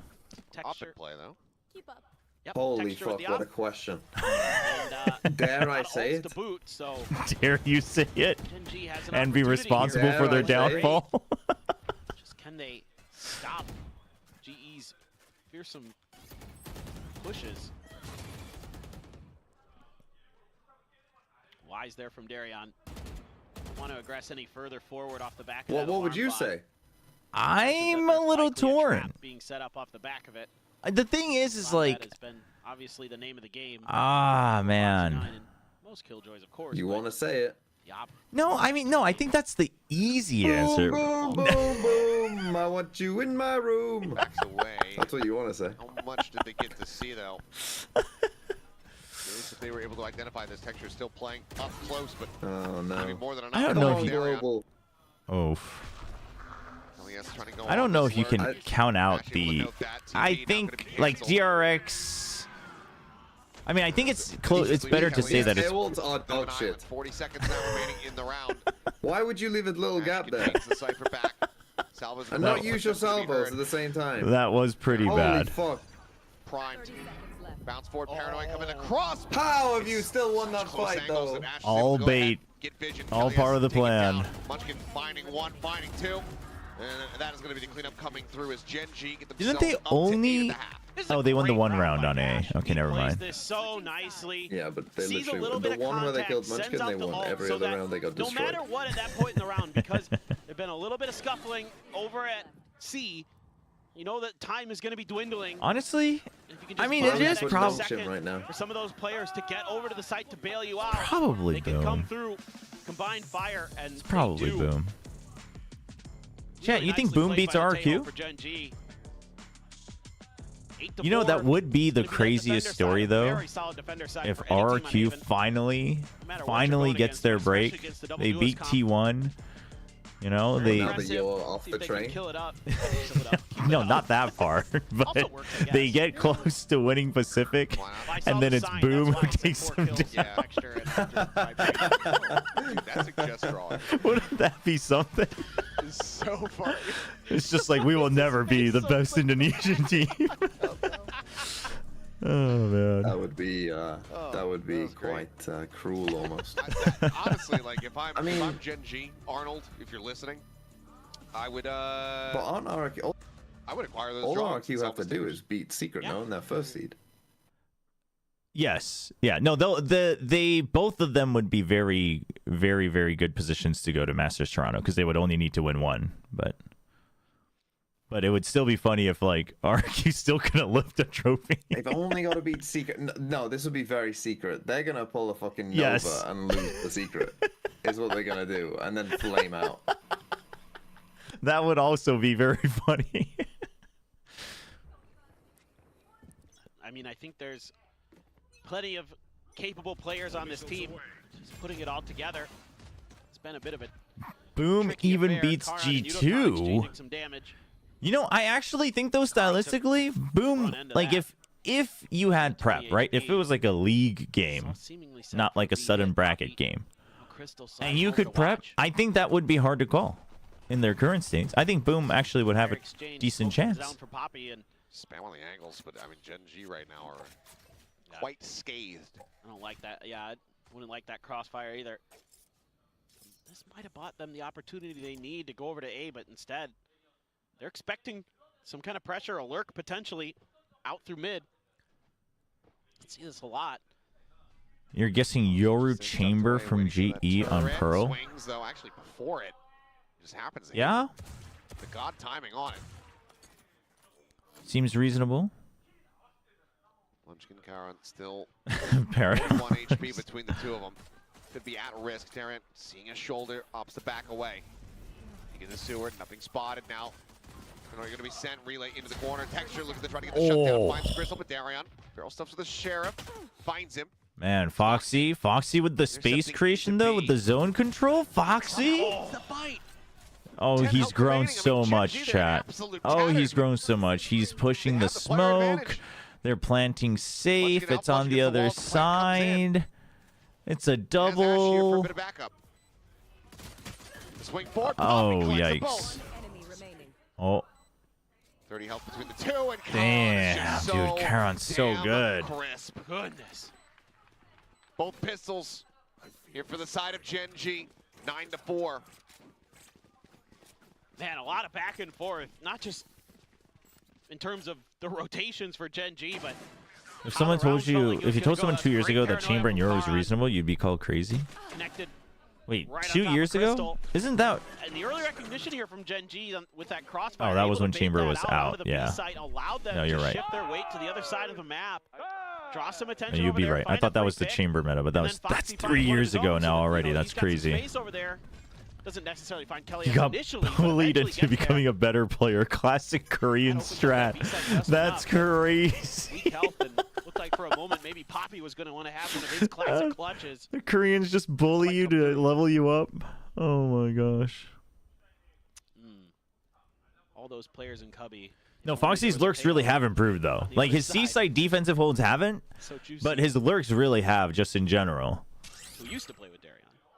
Texture play though. Keep up. Yep, Holy fuck, what a question. And, dare I say it? To boot, so dare you say it? Gen G has an and be responsible for their downfall? Just can they stop GE's fearsome pushes? Wise there from Darion. Want to aggress any further forward off the back of well, what would you say? I'm a little torn. Being set up off the back of it. The thing is like, it's been obviously the name of the game. Ah, man. Most killjoys, of course. You want to say it? Yep. No, I mean, no, I think that's the easy answer. Boom, boom, boom. I want you in my room. Backs away. That's what you want to say. How much did they get to see though? If they were able to identify this, Texture is still playing up close, but oh no, more than enough. I don't know if you. I don't know if you can count out the. I think like DRX. I mean, I think it's close. It's better to say that it's. Ults are dog shit. 40 seconds now remaining in the round. Why would you leave a little gap there? And not use your salvos at the same time. That was pretty bad. Holy fuck. Primed. Bounce forward, Paranoid coming across. How have you still won that fight though? All bait. All part of the plan. Munchkin finding 1, finding 2. And that is going to be the cleanup coming through as Gen G get Didn't they only? Oh, they won the 1 round on A. Okay, never mind. This so nicely. Yeah, but they literally the one where they killed Munchkin, they won every other round. They got destroyed. No matter what at that point in the round, because there's been a little bit of scuffling over at C. You know that time is going to be dwindling. Honestly, I mean, it is probably right now for some of those players to get over to the site to bail you out. Probably they can come through, combine fire, and it's probably Boom. Chat, you think Boom beats RRQ? You know, that would be the craziest story, though, if RRQ finally gets their break. They beat T1. You know, now that you're off the train. No, not that far, but they get close to winning Pacific, and then it's Boom who takes them down. Dude, that's a just draw. Wouldn't that be something? It's so funny. It's just like, we will never be the best Indonesian team. Oh man, that would be quite cruel almost. Honestly, like if I'm Gen G, Arnold, if you're listening, I would But on RRQ, I would acquire those. All drawings RRQ have to do is beat Secret, no, in their first seed. Yes, yeah, no, they both of them would be very, very, very good positions to go to Masters Toronto, because they would only need to win one, But it would still be funny if, like, RRQ still couldn't lift a trophy. They've only got to beat Secret. No, this would be very Secret. They're going to pull a fucking Nova and lose the Secret. Is what they're going to do. And then flame out. That would also be very funny. I mean, I think there's plenty of capable players on this team. Just putting it all together. It's been a bit of a Boom even beats G2. Some damage. You know, I actually think, though, stylistically, Boom, like, if you had prep, right? If it was like a league game, not like a sudden bracket game, and you could prep, I think that would be hard to call in their current states. I think Boom actually would have a decent chance. Spam on the angles, but I mean, Gen G right now are quite scathed. I don't like that. Yeah, I wouldn't like that crossfire either. This might have bought them the opportunity they need to go over to A, but instead, they're expecting some kind of pressure, a lurk potentially out through mid. I see this a lot. You're guessing Yoru Chamber from GE on Pearl? Swings, though, actually before it just happens again. Yeah? The god timing on it. Seems reasonable. Munchkin Karan still Parrot. 1 HP between the two of them. Could be at risk. Tarrant seeing a shoulder, opts the back away. You get the sewer, nothing spotted now. You're going to be sent, relay into the corner. Texture looking to try to get the shutdown. Finds Crystal, but Darion. Barrel stuffs with the Sheriff. Finds him. Man, Foxy with the space creation, though, with the zone control. Foxy? Oh, he's grown so much, chat. Oh, he's grown so much. He's pushing the smoke. They're planting safe. It's on the other side. It's a double. Oh, yikes. Oh. 30 health between the two, and damn, dude, Karon's so good. Crisp. Goodness. Both pistols here for the side of Gen G, 9-4. Man, a lot of back and forth, not just in terms of the rotations for Gen G, but if someone told you, if you told someone 2 years ago that Chamber and Euro was reasonable, you'd be called crazy. Connected. Wait, 2 years ago? Isn't that? And the early recognition here from Gen G with that crossfire. Oh, that was when Chamber was out. Yeah. No, you're right. Shift their weight to the other side of the map. Draw some attention. You'd be right. I thought that was the Chamber meta, but that's 3 years ago now already. That's crazy. Doesn't necessarily find Kelly He got bullied into becoming a better player. Classic Korean strat. That's crazy. Looked like for a moment maybe Poppy was going to want to have one of his classic clutches. The Koreans just bully you to level you up. Oh my gosh. All those players in Cubby. No, Foxy's lurks really have improved though. Like his seaside defensive holds haven't, but his lurks really have just in general. Who used to play with Darion.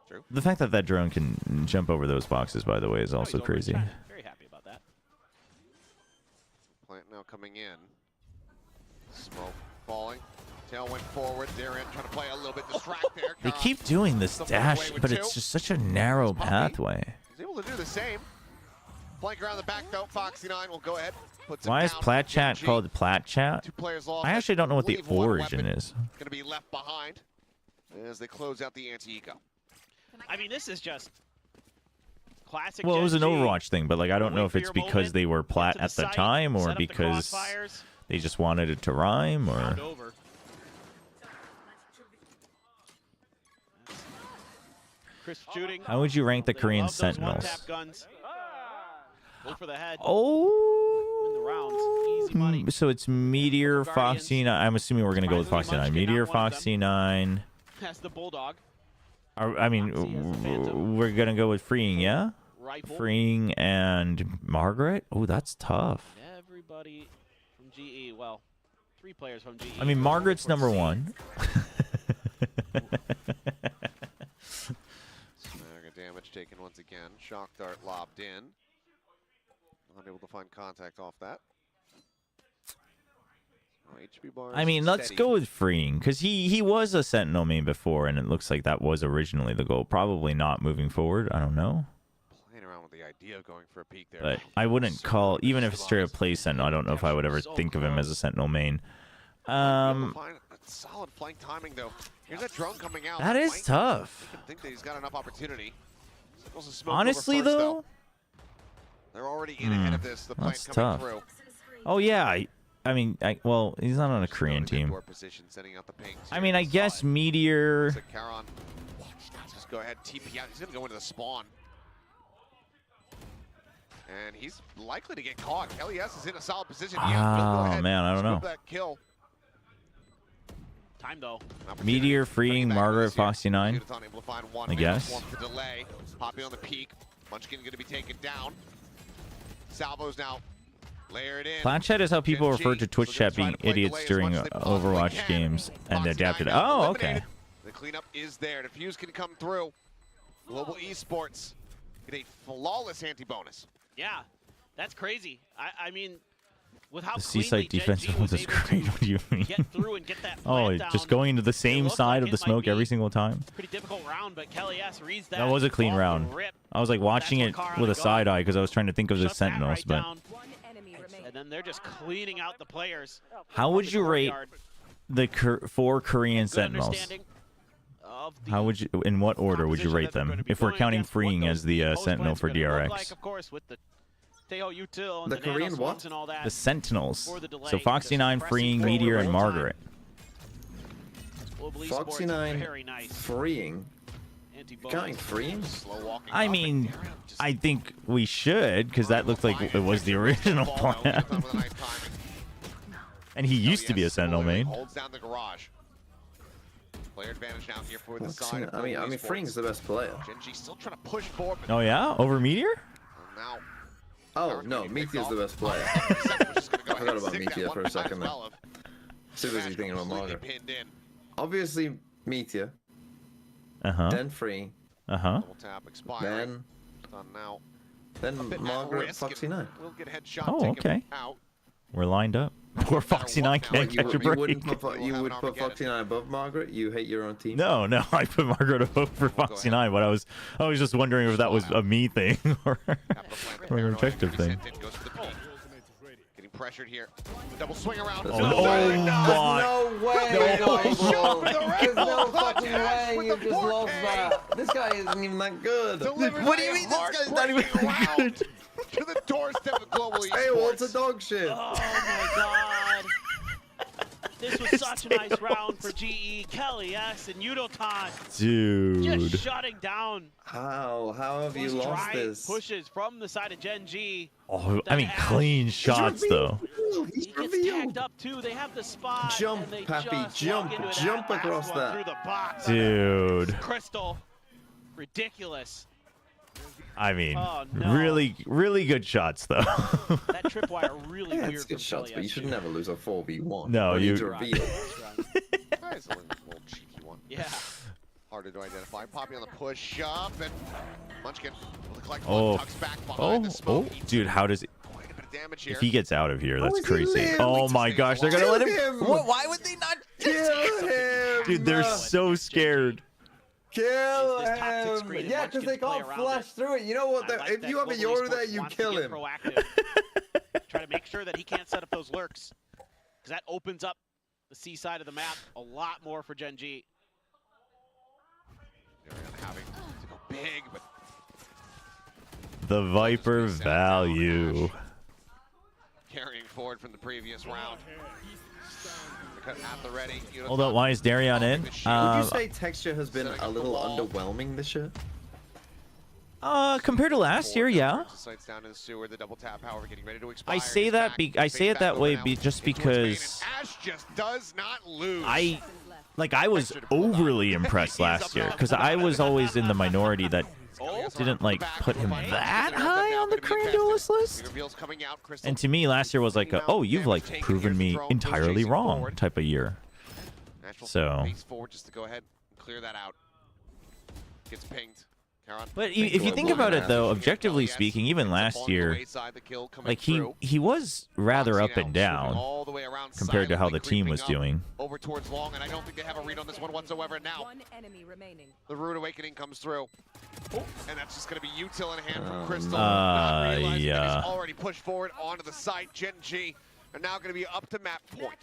True. The fact that that drone can jump over those boxes, by the way, is also crazy. Very happy about that. Plant now coming in. Smoke falling. Tailwind forward. Darion trying to play a little bit distract there. They keep doing this dash, but it's just such a narrow pathway. He's able to do the same. Flank around the back though. Foxy9 will go ahead. Why is Plat Chat called Plat Chat? I actually don't know what the origin is. Going to be left behind as they close out the anti-eco. I mean, this is just classic. Well, it was an Overwatch thing, but like I don't know if it's because they were Plat at the time or because they just wanted it to rhyme or. Chris shooting. How would you rank the Korean Sentinels? Go for the head. Oh. Win the rounds. Easy money. So it's Meteor, Foxy 9. I'm assuming we're gonna go with Foxy 9. Meteor, Foxy 9. That's the Bulldog. I mean, we're gonna go with Freeing, yeah. Rifle. Freeing and Margaret. Oh, that's tough. Everybody from GE. Well, 3 players from GE. I mean, Margaret's number 1. Damage taken once again. Shock dart lobbed in. Unable to find contact off that. Oh, HP bars I mean, let's steady. go with Freeing, because he was a Sentinel main before, and it looks like that was originally the goal. Probably not moving forward. I don't know. Playing around with the idea of going for a peek there. But I wouldn't call, even if straight up plays Sentinel, I don't know if I would ever think of him as a Sentinel main. Solid flank timing though. Here's that drone coming out. That is tough. I think that he's got enough opportunity. Honestly, first, though, they're already in ahead of this. The that's plant coming tough. through. Oh yeah, I mean, well, he's not on a Korean team. Position, sending out the pings I mean, I guess Meteor. So Charon, just go ahead, TP out. He's gonna go into the spawn, and he's likely to get caught. LES is in a solid position. Oh man, I don't know. That kill. Time though. Meteor, Freeing, Margaret, Foxy 9. I guess. Delay. Poppy on the peak. Munchkin going to be taken down. Salvo's now layered in. Clan chat is how people refer to Twitch chat being idiots during Overwatch games, and they adapted. Oh, okay. The cleanup is there. Defuse can come through. Global esports get a flawless anti-bonus. Yeah, that's crazy. I mean, with how The Seaside defensive was great. What do you mean? Get through and get that Oh, down. just going into the same side of the smoke every single time. Pretty difficult round, but Kelly S reads that. That was a clean round. I was like watching it with a side eye because I was trying to think of the Sentinels, but And then they're just cleaning out the players. how would you rate the 4 Korean Sentinels? How would you? In what order would you rate them? If we're counting Freeing as the Sentinel for DRX. Of course, with the POE2 and The Korean what? and all that. The Sentinels. For the delay, So Foxy 9, Freeing, pressing Meteor, and forward all Margaret. Global Foxy esports, 9, very nice. Freeing. Anti-bonus. Counting Freeing? I mean, I think we should, because that looked like it was the original plan. And he used to be a Sentinel main. Holds down the garage. Player advantage now here for the side. I mean, Freeing's the best player. Genji still trying to push forward. Oh yeah, over Meteor? Now. Oh no, Meteor's the best player. I forgot about Meteor for a second there. So busy thinking about Margaret. Obviously, Meteor. Then Free. Then. Then Margaret, Foxy 9. Oh, okay. We're lined up. Poor Foxy 9 can't catch a break. You would put Foxy 9 above Margaret? You hate your own team? No, I put Margaret over Foxy 9, but I was just wondering if that was a me thing or an objective thing. Getting pressured here. Double swing around. Oh my! No way! There's no fucking way you just lost that. This guy isn't even that good. What do you mean this guy's not even that good? To the doorstep of global esports. Hey, what's a dog shit? Oh my god. This was such a nice round for GE, Kelly S, and Yudotan. Dude. Just shutting down. How have you lost this? Pushes from the side of Gen G. Oh, I mean, clean shots though. He's He gets tagged up too. They have the spot. Jump, and they Pappy, just jump, walk into jump that across last one that. through the box. Dude. Crystal, ridiculous. I mean, Oh, no. really good shots though. That tripwire really Yeah, weird. it's good from shots, Kelly but you S should too. never lose a 4v1. No, You you- need to reveal. Nice little cheeky one. Yeah. Harder to identify. Poppy on the push up, and Munchkin will collect Oh. one, tucks back behind the smoke. Dude, how does it? Quite a bit of damage here. If he gets out of here, that's is he crazy. live? Oh my gosh, they're gonna let him. Kill him. What? Why would they not? Kill him! Dude, they're so scared. Kill This toxic him! screen, Yeah, Munchkin because they can play can't around flash through it. You know what? I like If that you have a Global Yoru there, Esports you wants kill to get him. proactive. Try to make sure that he can't set up those lurks, because that opens up the C side of the map a lot more for Gen G. Having to go big, but The Viper value. carrying forward from the previous round. At the ready. Hold up, why is Darion in? Would you say texture has been a little underwhelming this year? Compared to last year, yeah. I say that I say it that way just because I was overly impressed last year because I was always in the minority that didn't like put him that high on the Korean duelist list. And to me, last year was like, oh, you've like proven me entirely wrong type of year. So. Just to go ahead and clear that out. Gets pinged. But if you think about it, though, objectively speaking, even last year, like he was rather up and down compared to how the team was doing. Over towards long, and I don't think they have a read on this one whatsoever. Now, the Rude Awakening comes through, and that's just going to be util in hand from Crystal. Yeah. He's already pushed forward onto the site. Gen G are now going to be up to map point.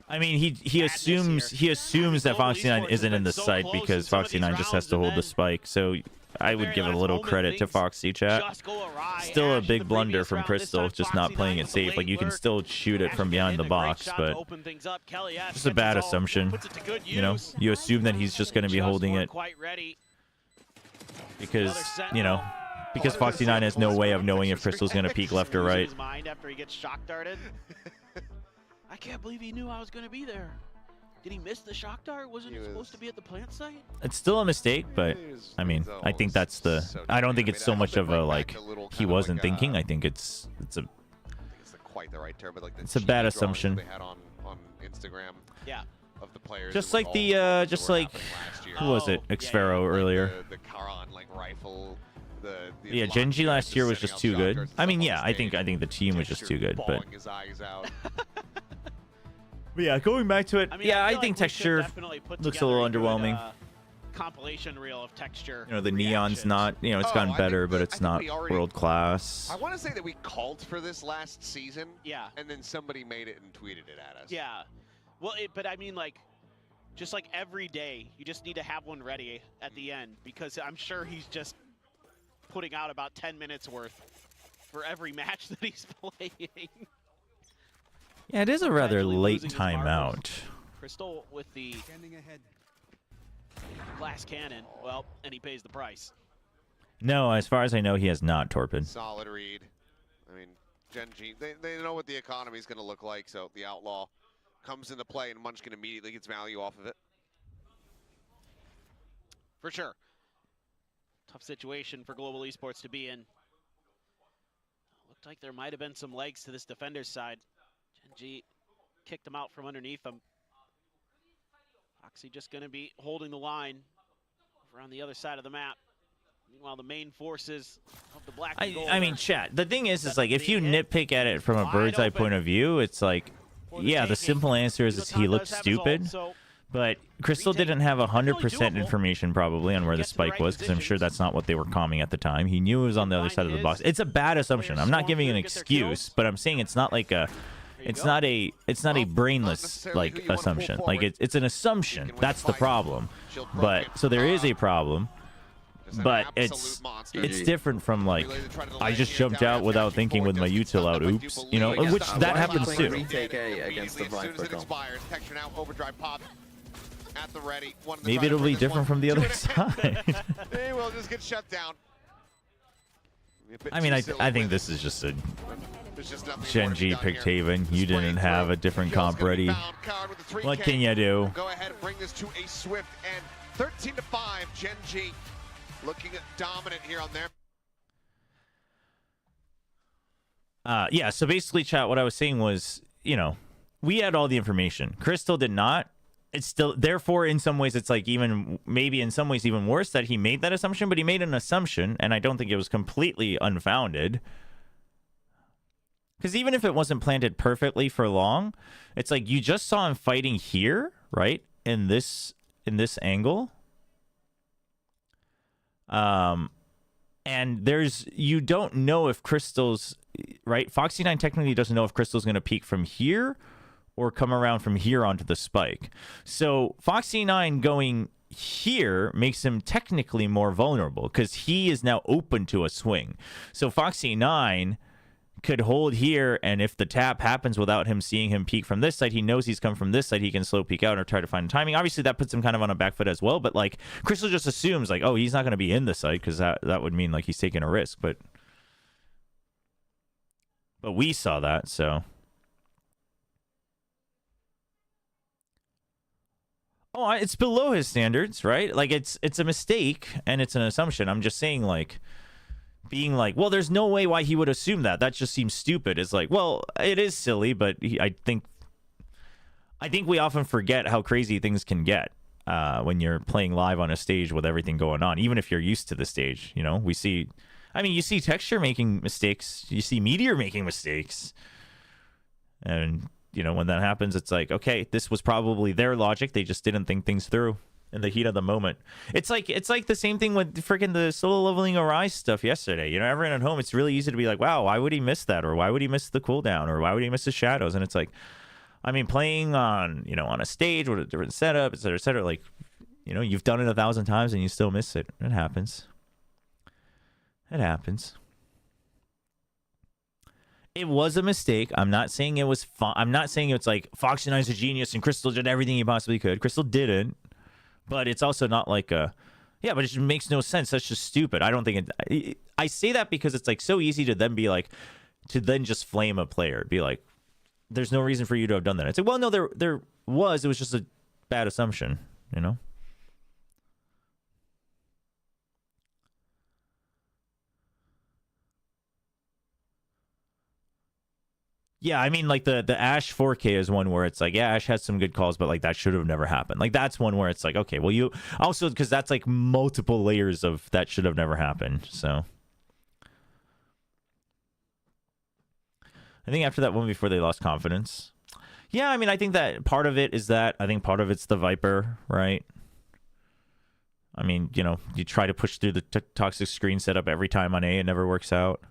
I mean, he assumes that Foxy9 isn't in the site because Foxy9 just has to hold the spike. So I would give a little credit to Foxy chat. Still a big blunder from Crystal, just not playing it safe. Like you can still shoot it from behind the box, but just a bad assumption. You know, you assume that he's just going to be holding it because because Foxy9 has no way of knowing if Crystal's going to peek left or right. I can't believe he knew I was going to be there. Did he miss the shock dart? Wasn't he supposed to be at the plant site? It's still a mistake, but I mean, I think that's the. I don't think it's so much of a like he wasn't thinking. I think it's a. Quite the right term, but like it's a bad assumption. They had on Instagram. Yeah. Of the players. Just like who was it? Xfero earlier. The Karan like rifle. Yeah, Gen G last year was just too good. I mean, yeah, I think the team was just too good, but. But yeah, going back to it, I mean, I think texture looks a little underwhelming. Compilation reel of texture. You know, the neon's not, it's gotten better, but it's not world class. I want to say that we called for this last season. Yeah. And then somebody made it and tweeted it at us. Yeah. Well, but I mean, like, just like every day, you just need to have one ready at the end because I'm sure he's just putting out about 10 minutes worth for every match that he's playing. Yeah, it is a rather late timeout. Crystal with the glass cannon. Well, and he pays the price. No, as far as I know, he has not torpid. Solid read. I mean, Gen G, they know what the economy is going to look like, so the Outlaw comes into play, and Munchkin immediately gets value off of it. For sure. Tough situation for Global Esports to be in. Looked like there might have been some legs to this defender's side. Gen G kicked him out from underneath him. Foxy just going to be holding the line over on the other side of the map. Meanwhile, the main forces of the black and gold. I mean, chat. The thing is like if you nitpick at it from a bird's eye point of view, it's like, yeah, the simple answer is he looked stupid. But Crystal didn't have 100% information probably on where the spike was, because I'm sure that's not what they were calming at the time. He knew it was on the other side of the box. It's a bad assumption. I'm not giving an excuse, but I'm saying it's not like a, it's not a brainless like assumption. Like it's an assumption. That's the problem. But so there is a problem. But it's different from like I just jumped out without thinking with my util out. Oops, which that happens too. Maybe it'll be different from the other side. They will just get shut down. I mean, I think this is just a Gen G picked Haven. You didn't have a different comp ready. What can you do? Go ahead and bring this to a swift end. 13-5, Gen G. Looking dominant here on there. Yeah, so basically, chat, what I was saying was, we had all the information. Crystal did not. It's still, therefore, in some ways, it's like maybe in some ways even worse that he made that assumption, but he made an assumption, and I don't think it was completely unfounded. Because even if it wasn't planted perfectly for long, it's like you just saw him fighting here, right? In this angle. And you don't know if Crystal's, right? Foxy9 technically doesn't know if Crystal's going to peek from here or come around from here onto the spike. So Foxy9 going here makes him technically more vulnerable because he is now open to a swing. So Foxy9 could hold here, and if the tap happens without him seeing him peek from this side, he knows he's come from this side, he can slow peek out or try to find timing. Obviously, that puts him kind of on a back foot as well, but like Crystal just assumes like, oh, he's not going to be in the side because that would mean like he's taking a risk, but we saw that, so. Oh, it's below his standards, right? Like it's a mistake and it's an assumption. I'm just saying like being like, well, there's no way why he would assume that. That just seems stupid. It's like, well, it is silly, but I think we often forget how crazy things can get when you're playing live on a stage with everything going on, even if you're used to the stage. You know, you see Texture making mistakes, you see Meteor making mistakes, and you know, when that happens, it's like, okay, this was probably their logic. They just didn't think things through in the heat of the moment. It's like the same thing with freaking the solo leveling Arise stuff yesterday. You know, everyone at home, it's really easy to be like, wow, why would he miss that? Or why would he miss the cooldown? Or why would he miss the shadows? And it's like, I mean, playing on, you know, on a stage with a different setup, et cetera, like, you know, you've done it 1,000 times and you still miss it. It happens. It happens. It was a mistake. I'm not saying it was I'm not saying it's like Fox and I's a genius and Crystal did everything he possibly could. Crystal didn't. But it's also not like a... Yeah, but it just makes no sense. That's just stupid. I don't think it... I say that because it's like so easy to then be like... To then just flame a player. Be like, there's no reason for you to have done that. It's like, well, no, there was. It was just a bad assumption, you know? Yeah, I mean, like the Ashe 4K is one where it's like, yeah, Ashe has some good calls, but like that should have never happened. Like that's one where it's like, okay, well, you also, because that's like multiple layers of that should have never happened. So I think after that one before they lost confidence. Yeah, I mean, I think that part of it is that I think part of it's the Viper, right? I mean, you know, you try to push through the toxic screen setup every time on A, it never works out.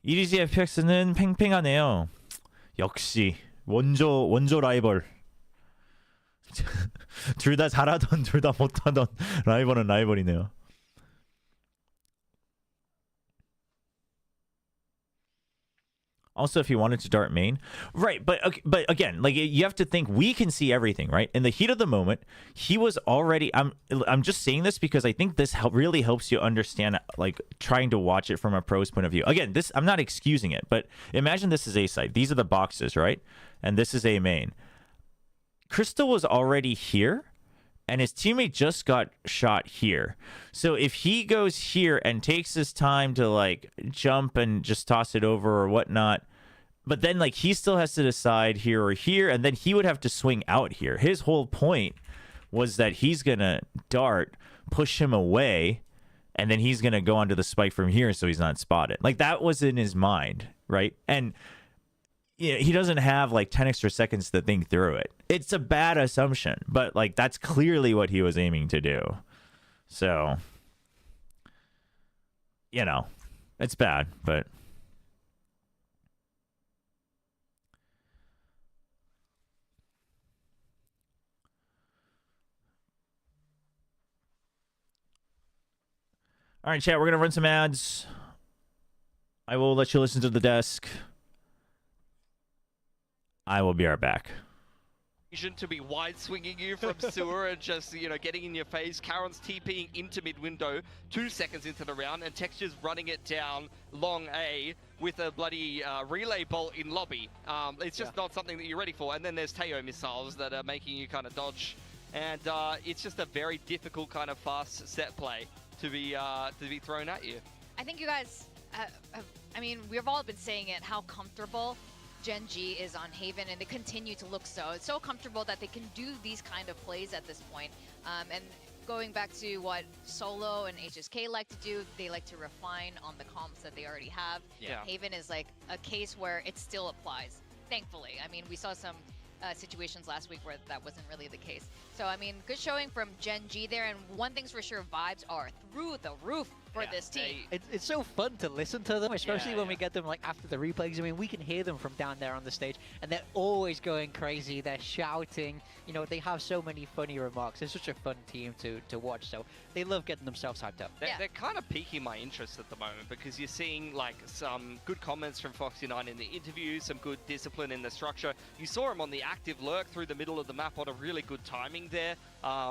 EDG FPX는 팽팽하네요. 역시 원조 라이벌. 둘 다 잘하던 둘 다 못하던 라이벌은 라이벌이네요. Also, if he wanted to dart main, right? But again, like you have to think we can see everything, right? In the heat of the moment, he was already. I'm just saying this because I think this really helps you understand, like trying to watch it from a pro's point of view. Again, this I'm not excusing it, but imagine this is A side. These are the boxes, right? And this is A main. Crystal was already here, and his teammate just got shot here. So if he goes here and takes his time to like jump and just toss it over or whatnot, but then like he still has to decide here or here, and then he would have to swing out here. His whole point was that he's gonna dart, push him away, and then he's gonna go onto the spike from here so he's not spotted. Like that was in his mind, right? And you know, he doesn't have like 10 extra seconds to think through it. It's a bad assumption, but like that's clearly what he was aiming to do. So, you know, it's bad, but all right, chat, we're gonna run some ads. I will let you listen to the desk. I will be right back. To be wide swinging you from sewer and just, you know, getting in your face. Karen's TPing into mid window 2 seconds into the round, and Texture's running it down long A with a bloody relay bolt in lobby. It's just not something that you're ready for. And then there's Teo missiles that are making you kind of dodge, and it's just a very difficult kind of fast set play to be thrown at you. I think you guys I mean, we've all been saying it, how comfortable Gen G is on Haven, and they continue to look so. It's so comfortable that they can do these kind of plays at this point. And going back to what Solo and HSK like to do, they like to refine on the comps that they already have. Yeah. Haven is like a case where it still applies, thankfully. I mean, we saw some situations last week where that wasn't really the case. So, I mean, good showing from Gen G there, and one thing's for sure, vibes are through the roof for this team. It's so fun to listen to them, especially when we get them like after the replays. I mean, we can hear them from down there on the stage, and they're always going crazy. They're shouting. You know, they have so many funny remarks. It's such a fun team to watch. So they love getting themselves hyped up. They're kind of piquing my interest at the moment because you're seeing like some good comments from Foxy9 in the interview, some good discipline in the structure. You saw him on the active lurk through the middle of the map on a really good timing there,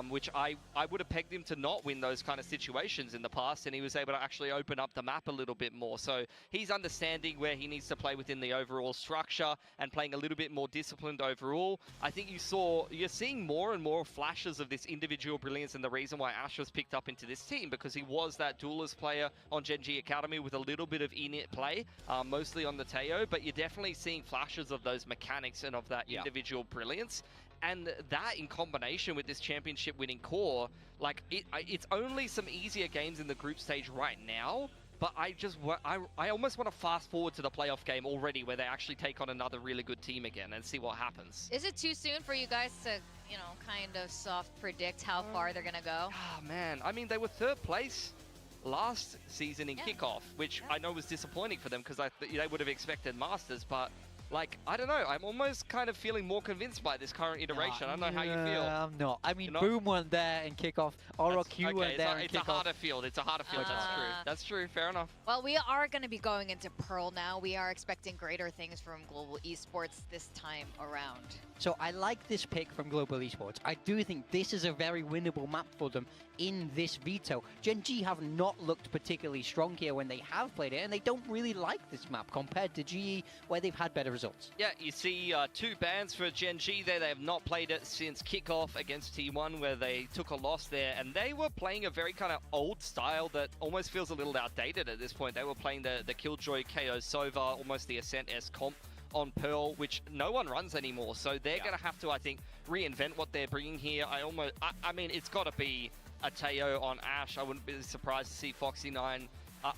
which I would have pegged him to not win those kind of situations in the past, and he was able to actually open up the map a little bit more. So he's understanding where he needs to play within the overall structure and playing a little bit more disciplined overall. I think you're seeing more and more flashes of this individual brilliance, and the reason why Ash was picked up into this team because he was that duelist player on Gen G Academy with a little bit of init play, mostly on the Teo, but you're definitely seeing flashes of those mechanics and of that individual brilliance. And that in combination with this championship winning core, like it's only some easier games in the group stage right now, but I almost want to fast forward to the playoff game already where they actually take on another really good team again and see what happens. Is it too soon for you guys to, you know, kind of soft predict how far they're going to go? Oh, man. I mean, they were 3rd place last season in kickoff, which I know was disappointing for them because they would have expected Masters, but like, I don't know. I'm almost kind of feeling more convinced by this current iteration. I don't know how you feel. I'm not. I mean, Boom went there in kickoff. RRQ went there in kickoff. It's a harder field. It's a harder field. That's true. That's true. Fair enough. Well, we are going to be going into Pearl now. We are expecting greater things from Global Esports this time around. So I like this pick from Global Esports. I do think this is a very winnable map for them in this veto. Gen G have not looked particularly strong here when they have played it, and they don't really like this map compared to GE, where they've had better results. Yeah, you see 2 bans for Gen G there. They have not played it since kickoff against T1, where they took a loss there, and they were playing a very kind of old style that almost feels a little outdated at this point. They were playing the Killjoy KO Sova, almost the Ascent S comp on Pearl, which no one runs anymore. So they're going to have to, I think, reinvent what they're bringing here. I mean, it's got to be a Teo on Ash. I wouldn't be surprised to see Foxy9.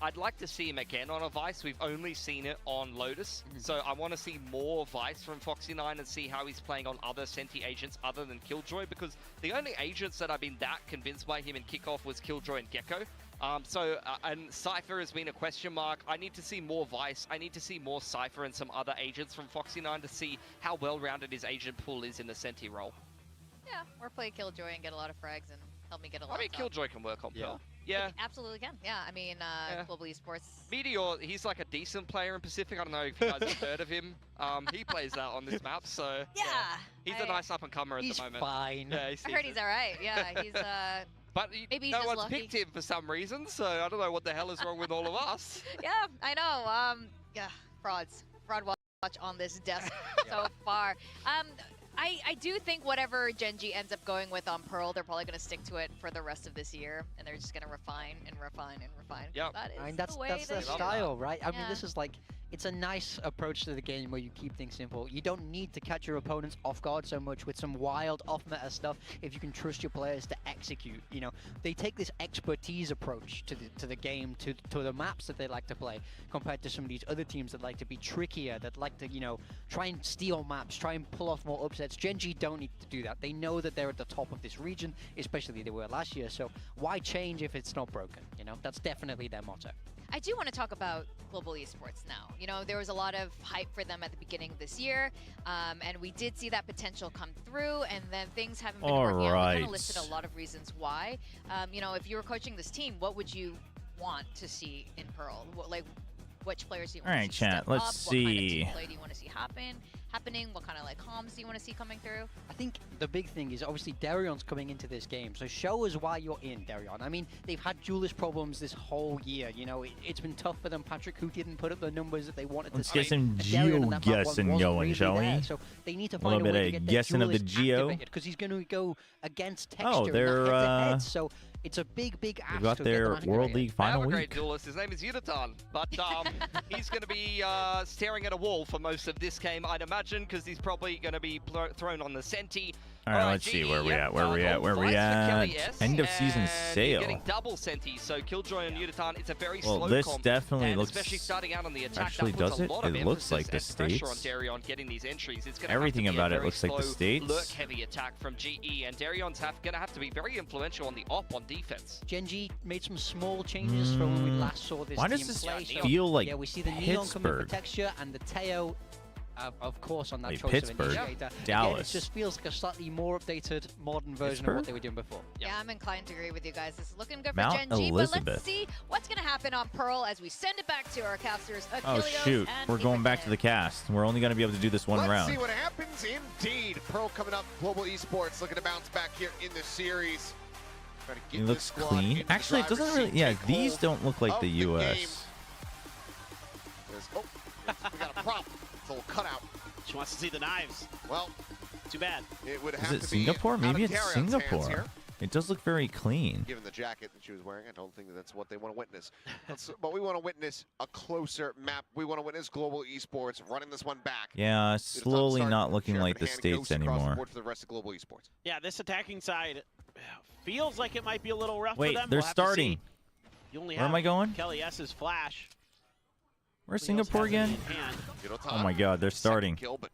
I'd like to see him again on a Vice. We've only seen it on Lotus. So I want to see more Vice from Foxy9 and see how he's playing on other Senti agents other than Killjoy, because the only agents that I've been that convinced by him in kickoff was Killjoy and Gecko. And Cypher has been a question mark. I need to see more Vice. I need to see more Cypher and some other agents from Foxy9 to see how well-rounded his agent pool is in the Senti role. Yeah, or play Killjoy and get a lot of frags and help me get a lot. I mean, Killjoy can work on Pearl. Yeah. It absolutely can. Yeah, I mean, Global Esports. Meteor, he's like a decent player in Pacific. I don't know if you guys have heard of him. He plays that on this map, so yeah. He's a nice up-and-comer at the moment. He's fine. Yeah, I heard he's all right. Yeah, he's But maybe no one's picked him for some reason, so I don't know what the hell is wrong with all of us. Yeah, I know. Yeah, frauds. Fraud watch on this desk so far. I do think whatever Gen G ends up going with on Pearl, they're probably going to stick to it for the rest of this year, and they're just going to refine and refine and refine. Yep. I mean, that's their style, right? I mean, this is like, it's a nice approach to the game where you keep things simple. You don't need to catch your opponents off guard so much with some wild off-meta stuff if you can trust your players to execute. You know, they take this expertise approach to the game, to the maps that they like to play, compared to some of these other teams that like to be trickier, that like to, you know, try and steal maps, try and pull off more upsets. Gen G don't need to do that. They know that they're at the top of this region, especially they were last year, so why change if it's not broken? You know, that's definitely their motto. I do want to talk about Global Esports now. You know, there was a lot of hype for them at the beginning of this year, and we did see that potential come through, and then things haven't been working out. We kind of listed a lot of reasons why. You know, if you were coaching this team, what would you want to see in Pearl? Which players do you want to see step up? Let's see. What kind of team play do you want to see happening? What kind of like comms do you want to see coming through? I think the big thing is obviously Darion's coming into this game, so show us why you're in, Darion. I mean, they've had duelist problems this whole year. You know, it's been tough for them. Patrick, who didn't put up the numbers that they wanted to see. Let's get some geo-guessing going, shall we? So they need to find a way to get guessing of the geo, because he's going to go against texture. Oh, they're head-to-head, so it's a big ask. They've got their World League final week. They have a great duelist. His name is Unatan, but he's going to be staring at a wall for most of this game, I'd imagine, because he's probably going to be thrown on the Senti. All right, let's see where we at. Where we at? End of season sale. Getting double senties, so Killjoy and Yuditan, it's a very Well, slow this comp, definitely and looks. especially starting out on the attack, Actually, that puts does a it? lot of It looks like the emphasis and pressure on States. Darion getting these entries. It's gonna Everything have to be about a it very looks like the slow, States. lurk-heavy attack from GE, and Darion's gonna have to be very influential on the op on defense. Gen.G made some small changes from when we last saw this Why team does this play. feel like yeah, we see the neon coming for Pittsburgh? texture and the Teo, of course, on that Wait, choice Pittsburgh? of initiator. Again, Dallas. it just feels like a slightly more updated, modern version of what they were doing before. Yeah, I'm inclined to agree with you guys. This is looking good for Mount Gen.G, but Elizabeth. let's see what's going to happen on Pearl as we send it back to our casters, Oh Achilleos shoot, and we're going back to the Ibrahim. cast. We're only going to be able to do this one Let's round. see what happens indeed. Pearl coming up, Global Esports looking to bounce back here in the series. Try to get It this looks squad clean. into the Actually, it doesn't driver's really. seat, Yeah, take these hold don't look like of the game. U.S. Oh, we got a problem. It's a little cutout. She wants to see the knives. Well, too bad. it would Is have it to be Singapore? out Maybe of it's Darion's hands Singapore. here. It does look very clean. Given the jacket that she was wearing, I don't think that's what they want to witness. But we want to witness a closer map. We want to witness Global Esports running this one back. Yeah, slowly not looking like the States anymore. For the rest of Global Esports. Yeah, this attacking side feels like it might be a little rough Wait, for them. they're We'll have to starting. see. You only Where have am I going? Kelly S's flash. Where's Nobody else Singapore has it again? in hand. Oh my God, they're starting. Kill, but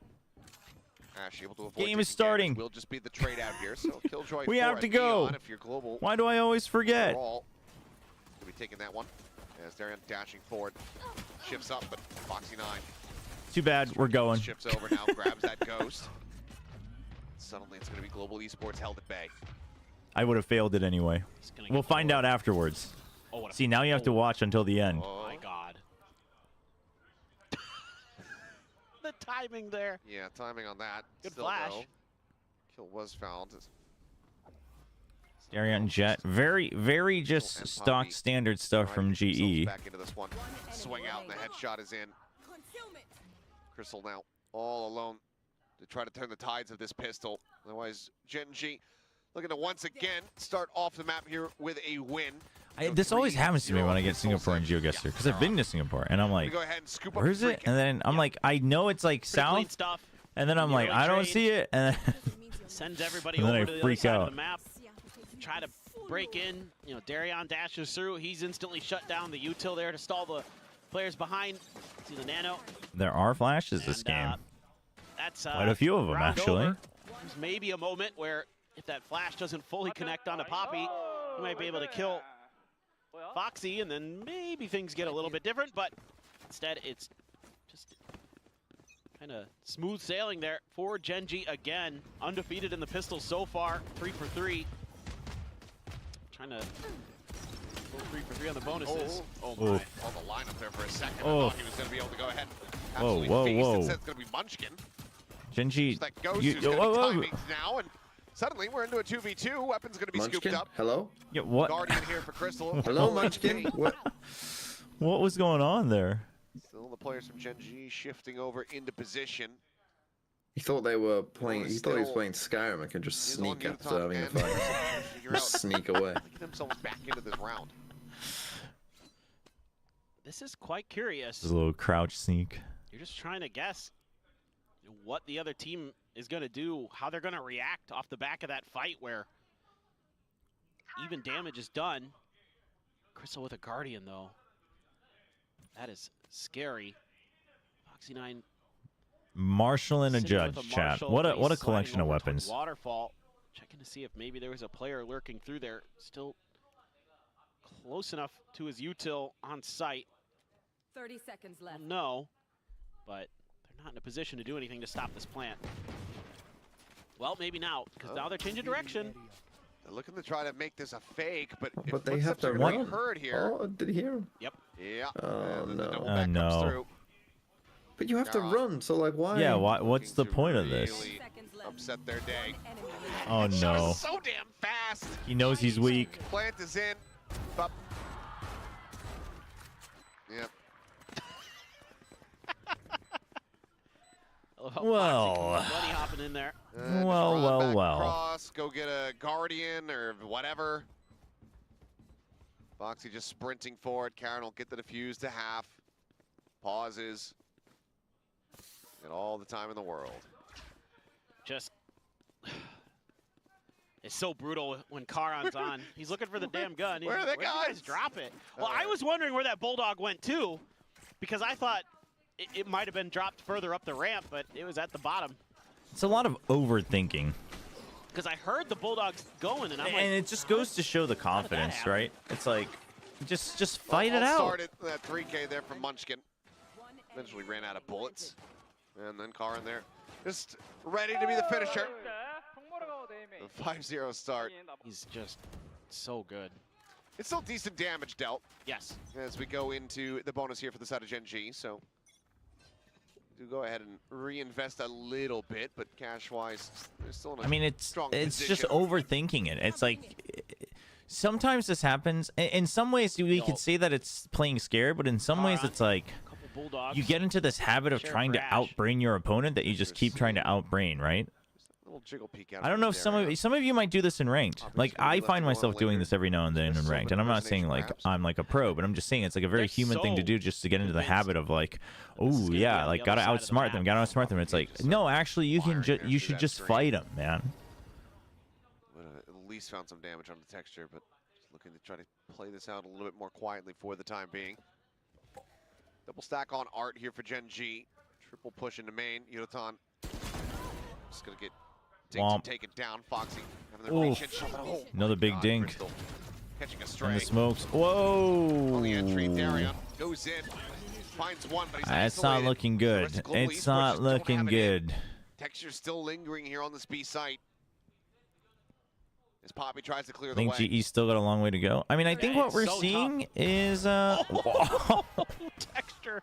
Ash able to avoid Game is taking starting. damage. Will just be the trade out here. So Killjoy We for have a to go. Neon if you're global. Why do I always forget? Overall, gonna be taking that one as Darion dashing forward, shifts up, but Foxy 9 Too bad. We're going. shifts over now, grabs that ghost. Suddenly, it's gonna be Global Esports held at bay. I would have failed it anyway. He's gonna We'll get find forward. out afterwards. Oh, what a- See, now you have to watch until the end. Oh my God. The timing there. Yeah, timing on that. Good Still flash. no. Kill was found. Darion Jet. Very, very just stock standard stuff from GE. Back into this one. Swing out and the headshot is in. Crystal now all alone to try to turn the tides of this pistol. Otherwise, Gen.G looking to once again start off the map here with a win. This always happens to me when I get Singapore and GeoGuessr, because I've been to Singapore, and I'm like, go ahead and scoop up where is it? And then I'm like, I know it's like Pretty clean south, stuff. and then I'm like, Early I don't trade. see it, and then Sends everybody And then over I to the other freak side out. of the map. Try to break in. You know, Darion dashes through. He's instantly shut down. The util there to stall the players behind. See the nano. there are flashes this And, game. That's Quite a few of them, round actually. over. There's maybe a moment where if that flash doesn't fully connect onto Poppy, he might be able to kill Foxy, and then maybe things get a little bit different, but instead it's just kind of smooth sailing there for Gen.G again. Undefeated in the pistols so far, 3 for 3. Trying to go 3 for 3 on the bonuses. Oh my. Oof. On the lineup there for a second. I Oh. thought he was going to be able to go ahead and Whoa, absolutely whoa, feast. whoa. Instead, it's going to be Munchkin. Gen.G. It's that ghost you- who's going to whoa, be whoa. timing now, and suddenly we're into a 2v2. Weapon's going to be Munchkin, scooped up. hello? Yeah, what? Guardian here for Crystal. Hello, Munchkin? What? What was going on there? Still the players from Gen.G shifting over into position. He thought they were playing. He thought he was Still playing Skyrim. I could just is on sneak after Utah having a and fight. figure Just out sneak away. get themselves back into this round. This is quite curious. This is a little crouch sneak. You're just trying to guess what the other team is going to do, how they're going to react off the back of that fight where even damage is done. Crystal with a Guardian, though. That is scary. Foxy 9 Marshall and a sitting with judge, a chat. Marshall, What a he's collection sliding of over towards weapons. Waterfall. Checking to see if maybe there was a player lurking through there. Still close enough to his util on site. 30 seconds left. No, but they're not in a position to do anything to stop this plant. Well, maybe now, because now they're changing direction. They're looking to try to make this a fake, but if But they have footsteps are to gonna be run. heard here. Oh, did he hear him? Yep. Yeah. Oh, and then the no. double Oh, back comes no. through. But you have to run, so like why? Yeah, what's the Looking to point of this? really upset their day. Oh no. So damn fast. He knows he's weak. Plant is in. But yep. I love how Well. Foxy bunny hopping in there. Just Well, run well, back well. Across, go get a Guardian or whatever. Foxy just sprinting forward. Karen will get the defuse to half. Pauses. Get all the time in the world. Just is so brutal when Karan's on. He's looking for the damn gun. Where are the Where'd you guys? guys drop it? Well, I was wondering where that Bulldog went too, because I thought it might have been dropped further up the ramp, but it was at the bottom. It's a lot of overthinking. Because I heard the Bulldogs going, and I'm like, And it just goes to show the confidence, happen? right? It's like, just fight it All out. started that 3K there from Munchkin. Eventually ran out of bullets. And then Karan there, just ready to be the finisher. The 5-0 start. he's just so good. It's still decent damage dealt Yes. as we go into the bonus here for the side of Gen G. So do go ahead and reinvest a little bit, but cash-wise, they're still in a I mean, it's strong just position. overthinking it. It's like sometimes this happens. In some ways, we could say that it's playing scared, but in some ways, it's like Couple Bulldogs. you get into this habit of Share trying to crash. outbrain your opponent that you just keep trying to outbrain, right? Little jiggle peek out I don't know if some of you might do this in ranked. Like gonna be I left find alone myself doing later. this every now and then in Just a ranked, bit and of I'm not saying impersonation, like perhaps. I'm like a pro, but I'm just saying it's like a very They're human thing to so do just to get into the habit of like, oh gonna be yeah, on like the gotta other side of the outsmart them, map. gotta outsmart them. It's like no, actually you can Firing you through should that just screen. fight them, man. But at least found some damage on the texture, but just looking to try to play this out a little bit more quietly for the time being. Double stack on Art here for Gen G. Triple push into main. Yotan just gonna get dinked and Womp. taken down. Foxy having the Oof. reach in. Shot. Oh, Another my big God, dink. Crystal catching a And stray. the smokes. Whoa. On the entry, Darion goes in, finds one, but he's It's not isolated. looking The good. rest of Global It's Esports not just don't looking have it in. good. Texture's still lingering here on this B site. As Poppy tries to clear I the think way. GE's still got a long way to go. I mean, I think Yeah, what it's we're so seeing tough. is Texture.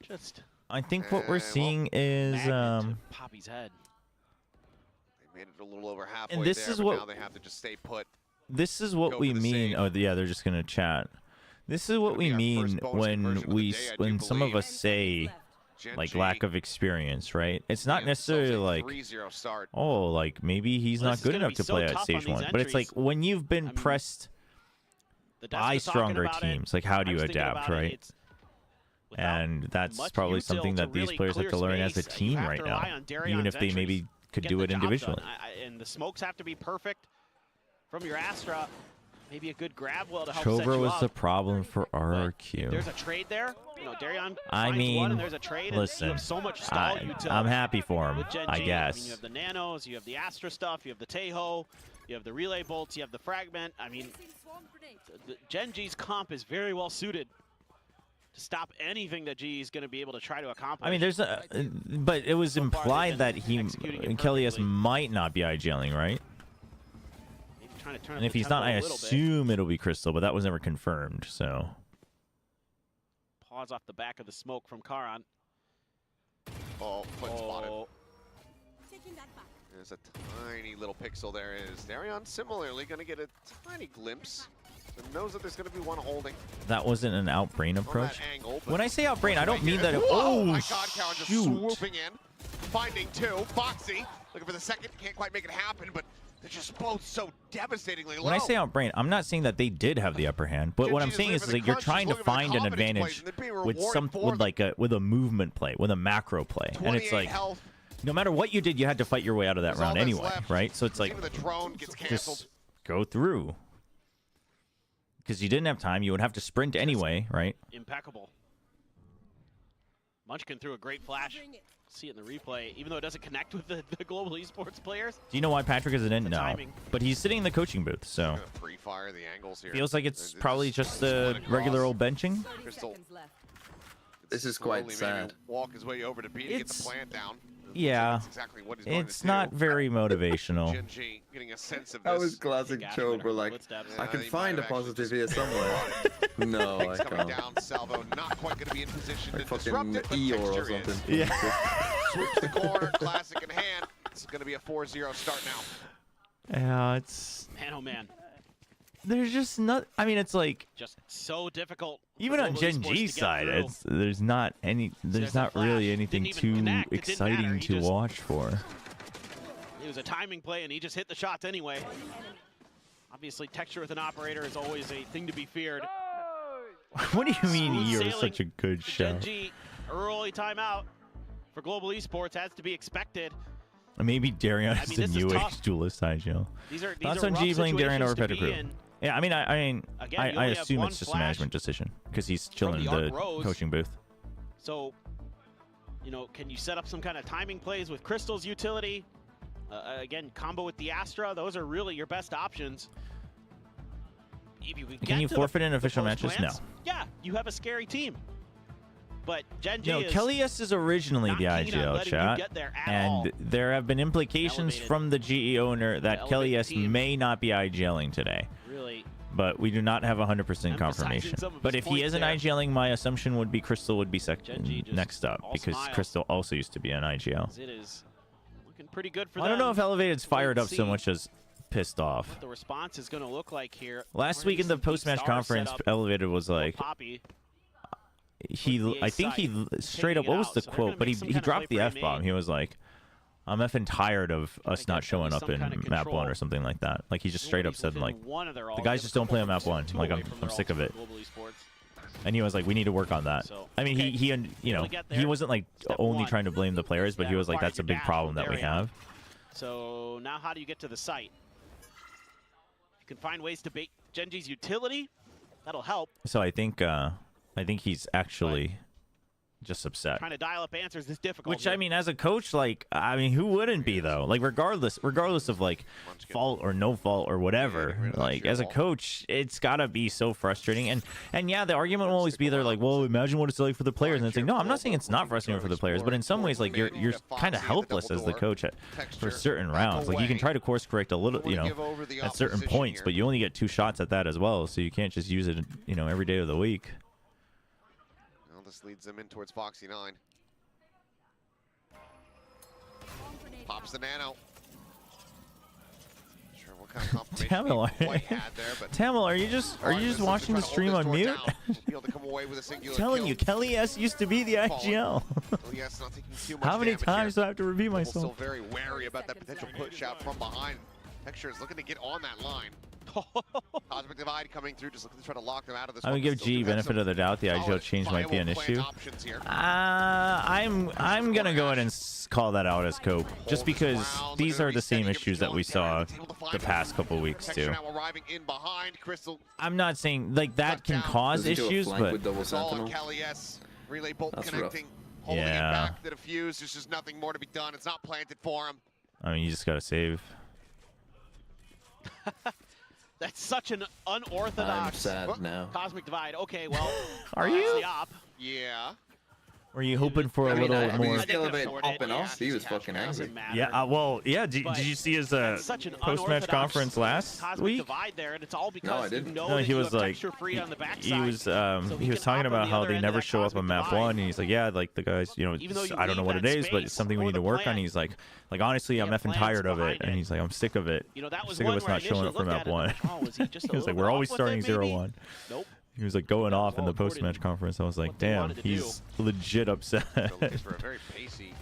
Just I think what we're well, seeing is magnet to Poppy's head. They made it a little over halfway and this there, is but what now they have to just stay put. this is Go what for we the mean. save. Oh yeah, they're just gonna chat. This is what Gonna we be our mean first bonus when conversion of the we day, I do when some of believe. us say Gen like G lack of experience, right? It's not getting themselves necessarily a like 3-0 start. oh like maybe he's Well, not this is good gonna enough be to so play at tough stage on these 1. But it's like entries. when you've been I mean, pressed The devs by were talking stronger about it. teams, like how do I you was thinking adapt, about it, right? it's without And that's much probably util something to that these really players have clear to learn as a space. You team have right to now, rely on Darion's even if they entries maybe could get do the it job individually. done. And the smokes have to be perfect from your Astra. Maybe a good grab well to help set Chobra you was up. the problem for If RRQ. there's a trade there. You know, Darion I finds mean, one and there's a trade. listen, and you have so much stall util I'm happy for him, with Gen I G. guess. I mean, you have the nanos, you have the Astra stuff, you have the Teho, you have the relay bolts, you have the fragment. I mean, the Gen G's comp is very well suited to stop anything that G is going to be able to try to accomplish. I mean, there's a, but it was So far, they've implied been that he executing it Kellyus perfectly. might not be IGLing, right? Maybe trying to turn And up if the he's not, tempo I a little bit. assume it'll be Crystal, but that was never confirmed. So Pause off the back of the smoke from Karan. Oh, foot spotted. Oh, There's a tiny little pixel there. Is Darion similarly going to get a tiny glimpse? So knows that there's going to be one holding that wasn't an outbrain on approach. that angle. but When I say outbrain, I don't right mean here- that. It, Whoa, oh my God, Cowan just shoot! swooping in, finding two. Foxy looking for the second, can't quite make it happen, but they're just both so devastatingly low. When I say outbrain, I'm not saying that they did have the upper hand, but what I'm Genji's saying is looking for like the you're crunch, trying to looking for the find an confidence advantage plays, and they're being with rewarded some for with a movement play, with a macro play, and it's 28 like health. no matter what you did, you had to fight your way out of that That's all round that's anyway, left. right? So it's like Even the drone gets canceled. just go through because you didn't have time. You would have to sprint anyway, right? impeccable. Munchkin threw a great flash. See it in the replay, even though it doesn't connect with the global esports players. Do you know why Patrick isn't in? The No, timing. but he's sitting in the coaching booth, so Gonna pre-fire the angles here. feels like it's They probably just the went regular across. old benching. Crystal This is quite slowly maybe sad. walk his way over to B to get the It's- plant down. Yeah, That's exactly what he's going it's to not do. very motivational. Gen G getting a sense of That this. was classic Gash Chobra, winner, like, footsteps. I can he find might a have actually positive just here somewhere. No, I Things coming can't. down, Salvo not quite going to be in position Like to disrupt fucking it, but Eeyore or Texture is. something. Yeah. Switch the corner, classic in hand. It's going to be a 4-0 start now. Yeah, it's Man, oh man, there's just not. I mean, it's like just so difficult. for even on global Gen esports to G's get side, through. it's there's not any. There's there's a not really flash. anything Didn't even too connect. It didn't matter. exciting He to just- watch for. It was a timing play, and he just hit the shots anyway. Obviously, texture with an operator is always a thing to be feared. What do you mean Smooth you're sailing such a good for Gen shot? G, early timeout for global esports has to be expected. Maybe Darian is the new age duelist IGL. Thoughts on G playing Darian over Pettigrew? Yeah, I mean, I assume it's just a management decision because he's chilling in the coaching booth. So, you know, can you set up some kind of timing plays with Crystal's utility? Again, combo with the Astra. Those are really your best options. Can you forfeit in official matches? No. Yeah, you have a scary team. But Gen G no, Kelly S is originally the IGL chat, and there have been implications from the GE owner that Kelly S may not be IGLing today. Really? But we do not have 100% confirmation. But if he isn't IGLing, my assumption would be Crystal would be next up, because Crystal also used to be an IGL. It is looking pretty good for them. I don't know if Elevated's fired up so much as pissed off. What the response is going to look like here. Last week in the post-match conference, Elevated was like, I think he straight up, what was the quote? But he dropped the F-bomb. He was like, I'm effing tired of us not showing up in map 1 or something like that. Like he just straight up said, like, the guys just don't play on map 1. Like I'm sick of it. And he was like, we need to work on that. I mean, he you know, he wasn't like only trying to blame the players, but he was like, that's a big problem that we have. So now how do you get to the site? You can find ways to bait Gen G's utility. That'll help. So I think he's actually just upset. Trying to dial up answers is difficult. Which, I mean, as a coach, like, I mean, who wouldn't be, though? Like, regardless of, like, fault or no fault or whatever, like, as a coach, it's got to be so frustrating. And yeah, the argument will always be there, like, well, imagine what it's like for the players. And it's like, no, I'm not saying it's not frustrating for the players, but in some ways, like, you're kind of helpless as the coach for certain rounds. Like, you can try to course correct a little, you know, at certain points, but you only get 2 shots at that as well, so you can't just use it, you know, every day of the week. This leads them in towards Foxy 9. Pops the nano. Sure, what kind of confirmation Tamil, are you just watching the stream on mute? Telling you, Kelly S used to be the IGL. How many times do I have to repeat myself? Still very wary about that potential push out from behind. Texture is looking to get on that line. Cosmic Divide coming through, just looking to try to lock them out of this. I would give G benefit of the doubt. The IGL change might be an issue. I'm gonna go ahead and call that out as cope, just because these are the same issues that we saw the past couple weeks too. I'm not saying like that can cause issues, but relay bolt connecting, holding it back. The defuse. There's just nothing more to be done. It's not planted for him. I mean, you just gotta save. That's such an unorthodox Cosmic Divide. Okay, well, are you? Yeah. Were you hoping for a little more? I mean, open off. He was fucking angry. Yeah, well, yeah. Did you see his post-match conference last week? There, and it's all because no, I didn't. You know no, he was like, he was talking about how they never show up on map 1, and he's like, yeah, like the guys, you know, I don't know what it is, but it's something we need to work on. He's like honestly, I'm effing tired of it, and he's like, I'm sick of it. I'm sick of us not showing up for map 1. He was like, we're always starting 0-1. Nope. He was like going off in the post-match conference. I was like, damn, he's legit upset. Looking for a very pacey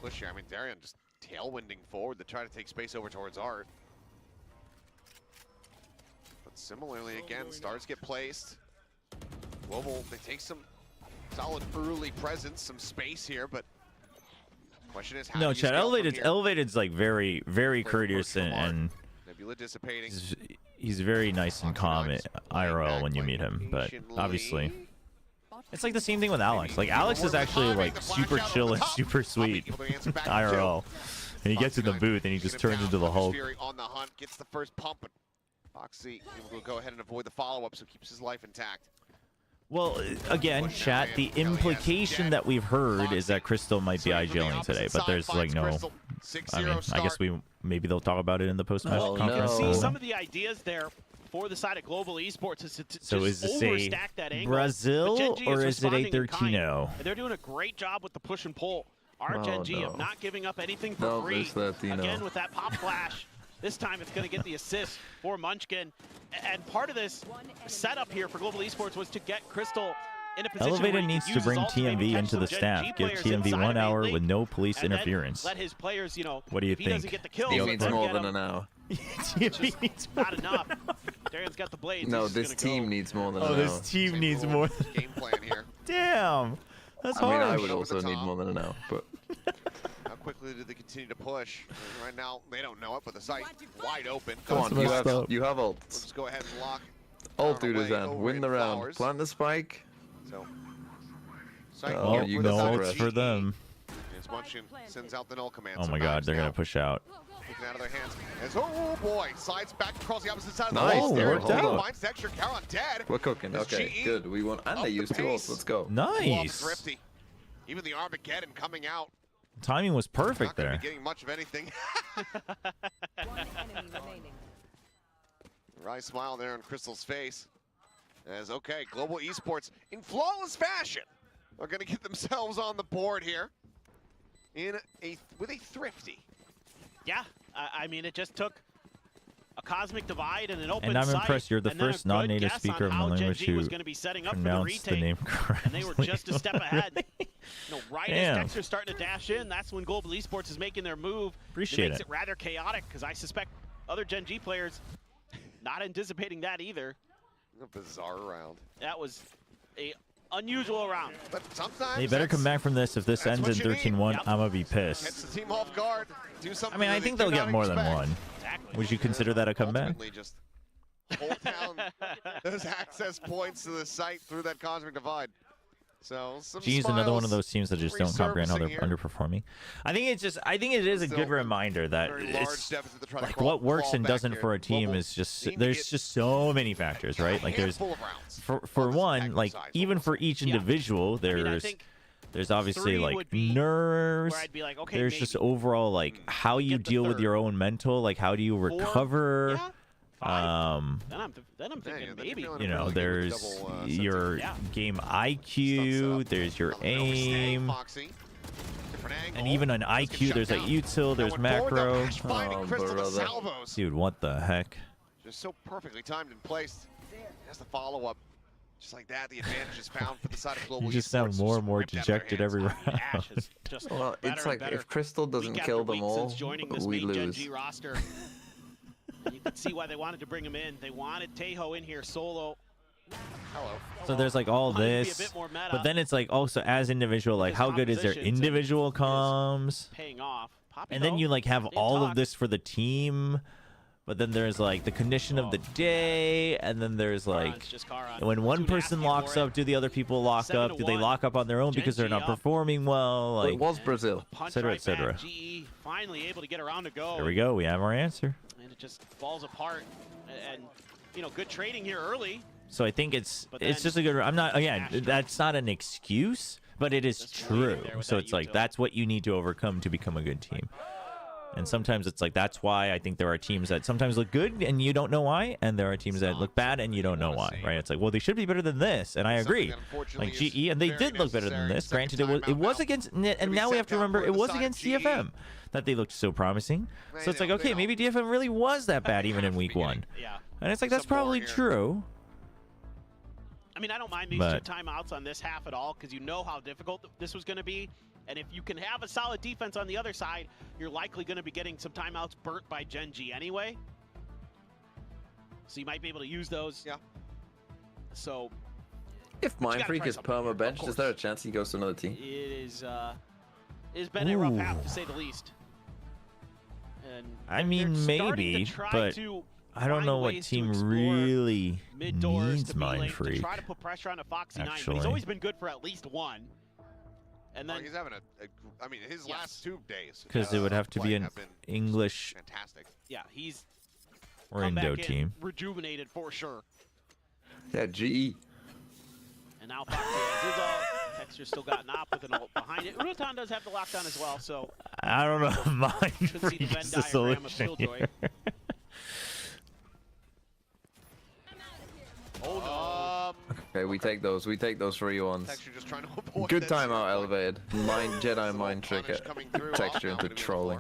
push here. I mean, Darian just tailwinding forward to try to take space over towards Art. But similarly, again, stars get placed. Global, they take some solid early presence, some space here, but the question is how no, Chad, Elevated's like very, very courteous and Nebula dissipating. He's very nice and calm at IRL when you meet him, but obviously it's like the same thing with Alex. Like Alex is actually like super chill and super sweet IRL, and he gets in the booth and he just turns into the Hulk. On the hunt, gets the first pump, and Foxy will go ahead and avoid the follow-up, so keeps his life intact. Well, again, chat, the implication that we've heard is that Crystal might be IGLing today, but there's like no, I mean, I guess maybe they'll talk about it in the post-match conference. See, some of the ideas there for the side of global esports is to is just overstack that angle. Brazil or is it a 13-0? They're doing a great job with the push and pull. Our Gen G of not giving up anything for free. Again, with that pop flash. This time it's going to get the assist for Munchkin. And part of this setup here for Global Esports was to get Crystal in a position Elevated where he needs to bring TMV into the staff. Give TMV 1 hour with no police interference. Let his players, you know, what do you if he think? doesn't get the kills, he needs more than an hour. TMV needs not enough. Darian's got the blades. No, this team needs more than an hour. This team needs more than game plan here. Damn. That's hard. I mean, I would also need more than an hour, but How quickly do they continue to push? Right now, they don't know it, but the site wide open. Come on, you have We'll ults. just go ahead and lock. Ult dude away is on. over Win in the round. Flowers. Plant the spike. So, site Oh, here you for know the side it's of for GE. them. As Munchkin sends out the null command. Oh my god, they're going to push out. Taken out of their hands. As, oh boy, slides back across the opposite side of the Nice, wall. they There worked out. finds the extra Charon dead. We're cooking. As Okay, GE good. We won. And up they the used 2 pace. ults. Let's go. Nice. Thrifty. Even the Armageddon coming out. Timing was perfect Not going to there. be getting much of anything. One enemy remaining. Wry smile there on Crystal's face. As, okay, Global Esports, in flawless fashion, are going to get themselves on the board here with a thrifty. Yeah, I mean, it just took a cosmic divide and an open And I'm site, impressed you're the and then a first good non-native guess speaker on of my how language Gen G was who going to be setting up for the pronounced the retake, name correctly. and they were just a step ahead. No, right Damn. as Dexter's starting to dash in, that's when Global Esports is making their move. Appreciate it. Makes it. it rather chaotic, because I suspect other Gen G players not anticipating that either. A bizarre round. That was a unusual round. But sometimes They better come back from this. If this that's ends in what you need. 13-1, Yep. I'm going to be Catch pissed. the team off guard. Do something I mean, I that think they they'll do get not more than expect. one. Exactly. Would you consider that a comeback? Ultimately just hold down those access points to the site through that cosmic divide. So some G's another one of smiles, those teams that just don't comprehend how they're resurfacing here. underperforming. I think it is a Still good reminder that very large it's deficit to try to like crawl- what works crawl and back doesn't here. for a team Global is just need to there's get just so many factors, right? Like there's handful of rounds for on this one, attack like side. even for each individual, I mean, I there's think there's obviously 3 like would be nerves. where I'd be like, okay, There's just maybe. overall like how you Get the deal with third. your own mental, like how do you 4, recover. yeah, 5. Um, Then I'm thinking then you're maybe. feeling you know, really good with there's double, your Yeah. game Stuff set IQ, up. there's your Now, overstaying aim, Foxy. Different angle. and even on Let's get IQ, shut there's like down. util, Now there's went forward, the macro. hash finding Oh, Crystal, the brother. salvos. Dude, what the heck? Just so perfectly timed and placed. Has the follow-up. Just like that, the advantage is found for the side of Global You just sound Esports. more and more ripped out of their dejected hands. every Ash round. is just Well, better it's and like better. if Crystal doesn't Week kill after them week all, since joining this we main Gen lose. G roster. And you can see why they wanted to bring him in. They wanted Tejo in here solo. Hello. So there's like all Wanted to be a this, bit more meta. but then it's like also as individual, like His how good is their compositions and individual his comms, Paying off. Poppy and then though, you like have didn't all talk. of this for the team, but then there's like the condition of the day, and then there's like Karan's just Karan. when one Too person nasty locks for it. up, do the other people lock up? Do they 7-1. lock up on their own Gen because they're G not up. performing well? It Like, was Brazil. Punch cetera, right et cetera. back. GE finally able to get around to go. there we go. We have our answer. And it just falls apart. And you know, good trading here early. So I think it's But it's then just a good. I'm not again. Astro. That's not an excuse, but it is Just waiting true. there with So that it's like util. that's what you need to overcome to become a good team. And sometimes it's like that's why I think there are teams that sometimes look good and you don't know why, and there are teams that look bad and you don't know why, right? It's like, well, they should be better than this, and I agree. Like GE, and they did look better than this. Granted, it was against, and now we have to remember it was against DFM that they looked so promising. So it's like, okay, maybe DFM really was that bad even in week 1, Yeah. and it's like that's probably true. I mean, I don't mind these But- 2 timeouts on this half at all because you know how difficult this was going to be. And if you can have a solid defense on the other side, you're likely going to be getting some timeouts burnt by Gen G anyway. So you might be able to use those. Yeah. So If But you Mind gotta Freak try is something here, perma of benched, course. is there a chance he goes to another team? it has been a rough half to say the least. And I mean, they're starting maybe, to try but to I don't find know what ways to team explore really mid-doors needs to be Mind late, to Freak. try to put pressure on a Foxy 9, but actually. he's always been good for at least 1. And Oh, then he's having I mean, his last 2 days. Because it would have to be play an have been English fantastic. yeah, he's or come Indo back in team. rejuvenated for sure. Yeah, GE. And now Foxy has his ult. Texture still got Nop with an ult behind it. Urutan does have the lockdown as well, so I don't know. if Mind should see Freak the Venn is the diagram of solution Killjoy. here. Oh no. Okay, we take those. We take those 3-1s. Texture just trying to avoid Good that timeout, 0 elevated. Mind Jedi Little mind trick punish it. coming through. Texture Now into gonna be trolling.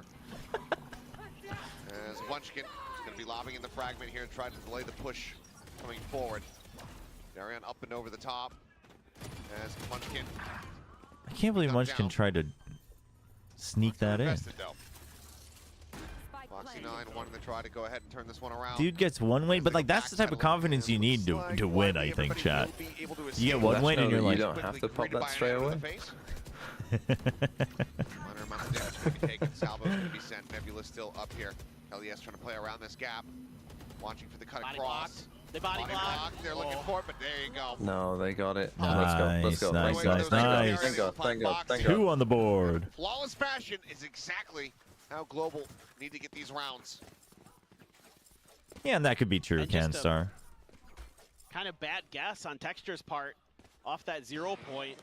As Munchkin is going to be lobbing in the fragment here and try to delay the push coming forward. Darian up and over the top. As Munchkin. I can't believe Knocked Munchkin down. tried to sneak that in. Invested, though. Foxy 9 wanting to try to go ahead and turn this one around. Dude gets 1 win, As but they like go that's the back type of pedaling, confidence you and need looks like to win. I quietly think, everybody chat. will be able to You get escape. 1 Let's win know and you're that like, you don't have to pop Greeted by that straight an arrow away. in the face. Minor amount The damage will be taken. Salvo's going to be sent. Nebula's still up here. LES trying to play around this gap. Watching for the cut Body across. blocked. They body blocked. They're looking for it, but there you go. No, they got it. Nice, Let's go. nice, Let's go. nice. Thank God. Thank God. Thank God. 2 on the board. Flawless fashion is exactly how Global need to get these rounds. Yeah, and that could be true, And just a- CanStar. Kind of bad guess on Texture's part off that 0 point.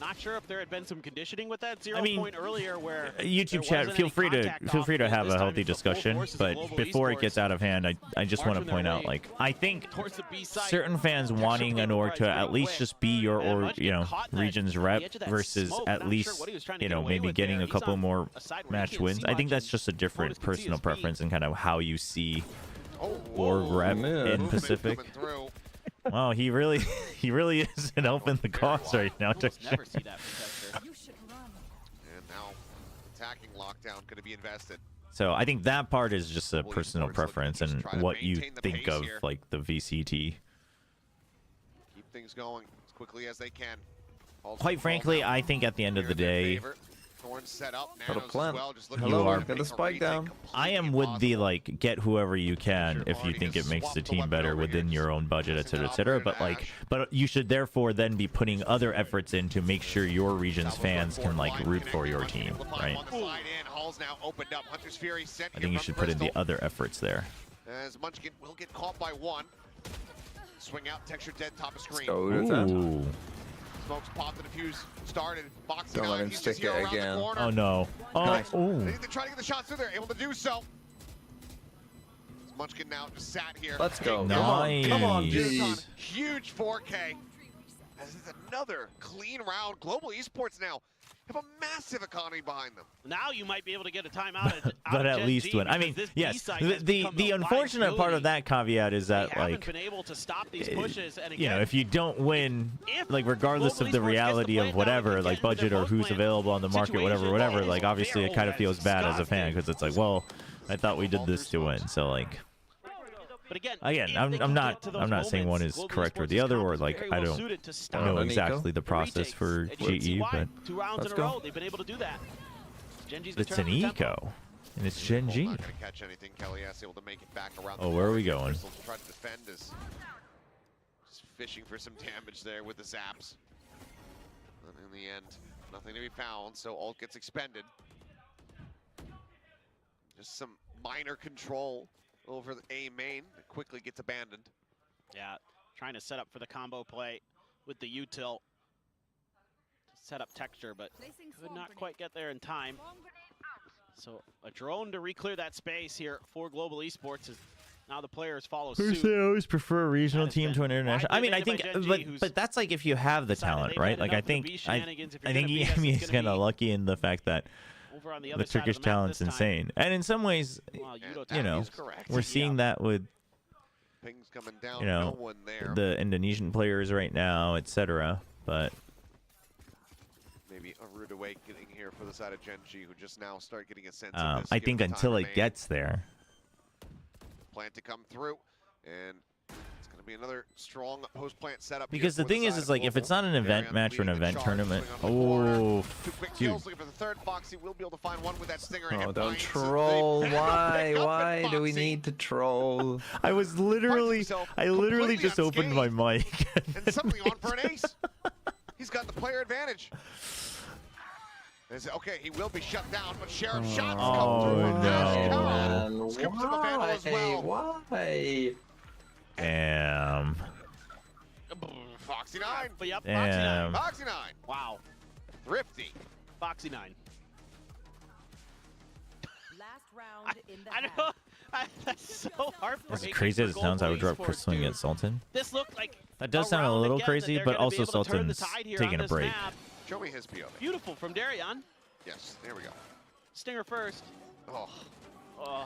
Not sure if there had been some conditioning with that 0 point earlier where YouTube there chat, wasn't feel any free to contact have off a this healthy time. It's the full discussion, forces of but Global before it Esports gets out of hand, I just want to marching their point out, way like, I think towards the B side. certain fans Texture wanting an org to at least just be your And or Munchkin caught that- region's the rep edge of that versus smoke. at Not least sure what he was trying to get away maybe with getting there. a He's couple on more a side where he match can't wins. see I think much, that's and just a different opponents can see personal his speed. preference and kind of how you see Oh, org rep man. in movement Pacific. coming through. Wow, he really isn't helping the cause right now. Almost never see that from Texture. You should run. And now attacking lockdown going to be invested. So I think that part is just a Global personal Esports looking preference to just and try to what you maintain the think pace of here. like the VCT. Keep things going as quickly as they can. Quite frankly, I think at the end of the day, Thorns set up. Got a Nanos as plan. well, just looking You for are- to Got the make a spike retake down. I am completely with the impossible. like get whoever you can Sure, if you already think has it makes the swapped the team weapon better over within here. your own budget, Forcing etc., that etc. operator But like, Ash. but you should therefore then be putting other efforts in to make sure your region's fans can like root for your team, right? On the slide in, Hall's now opened up. Hunter's Fury sent I here think you from should put in the Crystal. other efforts there. As Munchkin will get caught by one. Swing out, Texture dead top of screen. Go with that. Ooh. Smokes popped, the defuse started. Boxing Don't let nine, him he's stick just here it around the again. corner. Oh no. Oh. Nice. Ooh. They need to try to get the shots through there, able to do so. Munchkin now just sat here. Let's go. Nice. Come on, Unicon, jeez. huge 4K. As it's another clean round. Global Esports now have a massive economy behind them. Now you might be able to get a timeout. But at least win. I mean, yes. The unfortunate part of that caveat is that they haven't like, been able to stop these pushes, and you know, again, if you don't win, if like regardless Global of the Esports gets to reality play of now, whatever, again, like budget they're or both who's playing available on the market, whatever, situation like that obviously is it kind of feels bad as a fan disgusting. because it's like, well, I thought we did this to win, so like. But again, Again, if I'm they can not get to those I'm not saying one moments, is Global correct or Esports the other, is or like very I well don't suited to stop know Nico. exactly the the process retakes. for And you can see GE, why. but 2 rounds Let's in a go. row, they've been able to do that. Genji's been it's an turning up the tempo. eco, and it's Gen G. Not gonna catch anything. Kelly able to make it back around. Oh, the where are corner. we going? Crystal to try to defend is just fishing for some damage there with the zaps. And in the end, nothing to be found. So ult gets expended. Just some minor control over the A main that quickly gets abandoned. Yeah, trying to set up for the combo play with the U-tilt. To set up Texture, but could not quite get there in time. So a drone to re-clear that space here for Global Esports as now the players follow suit. I always prefer a regional That has team been to an international. I mean, I widely think, debated by Gen G, but that's like if you have the decided talent, they've right? had Like enough I of the think B shenanigans. If you're I think gonna beat us, EME it's is gonna kind of be lucky in the fact that over on the the other side of Turkish the map talent's this time. insane, and in some ways, Well, you know, Is correct. we're seeing that with Pings coming down, you know, no one there. the Indonesian players right now, etc. But Maybe a rude awakening here for the side of Gen G, who just now start getting a sense of this. I given think the until time it remaining. gets there, Plan to come through, and it's going to be another strong post-plant setup. because the here for thing is side of like if it's not an Global. event Arian match or an leading the event charge, tournament, swing on the corner. oh, Two quick dude. kills, looking for the third. Foxy will be able to find one with that stinger. and Oh, it don't finds the troll. panel Why? pick up, Why and do we Foxy need to troll? I was literally, himself I literally completely just opened my unscathed. mic. and suddenly on for an ace. He's got the player advantage. Okay, he will be shut down, but Sheriff shots Oh, come through. And there's no. Kara. Scoops him a vandal as well. Why? Damn. Foxy 9. But yep, Damn. Foxy 9. Wow. Thrifty. Foxy 9. Last round in the I half. know. That's so heartbreaking. As crazy as it for sounds, I would Global drop Esports, Crystal and dude. get Sultan. This looked like That does sound a round little again crazy, that but they're gonna be also able to turn the Sultan's tide here taking on a this break. map. Show me his POV. Beautiful from Darion. Yes, there we go. Stinger first. Oh,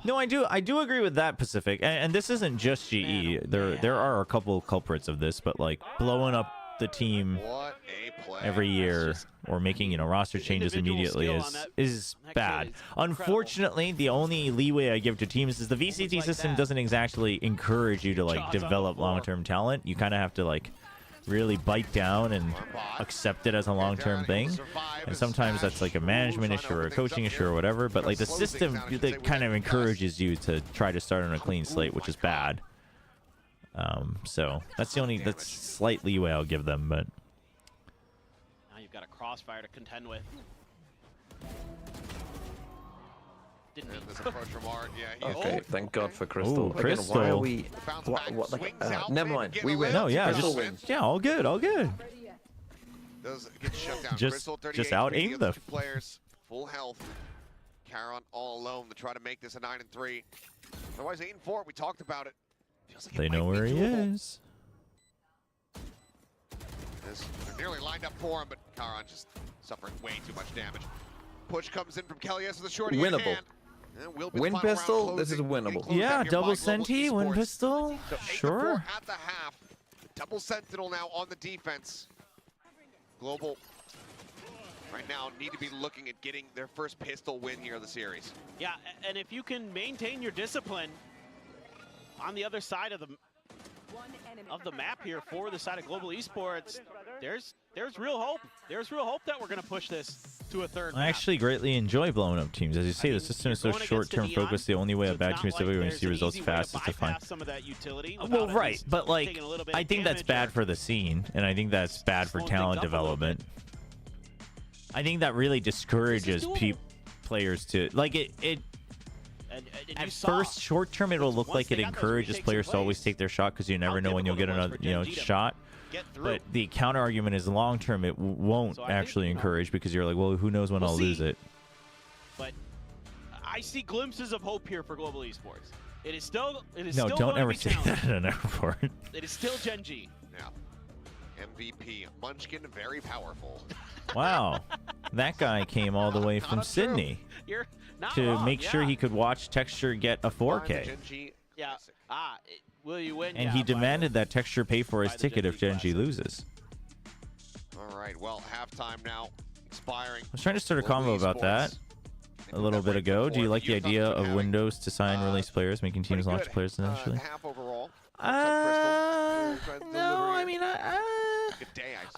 No, I do agree with that, Pacific, and this isn't just GE. There are a couple culprits of this, but like blowing up the team what a play. every year or making roster changes individual immediately skill on is that bad. kid is incredible. Unfortunately, the only leeway I give to teams is the Moments VCT like system that. doesn't exactly encourage you to like Jaws on the develop floor. long-term talent. You kind of have to like really bite down and accept it as a long-term thing. And sometimes that's like a management issue or a coaching issue or whatever. But like the system that kind of encourages you to try to start on a clean slate, which is bad. So that's slight leeway I'll give them, but Now you've got a crossfire to contend with. Okay, thank God for Crystal. Ooh, Crystal. Again, why are we? Never mind. We win. no, yeah, Crystal just wins. yeah, all good, all good. Does get shut down. Just Crystal, 38, out aim the players, full health. Caron all alone to try to make this a 9-3. Otherwise 8-4. We talked about it. Feels like They know where he is. They're nearly lined up for him, but Caron just suffering way too much damage. Push comes in from Kelly with the shorty. Winnable. Win pistol, this is winnable. Yeah, double senti, win pistol. So Sure. at the half. Double sentinel now on the defense. Global right now need to be looking at getting their first pistol win here of the series. Yeah, and if you can maintain your discipline on the other side of the map here for the side of Global Esports, there's real hope. There's real hope that we're going to push this to a third I map. actually greatly enjoy blowing up teams. As you say, the system is so short-term focused. The only way a bad team is typically going to see results fast is to find. Well, right, but like, I think that's bad for the scene, and I think that's bad for talent development. I think that really discourages players to like it. At first, short term, it'll look like it encourages players to always take their shot because you never know when you'll get another shot. But the counter argument is long term, it won't actually encourage because you're like, well, who knows when I'll lose it. But I see glimpses of hope here for Global Esports. It is still No, don't ever say that in an airport. It is still Gen G. Yeah. MVP Munchkin, very powerful. Wow, that guy came all the way from Sydney to make sure he could watch Texture get a 4K. Yeah. Will you win? And he demanded that Texture pay for his ticket if Gen G loses. All right, well, halftime now expiring. I was trying to start a combo about that a little bit ago. Do you like the idea of Windows to sign release players, making teams launch players eventually? No, I mean,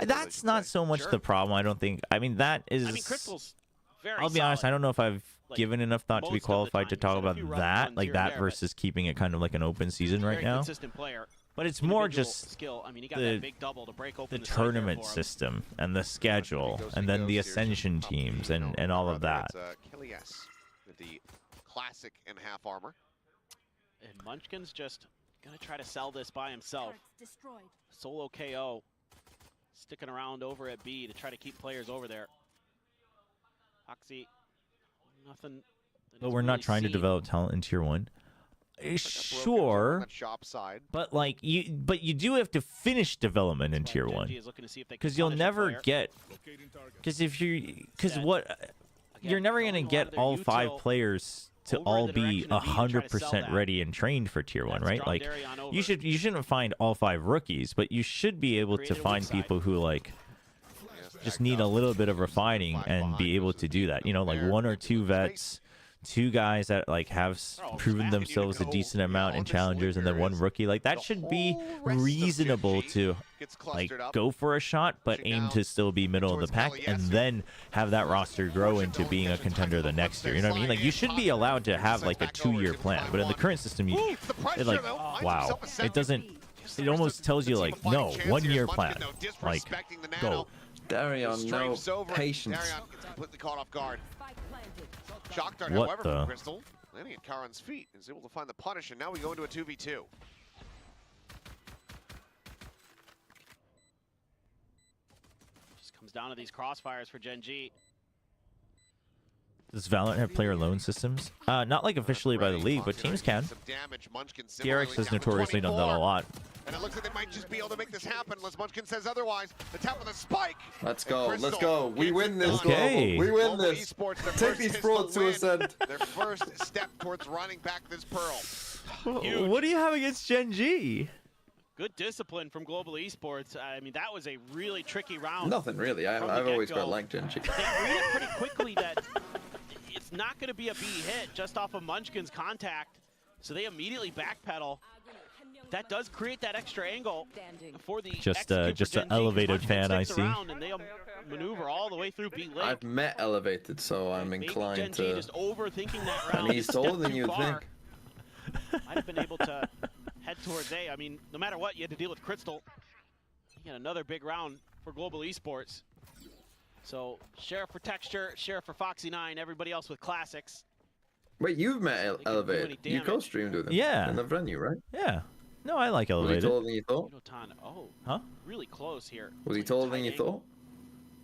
that's not so much the problem. I don't think. I mean, that is. I mean, Crystal's very I'll be honest. I don't know if I've given enough thought to be most of the qualified to time, talk so if about you that, run like here that and there, versus keeping it kind of like an open season right very now. consistent player. But it's more Individual just skill. I mean, he got that big double to break open the side there tournament for him. system and the schedule and then the Ascension teams and all of that. Kelly S with the classic in half armor. And Munchkin's just gonna try to sell this by himself. Solo KO, sticking around over at B to try to keep players over there. Oxy, nothing. But we're not trying to develop talent in Tier 1. Sure, but like you do have to finish development in Tier 1 because you'll never get you're never gonna get all 5 players to all be 100% ready and trained for Tier 1, right? Like you shouldn't find all 5 rookies, but you should be able to find people who like just need a little bit of refining and be able to do that. You know, like 1 or 2 vets. 2 guys that like have proven themselves a decent amount in challengers, and then 1 rookie. Like that should be reasonable to like go for a shot, but aim to still be middle of the pack, and then have that roster grow into being a contender the next year. You know what I mean? Like you should be allowed to have like a 2-year plan, but in the current system, it like wow, it doesn't. It almost tells you like no 1-year plan. Like go. Darion, no patience. Darion gets completely caught off guard. Shock dart, What however, the? from Crystal, landing at Caron's feet, and is able to find the punish, and now we go into a 2v2. Just comes down to these crossfires for Gen G. Does Valorant have player loan systems? Not like officially by the league, but teams can. DRX has notoriously done that a lot. And it looks like they might just be able to make this happen unless Munchkin says otherwise. The tap with a spike. Let's go. Let's go. We win this. Okay. We win this. Take these frauds to Ascent. Their first step towards running back this Pearl. What do you have against Gen G? Good discipline from Global Esports. I mean, that was a really tricky round. Nothing really. I've always got like Gen G. They read it pretty quickly that it's not going to be a B hit just off of Munchkin's contact. So they immediately backpedal. that does create that extra angle for the Just execute for just Gen an G, 'cause elevated Munchkin fan I sticks see. around and they'll maneuver all the way through B lane. I've met elevated, so I'm Maybe inclined Gen G to. just overthinking that round. And he's a step taller than too you'd far. think. Might have been able to head towards A. I mean, no matter what, you had to deal with Crystal. You had another big round for Global Esports. So, Sheriff for Texture, Sheriff for Foxy9, everybody else with classics. Wait, you've met They can do elevated. any You damage. co-streamed with him. Yeah. In the venue, right? Yeah. No, I like Was he elevated. taller than you thought? Yudotan, oh, Huh? really close here. Was he It's like a taller than tight you angle. thought?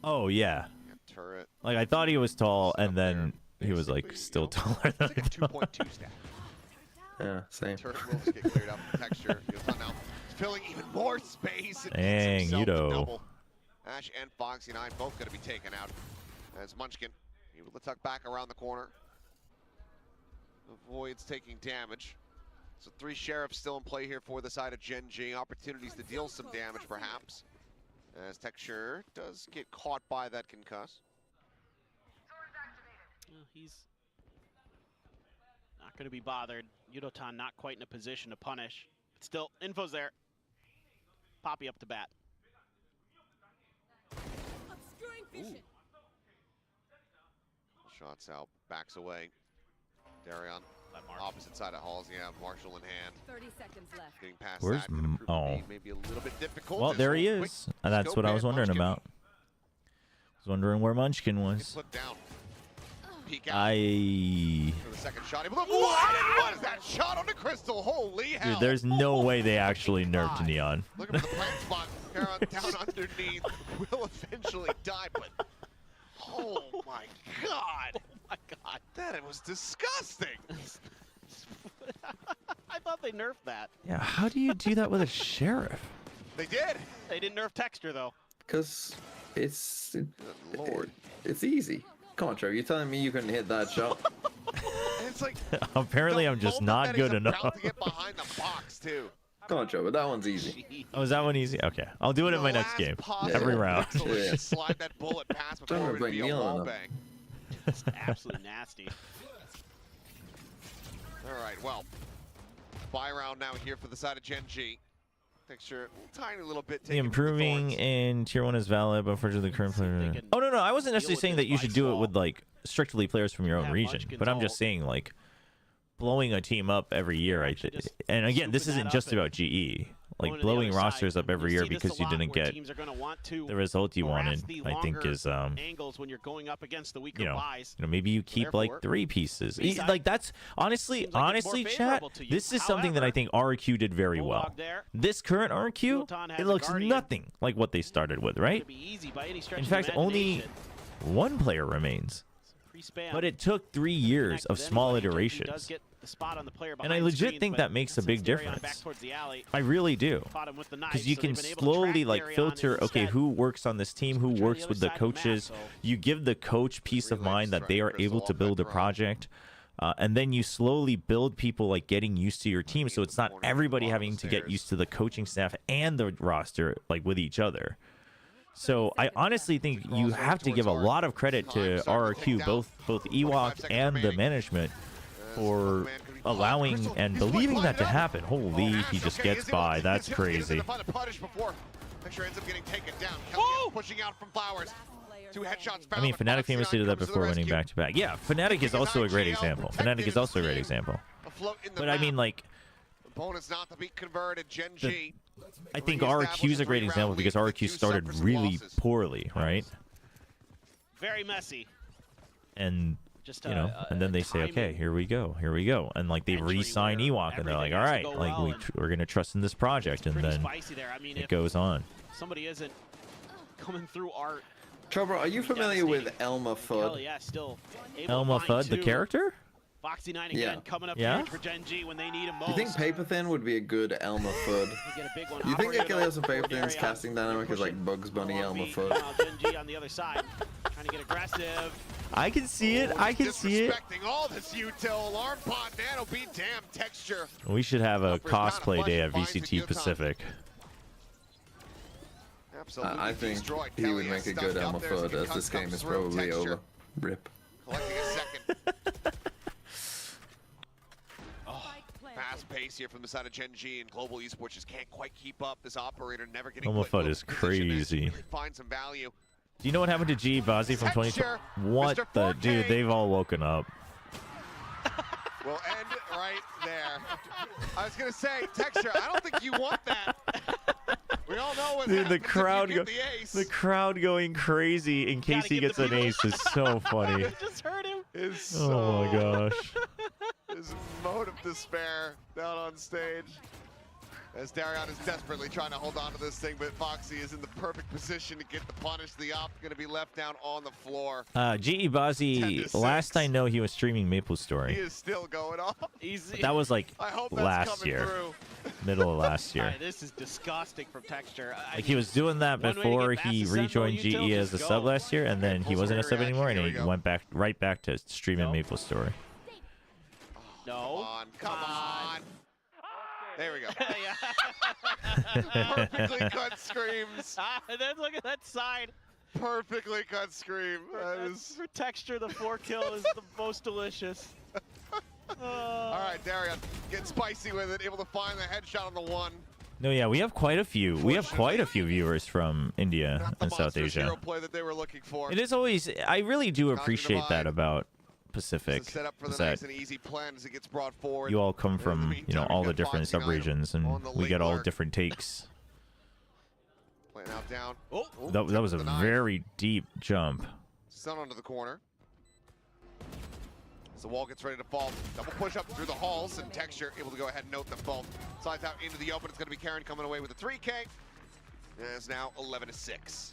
Oh yeah. Turret. Like I thought he was tall, and then he was like Basically, still you know, taller than it's like a I 2.2 stack. Yeah, same. Turret will just get cleared out from Texture. Yudotan now filling even more space. And Dang, gets himself the Yudo. double. Ash and Foxy9 both going to be taken out. As Munchkin able to tuck back around the corner. Avoids taking damage. So 3 Sheriffs still in play here for the side of Gen G. Opportunities to deal some damage, perhaps. As Texture does get caught by that concuss. Well, he's not going to be bothered. Yudotan not quite in a position to punish. But still, info's there. Poppy up to bat. Ooh. Shots out, backs away. Darion, opposite side of Halls. Yeah, Marshall in hand. 30 seconds left. Getting past Where's that. Gonna prove to oh. be maybe a little bit difficult. Well, Just there a he quick is. And that's scope what I was in. wondering Munchkin about. I was wondering where Munchkin gets was. put down. Peek out I. for the second shot. What is that shot on the Crystal? Holy hell! Dude, there's no way they actually nerfed Neon. Looking for the plant spot. Darion down underneath. Will eventually die, but oh my god! Oh my god. That it was disgusting. I thought they nerfed that. Yeah, how do you do that with a sheriff? They did. They didn't nerf Texture, though. Because it's Good lord. it's easy. Come on, Trevor. You're telling me you couldn't hit that shot? And it's like Apparently, the I'm just moment not that good he's enough. about to get behind the box too. Come on, Trevor. That one's easy. Oh, is that one easy? Okay, I'll do it in my The next last game. possible Every round. pixel to Yeah. Slide that bullet past Don't before it would bring be a Neil wall on. bang. It's absolutely nasty. All right, well, buy round now here for the side of Gen G. Texture, a tiny little bit. The taken from improving Thorns. in tier 1 is valid, but unfortunately the current player. can Oh no, I wasn't deal necessarily with saying this that you should vice do it wall. with like strictly players from your own Yeah, region, Munchkin's but I'm just all- saying like blowing a team up every year. Actually just And again, this scooping isn't that just up and about GE. Like going to the blowing other side. rosters up every You'll year see this because a you lot didn't where get teams are gonna want to the result you harass wanted. the I think longer is angles when you're going up against the weaker buys. maybe you keep like Therefore, 3 pieces. B-side Like that's honestly, seems like it's more chat. favorable to you. This is something that I However, think RQ did very well. Bulldog there. This current RQ, Yudotan has it a looks Guardian. nothing like what they started with, right? Gonna be easy by any stretch In of fact, only imagination. one player remains. Pre-spam. But it took 3 years Connect of with small anybody. He does iterations. get the spot on the player And I behind legit screens, think but that makes a sends big Darion difference. back towards the alley. I really do. Caught him with the knife, Because you so can they've been able to slowly track like Darion filter, okay, instead. who works on this team, who Try the works other with the side of the map, coaches. so- You give the coach peace of Relay mind that they strike, are Crystal able to off build that a draw. project. And then you slowly build people like getting used to your team, so it's not everybody having to get used to the coaching staff and the roster like with each other. So I honestly think you have to give a lot of credit to RRQ, both Ewok and the management, for allowing and believing that to happen. Holy, he just gets by. That's crazy. Texture ends up getting taken down. Kelly pushing out from Flowers. 2 headshots I found, mean, but Fnatic Foxy9 famously did that comes to the before winning rescue. back-to-back. Yeah, Fnatic is also a great example. Fnatic is also a great example. Afloat in the But I map. mean, like, Opponents not to be converted. Gen G. I think RQ is a great example because RQ started really poorly, right? Very messy. And Just you know, and then they say, okay, timing. here we go, and like they Entry re-sign where Ewok, and they're like, all everything right, has to go like well, and we're gonna trust in this project, and Pretty then spicy there. I mean, it if goes on. somebody isn't coming through art, Chobra, are you familiar with Elma hell Fudd? yeah, still able Elma to find Fudd, the two. character? Foxy9 again Yeah. coming up Yeah? huge for Gen G when they need him most. You think Paper Thin would be a good Elma Fudd? You get a big one. You think Operator Achilles and Paper for Thin's Darion. casting dynamic is like Pushing Bugs Bunny, along Elma B, Fudd? meanwhile, Gen G on the other side, trying to get aggressive. I can see it. I can see it. Disrespecting all this util. Alarm pod, nano beat, damn texture. We should have a Upper's not a cosplay day at flush, finds VCT Yudotan. Pacific. Absolutely I think destroyed. he Kelly would make is a good stuck Elma up there as the Fudd, as concuss this game comes is through. probably Texture over. Rip. collecting a second. Fast-paced ace here from the side of Gen G, and Global Esports just can't quite keep up. This operator never getting Homofud is crazy. Really find some value. Do you know what happened to G Bazzi from 2020? What the dude? They've all woken up. We'll end right there. I was gonna say, Texture, I don't think you want that. We all know what Dude, the crowd going crazy in case he gets an ace is so funny. Just hurt him. Oh my gosh. His mode of despair down on stage. As Darion is desperately trying to hold on to this thing, but Foxy is in the perfect position to get the punish. The op going to be left down on the floor. G.E. Bazzi, last I know he was streaming Maple Story. He is still going off. Easy. That was like last year. Middle of last year. Right, this is disgusting from Texture. Like he was doing that before he rejoined GE as a sub last year, and then he wasn't a sub anymore, and he went back right back to streaming Maple Story. No. Come on. There we go. Perfectly cut screams. And then look at that side. Perfectly cut scream. That is... For Texture, the 4-kill is the most delicious. All right, Darion, get spicy with it. Able to find the headshot on the 1. No, yeah, we have quite a few. We have quite a few viewers from India and South Asia. Play that they were looking for. It is always. I really do appreciate that about Pacific. Set up for the is nice that and easy plan as it gets brought forward. you all come from, you know, all the different sub-regions, and we get all different takes. Playing out down. That was a very deep jump. Sun onto the corner. As the wall gets ready to fall, double push up through the halls, and Texture able to go ahead and note them both. Slides out into the open. It's going to be Karen coming away with a 3K. And it's now 11-6.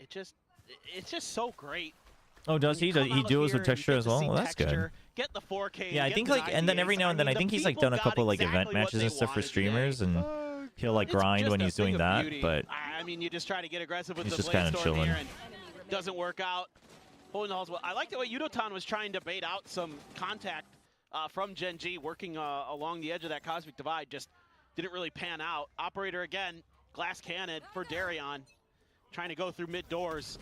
It's just so great. Oh, does he? He duels with Texture as well? Well, that's good. Get the 4K. Yeah, I think like, and then every now and then I think he's like done a couple like event matches and stuff for streamers, and he'll like grind when he's doing that. But I mean, you just try to get aggressive with he's the just kind of chilling. Here and doesn't work out. Holding the halls well. I like the way Yudotan was trying to bait out some contact from Gen G, working along the edge of that Cosmic Divide. Just didn't really pan out. Operator again, glass cannon for Darion, trying to go through mid doors.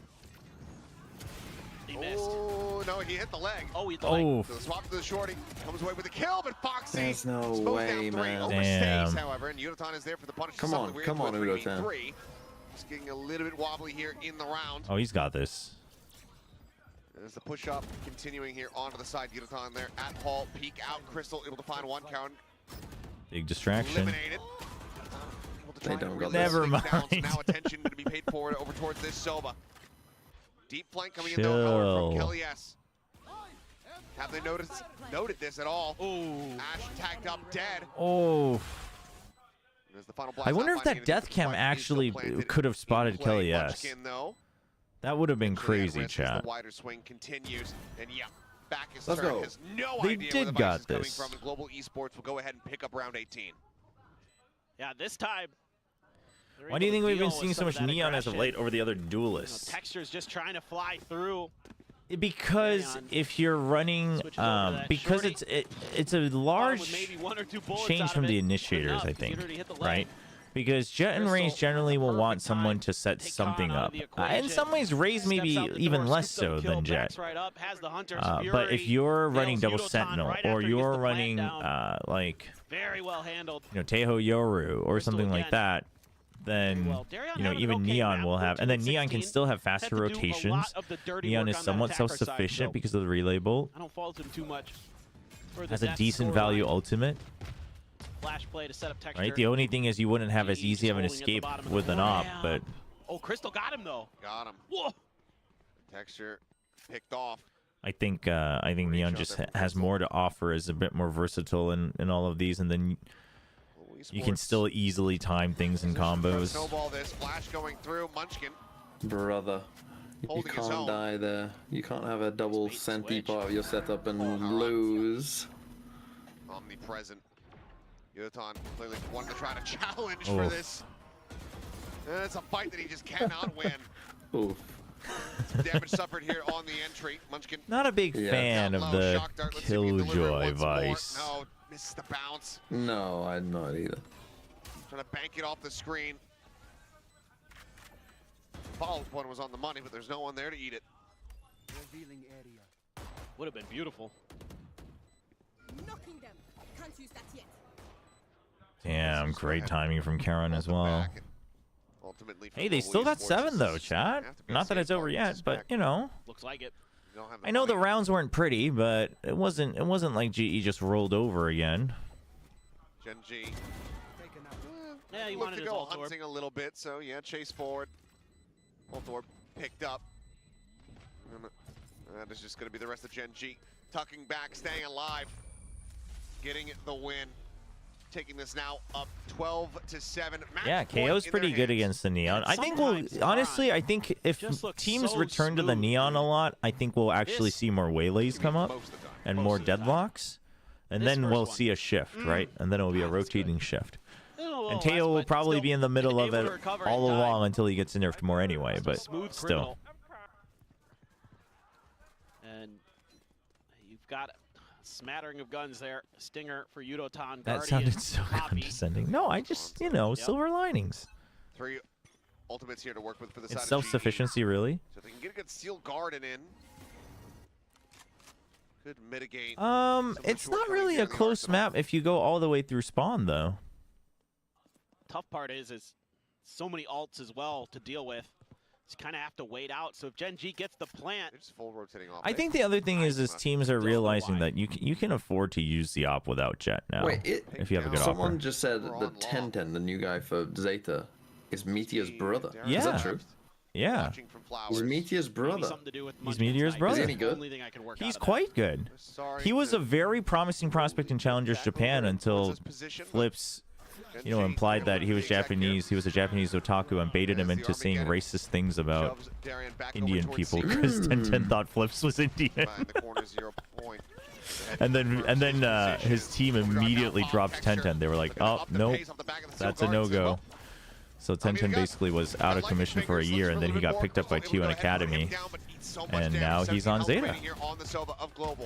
He missed. Oh, no, he hit the leg. Oh, he hit the leg. So the swap to the shorty. Comes away with the kill, but Foxy. There's no way, man. Overstays, however, and Yudotan is there for the punish. Come on, Yudotan. Just getting a little bit wobbly here in the round. Oh, he's got this. There's the push up continuing here onto the side. Yudotan there at Hall. Peek out. Crystal able to find one count. Big distraction. Eliminated. They don't go Never mind. Now attention to be paid forward over towards this Soba. Deep flank coming in though, however, from Kelly S. Have they noted this at all? Ooh. Ash tagged up dead. Oh. The final blast I wonder if that death cam actually could have spotted Kelly S. That would have been crazy, chat. The wider swing continues, and yeah, back is Let's go. Has no They idea did where the got is coming this. from, and Global Esports will go ahead and pick up round 18. Yeah, this time. Why do you think we've been seeing so much neon as of late over the other duelists? Texture's just trying to fly through. Because if you're running, because it's a large change from the initiators, I think, right? Because Jet and Raze generally will want someone to set something up. In some ways, Raze maybe even less so than Jet. But if you're running double Sentinel, or you're running like, very well handled, you know, Teho Yoru or something like that, then you know even Neon will have, and then Neon can still have faster rotations. Neon is somewhat self-sufficient because of the relay bolt. I don't fault him too much. Has a decent value ultimate. Flash play to set up Texture. Right. The only thing is you wouldn't have as easy of an escape with an op, but. Oh, Crystal got him though. Got him. Whoa. Texture picked off. I think Neon just has more to offer, is a bit more versatile in all of these, and then you can still easily time things in combos. Snowball this. Flash going through. Munchkin. Brother. You can't die there. You can't have a double Senti part of your setup and lose. Omnipresent. Yudotan clearly wanted to try to challenge for this. And it's a fight that he just cannot win. Oof. Some damage suffered here on the entry. Munchkin. Not a big fan of the Killjoy Vice. No, misses the bounce. No, I'm not either. Trying to bank it off the screen. Follow one was on the money, but there's no one there to eat it. Would have been beautiful. Damn, great timing from Karen as well. Hey, they still got 7 though, chat. Not that it's over yet, but you know. Looks like it. I know the rounds weren't pretty, but it wasn't like GE just rolled over again. Gen G. Yeah, he Looked wanted to his go ult orb. hunting a little bit, so yeah, chase forward. Ult orb picked up. And that is just going to be the rest of Gen G. Tucking back, staying alive. Getting the win. Taking this now up 12-7. Yeah, KO's pretty good against the Neon. I think we'll honestly, I think if teams return to the Neon a lot, I think we'll actually see more waylays come up and more deadlocks, and then we'll see a shift, right? And then it will be a rotating shift. And Teo will probably be in the middle of it all along until he gets nerfed more anyway, but still. And you've got smattering of guns there. Stinger for Yudotan. That sounded so condescending. No, I just, you know, silver linings. 3 ultimates here to work with for the side It's of self-sufficiency, really. So they can get a good Steel Garden in. Could mitigate. It's not really a close map if you go all the way through spawn, though. Tough part is so many ults as well to deal with. Just kind of have to wait out. So if Gen G gets the plant, it's full rotating off. I think the other thing is teams are realizing that you can afford to use the op without Jet now. Wait, if you have a good someone offer. just said that Tenten, the new guy for Zeta, is Meteor's brother. Yeah. Is that true? Yeah. He's Meteor's brother. He's Meteor's brother. Is he any good? He's quite good. He was a very promising prospect in Challengers Japan until Flips, you know, implied that he was Japanese. He was a Japanese otaku and baited him into saying racist things about Indian people because Tenten thought Flips was Indian. and then his team immediately dropped Tenten. They were like, oh, nope, that's a no-go. So Tenten basically was out of commission for a year, and then he got picked up by T1 Academy, and now he's on Zeta.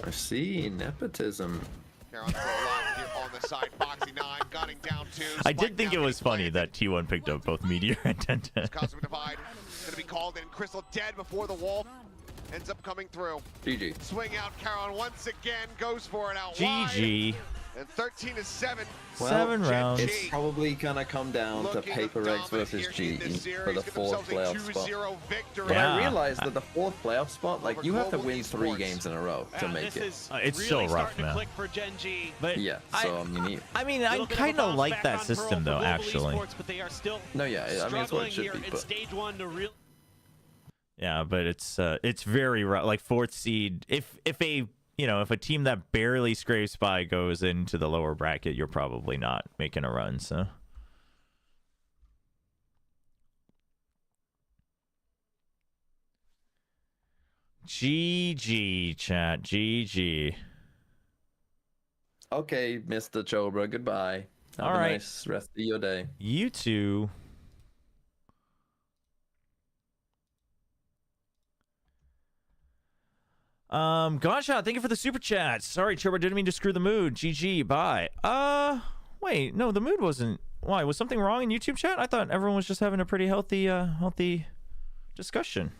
I see, nepotism. I did think it was funny that T1 picked up both Meteor and Tenten. Going to be called in. Crystal dead before the wall. Ends up coming through. GG. Swing out. Caron once again goes for it out GG. wide. And 13-7. Well, 7 rounds. It's probably gonna come down to Paper Rex versus GE for the 4th playoff spot. But I realized that the 4th playoff spot, like, you have to win 3 games in a row to make it. It's so rough, man. But yeah, so I mean, I kind of like that system, though, actually. No, yeah, I mean, it's what it should be, but... Yeah, but it's very rough. Like 4th seed, if a team that barely scrapes by goes into the lower bracket, you're probably not making a run, so. GG, chat. GG. Okay, Mr. Chobra, goodbye. Have a nice rest of your day. You too. Gunshot, thank you for the super chat. Sorry, Chobra, didn't mean to screw the mood. GG, bye. Wait, no, the mood wasn't. Why? Was something wrong in YouTube chat? I thought everyone was just having a pretty healthy discussion.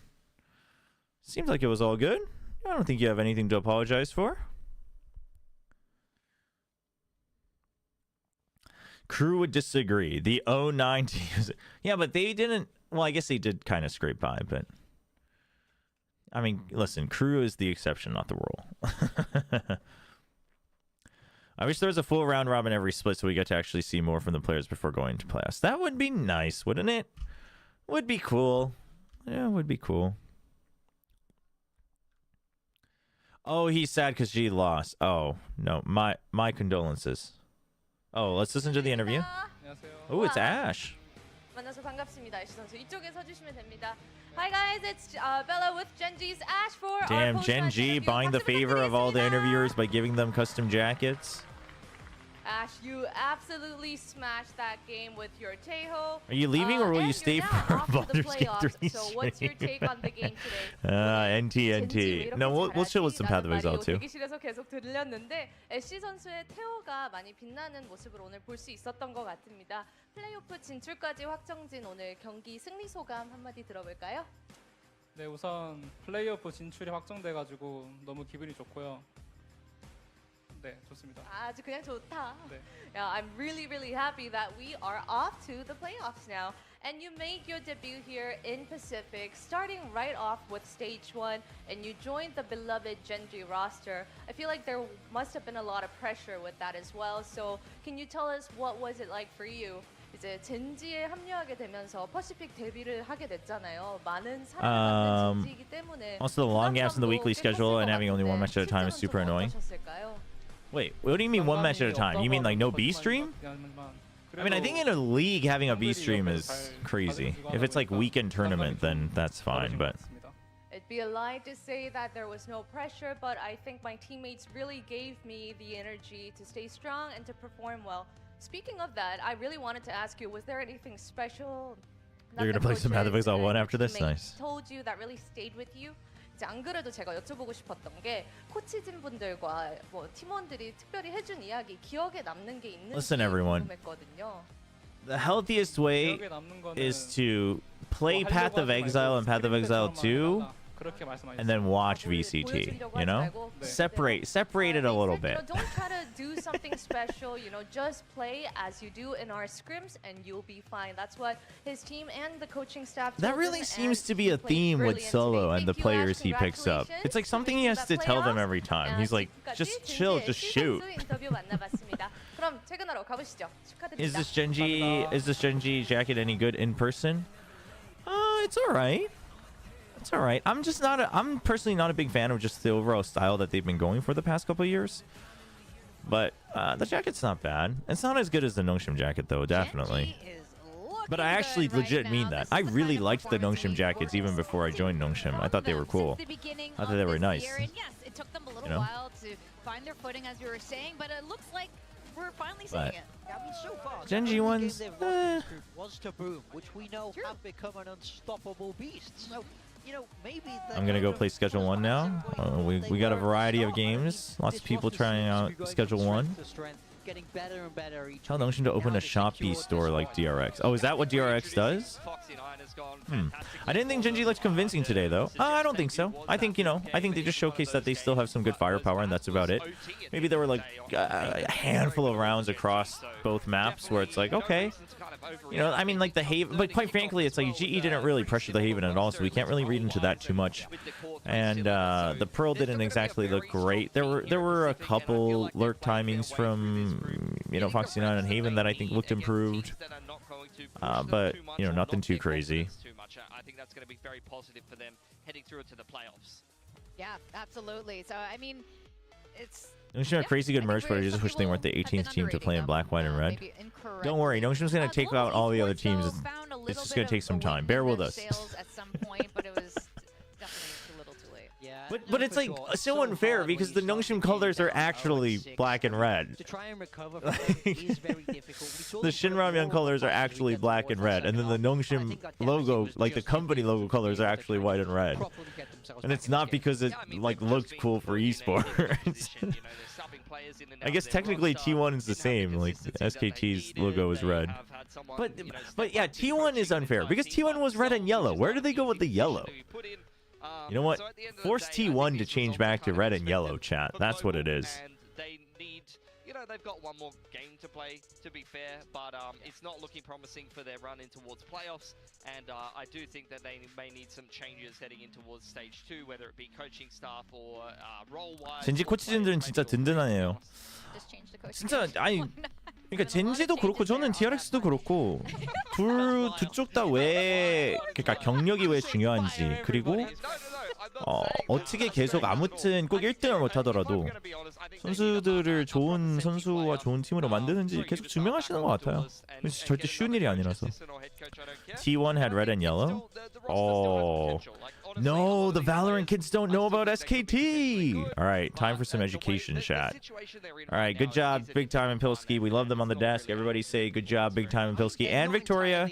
Seems like it was all good. I don't think you have anything to apologize for. Crew would disagree. The 09 teams. Yeah, but they didn't. Well, I guess they did kind of scrape by, but. I mean, listen, Crew is the exception, not the rule. I wish there was a full round robin every split so we get to actually see more from the players before going to playoffs. That would be nice, wouldn't it? Would be cool. Yeah, it would be cool. Oh, he's sad because G lost. Oh, no. My condolences. Oh, let's listen to the interview. Oh, it's Ash. 만나서 반갑습니다. 애쉬 선수 이쪽에 서주시면 됩니다. Hi guys, it's Bella with Gen G's Ash for Damn, our Gen G buying the favor of all the interviewers by giving them custom jackets. Ash, you absolutely smashed that game with your Tejo. Are you leaving or will you stay for Baldur's Gate 3? So what's your take on the game today? NT. No, we'll chill with some Path of Exile too. 대기실에서 계속 들렸는데 애쉬 선수의 테오가 많이 빛나는 모습을 오늘 볼 수 있었던 것 같습니다. 플레이오프 진출까지 확정진 오늘 경기 승리 소감 한마디 들어볼까요? 네, 우선 플레이오프 진출이 확정돼가지고 너무 기분이 좋고요. 네, 좋습니다. 아주 그냥 좋다. 네. Yeah, I'm really, really happy that we are off to the playoffs now. And you made your debut here in Pacific, starting right off with stage 1, and you joined the beloved Genji roster. I feel like there must have been a lot of pressure with that as well. So can you tell us what was it like for you? 이제 젠지에 합류하게 되면서 퍼시픽 데뷔를 하게 됐잖아요. 많은 사랑을 받는 젠지이기 때문에 Also, the long gaps in the weekly schedule and having only one match at a time is super annoying. Wait, what do you mean one match at a time? You mean like no B stream? I mean, I think in a league having a B stream is crazy. If it's like weekend tournament, then that's fine, but... It'd be a lie to say that there was no pressure, but I think my teammates really gave me the energy to stay strong and to perform well. Speaking of that, I really wanted to ask you, was there anything special? You're gonna play some Path of Exile 1 after this? Nice. Told you that really stayed with you? 이제 안 그래도 제가 여쭤보고 싶었던 게 코치진 분들과 뭐 팀원들이 특별히 해준 이야기, 기억에 남는 게 있는지 Listen, everyone. 궁금했거든요. The healthiest way is to play Path of Exile and Path of Exile 2 and then watch VCT, you know? Separate it a little bit. Don't try to do something special, just play as you do in our scrims and you'll be fine. That's what his team and the coaching staff That really seems to be a theme with Solo and the players he picks up. It's like something he has to tell them every time. He's like, just chill, just shoot. Is this Genji jacket any good in person? It's alright. It's all right. I'm personally not a big fan of just the overall style that they've been going for the past couple of years. But the jacket's not bad. It's not as good as the Nongshim jacket, though, definitely. But I actually legit mean that. I really liked the Nongshim jackets even before I joined Nongshim. I thought they were cool. I thought they were nice. And yes, it took them a little while to find their footing, as we were saying, but it looks like we're finally seeing it. I mean, so far, Genji ones, was to boom, which we know have become an unstoppable beast. So, maybe I'm gonna go play Schedule 1 now. We got a variety of games. Lots of people trying out Schedule 1. Tell Nongshim to open a Shopee store like DRX. Oh, is that what DRX does? I didn't think Genji looked convincing today, though. I don't think so. I think, I think they just showcased that they still have some good firepower, and that's about it. Maybe there were like a handful of rounds across both maps where it's like, okay. I mean, like the Haven, but quite frankly, it's like GE didn't really pressure the Haven at all, so we can't really read into that too much. And the Pearl didn't exactly look great. There were a couple lurk timings from Foxy9 and Haven that I think looked improved, but nothing too crazy. I think that's going to be very positive for them heading through to the playoffs. Yeah, absolutely. So I mean, it's. Nongshim had crazy good merch, but I just wish they weren't the 18th team to play in black, white, and red. Don't worry, Nongshim's going to take out all the other teams. It's just going to take some time. Bear with us. At some point, but it was definitely a little too late. Yeah, but it's like so unfair because the Nongshim colors are actually black and red. To try and recover from it is very difficult. The Shinramyeon colors are actually black and red, and then the Nongshim logo, like the company logo colors, are actually white and red. And it's not because it like looked cool for esports. I guess technically T1 is the same. Like SKT's logo is red. But yeah, T1 is unfair because T1 was red and yellow. Where did they go with the yellow? You know what? Force T1 to change back to red and yellow, chat. That's what it is. And they need, they've got one more game to play, to be fair, but it's not looking promising for their run in towards playoffs. And I do think that they may need some changes heading in towards stage 2, whether it be coaching staff or role-wise. 젠지 코치진들은 진짜 든든하네요. 진짜 아니 그러니까 젠지도 그렇고 저는 DRX도 그렇고 두 쪽 다 왜 그러니까 경력이 왜 중요한지 그리고 어떻게 계속 아무튼 꼭 1등을 못 하더라도 선수들을 좋은 선수와 좋은 팀으로 만드는지 계속 증명하시는 것 같아요. 절대 쉬운 일이 아니라서. T1 had red and yellow? Oh. No, the Valorant kids don't know about SKT. All right, time for some education, chat. All right, good job, Big Time and Pilski. We love them on the desk. Everybody say good job, Big Time and Pilski. And Victoria,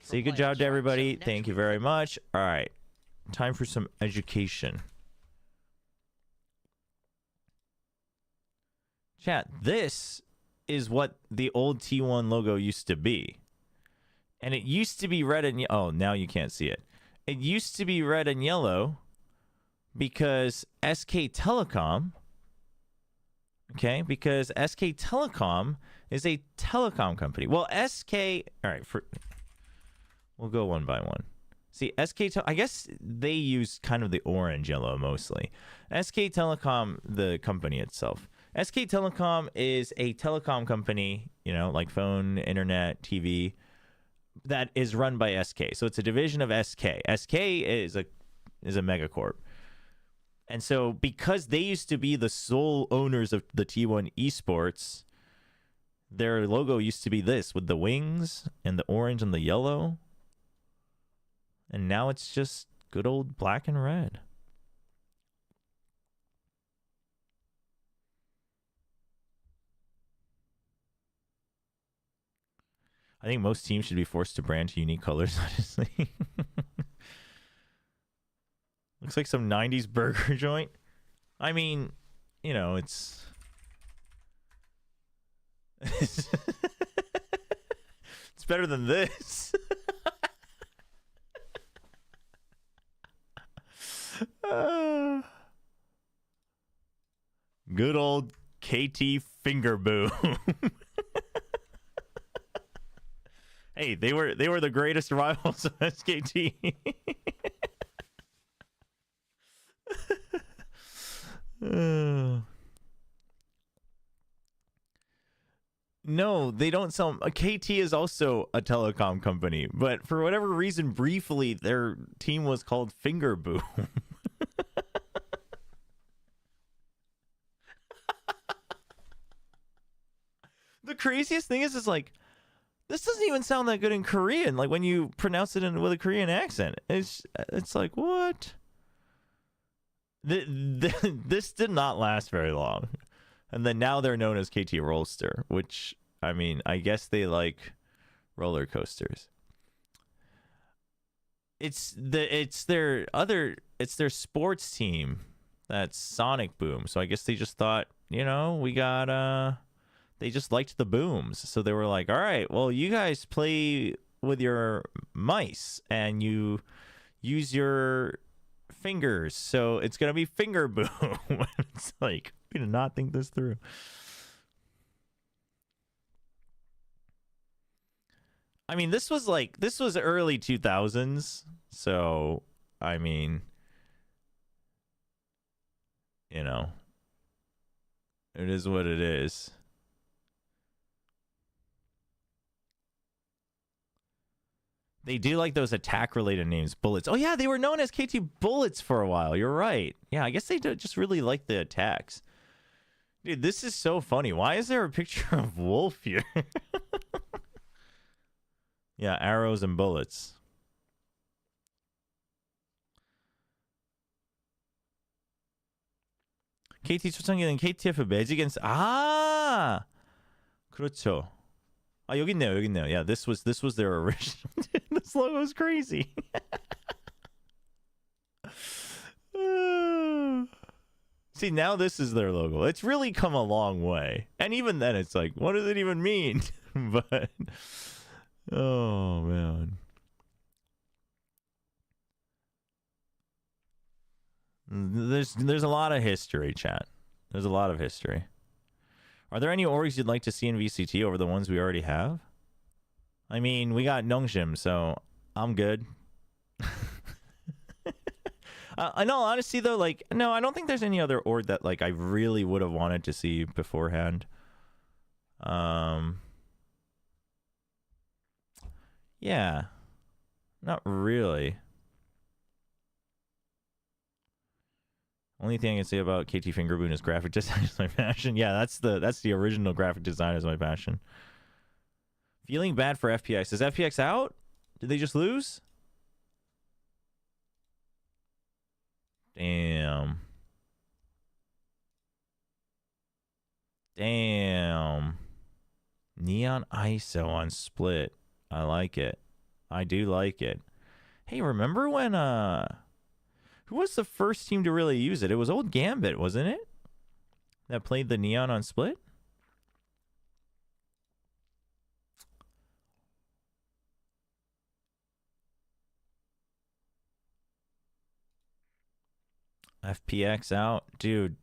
say good job to everybody. Thank you very much. All right, time for some education. Chat, this is what the old T1 logo used to be. And it used to be red and oh, now you can't see it. It used to be red and yellow because SK Telecom Okay, because SK Telecom is a telecom company. Well, SK... All right, we'll go one by one. See, I guess they use kind of the orange yellow mostly. SK Telecom, the company itself. SK Telecom is a telecom company, you know, like phone, internet, TV, that is run by SK. So it's a division of SK. SK is a megacorp. And so because they used to be the sole owners of the T1 esports, their logo used to be this with the wings and the orange and the yellow. And now it's just good old black and red. I think most teams should be forced to brand to unique colors, honestly. Looks like some 90s burger joint. I mean, you know, it's... it's better than this. Good old KT finger boom. Hey, they were the greatest rivals of SKT. No, they don't sell. KT is also a telecom company, but for whatever reason, briefly, their team was called Finger Boom. The craziest thing is like, this doesn't even sound that good in Korean. Like when you pronounce it with a Korean accent, it's like, what? This did not last very long. And then now they're known as KT Rollster, which, I mean, I guess they like roller coasters. It's their sports team. That's Sonic Boom. So I guess they just thought, you know, they just liked the booms. So they were like, all right, well, you guys play with your mice and you use your fingers, so it's gonna be Finger Boom. It's like, we did not think this through. I mean, this was early 2000s, so I mean, you know, it is what it is. They do like those attack-related names, Bullets. Oh, yeah, they were known as KT Bullets for a while. You're right. Yeah, I guess they just really like the attacks. Dude, this is so funny. Why is there a picture of Wolf here? Yeah, arrows and bullets. KT 초창기는 KTF 매직앤 그렇죠. 여기 있네요. Yeah, this was their original. This logo is crazy. See, now this is their logo. It's really come a long way. And even then, it's like, what does it even mean? But, oh, man. There's a lot of history, chat. There's a lot of history. Are there any orgs you'd like to see in VCT over the ones we already have? I mean, we got Nongshim, so I'm good. In all honesty, though, like, no, I don't think there's any other org that, like, I really would have wanted to see beforehand. Yeah. Not really. Only thing I can say about KT Fingerboon is graphic design is my passion. Yeah, that's the original graphic design is my passion. Feeling bad for FPX. Is FPX out? Did they just lose? Damn. Neon ISO on Split. I like it. I do like it. Hey, remember when who was the first team to really use it? It was old Gambit, wasn't it? That played the Neon on Split? FPX out. Dude,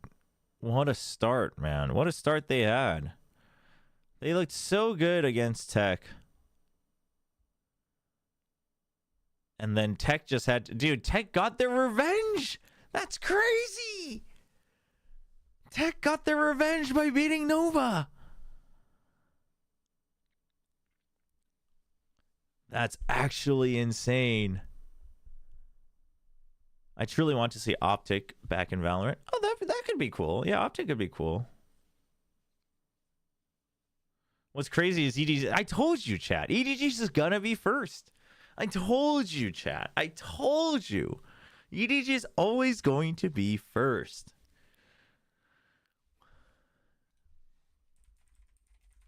What a start, man. What a start they had. They looked so good against Tech. And then Tech just had to... Dude, Tech got their revenge! That's crazy! Tech got their revenge by beating Nova! That's actually insane. I truly want to see Optic back in Valorant. Oh, that could be cool. Yeah, Optic could be cool. What's crazy is EDG... I told you, chat. EDG's is gonna be first. I told you, chat. I told you. EDG is always going to be first.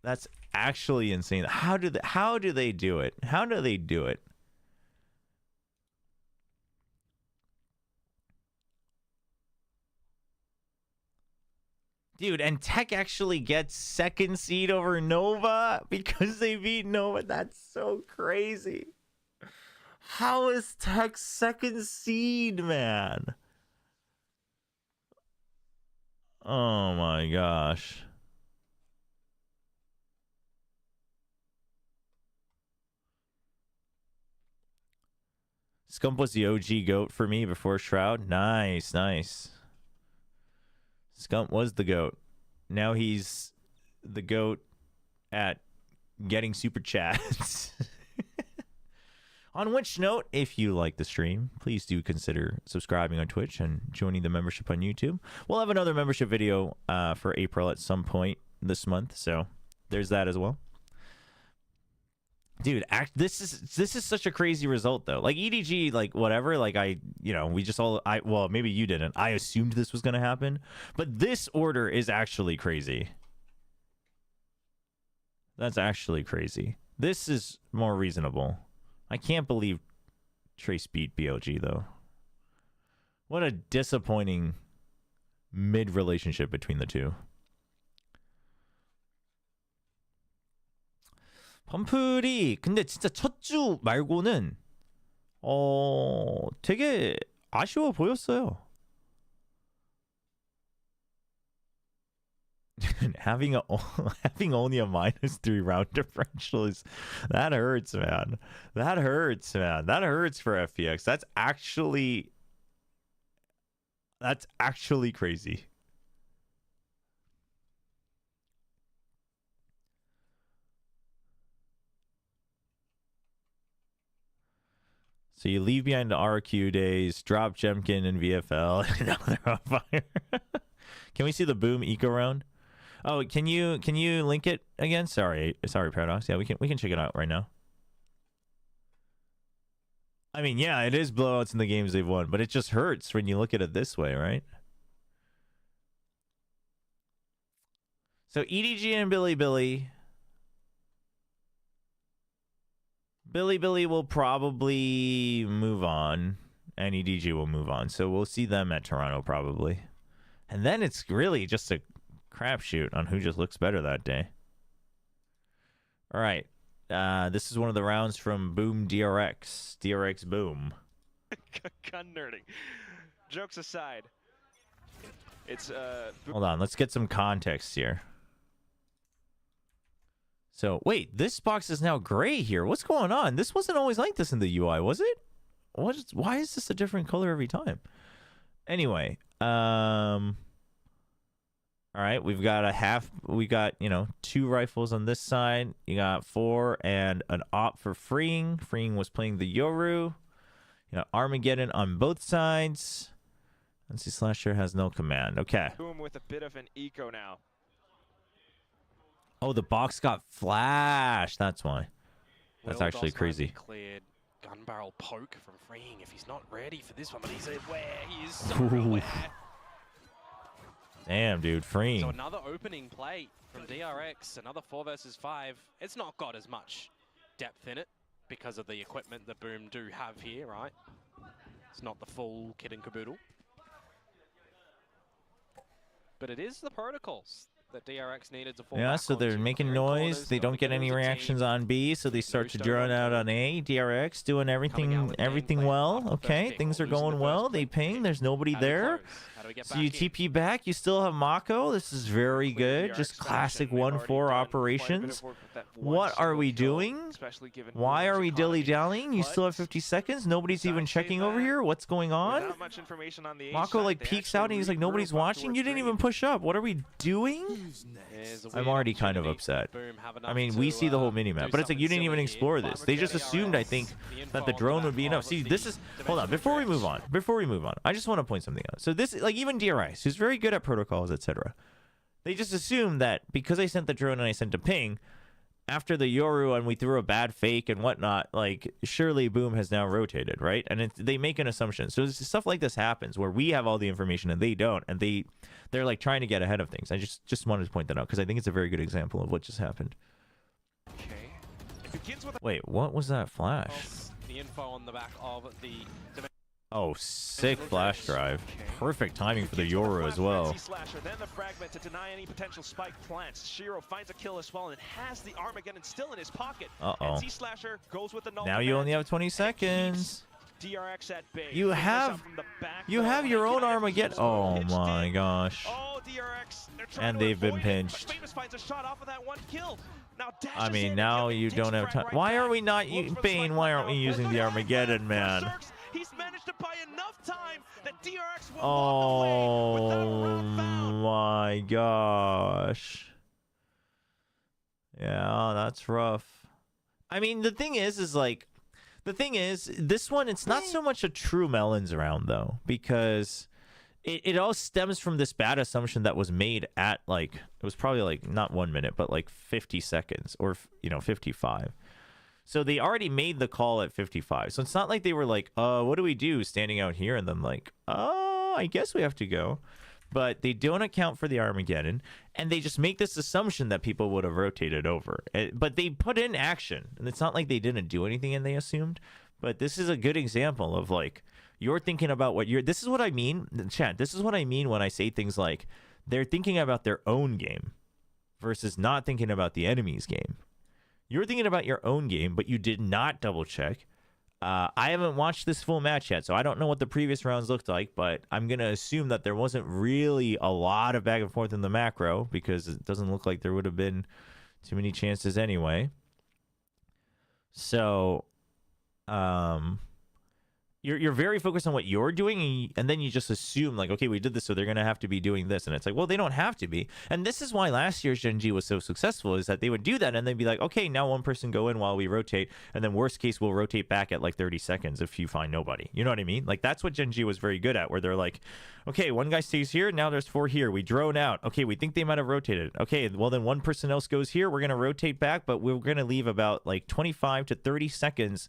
That's actually insane. How do they do it? How do they do it? Dude, and Tech actually gets second seed over Nova because they beat Nova. That's so crazy. How is Tech second seed, man? Oh my gosh. Scump was the OG GOAT for me before Shroud. Nice, nice. Scump was the GOAT. Now he's the GOAT at getting super chats. On which note, if you like the stream, please do consider subscribing on Twitch and joining the membership on YouTube. We'll have another membership video for April at some point this month, so there's that as well. Dude, this is such a crazy result though. Like EDG, like whatever, like well, maybe you didn't. I assumed this was gonna happen, but this order is actually crazy. That's actually crazy. This is more reasonable. I can't believe Trace beat BLG though. What a disappointing mid-relationship between the two. 펌플이 근데 진짜 첫 주 말고는 되게 아쉬워 보였어요. having only a -3 round differential is that hurts, man. That hurts, man. That hurts for FPX. That's actually crazy. So you leave behind the RQ days, drop Jemkin and VFL, and now they're on fire. Can we see the Boom Eco round? Oh, can you link it again? Sorry, Paradox. Yeah, we can check it out right now. I mean, yeah, it is blowouts in the games they've won, but it just hurts when you look at it this way, right? So EDG and Billy will probably move on, and EDG will move on. So we'll see them at Toronto probably. And then it's really just a crapshoot on who just looks better that day. All right. This is one of the rounds from Boom DRX. DRX Boom. Gun nerding. Jokes aside. It's Hold on, let's get some context here. So, wait, this box is now gray here. What's going on? This wasn't always like this in the UI, was it? Why is this a different color every time? Anyway, all right, we got, 2 rifles on this side. You got 4 and an op for Freeing. Freeing was playing the Yoru. Armageddon on both sides. NC Slasher has no command. Okay. Boom with a bit of an eco now. Oh, the box got flashed. That's why. That's actually crazy. Cleared gun barrel poke from Freeing if he's not ready for this one, but he's aware. He is so aware. Damn, dude, Freeing. So another opening play from DRX, another 4 versus 5. It's not got as much depth in it because of the equipment that Boom do have here, right? It's not the full kit and caboodle. But it is the protocols that DRX needed to fall back so they're making noise. They don't get any reactions on B, so they start to drone out on A. DRX doing everything well. Okay, things are going well. They ping. There's nobody there. do we get So back you in? TP back. You still have Mako. This is very good. Just classic 1-4 operations. What are we doing? Why are we dilly-dallying? You still have 50 seconds. Nobody's even checking over here. What's going on? Not much information on the Mako like peeks out and he's like, nobody's watching. You didn't even push up. What are we doing? I'm already kind of upset. I mean, we see the whole minimap, but it's like you didn't even explore this. They just assumed, I think, that the drone would be enough. See, this is... Hold on. Before we move on, I just want to point something out. So this, like, even DRX, who's very good at protocols, etc., they just assumed that because I sent the drone and I sent a ping, after the Yoru and we threw a bad fake and whatnot, like, surely Boom has now rotated, right? And they make an assumption. So stuff like this happens where we have all the information and they don't, and they're like trying to get ahead of things. I just wanted to point that out because I think it's a very good example of what just happened. Wait, what was that flash? The info on the back of the... Oh, sick flash drive. Perfect timing for the Yoru as well. Then the fragment to deny any potential spike plants. Shiro finds a kill as well and has the Armageddon still in his pocket. Uh-oh. Slasher goes with the Now you only have 20 seconds. DRX at bay. You have your own Armageddon. Oh my gosh. Oh, DRX. And they've been pinched. Finds a shot off of that one kill. Now I mean, now you don't have time. Why are we not Bane? Why aren't we using the Armageddon, man? He's managed to buy enough time that DRX will Oh my gosh. Yeah, that's rough. I mean, the thing is this one, it's not so much a true melons round though, because it all stems from this bad assumption that was made at, like, it was probably like not 1 minute, but like 50 seconds or, 55. So they already made the call at 55. So it's not like they were like, what do we do standing out here? And then like, I guess we have to go. But they don't account for the Armageddon. And they just make this assumption that people would have rotated over. But they put in action. And it's not like they didn't do anything and they assumed. But this is a good example of, like, you're thinking about what you're... This is what I mean, chat. This is what I mean when I say things like, they're thinking about their own game versus not thinking about the enemy's game. You're thinking about your own game, but you did not double check. I haven't watched this full match yet, so I don't know what the previous rounds looked like, but I'm going to assume that there wasn't really a lot of back and forth in the macro because it doesn't look like there would have been too many chances anyway. So, you're very focused on what you're doing, and then you just assume, like, okay, we did this, so they're going to have to be doing this. And it's like, well, they don't have to be. And this is why last year's Gen G was so successful, is that they would do that, and they'd be like, okay, now one person go in while we rotate, and then worst case, we'll rotate back at like 30 seconds if you find nobody. You know what I mean? Like, that's what Gen G was very good at, where they're like, okay, one guy stays here, now there's 4 here. We drone out. Okay, we think they might have rotated. Okay, well, then one person else goes here. We're going to rotate back, but we're going to leave about like 25 to 30 seconds.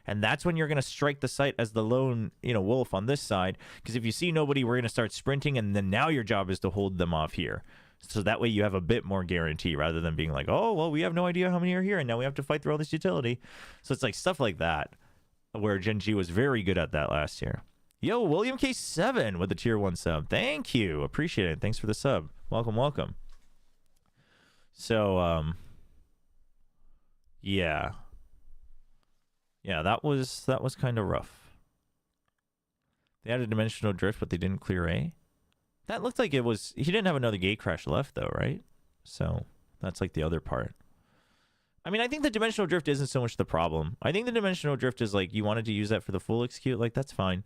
And that's when you're going to strike the site as the lone, wolf on this side. Because if you see nobody, we're going to start sprinting. And then now your job is to hold them off here. So that way you have a bit more guarantee rather than being like, oh, well, we have no idea how many are here. And now we have to fight through all this utility. So it's like stuff like that where Gen G was very good at that last year. Yo, William K7 with the tier 1 sub. Thank you. Appreciate it. Thanks for the sub. Welcome, welcome. So, yeah. Yeah, that was kind of rough. They had a dimensional drift, but they didn't clear A. That looked like it was... He didn't have another gate crash left, though, right? So, that's like the other part. I mean, I think the dimensional drift isn't so much the problem. I think the dimensional drift is like, you wanted to use that for the full execute, like, that's fine.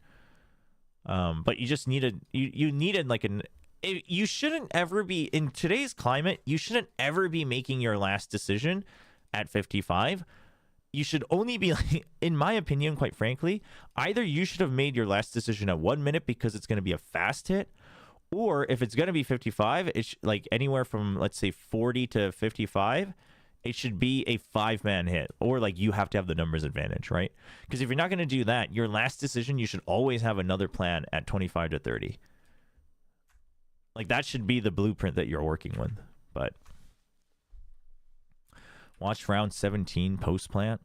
But you just needed... You needed, like, an... You shouldn't ever be... In today's climate, you shouldn't ever be making your last decision at 55. You should only be, like, in my opinion, quite frankly, either you should have made your last decision at 1 minute because it's going to be a fast hit, or if it's going to be 55, it's like anywhere from, let's say, 40 to 55, it should be a 5-man hit, or like you have to have the numbers advantage, right? Because if you're not going to do that, your last decision, you should always have another plan at 25 to 30. Like, that should be the blueprint that you're working with, but... Watch round 17 post plant.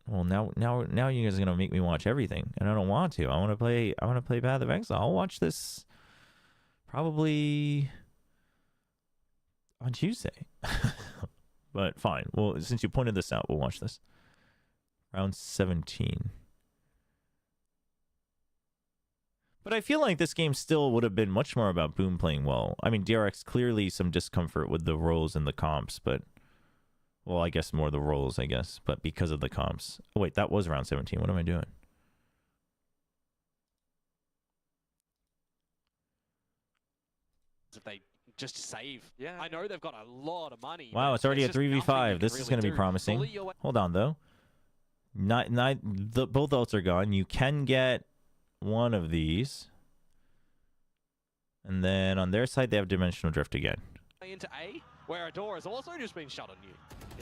Well, now you guys are gonna make me watch everything, and I don't want to. I want to play Path of Exile. I'll watch this probably on Tuesday. But fine. Well, since you pointed this out, we'll watch this. Round 17. But I feel like this game still would have been much more about Boom playing well. I mean, DRX clearly some discomfort with the roles and the comps, but... Well, I guess more the roles, I guess. But because of the comps. Oh, wait, that was round 17. What am I doing? If they just save. Yeah. I know they've got a lot of money. Wow, it's already a 3v5. This is going to be promising. Hold on, though. Both ults are gone. You can get one of these. And then on their side, they have Dimensional Drift again. Into A, where a door has also just been shut on you.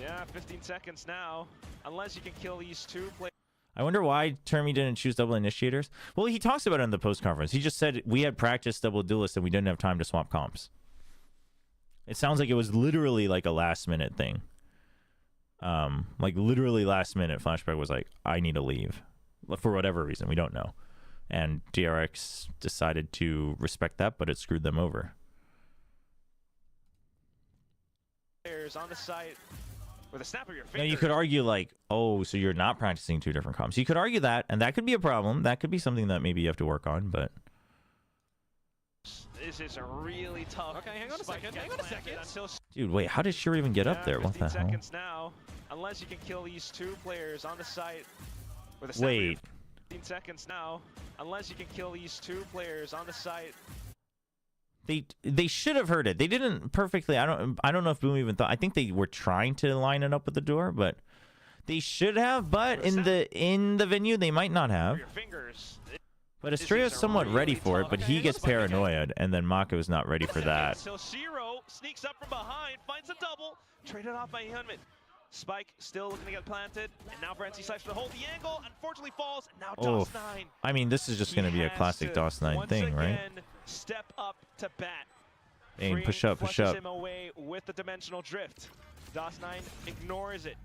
Yeah, 15 seconds now. Unless you can kill these two players. I wonder why Termy didn't choose double initiators. Well, he talks about it in the post conference. He just said we had practiced double duelist and we didn't have time to swap comps. It sounds like it was literally like a last minute thing. Like literally last minute, Flashback was like, I need to leave. For whatever reason, we don't know. And DRX decided to respect that, but it screwed them over. On the site with a snap of your Now, finger. you could argue like, oh, so you're not practicing two different comps. You could argue that, and that could be a problem. That could be something that maybe you have to work on, but... This is a really tough... Okay, hang on a second. Dude, wait, how did Shuri even get up there? What the hell? Seconds now. Unless you can kill these two players on the site with a snap of your Wait. 15 seconds now. Unless you can kill these two players on the site. They should have heard it. They didn't perfectly. I don't know if Boom even thought. I think they were trying to line it up with the door, but they should have. But in the venue, they might not have. But Estrella's somewhat ready for it, but he gets paranoid, and then Mako is not ready for that. So Shiro sneaks up from behind, finds a double, traded off by Hyunmin. Spike still looking to get planted, and now for NC Sipes to hold the angle. Unfortunately falls, and now DOS9. I mean, this is just going to be a classic DOS9 thing, right? Step up to bat. Aim, push up, push up. Him away with the dimensional drift. DOS9 ignores it.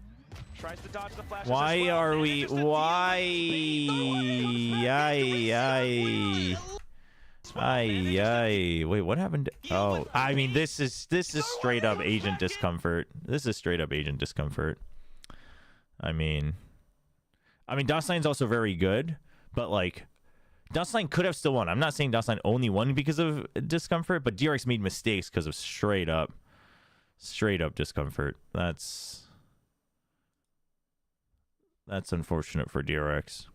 Tries to dodge the flashes. Why are we? Why? Wait, what happened? Oh, I mean, this is straight up agent discomfort. This is straight up agent discomfort. I mean, DOS9's also very good, but like, DOS9 could have still won. I'm not saying DOS9 only won because of discomfort, but DRX made mistakes because of straight up discomfort. That's unfortunate for DRX.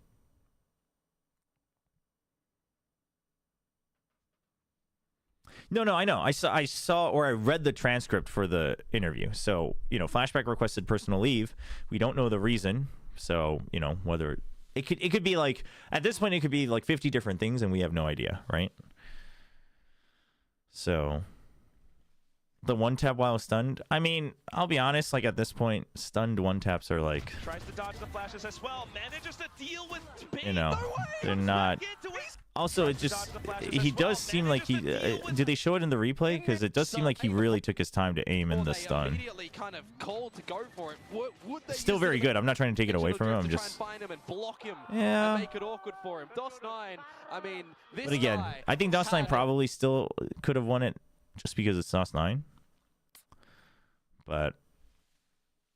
No, I know. I saw or I read the transcript for the interview. So, you know, Flashback requested personal leave. We don't know the reason. So, you know, whether it could be like, at this point it could be like 50 different things and we have no idea, right? So, the one tap while stunned. I mean, I'll be honest, like at this point, stunned one taps are like, tries to dodge the flashes as well. Manages to deal with you know, they're not. Also, it just, he does seem like he, did they show it in the replay? Because it does seem like he really took his time to aim in the stun. Still very good. I'm not trying to take it away from him. I'm just, yeah. But again, I think DOS9 probably still could have won it just because it's DOS9. But,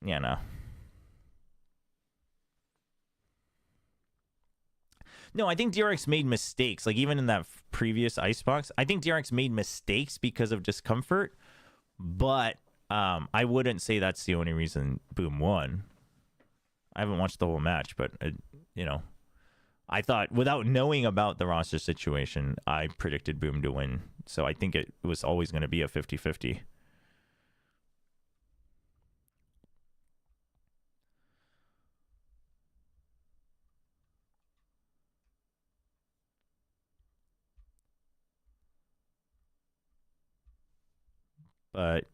yeah, no. No, I think DRX made mistakes. Like, even in that previous Icebox, I think DRX made mistakes because of discomfort. But I wouldn't say that's the only reason Boom won. I haven't watched the whole match, but, you know, I thought, without knowing about the roster situation, I predicted Boom to win. So I think it was always going to be a 50-50. But,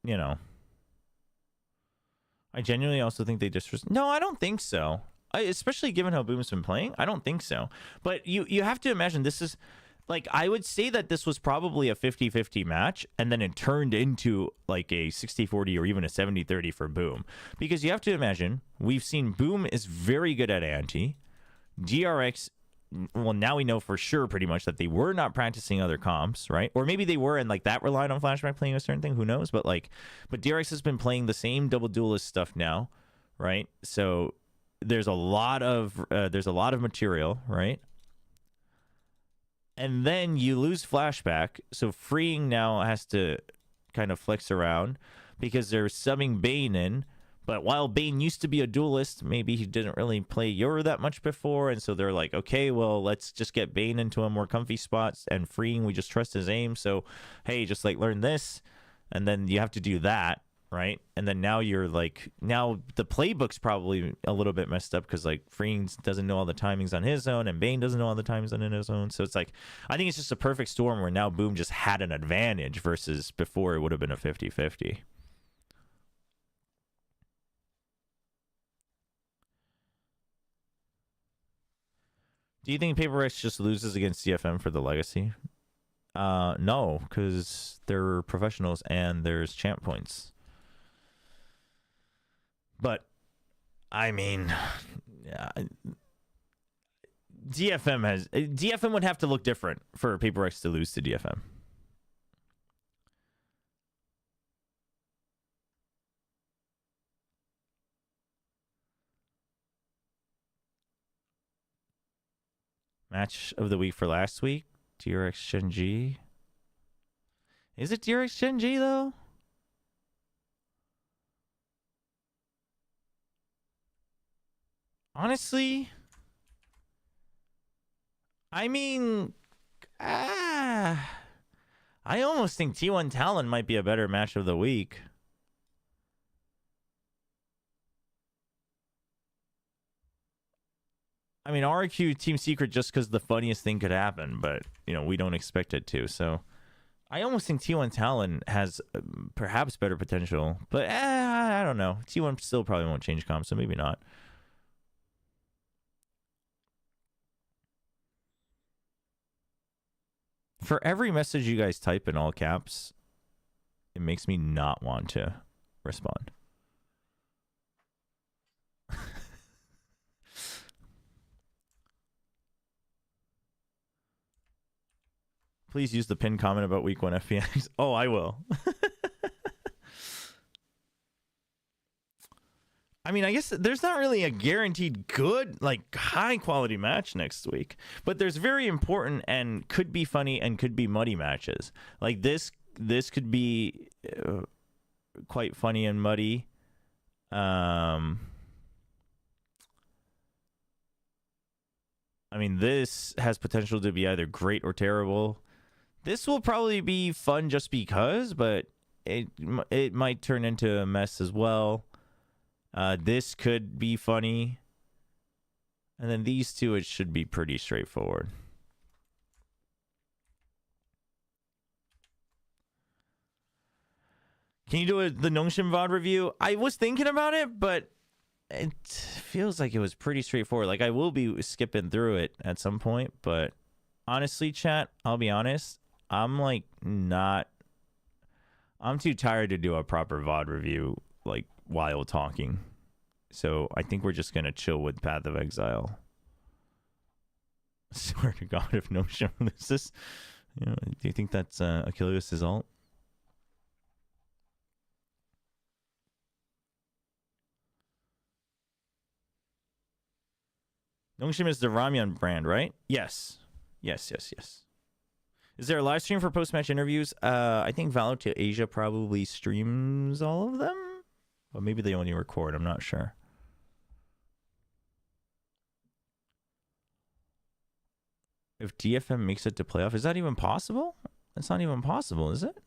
you know, I genuinely also think they just... No, I don't think so. Especially given how Boom's been playing, I don't think so. But you have to imagine this is... Like, I would say that this was probably a 50-50 match, and then it turned into, like, a 60-40 or even a 70-30 for Boom. Because you have to imagine, we've seen Boom is very good at anti. DRX... Well, now we know for sure pretty much that they were not practicing other comps, right? Or maybe they were and like that relied on Flashback playing a certain thing. Who knows? But like, but DRX has been playing the same double duelist stuff now, right? So there's a lot of material, right? And then you lose flashback, so freeing now has to kind of flex around because they're subbing Bane in. But while Bane used to be a duelist, maybe he didn't really play Euro that much before, and so they're like, okay, well, let's just get Bane into a more comfy spot, and freeing, we just trust his aim, so, hey, just, like, learn this, and then you have to do that, right? And then now you're, like, now the playbook's probably a little bit messed up, because, like, freeing doesn't know all the timings on his own, and Bane doesn't know all the timings on his own, so it's like, I think it's just a perfect storm where now Boom just had an advantage versus before it would have been a 50-50. Do you think Paper Rex just loses against CFM for the legacy? No, because they're professionals and there's champ points. But, I mean, DFM would have to look different for Paper Rex to lose to DFM. Match of the week for last week, DRX Shenji. Is it DRX Shenji though? Honestly, I mean, I almost think T1 Talon might be a better match of the week. I mean, RQ Team Secret just because the funniest thing could happen, but, you know, we don't expect it to. So I almost think T1 Talon has perhaps better potential, but I don't know. T1 still probably won't change comp, so maybe not. For every message you guys type in all caps, it makes me not want to respond. Please use the pinned comment about week 1 FPX. Oh, I will. I mean, I guess there's not really a guaranteed good, like, high-quality match next week. But there's very important and could be funny and could be muddy matches. Like, this could be quite funny and muddy. I mean, this has potential to be either great or terrible. This will probably be fun just because, but it might turn into a mess as well. This could be funny. And then these two, it should be pretty straightforward. Can you do the Nongshim VOD review? I was thinking about it, but it feels like it was pretty straightforward. Like, I will be skipping through it at some point, but honestly, chat, I'll be honest. I'm too tired to do a proper VOD review, like, while talking. So I think we're just going to chill with Path of Exile. I swear to God, if no show loses, you know, do you think that's Achilles' ult? Nongshim is the Ramyun brand, right? Yes. Yes. Is there a live stream for post-match interviews? I think Valor to Asia probably streams all of them. But maybe they only record. I'm not sure. If DFM makes it to playoff, is that even possible? That's not even possible, is it?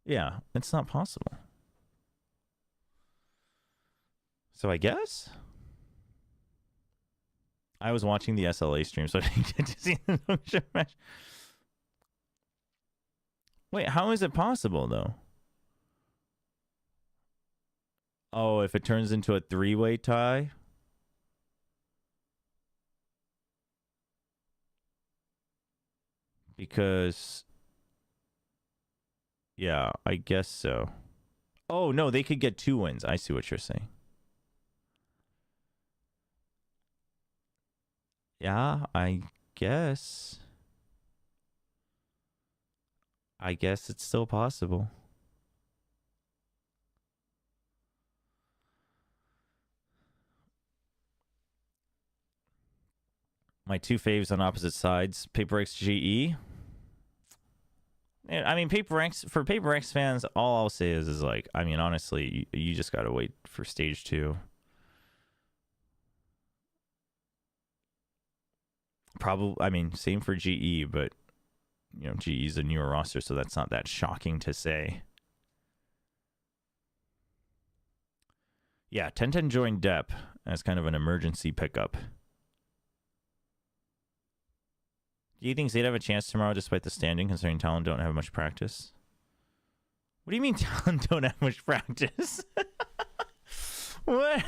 Yeah, it's not possible. So I guess I was watching the SLA stream, so I didn't get to see the no-show match. Wait, how is it possible, though? Oh, if it turns into a three-way tie? Because... yeah, I guess so. Oh, no, they could get 2 wins. I see what you're saying. Yeah, I guess. I guess it's still possible. My two faves on opposite sides, Paper X GE. I mean, Paper X fans, all I'll say is like, I mean, honestly, you just gotta wait for stage 2. Probably, I mean, same for GE, but you know, GE is a newer roster, so that's not that shocking to say. Yeah, 10-10 joined Depp as kind of an emergency pickup. Do you think Zeta have a chance tomorrow despite the standing, considering Talon don't have much practice? What do you mean Talon don't have much practice? What?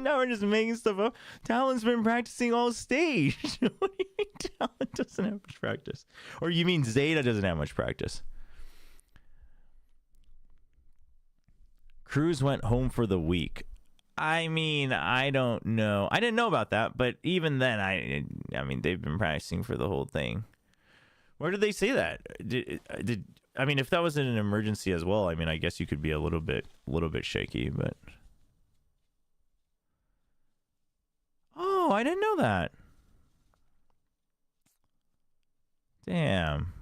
Now we're just making stuff up. Talon's been practicing all stage. What do you mean Talon doesn't have much practice? Or you mean Zeta doesn't have much practice? Cruz went home for the week. I mean, I don't know. I didn't know about that, but even then, I mean, they've been practicing for the whole thing. Where did they say that? I mean, if that was an emergency as well, I mean, I guess you could be a little bit shaky, but. Oh, I didn't know that. Damn.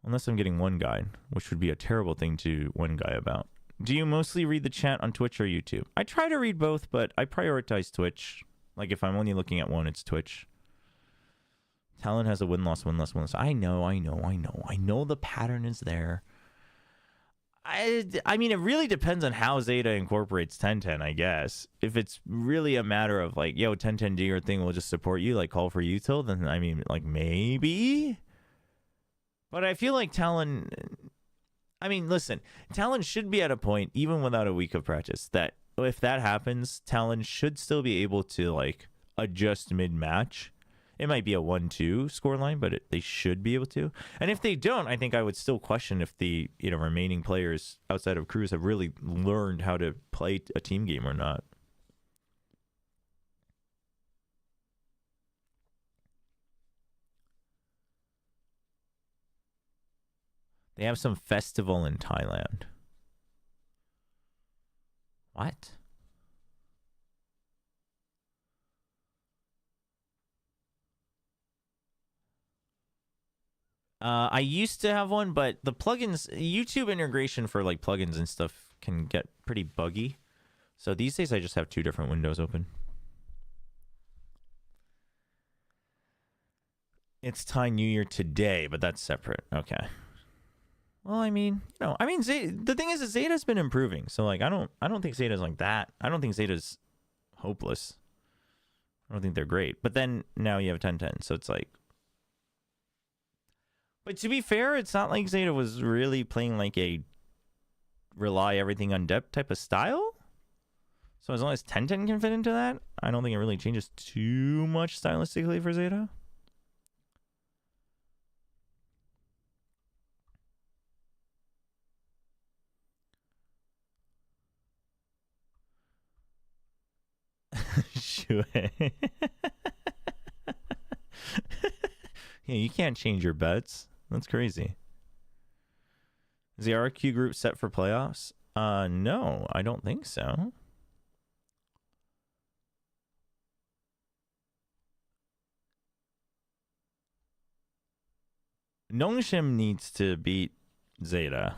Unless I'm getting one guy, which would be a terrible thing to one guy about. Do you mostly read the chat on Twitch or YouTube? I try to read both, but I prioritize Twitch. Like, if I'm only looking at one, it's Twitch. Talon has a win-loss, win-loss, win-loss. I know the pattern is there. I mean, it really depends on how Zeta incorporates 10-10, I guess. If it's really a matter of, like, yo, 10-10, do your thing, we'll just support you, like, call for util, then, I mean, like, maybe? But I feel like Talon... I mean, listen, Talon should be at a point, even without a week of practice, that if that happens, Talon should still be able to, like, adjust mid-match. It might be a 1-2 scoreline, but they should be able to. And if they don't, I think I would still question if the remaining players outside of Cruz have really learned how to play a team game or not. They have some festival in Thailand. What? I used to have one, but the plugins, YouTube integration for like plugins and stuff can get pretty buggy. So these days I just have 2 different windows open. It's Thai New Year today, but that's separate. Okay. Well, I mean, the thing is Zeta's been improving. So like I don't think Zeta's like that. I don't think Zeta's hopeless. I don't think they're great. But then now you have 10-10, so it's like. But to be fair, it's not like Zeta was really playing like a rely everything on depth type of style. So as long as 10-10 can fit into that, I don't think it really changes too much stylistically for Zeta. Sure. Yeah, you can't change your bets. That's crazy. Is the RQ group set for playoffs? No, I don't think so. Nongshim needs to beat Zeta.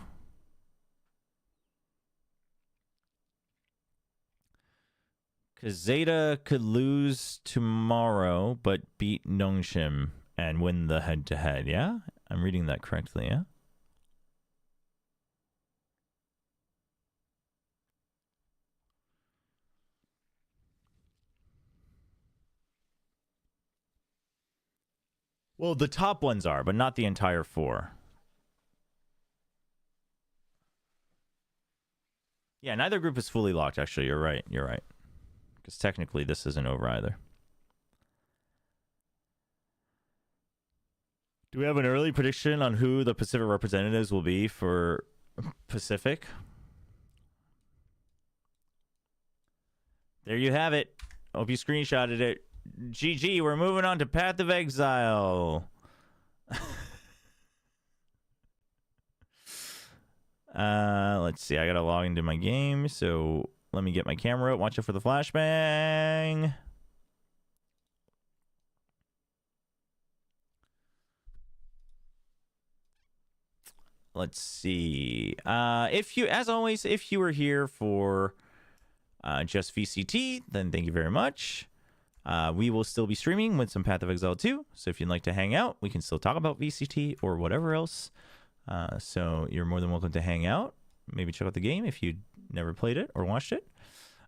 Because Zeta could lose tomorrow, but beat Nongshim and win the head-to-head, yeah? I'm reading that correctly, yeah? Well, the top ones are, but not the entire 4. Yeah, neither group is fully locked, actually. You're right. You're right. Because technically, this isn't over either. Do we have an early prediction on who the Pacific representatives will be for Pacific? There you have it. Hope you screenshotted it. GG, we're moving on to Path of Exile. Let's see. I gotta log into my game, so let me get my camera out. Watch it for the flashbang. let's see. If you, as always, if you were here for just VCT, then thank you very much. We will still be streaming with some Path of Exile 2. So if you'd like to hang out, we can still talk about VCT or whatever else. So you're more than welcome to hang out. Maybe check out the game if you never played it or watched it.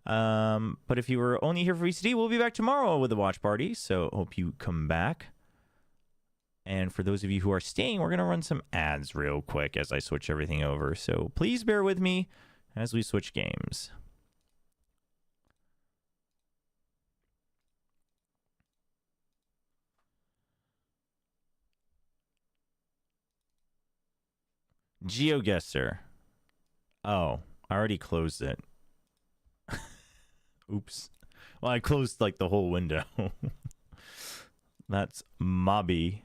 But if you were only here for VCT, we'll be back tomorrow with the watch party. So hope you come back. And for those of you who are staying, we're going to run some ads real quick as I switch everything over. So please bear with me as we switch games. GeoGuessr. Oh, I already closed it. Oops. Well, I closed like the whole window. That's Mobby.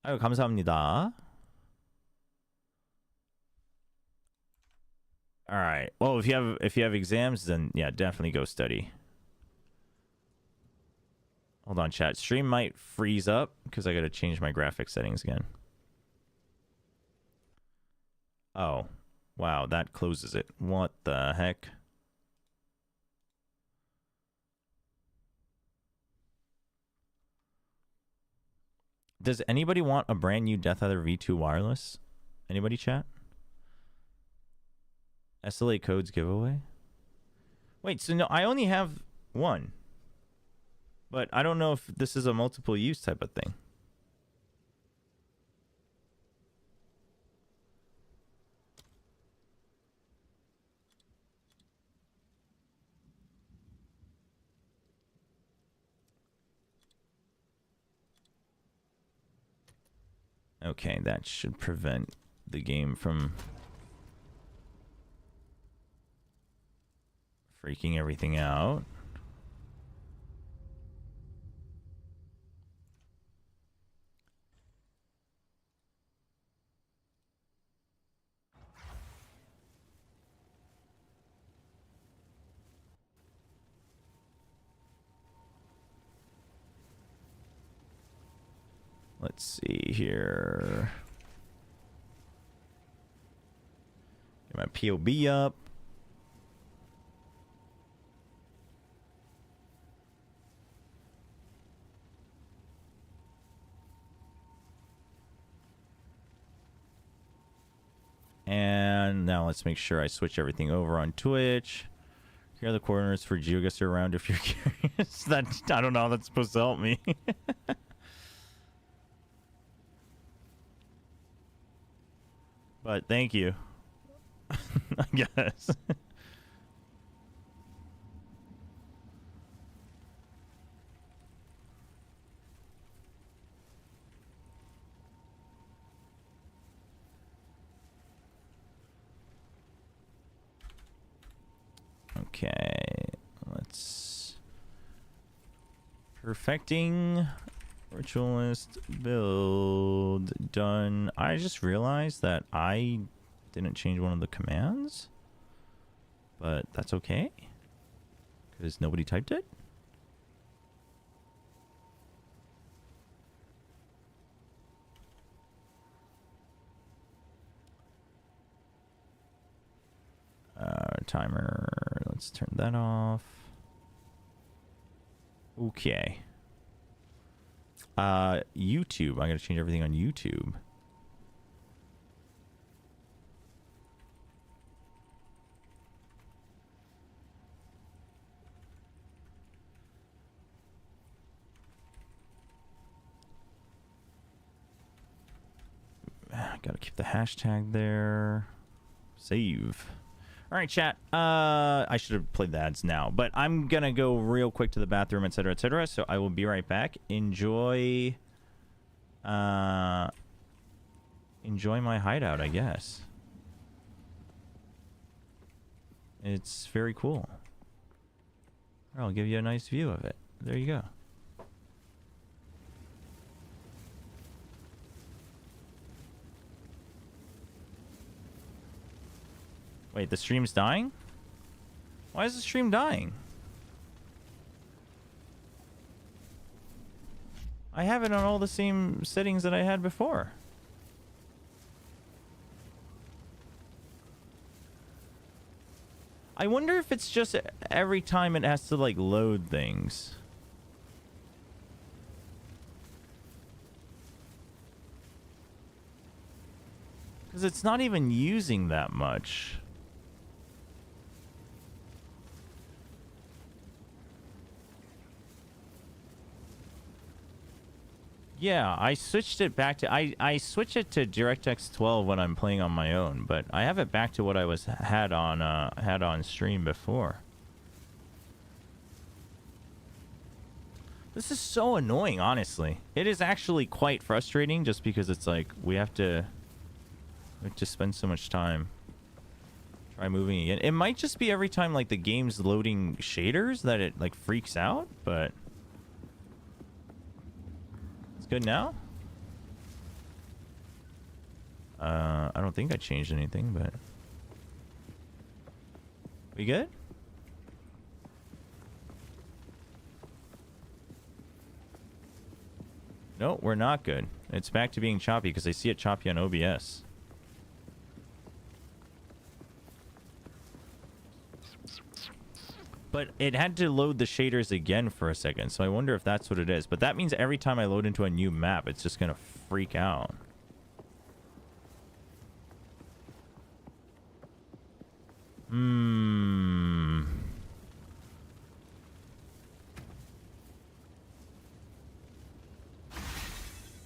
아유, 감사합니다. All right. Well, if you have exams, then yeah, definitely go study. Hold on, chat. Stream might freeze up because I got to change my graphic settings again. Oh, wow, that closes it. What the heck? Does anybody want a brand new Death Adder V2 wireless? Anybody, chat? SLA codes giveaway? Wait, so no, I only have one. But I don't know if this is a multiple use type of thing. Okay, that should prevent the game from freaking everything out. Let's see here. Get my POB up. And now let's make sure I switch everything over on Twitch. Here are the coordinates for GeoGuessr around if you're curious. That, I don't know how that's supposed to help me. But thank you. I guess. Okay, let's perfecting Ritualist build done. I just realized that I didn't change one of the commands, but that's okay because nobody typed it. Timer, let's turn that off. Okay. YouTube, I gotta change everything on YouTube. Gotta keep the hashtag there. Save. All right, chat. I should have played the ads now, but I'm gonna go real quick to the bathroom, etc., etc. So I will be right back. Enjoy my hideout, I guess. It's very cool. I'll give you a nice view of it. There you go. Wait, the stream's dying? Why is the stream dying? I have it on all the same settings that I had before. I wonder if it's just every time it has to like load things. Because it's not even using that much. Yeah, I switched it back to I switch it to DirectX 12 when I'm playing on my own, but I have it back to what I had on stream before. This is so annoying, honestly. It is actually quite frustrating just because it's like we have to spend so much time. Try moving again. It might just be every time like the game's loading shaders that it like freaks out, but good now? I don't think I changed anything, but we good? No, we're not good. It's back to being choppy because I see it choppy on OBS. But it had to load the shaders again for a second, so I wonder if that's what it is. But that means every time I load into a new map, it's just gonna freak out.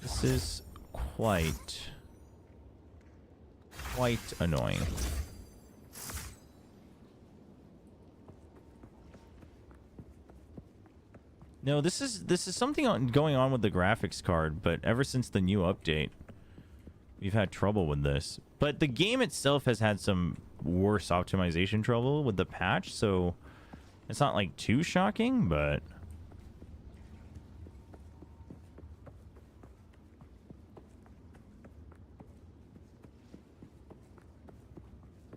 This is quite annoying. No, this is something going on with the graphics card, but ever since the new update, we've had trouble with this. But the game itself has had some worse optimization trouble with the patch, so it's not like too shocking, but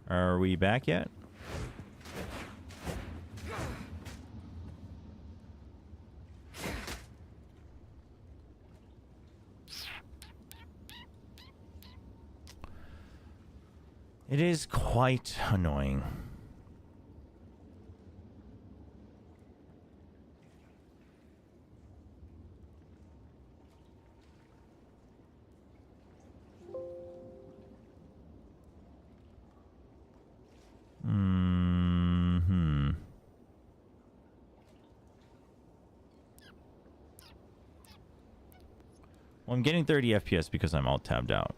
are we back yet? It is quite annoying. Well, I'm getting 30 FPS because I'm all tabbed out.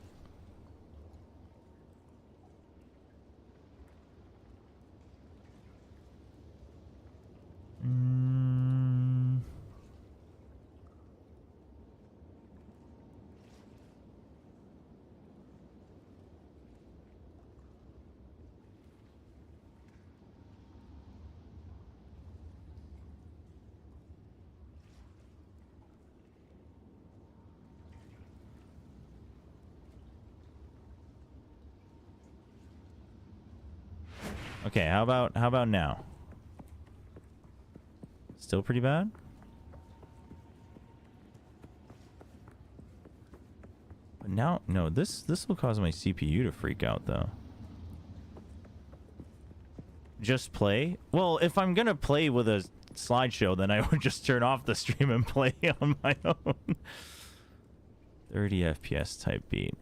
Okay, how about now? Still pretty bad? But now, no, this will cause my CPU to freak out though. Just play? Well, if I'm gonna play with a slideshow, then I would just turn off the stream and play on my own. 30 FPS type beat.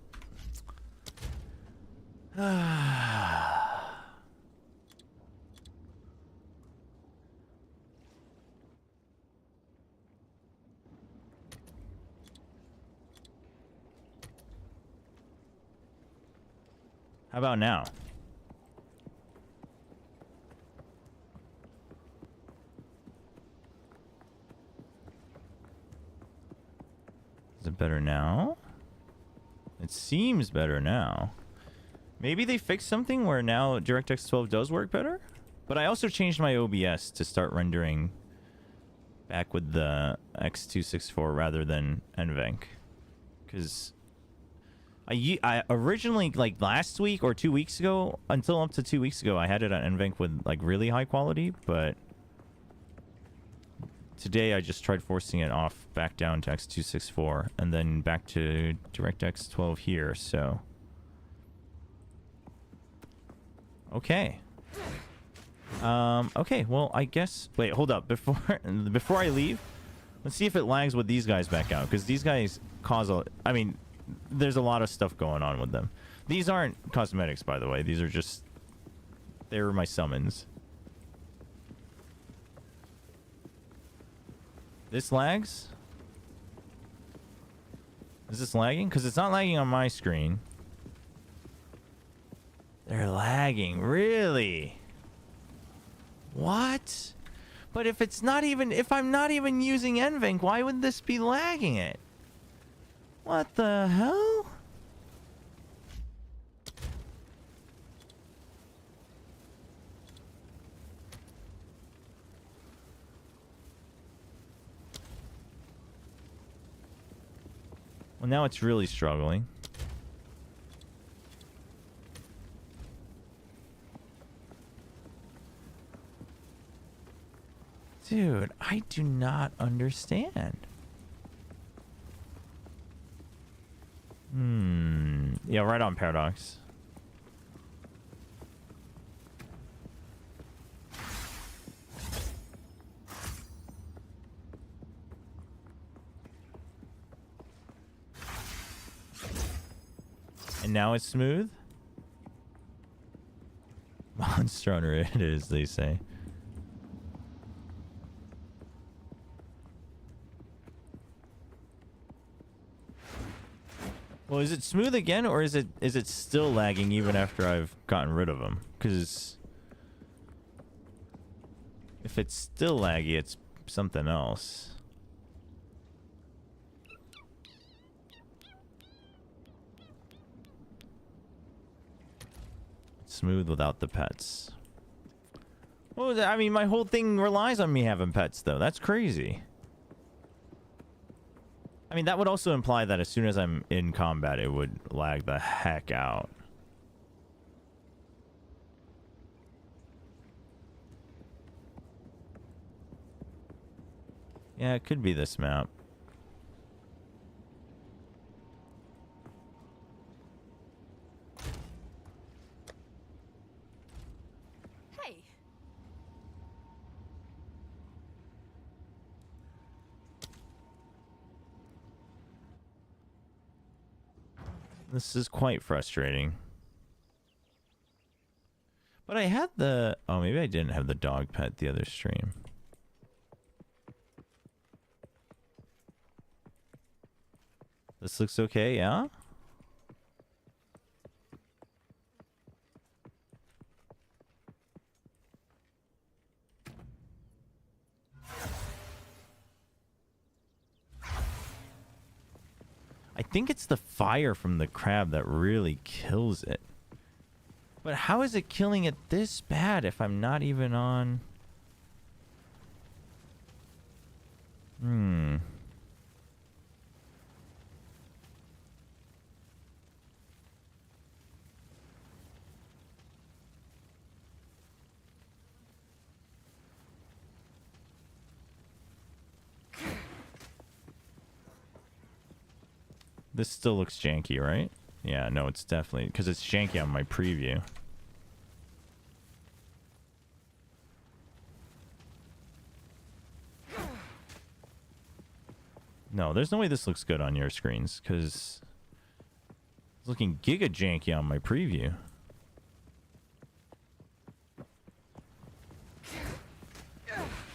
How about now? Is it better now? It seems better now. Maybe they fixed something where now DirectX 12 does work better? But I also changed my OBS to start rendering back with the X264 rather than NVENC. Because I originally, like last week or 2 weeks ago, until up to 2 weeks ago, I had it on NVENC with like really high quality, but today I just tried forcing it off back down to X264 and then back to DirectX 12 here, so... Okay. Okay, well, I guess... Wait, hold up. Before I leave, let's see if it lags with these guys back out, because these guys cause a... I mean, there's a lot of stuff going on with them. These aren't cosmetics, by the way. These are just... They're my summons. This lags? Is this lagging? Because it's not lagging on my screen. They're lagging. Really? What? But if it's not even... If I'm not even using NVENC, why would this be lagging it? What the hell? Well, now it's really struggling. Dude, I do not understand. Yeah, right on, Paradox. And now it's smooth? Monster Hunter it is, they say. Well, is it smooth again, or is it still lagging even after I've gotten rid of them? Because if it's still laggy, it's something else. Smooth without the pets. What was that? I mean, my whole thing relies on me having pets, though. That's crazy. I mean, that would also imply that as soon as I'm in combat, it would lag the heck out. Yeah, it could be this map. Hey. This is quite frustrating. But I had the... Oh, maybe I didn't have the dog pet the other stream. This looks okay, yeah? I think it's the fire from the crab that really kills it. But how is it killing it this bad if I'm not even on... This still looks janky, right? Yeah, no, it's definitely... Because it's janky on my preview. No, there's no way this looks good on your screens, because... It's looking giga janky on my preview.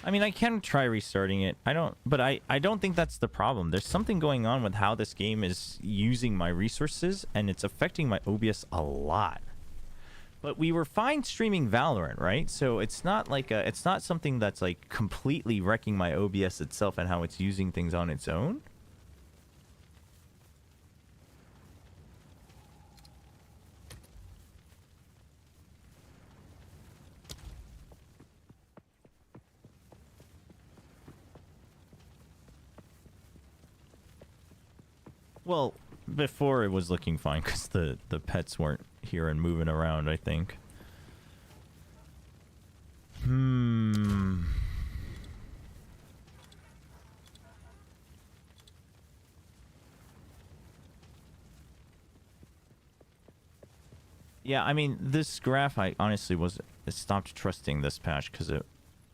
I mean, I can try restarting it. I don't think that's the problem. There's something going on with how this game is using my resources, and it's affecting my OBS a lot. But we were fine streaming Valorant, right? So it's not like it's not something that's like completely wrecking my OBS itself and how it's using things on its own. Well, before it was looking fine because the pets weren't here and moving around, I think. Yeah, I mean, this graph, I honestly stopped trusting this patch because it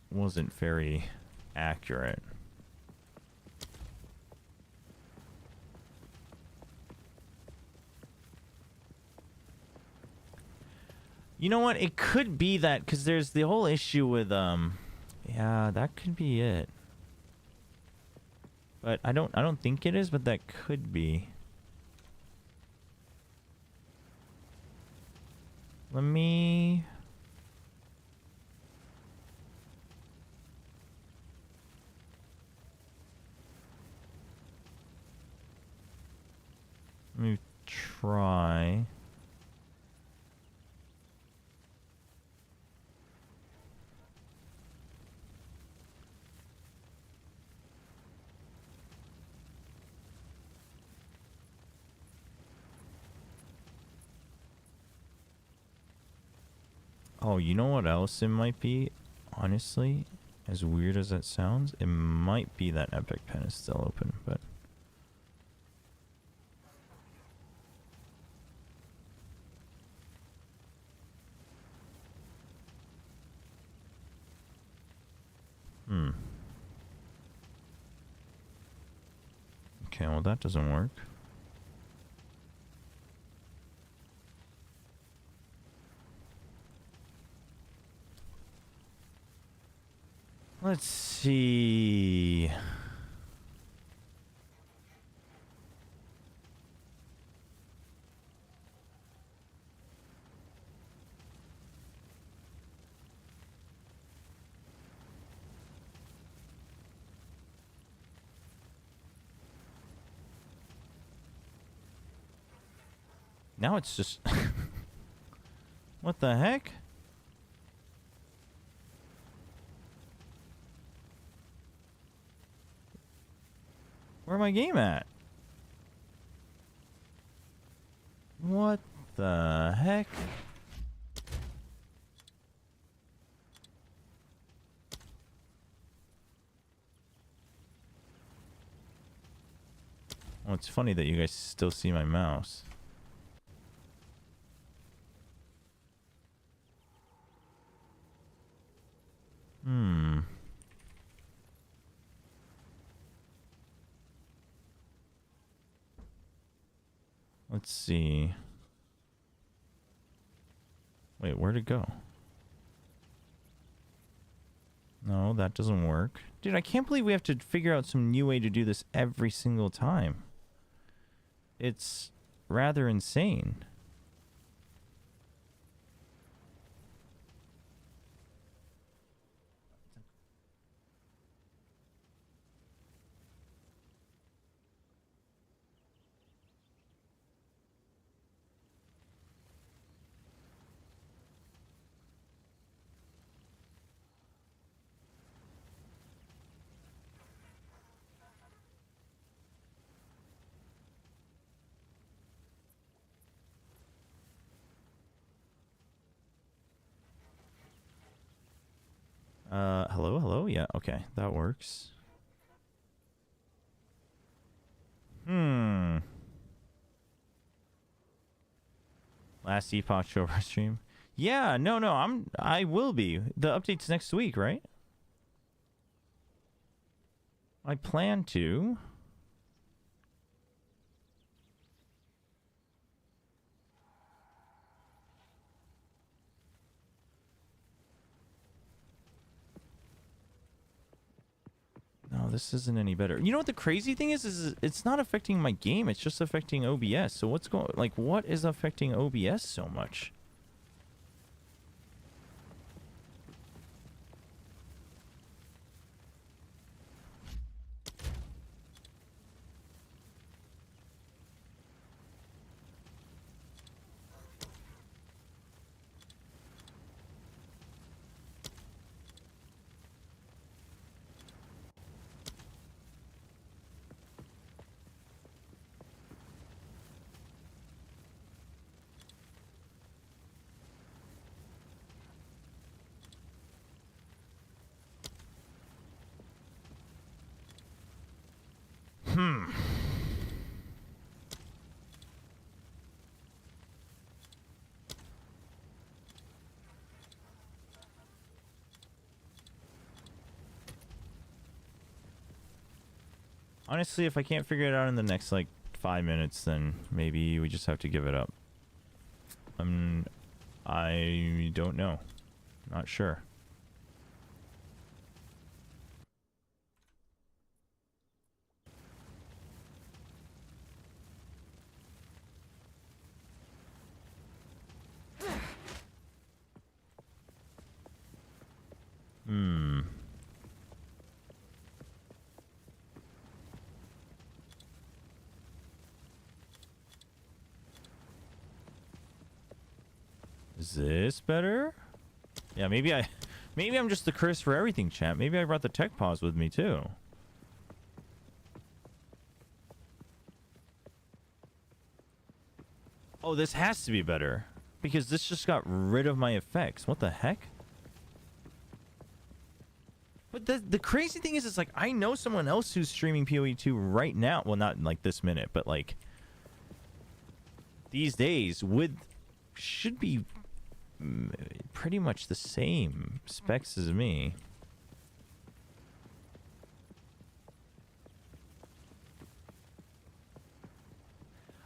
wasn't very accurate. You know what? It could be that because there's the whole issue with yeah, that could be it. But I don't think it is, but that could be. Let me try. Oh, you know what else it might be? Honestly, as weird as that sounds, it might be that Epic Pen is still open, but... Okay, well that doesn't work. Let's see. Now it's just... What the heck? Where my game at? What the heck? Well, it's funny that you guys still see my mouse. Let's see. Wait, where'd it go? No, that doesn't work. Dude, I can't believe we have to figure out some new way to do this every single time. It's rather insane. Hello? Yeah, okay, that works. Last Epoch Chobra stream. Yeah, no, I will be. The update's next week, right? I plan to. No, this isn't any better. You know what the crazy thing is it's not affecting my game. It's just affecting OBS. So what's going... Like, what is affecting OBS so much? Honestly, if I can't figure it out in the next, like, 5 minutes, then maybe we just have to give it up. I don't know. Not sure. Is this better? Yeah, maybe I'm just the curse for everything, chat. Maybe I brought the tech pause with me too. Oh, this has to be better because this just got rid of my effects. What the heck? But the crazy thing is, it's like I know someone else who's streaming POE2 right now. Well, not in like this minute, but like these days with should be pretty much the same specs as me.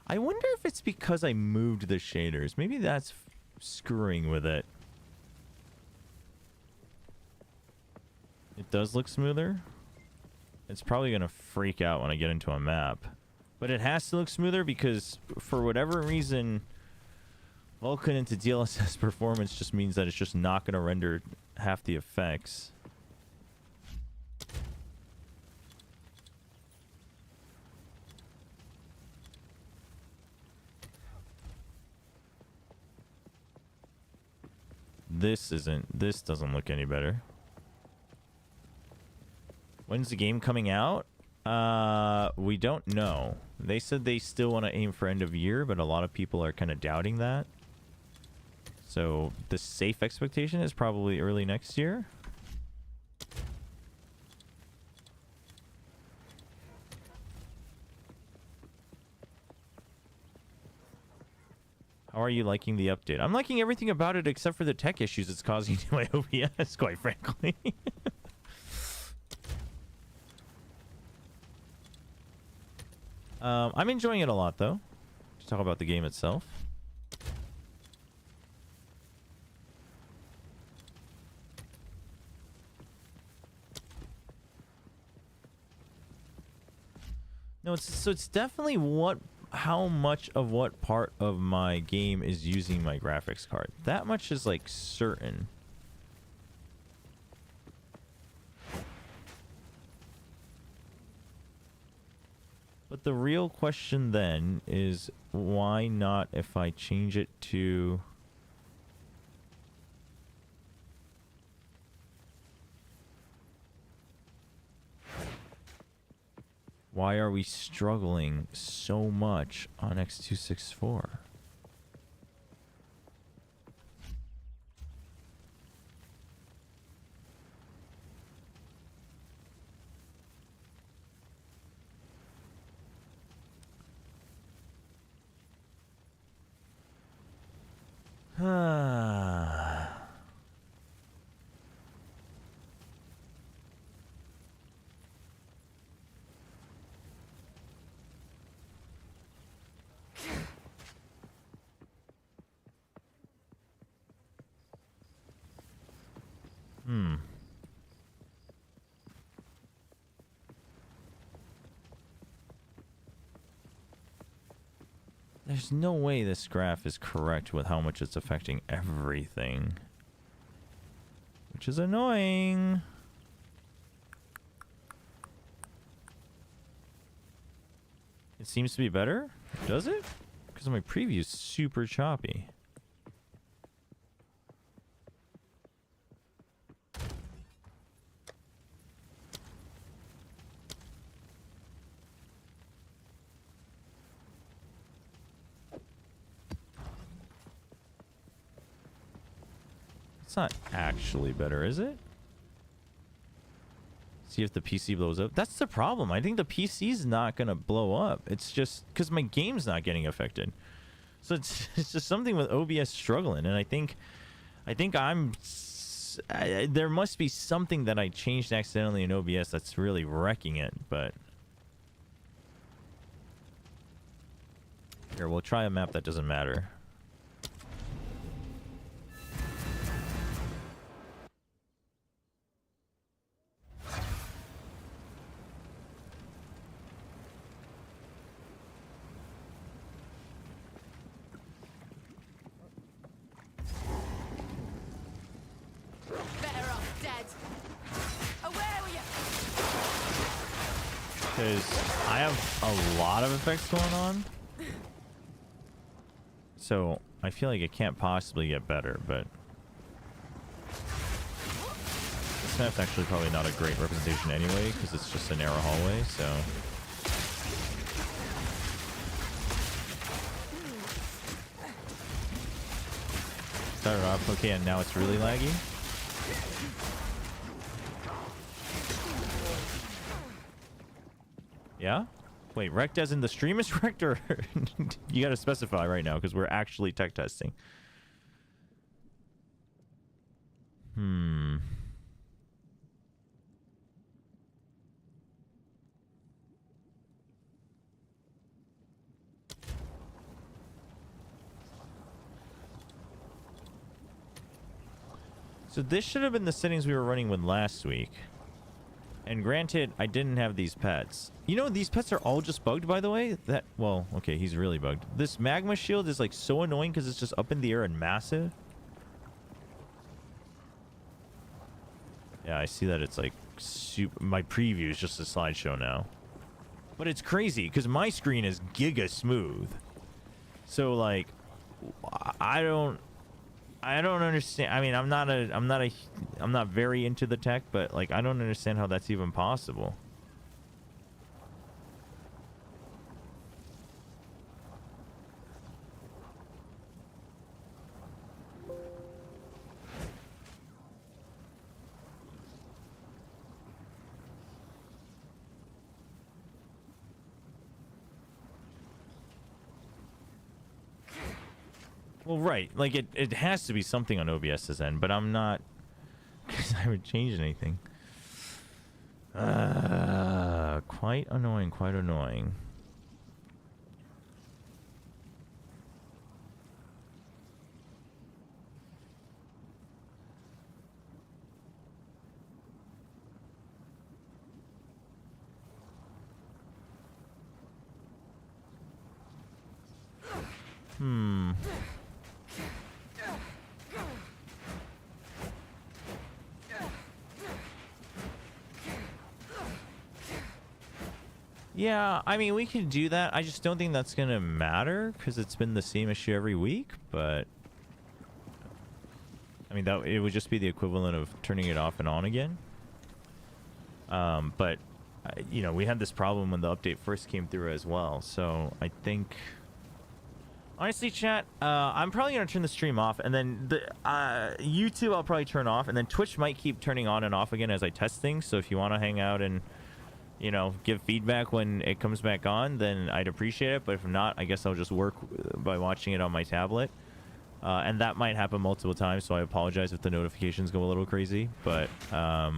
I wonder if it's because I moved the shaders. Maybe that's screwing with it. It does look smoother. It's probably gonna freak out when I get into a map. But it has to look smoother because for whatever reason Vulkan into DLSS performance just means that it's just not going to render half the effects. This doesn't look any better. When's the game coming out? We don't know. They said they still want to aim for end of year, but a lot of people are kind of doubting that. So the safe expectation is probably early next year. How are you liking the update? I'm liking everything about it except for the tech issues it's causing to my OBS, quite frankly. I'm enjoying it a lot, though. To talk about the game itself. No, it's definitely how much of what part of my game is using my graphics card. That much is like certain. But the real question then is why not if I change it to why are we struggling so much on X264? There's no way this graph is correct with how much it's affecting everything. Which is annoying. It seems to be better? Does it? Because my preview is super choppy. It's not actually better, is it? See if the PC blows up. That's the problem. I think the PC's not going to blow up. It's just because my game's not getting affected. So it's just something with OBS struggling. And I think there must be something that I changed accidentally in OBS that's really wrecking it. But Here, we'll try a map that doesn't matter. Better off dead. Oh, where were you? Because I have a lot of effects going on. So I feel like it can't possibly get better, but this map's actually probably not a great representation anyway, because it's just a narrow hallway, so. Started off okay, and now it's really laggy. Yeah? Wait, wrecked as in the stream is wrecked, or you gotta specify right now because we're actually tech testing. So this should have been the settings we were running with last week. And granted, I didn't have these pets. You know, these pets are all just bugged, by the way. That, well, okay, he's really bugged. This magma shield is like so annoying because it's just up in the air and massive. Yeah, I see that it's like super. My preview is just a slideshow now. But it's crazy because my screen is giga smooth. So like, I don't understand. I mean, I'm not very into the tech, but like, I don't understand how that's even possible. Well, right. Like, it has to be something on OBS's end, but I'm not... Because I haven't changed anything. Quite annoying, quite annoying. Yeah, I mean, we can do that. I just don't think that's gonna matter because it's been the same issue every week. But I mean, that it would just be the equivalent of turning it off and on again. But you know, we had this problem when the update first came through as well. So I think, honestly, chat, I'm probably gonna turn the stream off, and then the YouTube I'll probably turn off, and then Twitch might keep turning on and off again as I test things. So if you want to hang out and, you know, give feedback when it comes back on, then I'd appreciate it. But if not, I guess I'll just work by watching it on my tablet. And that might happen multiple times, so I apologize if the notifications go a little crazy. But I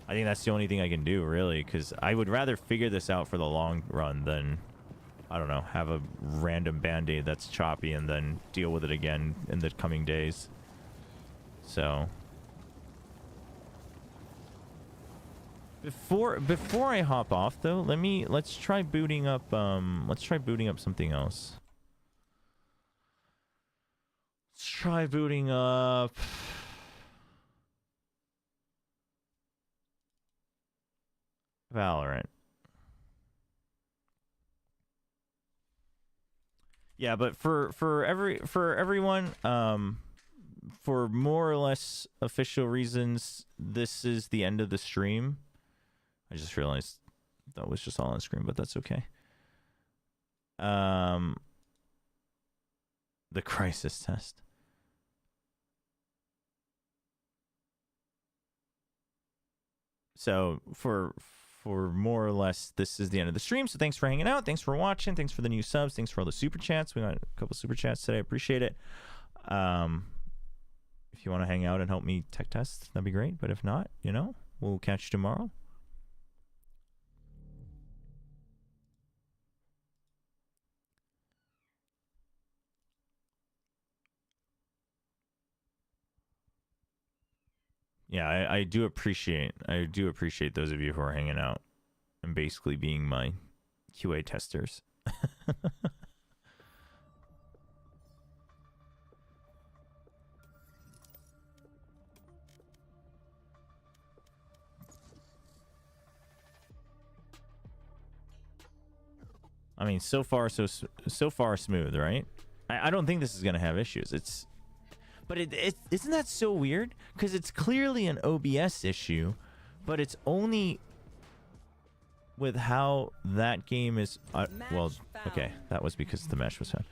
think that's the only thing I can do, really, because I would rather figure this out for the long run than, I don't know, have a random band-aid that's choppy and then deal with it again in the coming days. So... Before I hop off though, let's try booting up something else. Let's try booting up Valorant. Yeah, but for everyone, for more or less official reasons, this is the end of the stream. I just realized that was just all on screen, but that's okay. The crisis test. So for more or less, this is the end of the stream. So thanks for hanging out. Thanks for watching. Thanks for the new subs. Thanks for all the super chats. We got a couple super chats today. I appreciate it. If you want to hang out and help me tech test, that'd be great. But if not, you know, we'll catch you tomorrow. Yeah, I do appreciate those of you who are hanging out and basically being my QA testers. I mean, so far smooth, right? I don't think this is gonna have issues. But isn't that so weird? Because it's clearly an OBS issue, but it's only with how that game is. Well, okay, that was because the mesh was found.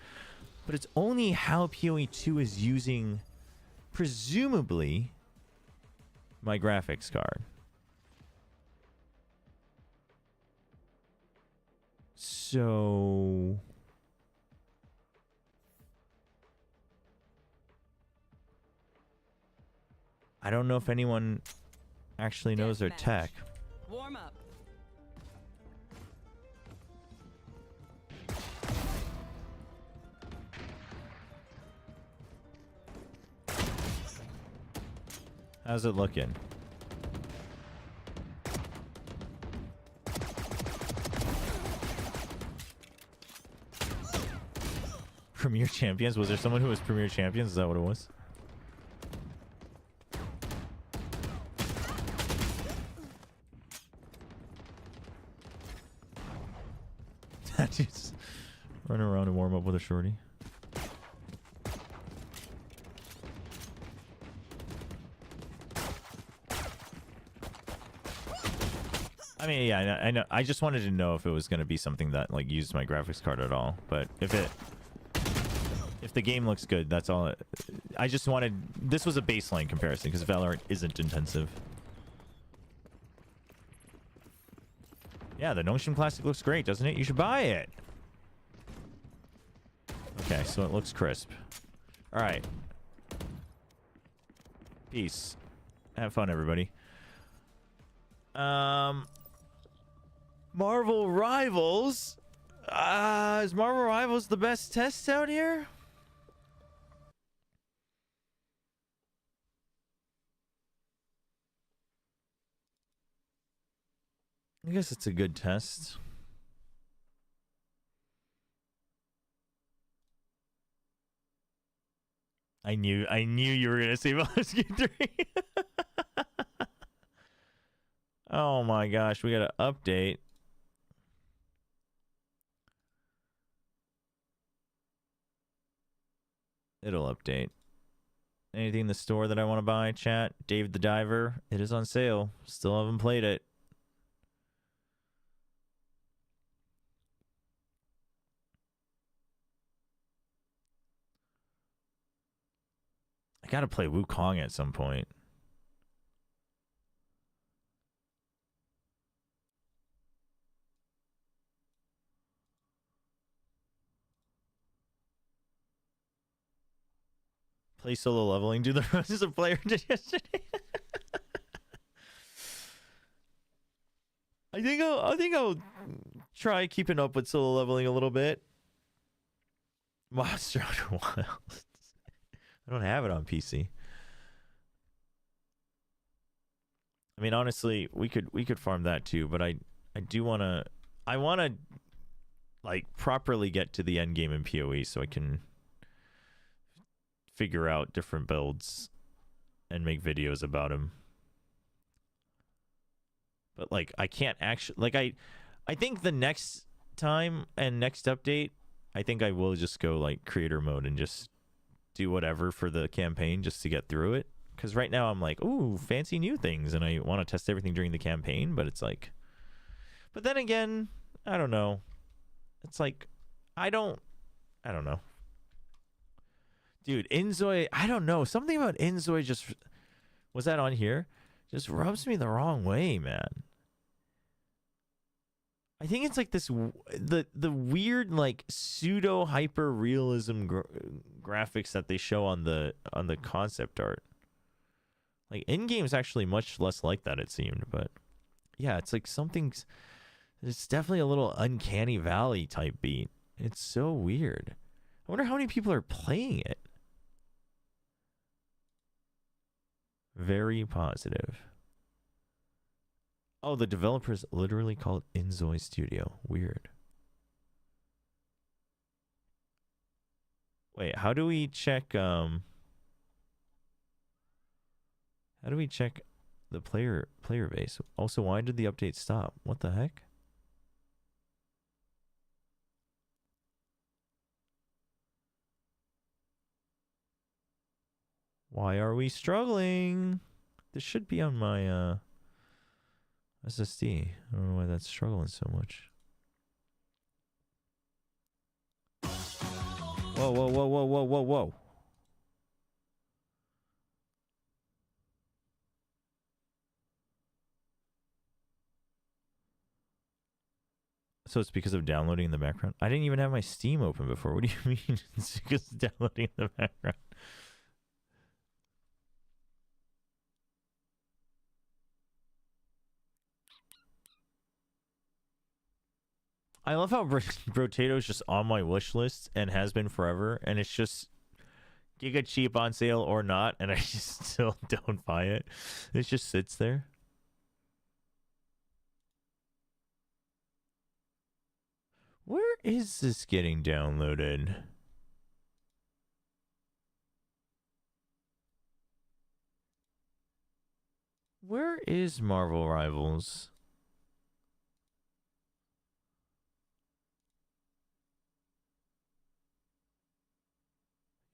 But it's only how POE2 is using, presumably, my graphics card. So I don't know if anyone actually knows their tech. Warm up. How's it looking? Premier Champions? Was there someone who was Premier Champions? Is that what it was? Just run around and warm up with a shorty. I mean, yeah, I know. I just wanted to know if it was going to be something that like used my graphics card at all. But if the game looks good, that's all. I just wanted. This was a baseline comparison because Valorant isn't intensive. Yeah, the Notion Classic looks great, doesn't it? You should buy it. Okay, so it looks crisp. All right. Peace. Have fun, everybody. Marvel Rivals. Is Marvel Rivals the best test out here? I guess it's a good test. I knew you were gonna say Baldur's Gate 3. Oh my gosh, we got an update. It'll update. Anything in the store that I want to buy, chat? Dave the Diver. It is on sale. Still haven't played it. I gotta play Wukong at some point. Play solo leveling. Do the runs a player did yesterday. I think I'll try keeping up with solo leveling a little bit. Monster Hunter Wilds. I don't have it on PC. I mean, honestly, we could farm that too, but I want to like properly get to the end game in PoE so I can figure out different builds and make videos about them. But like I can't actually like I think the next time and next update, I think I will just go like creator mode and just do whatever for the campaign just to get through it. Because right now I'm like, ooh, fancy new things, and I want to test everything during the campaign, but it's like, but then again, I don't know. It's like, I don't know. Dude, Inzoi, I don't know. Something about Inzoi just, was that on here? Just rubs me the wrong way, man. I think it's like this, the weird like pseudo hyper realism graphics that they show on the concept art. Like in game is actually much less like that, it seemed, but yeah, it's like something's. It's definitely a little uncanny valley type beat. It's so weird. I wonder how many people are playing it. Very positive. Oh, the developers literally called Inzoi Studio. Weird. Wait, how do we check how do we check the player base? Also, why did the update stop? What the heck? Why are we struggling? This should be on my SSD. I don't know why that's struggling so much. Whoa, whoa, whoa, whoa, whoa, whoa, whoa. So it's because of downloading in the background? I didn't even have my Steam open before. What do you mean it's because of downloading in the background? I love how Brotato's just on my wish list and has been forever, and it's just giga cheap on sale or not, and I just still don't buy it. It just sits there. Where is this getting downloaded? Where is Marvel Rivals?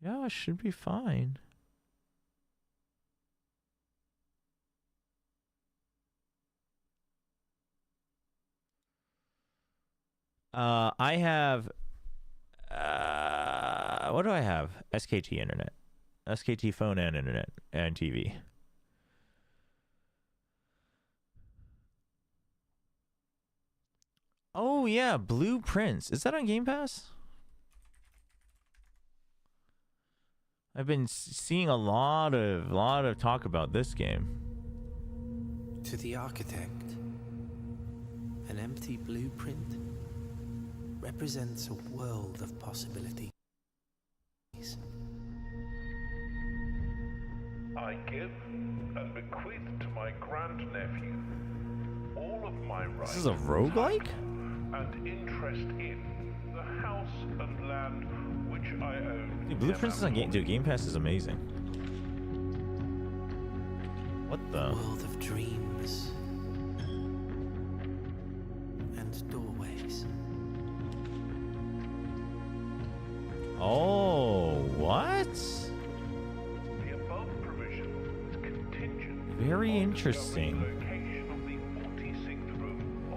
Yeah, it should be fine. I have what do I have? SKT internet. SKT phone and internet and TV. Oh yeah, Blueprints. Is that on Game Pass? I've been seeing a lot of talk about this game. To the architect, an empty blueprint represents a world of possibilities. I give and bequeath to my grandnephew all of my rights. This is a roguelike? And interest in the house and land which I own. Dude, Blueprints is on Game. Dude, Game Pass is amazing. What the? World of dreams and doorways. Oh, what? The above provision is contingent. Very interesting.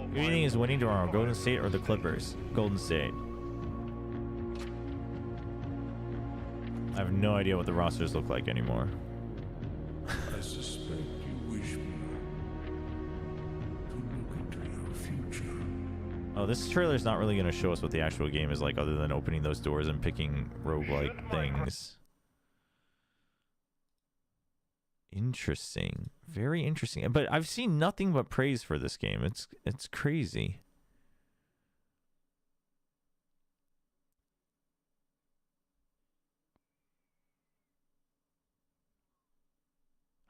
Who do you think is winning tomorrow, Golden State or the Clippers? Golden State. I have no idea what the rosters look like anymore. I suspect you wish me to look into your future. Oh, this trailer's not really going to show us what the actual game is like other than opening those doors and picking roguelike things. Interesting. Very interesting. But I've seen nothing but praise for this game. It's crazy.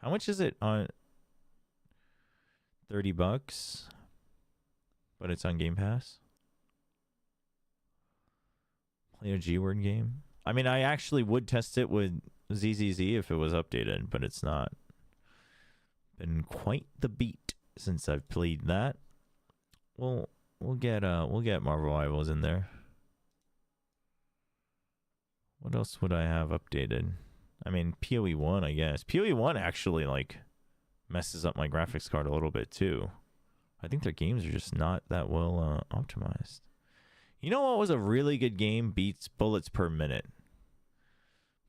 How much is it on? $30, but it's on Game Pass. Play a G-word game. I mean, I actually would test it with ZZZ if it was updated, but it's not. Been quite the beat since I've played that. We'll get Marvel Rivals in there. What else would I have updated? I mean, POE1, I guess. POE1 actually, like, messes up my graphics card a little bit, too. I think their games are just not that well optimized. You know what was a really good game? Beats Bullets Per Minute.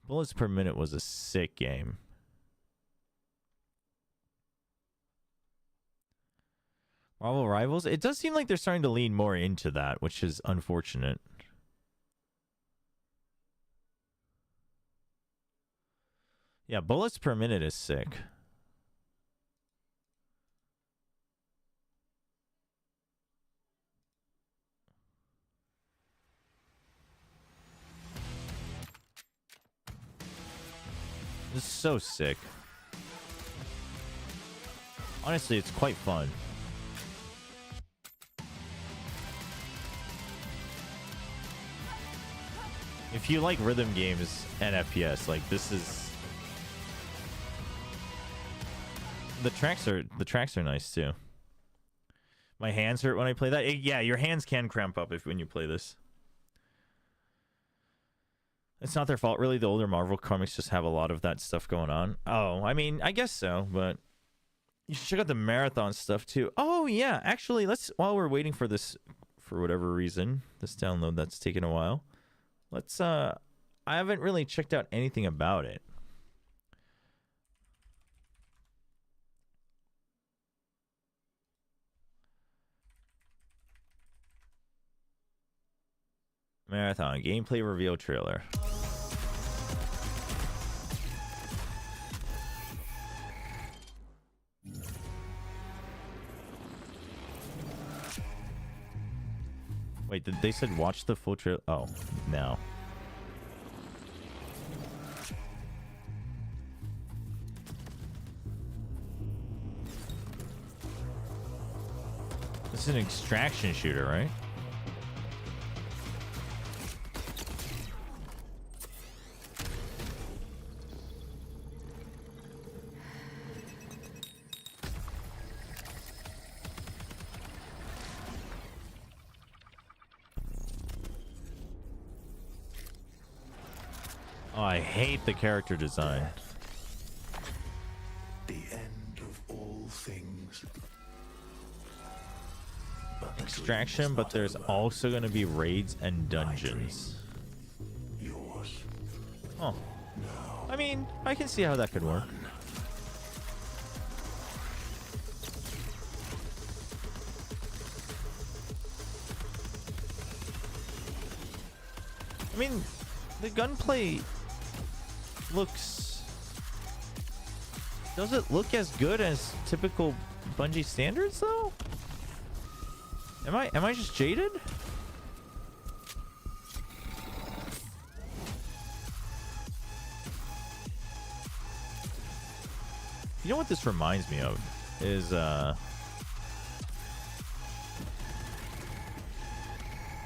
Bullets Per Minute was a sick game. Marvel Rivals? It does seem like they're starting to lean more into that, which is unfortunate. Yeah, Bullets Per Minute is sick. This is so sick. Honestly, it's quite fun. If you like rhythm games and FPS, like this is the tracks are nice too. My hands hurt when I play that. Yeah, your hands can cramp up when you play this. It's not their fault, really. The older Marvel comics just have a lot of that stuff going on. Oh, I mean, I guess so, but you should check out the marathon stuff too. Oh yeah, actually, while we're waiting for this, for whatever reason, this download that's taken a while. Let's I haven't really checked out anything about it. Marathon gameplay reveal trailer. Wait, they said watch the full trailer? Oh, no. This is an extraction shooter, right? Oh, I hate the character design. The end of all things. Extraction, but there's also going to be raids and dungeons. Yours. Oh. I mean, I can see how that could work. I mean, the gunplay looks... Does it look as good as typical Bungie standards, though? Am I just jaded? You know what this reminds me of is I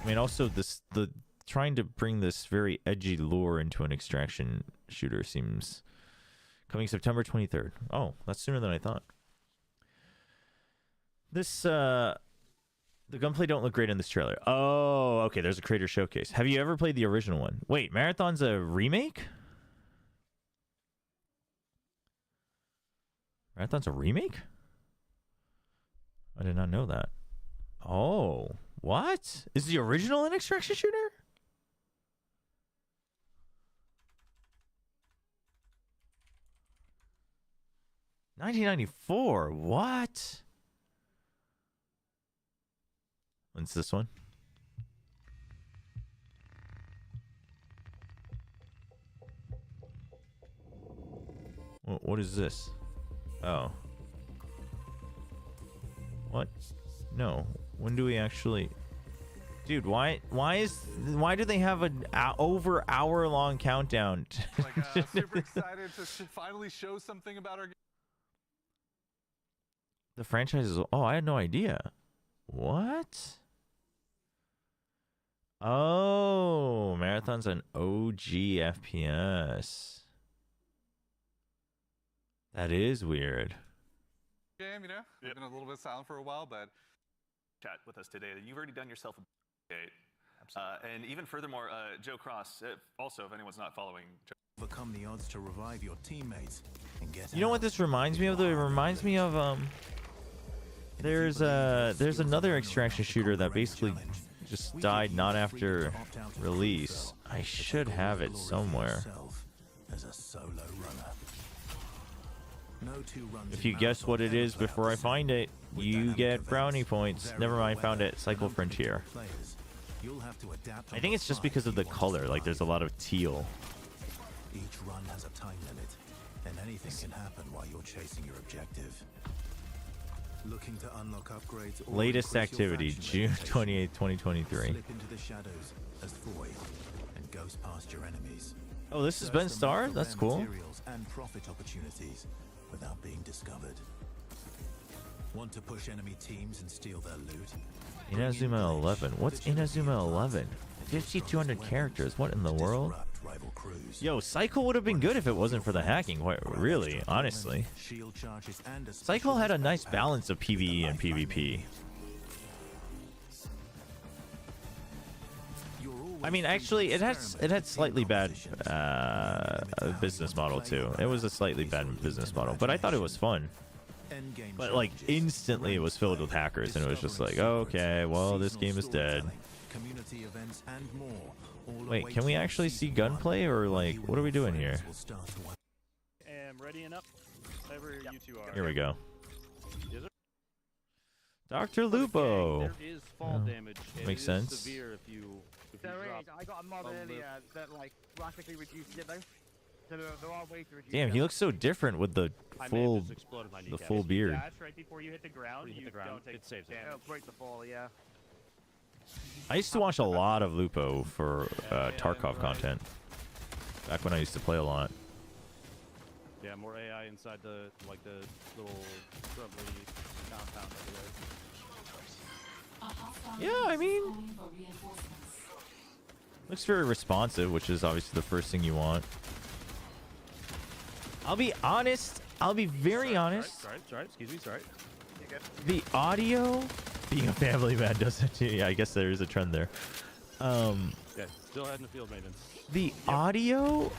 mean, also the trying to bring this very edgy lure into an extraction shooter seems coming September 23rd. Oh, that's sooner than I thought. This the gunplay don't look great in this trailer. Oh, okay, there's a creator showcase. Have you ever played the original one? Wait, Marathon's a remake? Marathon's a remake? I did not know that. Oh, what? Is the original an extraction shooter? $1994. What? When's this one? What is this? Oh. What? No. When do we actually... Dude, why do they have an over hour-long countdown? Super excited to finally show something about our game. The franchise is... Oh, I had no idea. What? Oh, Marathon's an OG FPS. That is weird. Game, you know? I've been a little bit silent for a while, but... Chat with us today. You've already done yourself a date. And even furthermore, Joe Cross, also, if anyone's not following... Overcome the odds to revive your teammates and get You know what this reminds me of, though? It reminds me of, there's another extraction shooter that basically just died not after release. I should have it somewhere. As a solo runner. No two runs If you guess what it is before I find it, you get brownie points. Never mind, found it. Cycle Frontier. I think it's just because of the color. Like, there's a lot of teal. Each run has a time limit, and anything can happen while you're chasing your objective. Looking to unlock upgrades. Latest activity, June 28th, 2023. Slip into the shadows as void and ghost past your enemies. Oh, this is Ben Starr? That's cool. And profit opportunities without being discovered. Want to push enemy teams and steal their loot? Inazuma 11. What's Inazuma 11? 5,200 characters. What in the world? Yo, Cycle would have been good if it wasn't for the hacking. Really, honestly. Cycle had a nice balance of PvE and PvP. I mean, actually, it had slightly bad business model too. It was a slightly bad business model, but I thought it was fun. But like instantly, it was filled with hackers, and it was just like, okay, well, this game is dead. Wait, can we actually see gunplay, or like, what are we doing here? Am ready and up. Wherever you two are. Here we go. Dr. Lupo. There is fall damage. Makes sense. Severe if you there is. I got a mod earlier that like drastically reduced it though. So there are ways to reduce Damn, he looks so different with the full beard. Dash right before you hit the ground. You don't take it saves it. It'll break the fall, yeah. I used to watch a lot of Lupo for Tarkov content. Back when I used to play a lot. Yeah, more AI inside the little shrubbery compound over there. Yeah, I mean, looks very responsive, which is obviously the first thing you want. I'll be honest. I'll be very honest. Sorry. Excuse me. Sorry. The audio, being a family man, doesn't. Yeah, I guess there is a trend there. Yeah, still heading to field maintenance. The audio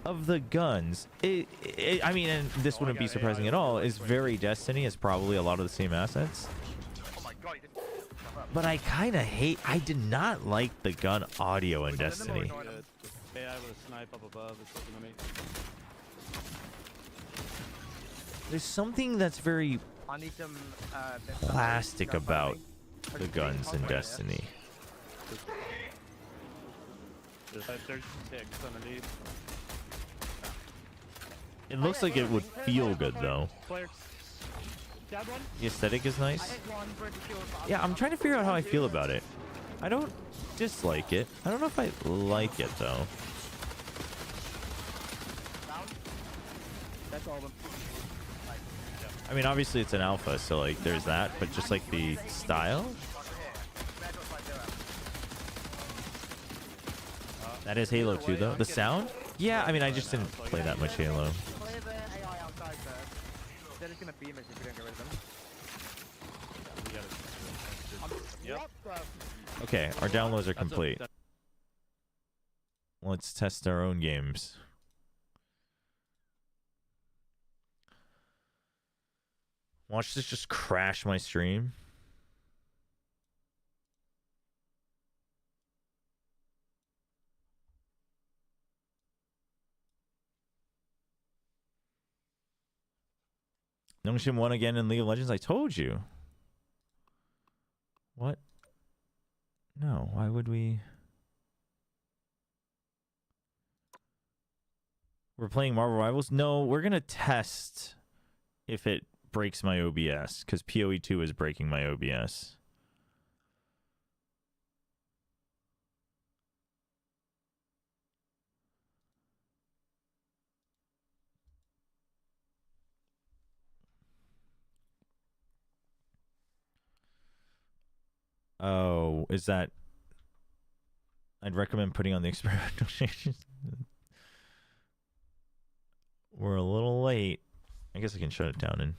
of the guns, I mean, and this wouldn't be surprising at all, is very Destiny. It's probably a lot of the same assets. But I kind of hate. I did not like the gun audio in Destiny. AI with a snipe up above is looking at me. There's something that's very I need some plastic about the guns in Destiny. There's ticks underneath. It looks like it would feel good though. The aesthetic is nice. Yeah, I'm trying to figure out how I feel about it. I don't dislike it. I don't know if I like it though. That's all of them. I mean, obviously it's an alpha, so like there's that, but just like the style. That is Halo 2 though. The sound? Yeah, I mean, I just didn't play that much Halo. They're just gonna beam us if we don't get rid of them. Okay, our downloads are complete. Let's test our own games. Watch this just crash my stream. Nongshim won again in League of Legends. I told you. What? No, why would we? We're playing Marvel Rivals? No, we're going to test if it breaks my OBS, because POE2 is breaking my OBS. Oh, is that... I'd recommend putting on the experimental changes. We're a little late. I guess I can shut it down and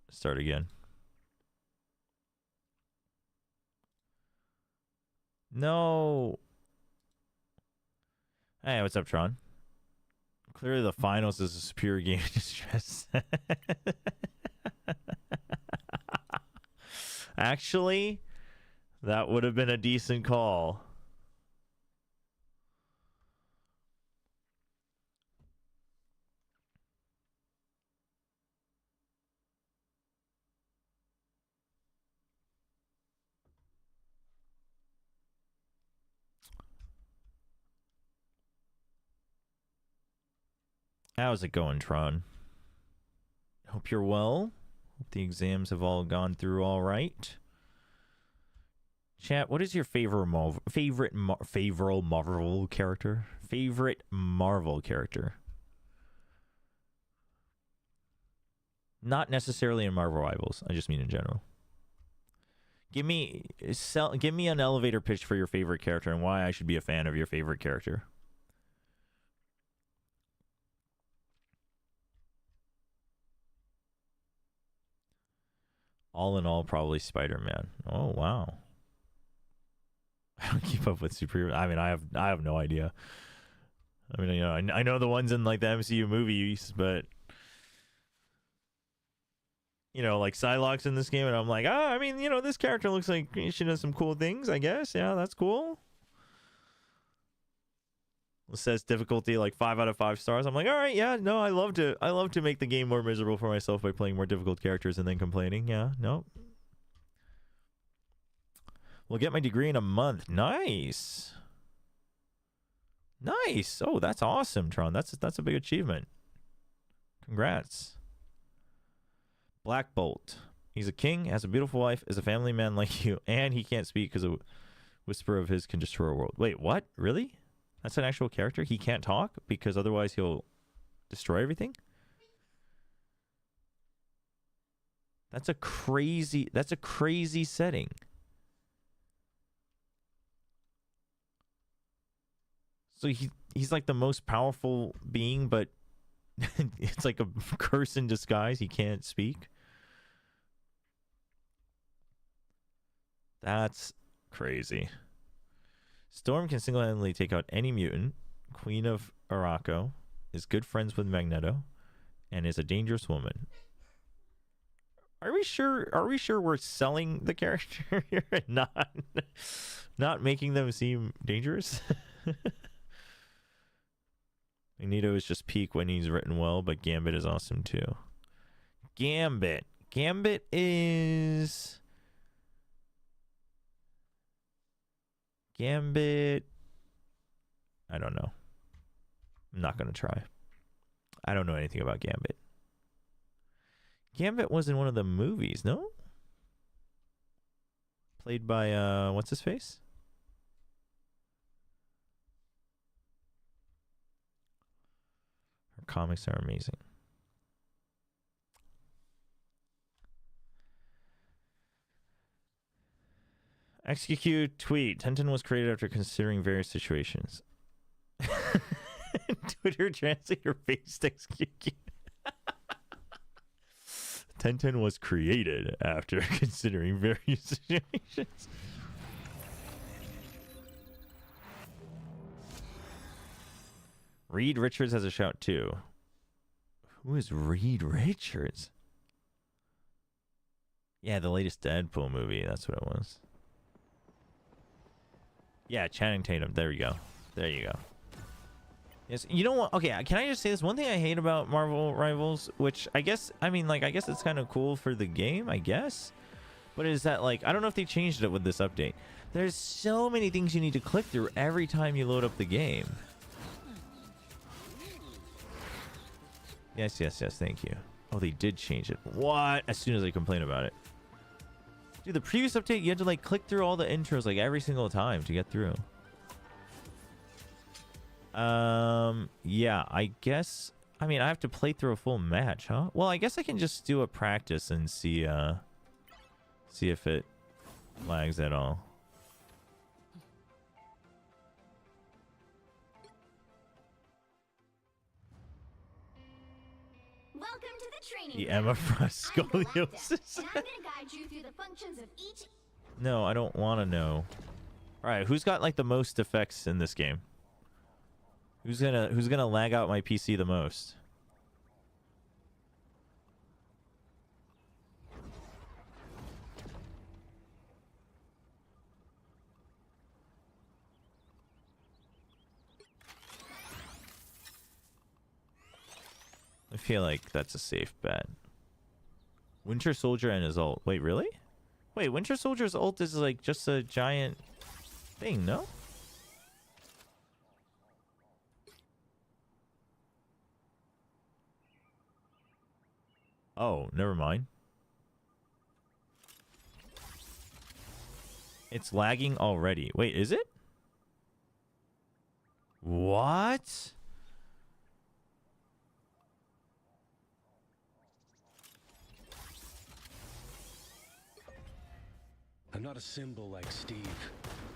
start again. No. Hey, what's up, Tron? Clearly the finals is a superior game to stress. Actually, that would have been a decent call. How's it going, Tron? Hope you're well. Hope the exams have all gone through all right. Chat, what is your favorite Marvel character? Favorite Marvel character? Not necessarily in Marvel Rivals. I just mean in general. Give me an elevator pitch for your favorite character and why I should be a fan of your favorite character. All in all, probably Spider-Man. Oh wow. I don't keep up with superheroes. I mean, I have no idea. I mean, you know, I know the ones in like the MCU movies, but you know, like Psylocke's in this game, and I'm like, I mean, you know, this character looks like she does some cool things, I guess. Yeah, that's cool. It says difficulty like 5 out of 5 stars. I'm like, all right, yeah, no, I love to make the game more miserable for myself by playing more difficult characters and then complaining. Yeah, no. We'll get my degree in a month. Nice. Nice. Oh, that's awesome, Tron. That's a big achievement. Congrats. Black Bolt. He's a king, has a beautiful wife, is a family man like you, and he can't speak because a whisper of his can destroy a world. Wait, what? Really? That's an actual character? He can't talk because otherwise he'll destroy everything? That's a crazy setting. So he's like the most powerful being, but it's like a curse in disguise. He can't speak. That's crazy. Storm can single-handedly take out any mutant. Queen of Araco is good friends with Magneto and is a dangerous woman. Are we sure we're selling the character here and not making them seem dangerous? Magneto is just peak when he's written well, but Gambit is awesome too. Gambit is... Gambit... I don't know. I'm not going to try. I don't know anything about Gambit. Gambit was in one of the movies, no? Played by, what's his face? Her comics are amazing. XQQ tweet. Tenten was created after considering various situations. Twitter translator faced XQQ. Tenten was created after considering various situations. Reed Richards has a shout too. Who is Reed Richards? Yeah, the latest Deadpool movie. That's what it was. Yeah, Channing Tatum. There you go. There you go. Yes, you know what? Okay, can I just say this? One thing I hate about Marvel Rivals, which I guess, I mean, like, I guess it's kind of cool for the game, I guess. But is that, like, I don't know if they changed it with this update. There's so many things you need to click through every time you load up the game. Yes, yes, yes, thank you. Oh, they did change it. What? As soon as I complain about it. Dude, the previous update, you had to, like, click through all the intros, like, every single time to get through. Yeah, I guess... I mean, I have to play through a full match, huh? Well, I guess I can just do a practice and see if it lags at all. Welcome to the training. The Emma Frost scoliosis. And I'm gonna guide you through the functions of each. No, I don't want to know. All right, who's got like the most effects in this game? Who's gonna lag out my PC the most? I feel like that's a safe bet. Winter Soldier and his ult. Wait, really? Wait, Winter Soldier's ult is like just a giant thing, no? Oh, never mind. It's lagging already. Wait, is it? What? I'm not a symbol like Steve.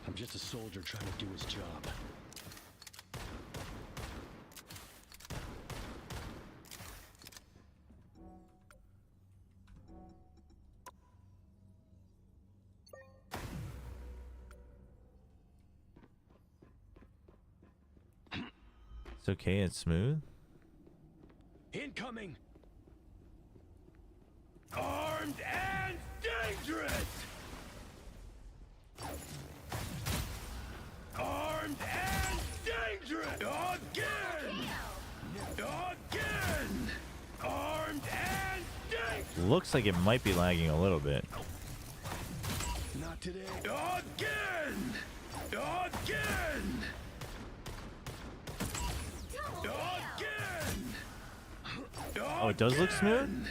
I'm just a soldier trying to do his job. It's okay, it's smooth. Incoming! Armed and dangerous! Armed and dangerous! Again! Again! Armed and dangerous! Looks like it might be lagging a little bit. Not today. Again! Again! Oh, it does look smooth?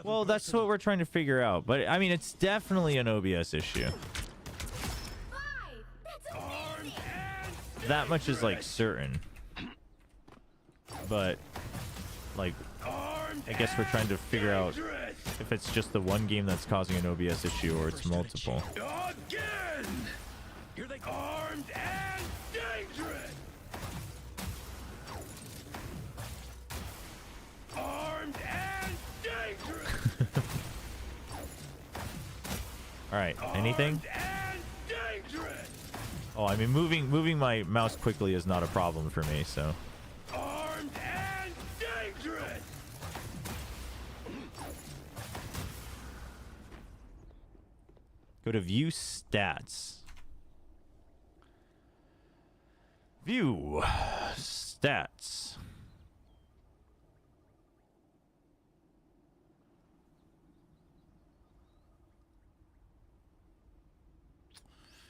Well, that's what we're trying to figure out. But, I mean, it's definitely an OBS issue. That much is, like, certain. But, like, I guess we're trying to figure out if it's just the one game that's causing an OBS issue or it's multiple. Again! Here they come. Armed and dangerous! Armed and dangerous! Alright, anything? Oh, I mean, moving my mouse quickly is not a problem for me, so... Armed and dangerous! Go to view stats. View stats.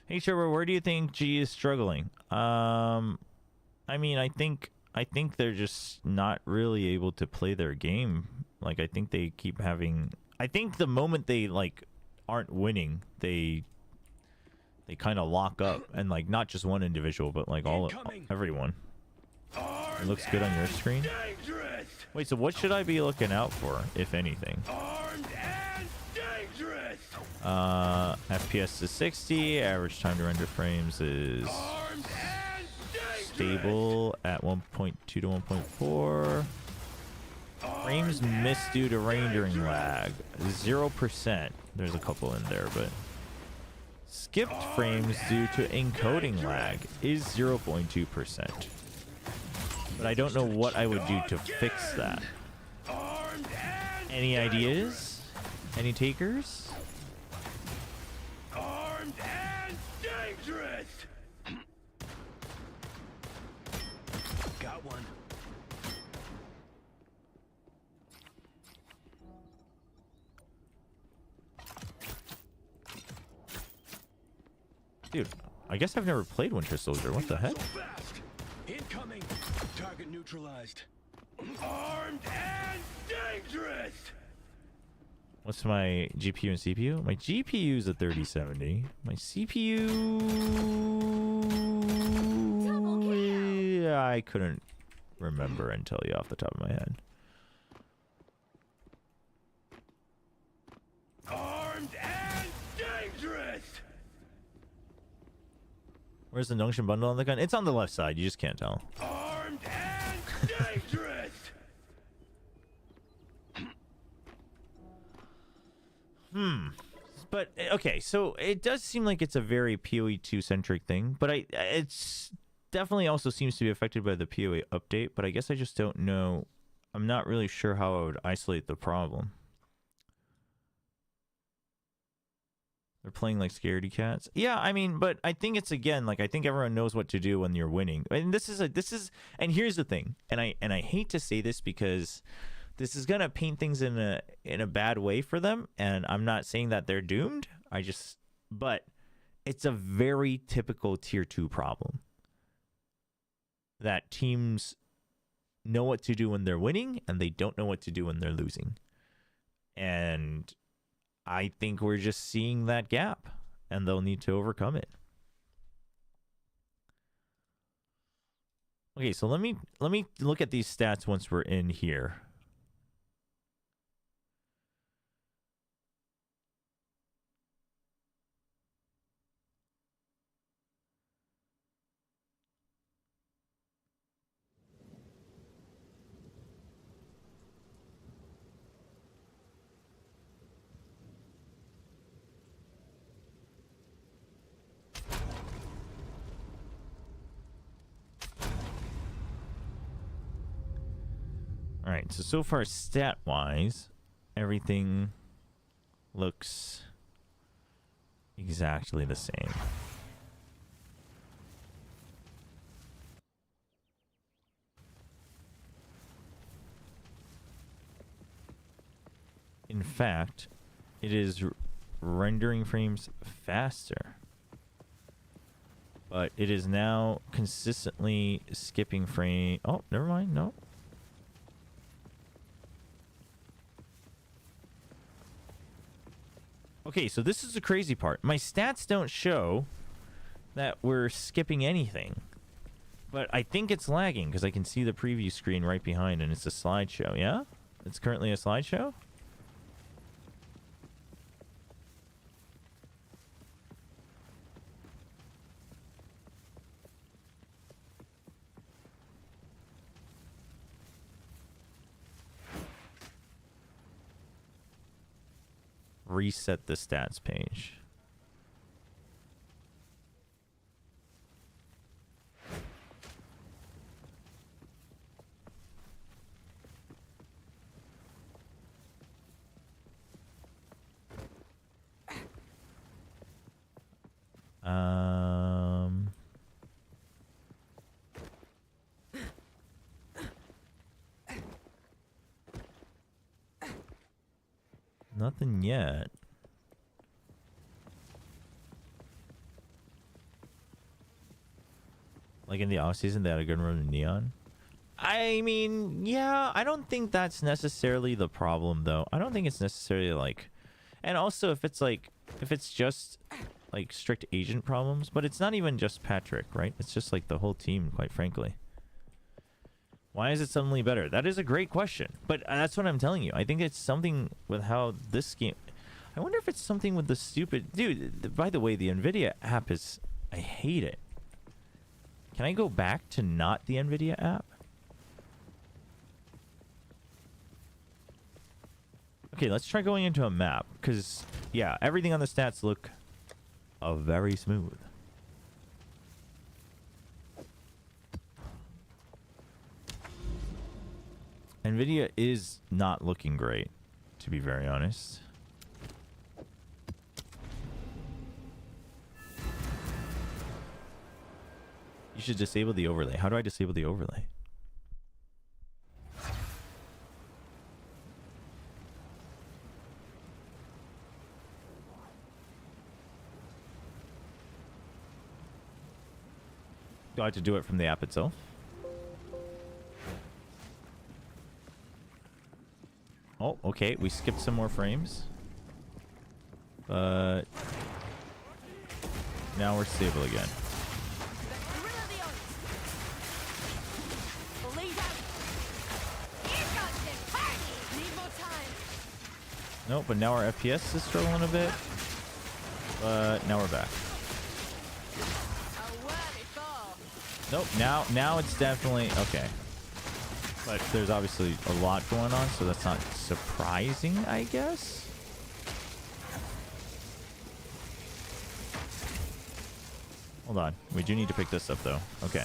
Hey Chobra, where do you think G is struggling? I mean, I think they're just not really able to play their game. Like, I think they keep having... I think the moment they, like, aren't winning, they kind of lock up, and like not just one individual, but like everyone. It looks good on your screen. Wait, so what should I be looking out for, if anything? FPS is 60. Average time to render frames is stable at 1.2 to 1.4. Frames missed due to rendering lag, 0%. There's a couple in there, but skipped frames due to encoding lag is 0.2%. But I don't know what I would do to fix that. Any ideas? Any takers? Armed and dangerous! Got one. Dude, I guess I've never played Winter Soldier. What the heck? Incoming. Target neutralized. Armed and dangerous. What's my GPU and CPU? My GPU is a 3070. My CPU... Yeah, I couldn't remember and tell you off the top of my head. Armed and dangerous. Where's the Nungshin bundle on the gun? It's on the left side. You just can't tell. Armed and dangerous. But okay, so it does seem like it's a very POE2 centric thing, but it's definitely also seems to be affected by the POE update, but I guess I just don't know. I'm not really sure how I would isolate the problem. They're playing like scaredy cats. Yeah, I mean, but I think it's again like I think everyone knows what to do when you're winning. And and here's the thing. And I hate to say this because this is gonna paint things in a bad way for them. And I'm not saying that they're doomed. But it's a very typical tier 2 problem. That teams know what to do when they're winning and they don't know what to do when they're losing. And I think we're just seeing that gap, and they'll need to overcome it. Okay, so let me look at these stats once we're in here. All right, so far stat-wise, everything looks exactly the same. In fact, it is rendering frames faster. But it is now consistently skipping frame. Oh, never mind. No. Okay, so this is the crazy part. My stats don't show that we're skipping anything. But I think it's lagging because I can see the preview screen right behind and it's a slideshow, yeah? It's currently a slideshow? Reset the stats page. Nothing yet. Like in the off season, they had a good run of Neon. I mean, yeah, I don't think that's necessarily the problem, though. I don't think it's necessarily like, and also if it's just like strict agent problems, but it's not even just Patrick, right? It's just like the whole team, quite frankly. Why is it suddenly better? That is a great question, but that's what I'm telling you. I think it's something with how this game. I wonder if it's something with the stupid dude. By the way, the NVIDIA app is. I hate it. Can I go back to not the NVIDIA app? Okay, let's try going into a map because yeah, everything on the stats look very smooth. NVIDIA is not looking great, to be very honest. You should disable the overlay. How do I disable the overlay? Do I have to do it from the app itself? Oh, okay. We skipped some more frames. But now we're stable again. Nope, but now our FPS is struggling a bit. But now we're back. Nope, now it's definitely okay. But there's obviously a lot going on, so that's not surprising, I guess. Hold on. We do need to pick this up, though. Okay.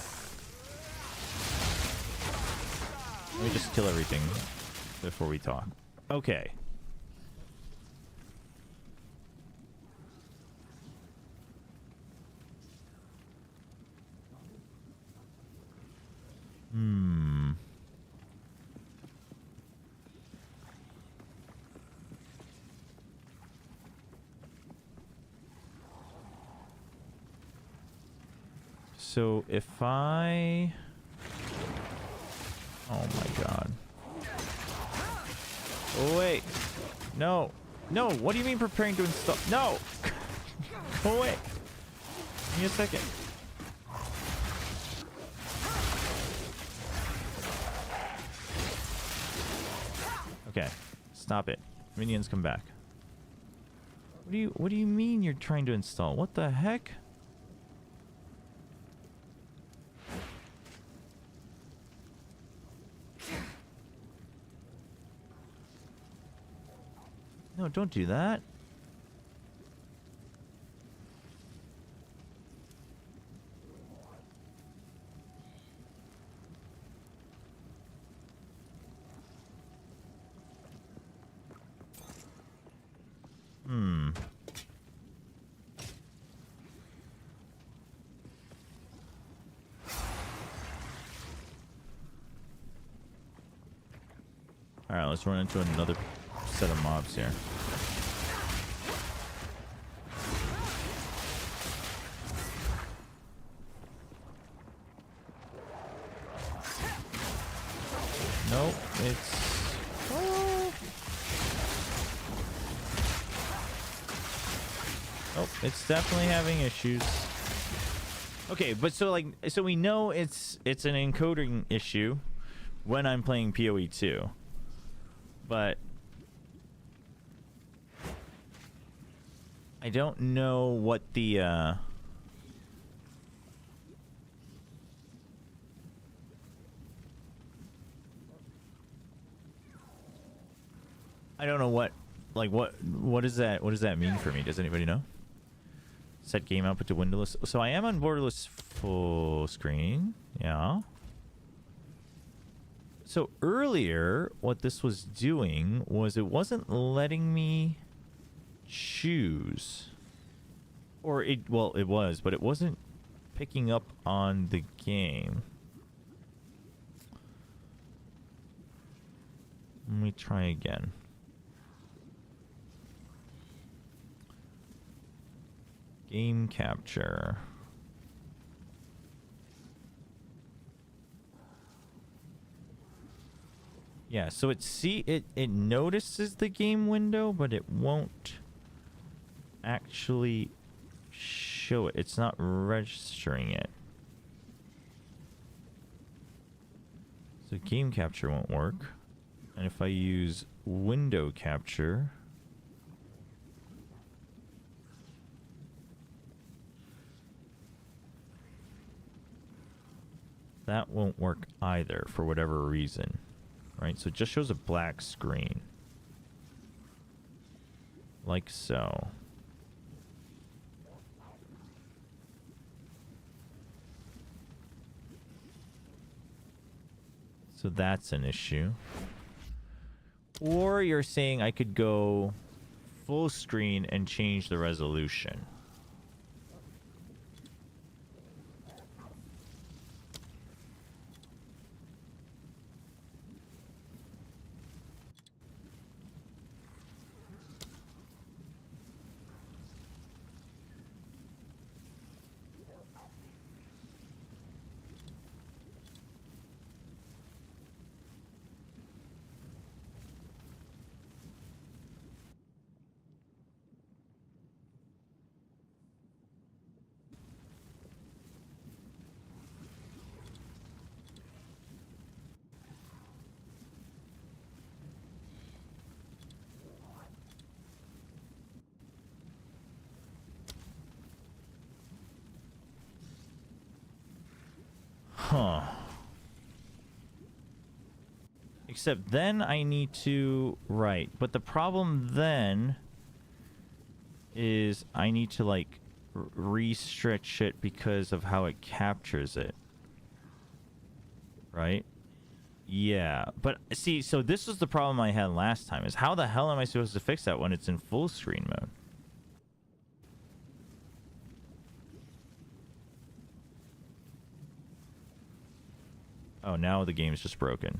Let me just kill everything before we talk. Okay. So if I... Oh my god. Oh wait. No. No, what do you mean preparing to install? No! Go away. Give me a second. Okay. Stop it. Minions, come back. What do you mean you're trying to install? What the heck? No, don't do that. Alright, let's run into another set of mobs here. Nope, it's... Oh. Oh, it's definitely having issues. Okay, but so like, so we know it's an encoding issue when I'm playing POE2. But I don't know what the I don't know what does that mean for me? Does anybody know? Set game output to windowless. So I am on borderless full screen. Yeah. So earlier, what this was doing was it wasn't letting me choose. Or it was, but it wasn't picking up on the game. Let me try again. Game capture. Yeah, so it notices the game window, but it won't actually show it. It's not registering it. So game capture won't work. And if I use window capture, that won't work either for whatever reason. Right, so it just shows a black screen. Like so. So that's an issue. Or you're saying I could go full screen and change the resolution. Huh. Except then I need to... Right. But the problem then is I need to, like, re-stretch it because of how it captures it. Right? Yeah. But, see, so this was the problem I had last time, is how the hell am I supposed to fix that when it's in full screen mode? Oh, now the game's just broken.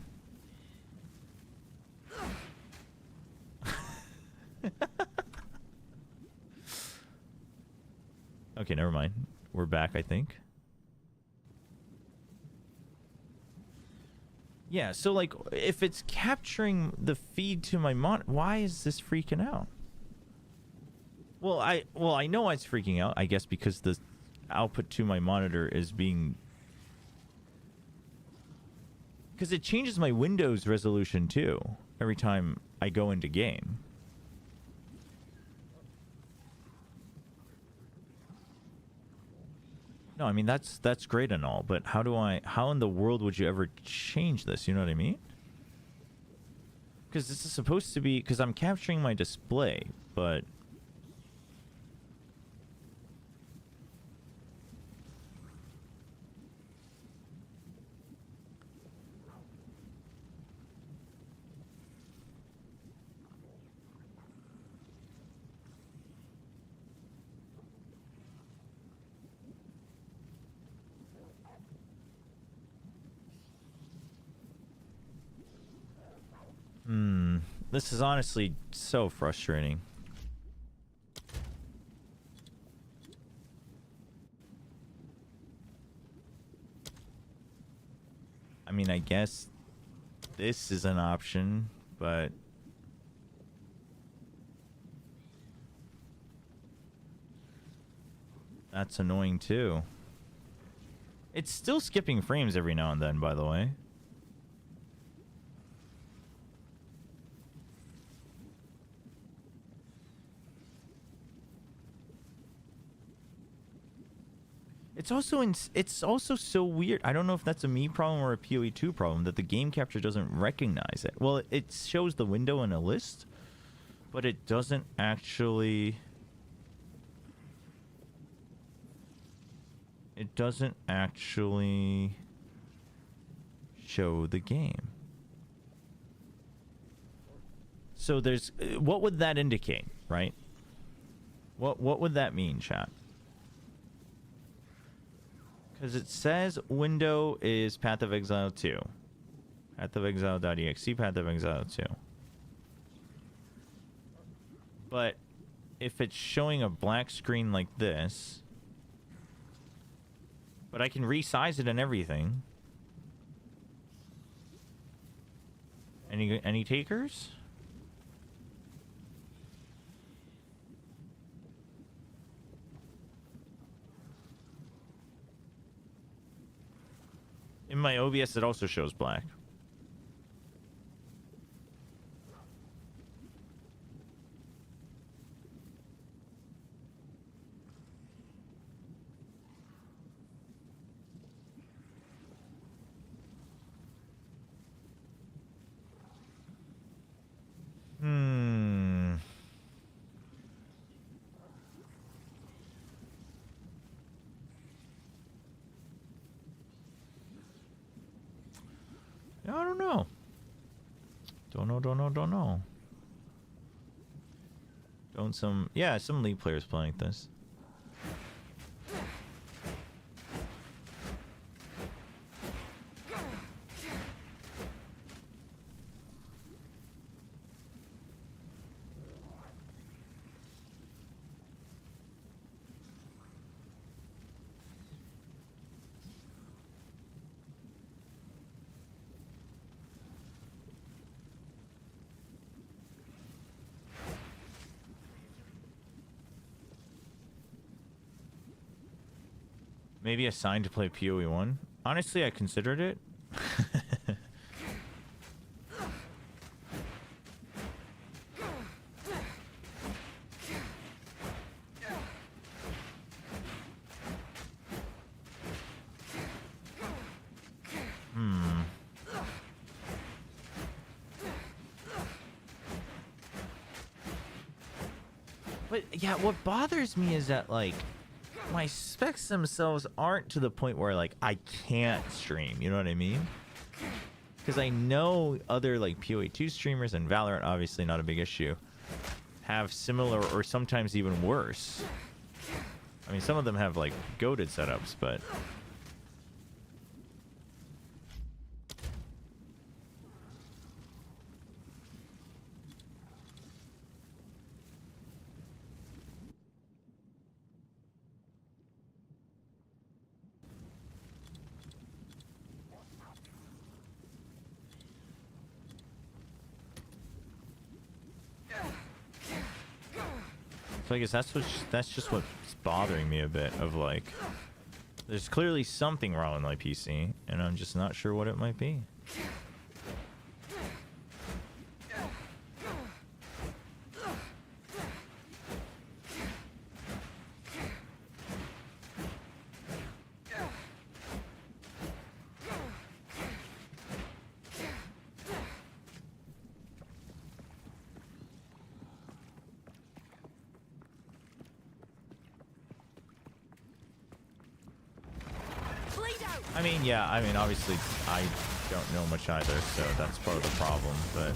Okay, never mind. We're back, I think. Yeah, so like, if it's capturing the feed to my monitor, why is this freaking out? Well, I know it's freaking out, I guess, because the output to my monitor is being... Because it changes my Windows resolution too. every time I go into game. No, I mean that's great and all, but how in the world would you ever change this? You know what I mean? Because this is supposed to be, because I'm capturing my display, but this is honestly so frustrating. I mean, I guess this is an option, but that's annoying too. It's still skipping frames every now and then, by the way. It's also so weird. I don't know if that's a me problem or a POE2 problem that the game capture doesn't recognize it. Well, it shows the window in a list, but it doesn't actually... It doesn't actually show the game. So there's... What would that indicate, right? What would that mean, chat? Because it says window is Path of Exile 2. Path of Exile.exe, Path of Exile 2. But if it's showing a black screen like this, but I can resize it and everything. Any takers? In my OBS, it also shows black. I don't know. Don't know. Some League players playing this. Maybe assigned to play POE1. Honestly, I considered it. But yeah, what bothers me is that, like, my specs themselves aren't to the point where, like, I can't stream, you know what I mean? Because I know other, like, POE2 streamers and Valorant, obviously not a big issue, have similar or sometimes even worse. I mean, some of them have, like, goated setups, but... So I guess that's just what's bothering me a bit, of like, there's clearly something wrong with my PC, and I'm just not sure what it might be. I mean, yeah, I mean, obviously, I don't know much either, so that's part of the problem, but...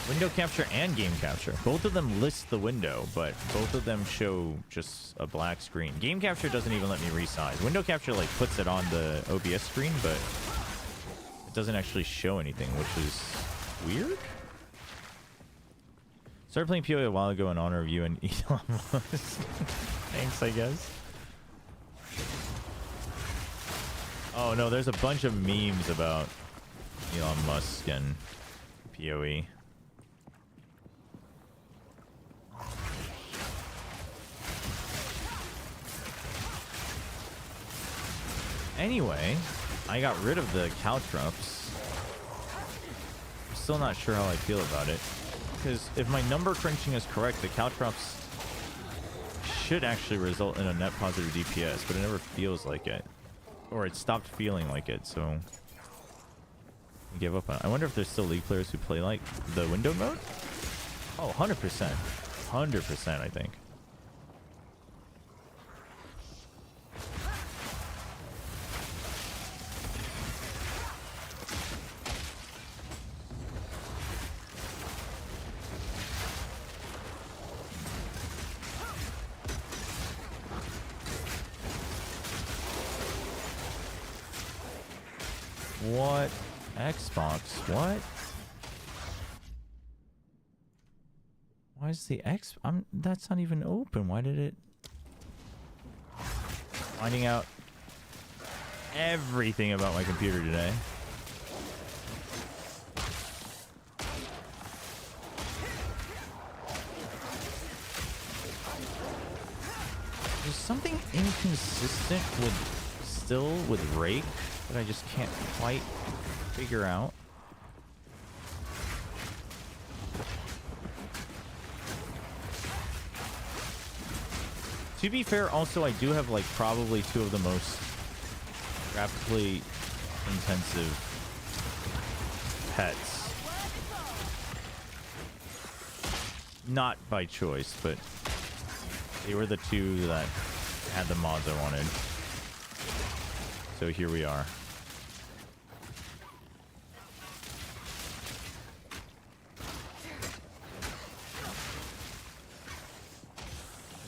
Window capture and game capture. Both of them list the window, but both of them show just a black screen. Game capture doesn't even let me resize. Window capture like puts it on the OBS screen, but it doesn't actually show anything, which is weird. Started playing POE a while ago in honor of you and Elon Musk. Thanks, I guess. Oh no, there's a bunch of memes about Elon Musk and POE. Anyway, I got rid of the caltrops. I'm still not sure how I feel about it. Because if my number crunching is correct, the caltrops should actually result in a net positive DPS, but it never feels like it. Or it stopped feeling like it, so I give up on it. I wonder if there's still League players who play like the window mode? Oh, 100%. 100%, I think. What? Xbox? What? Why is the X... that's not even open. Why did it... Finding out everything about my computer today. There's something inconsistent with Rake that I just can't quite figure out. To be fair, also I do have like probably two of the most graphically intensive pets. Not by choice, but they were the two that had the mods I wanted. So here we are.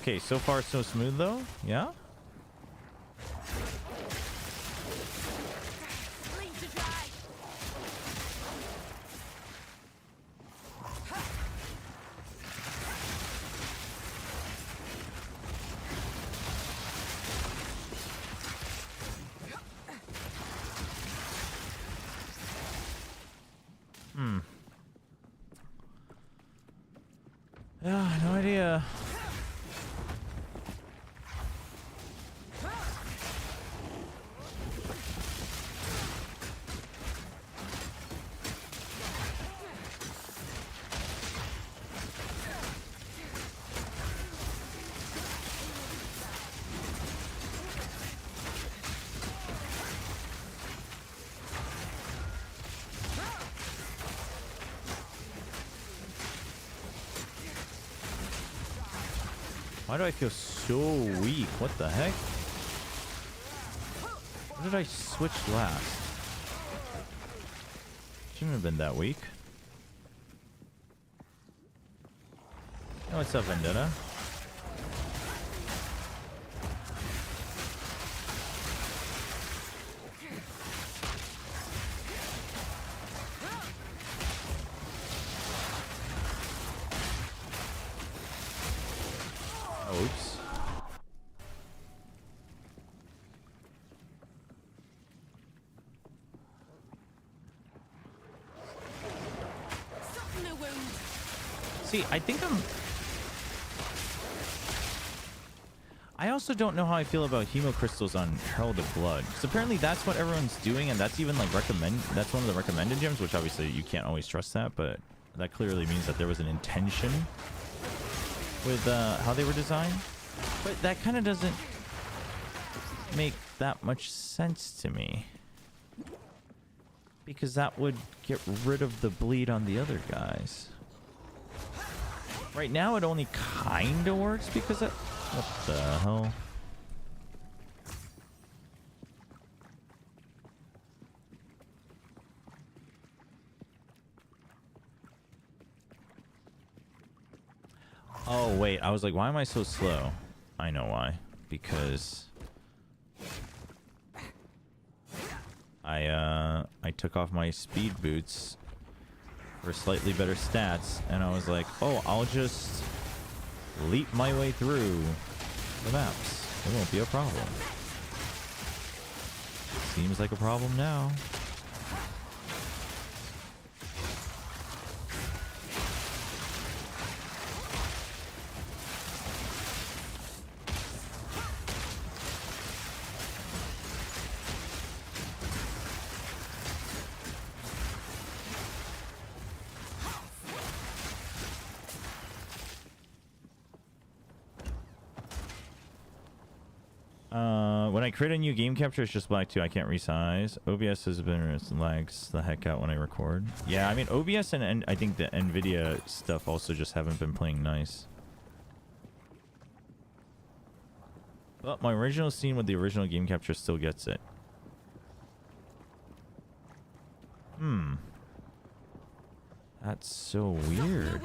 Okay, so far so smooth though, yeah? Yeah, no idea. Why do I feel so weak? What the heck? What did I switch last? Shouldn't have been that weak. Hey, what's up, Vendetta? Oops. See, I think I also don't know how I feel about hemo crystals on Herald of Blood, because apparently that's what everyone's doing, and that's even like that's one of the recommended gems, which obviously you can't always trust that, but that clearly means that there was an intention with how they were designed. But that kind of doesn't make that much sense to me. Because that would get rid of the bleed on the other guys. Right now it only kinda works because of... What the hell? Oh, wait. I was like, why am I so slow? I know why. Because... I took off my speed boots for slightly better stats, and I was like, oh, I'll just leap my way through the maps. It won't be a problem. Seems like a problem now. When I create a new game capture, it's just black too. I can't resize. OBS has been lags the heck out when I record. Yeah, I mean OBS and I think the NVIDIA stuff also just haven't been playing nice. But my original scene with the original game capture still gets it. That's so weird.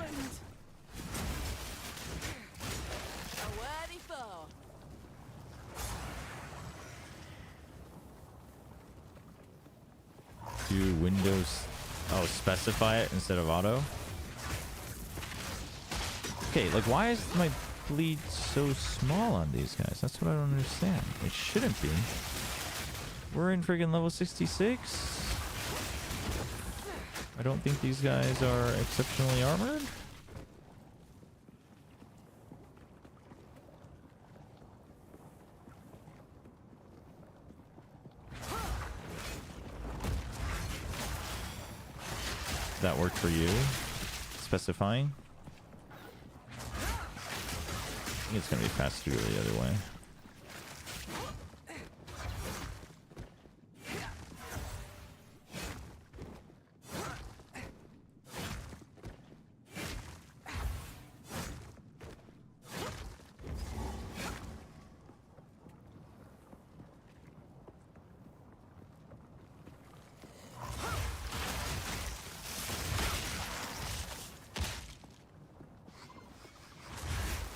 Do Windows... Oh, specify it instead of auto? Okay, like why is my bleed so small on these guys? That's what I don't understand. It shouldn't be. We're in friggin' level 66. I don't think these guys are exceptionally armored. That worked for you? Specifying? I think it's gonna be faster to go the other way.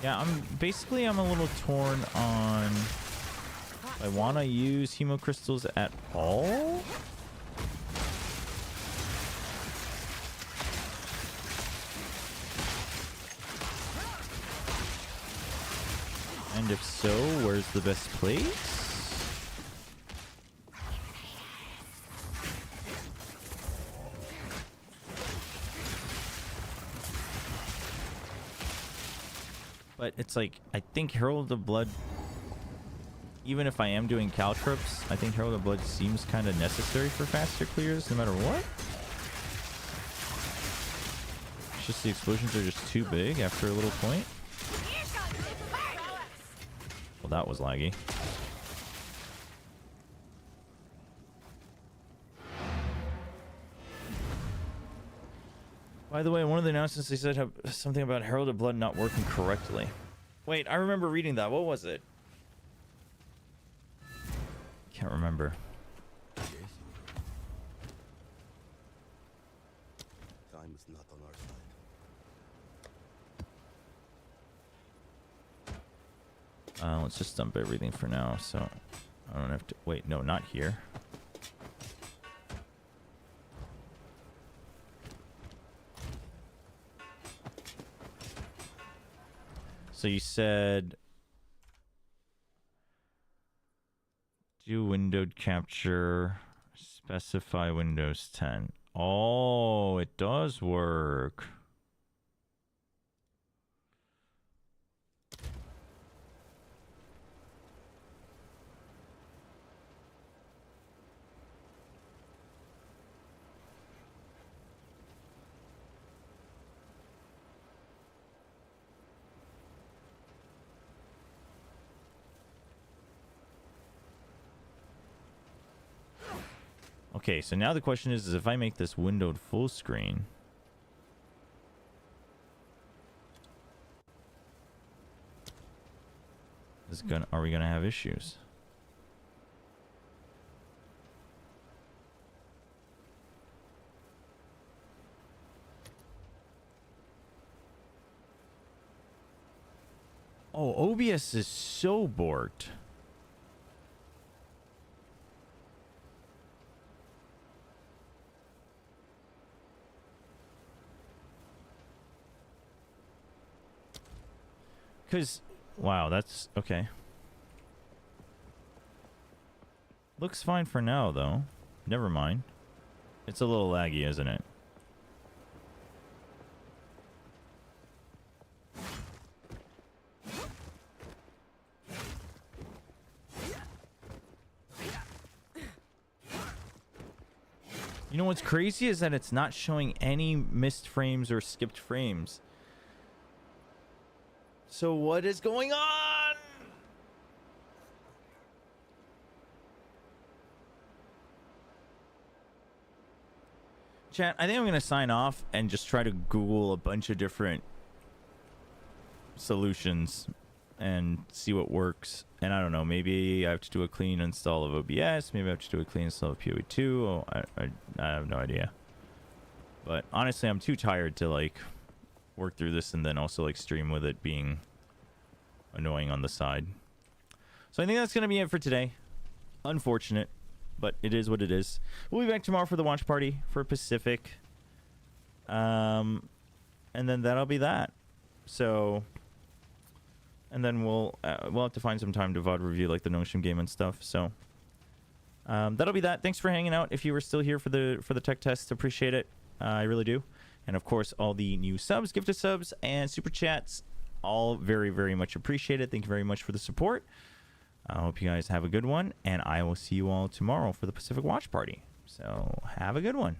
Yeah, I'm a little torn on if I want to use hemocrystals at all. And if so, where's the best place? But it's like, I think Herald of Blood, even if I am doing caltrips, I think Herald of Blood seems kind of necessary for faster clears no matter what. It's just the explosions are just too big after a little point. Well, that was laggy. By the way, one of the announcements they said have something about Herald of Blood not working correctly. Wait, I remember reading that. What was it? Can't remember. Time is not on our side. Let's just dump everything for now, so I don't have to... Wait, no, not here. So you said do windowed capture, specify Windows 10. Oh, it does work. Okay, so now the question is if I make this windowed full screen, are we gonna have issues? Oh, OBS is so borked. Because, wow, that's okay. Looks fine for now, though. Never mind. It's a little laggy, isn't it? You know what's crazy is that it's not showing any missed frames or skipped frames. So what is going on? Chat, I think I'm going to sign off and just try to Google a bunch of different solutions and see what works. And I don't know, maybe I have to do a clean install of OBS. Maybe I have to do a clean install of POE2. Oh, I have no idea. But honestly, I'm too tired to like work through this and then also like stream with it being annoying on the side. So I think that's going to be it for today. Unfortunate, but it is what it is. We'll be back tomorrow for the watch party for Pacific. And then that'll be that. So, and then we'll have to find some time to VOD review like the Notion game and stuff. So that'll be that. Thanks for hanging out. If you were still here for the tech test, appreciate it. I really do. And of course, all the new subs, gifted subs, and super chats, all very, very much appreciated. Thank you very much for the support. I hope you guys have a good one, and I will see you all tomorrow for the Pacific Watch Party. So have a good one.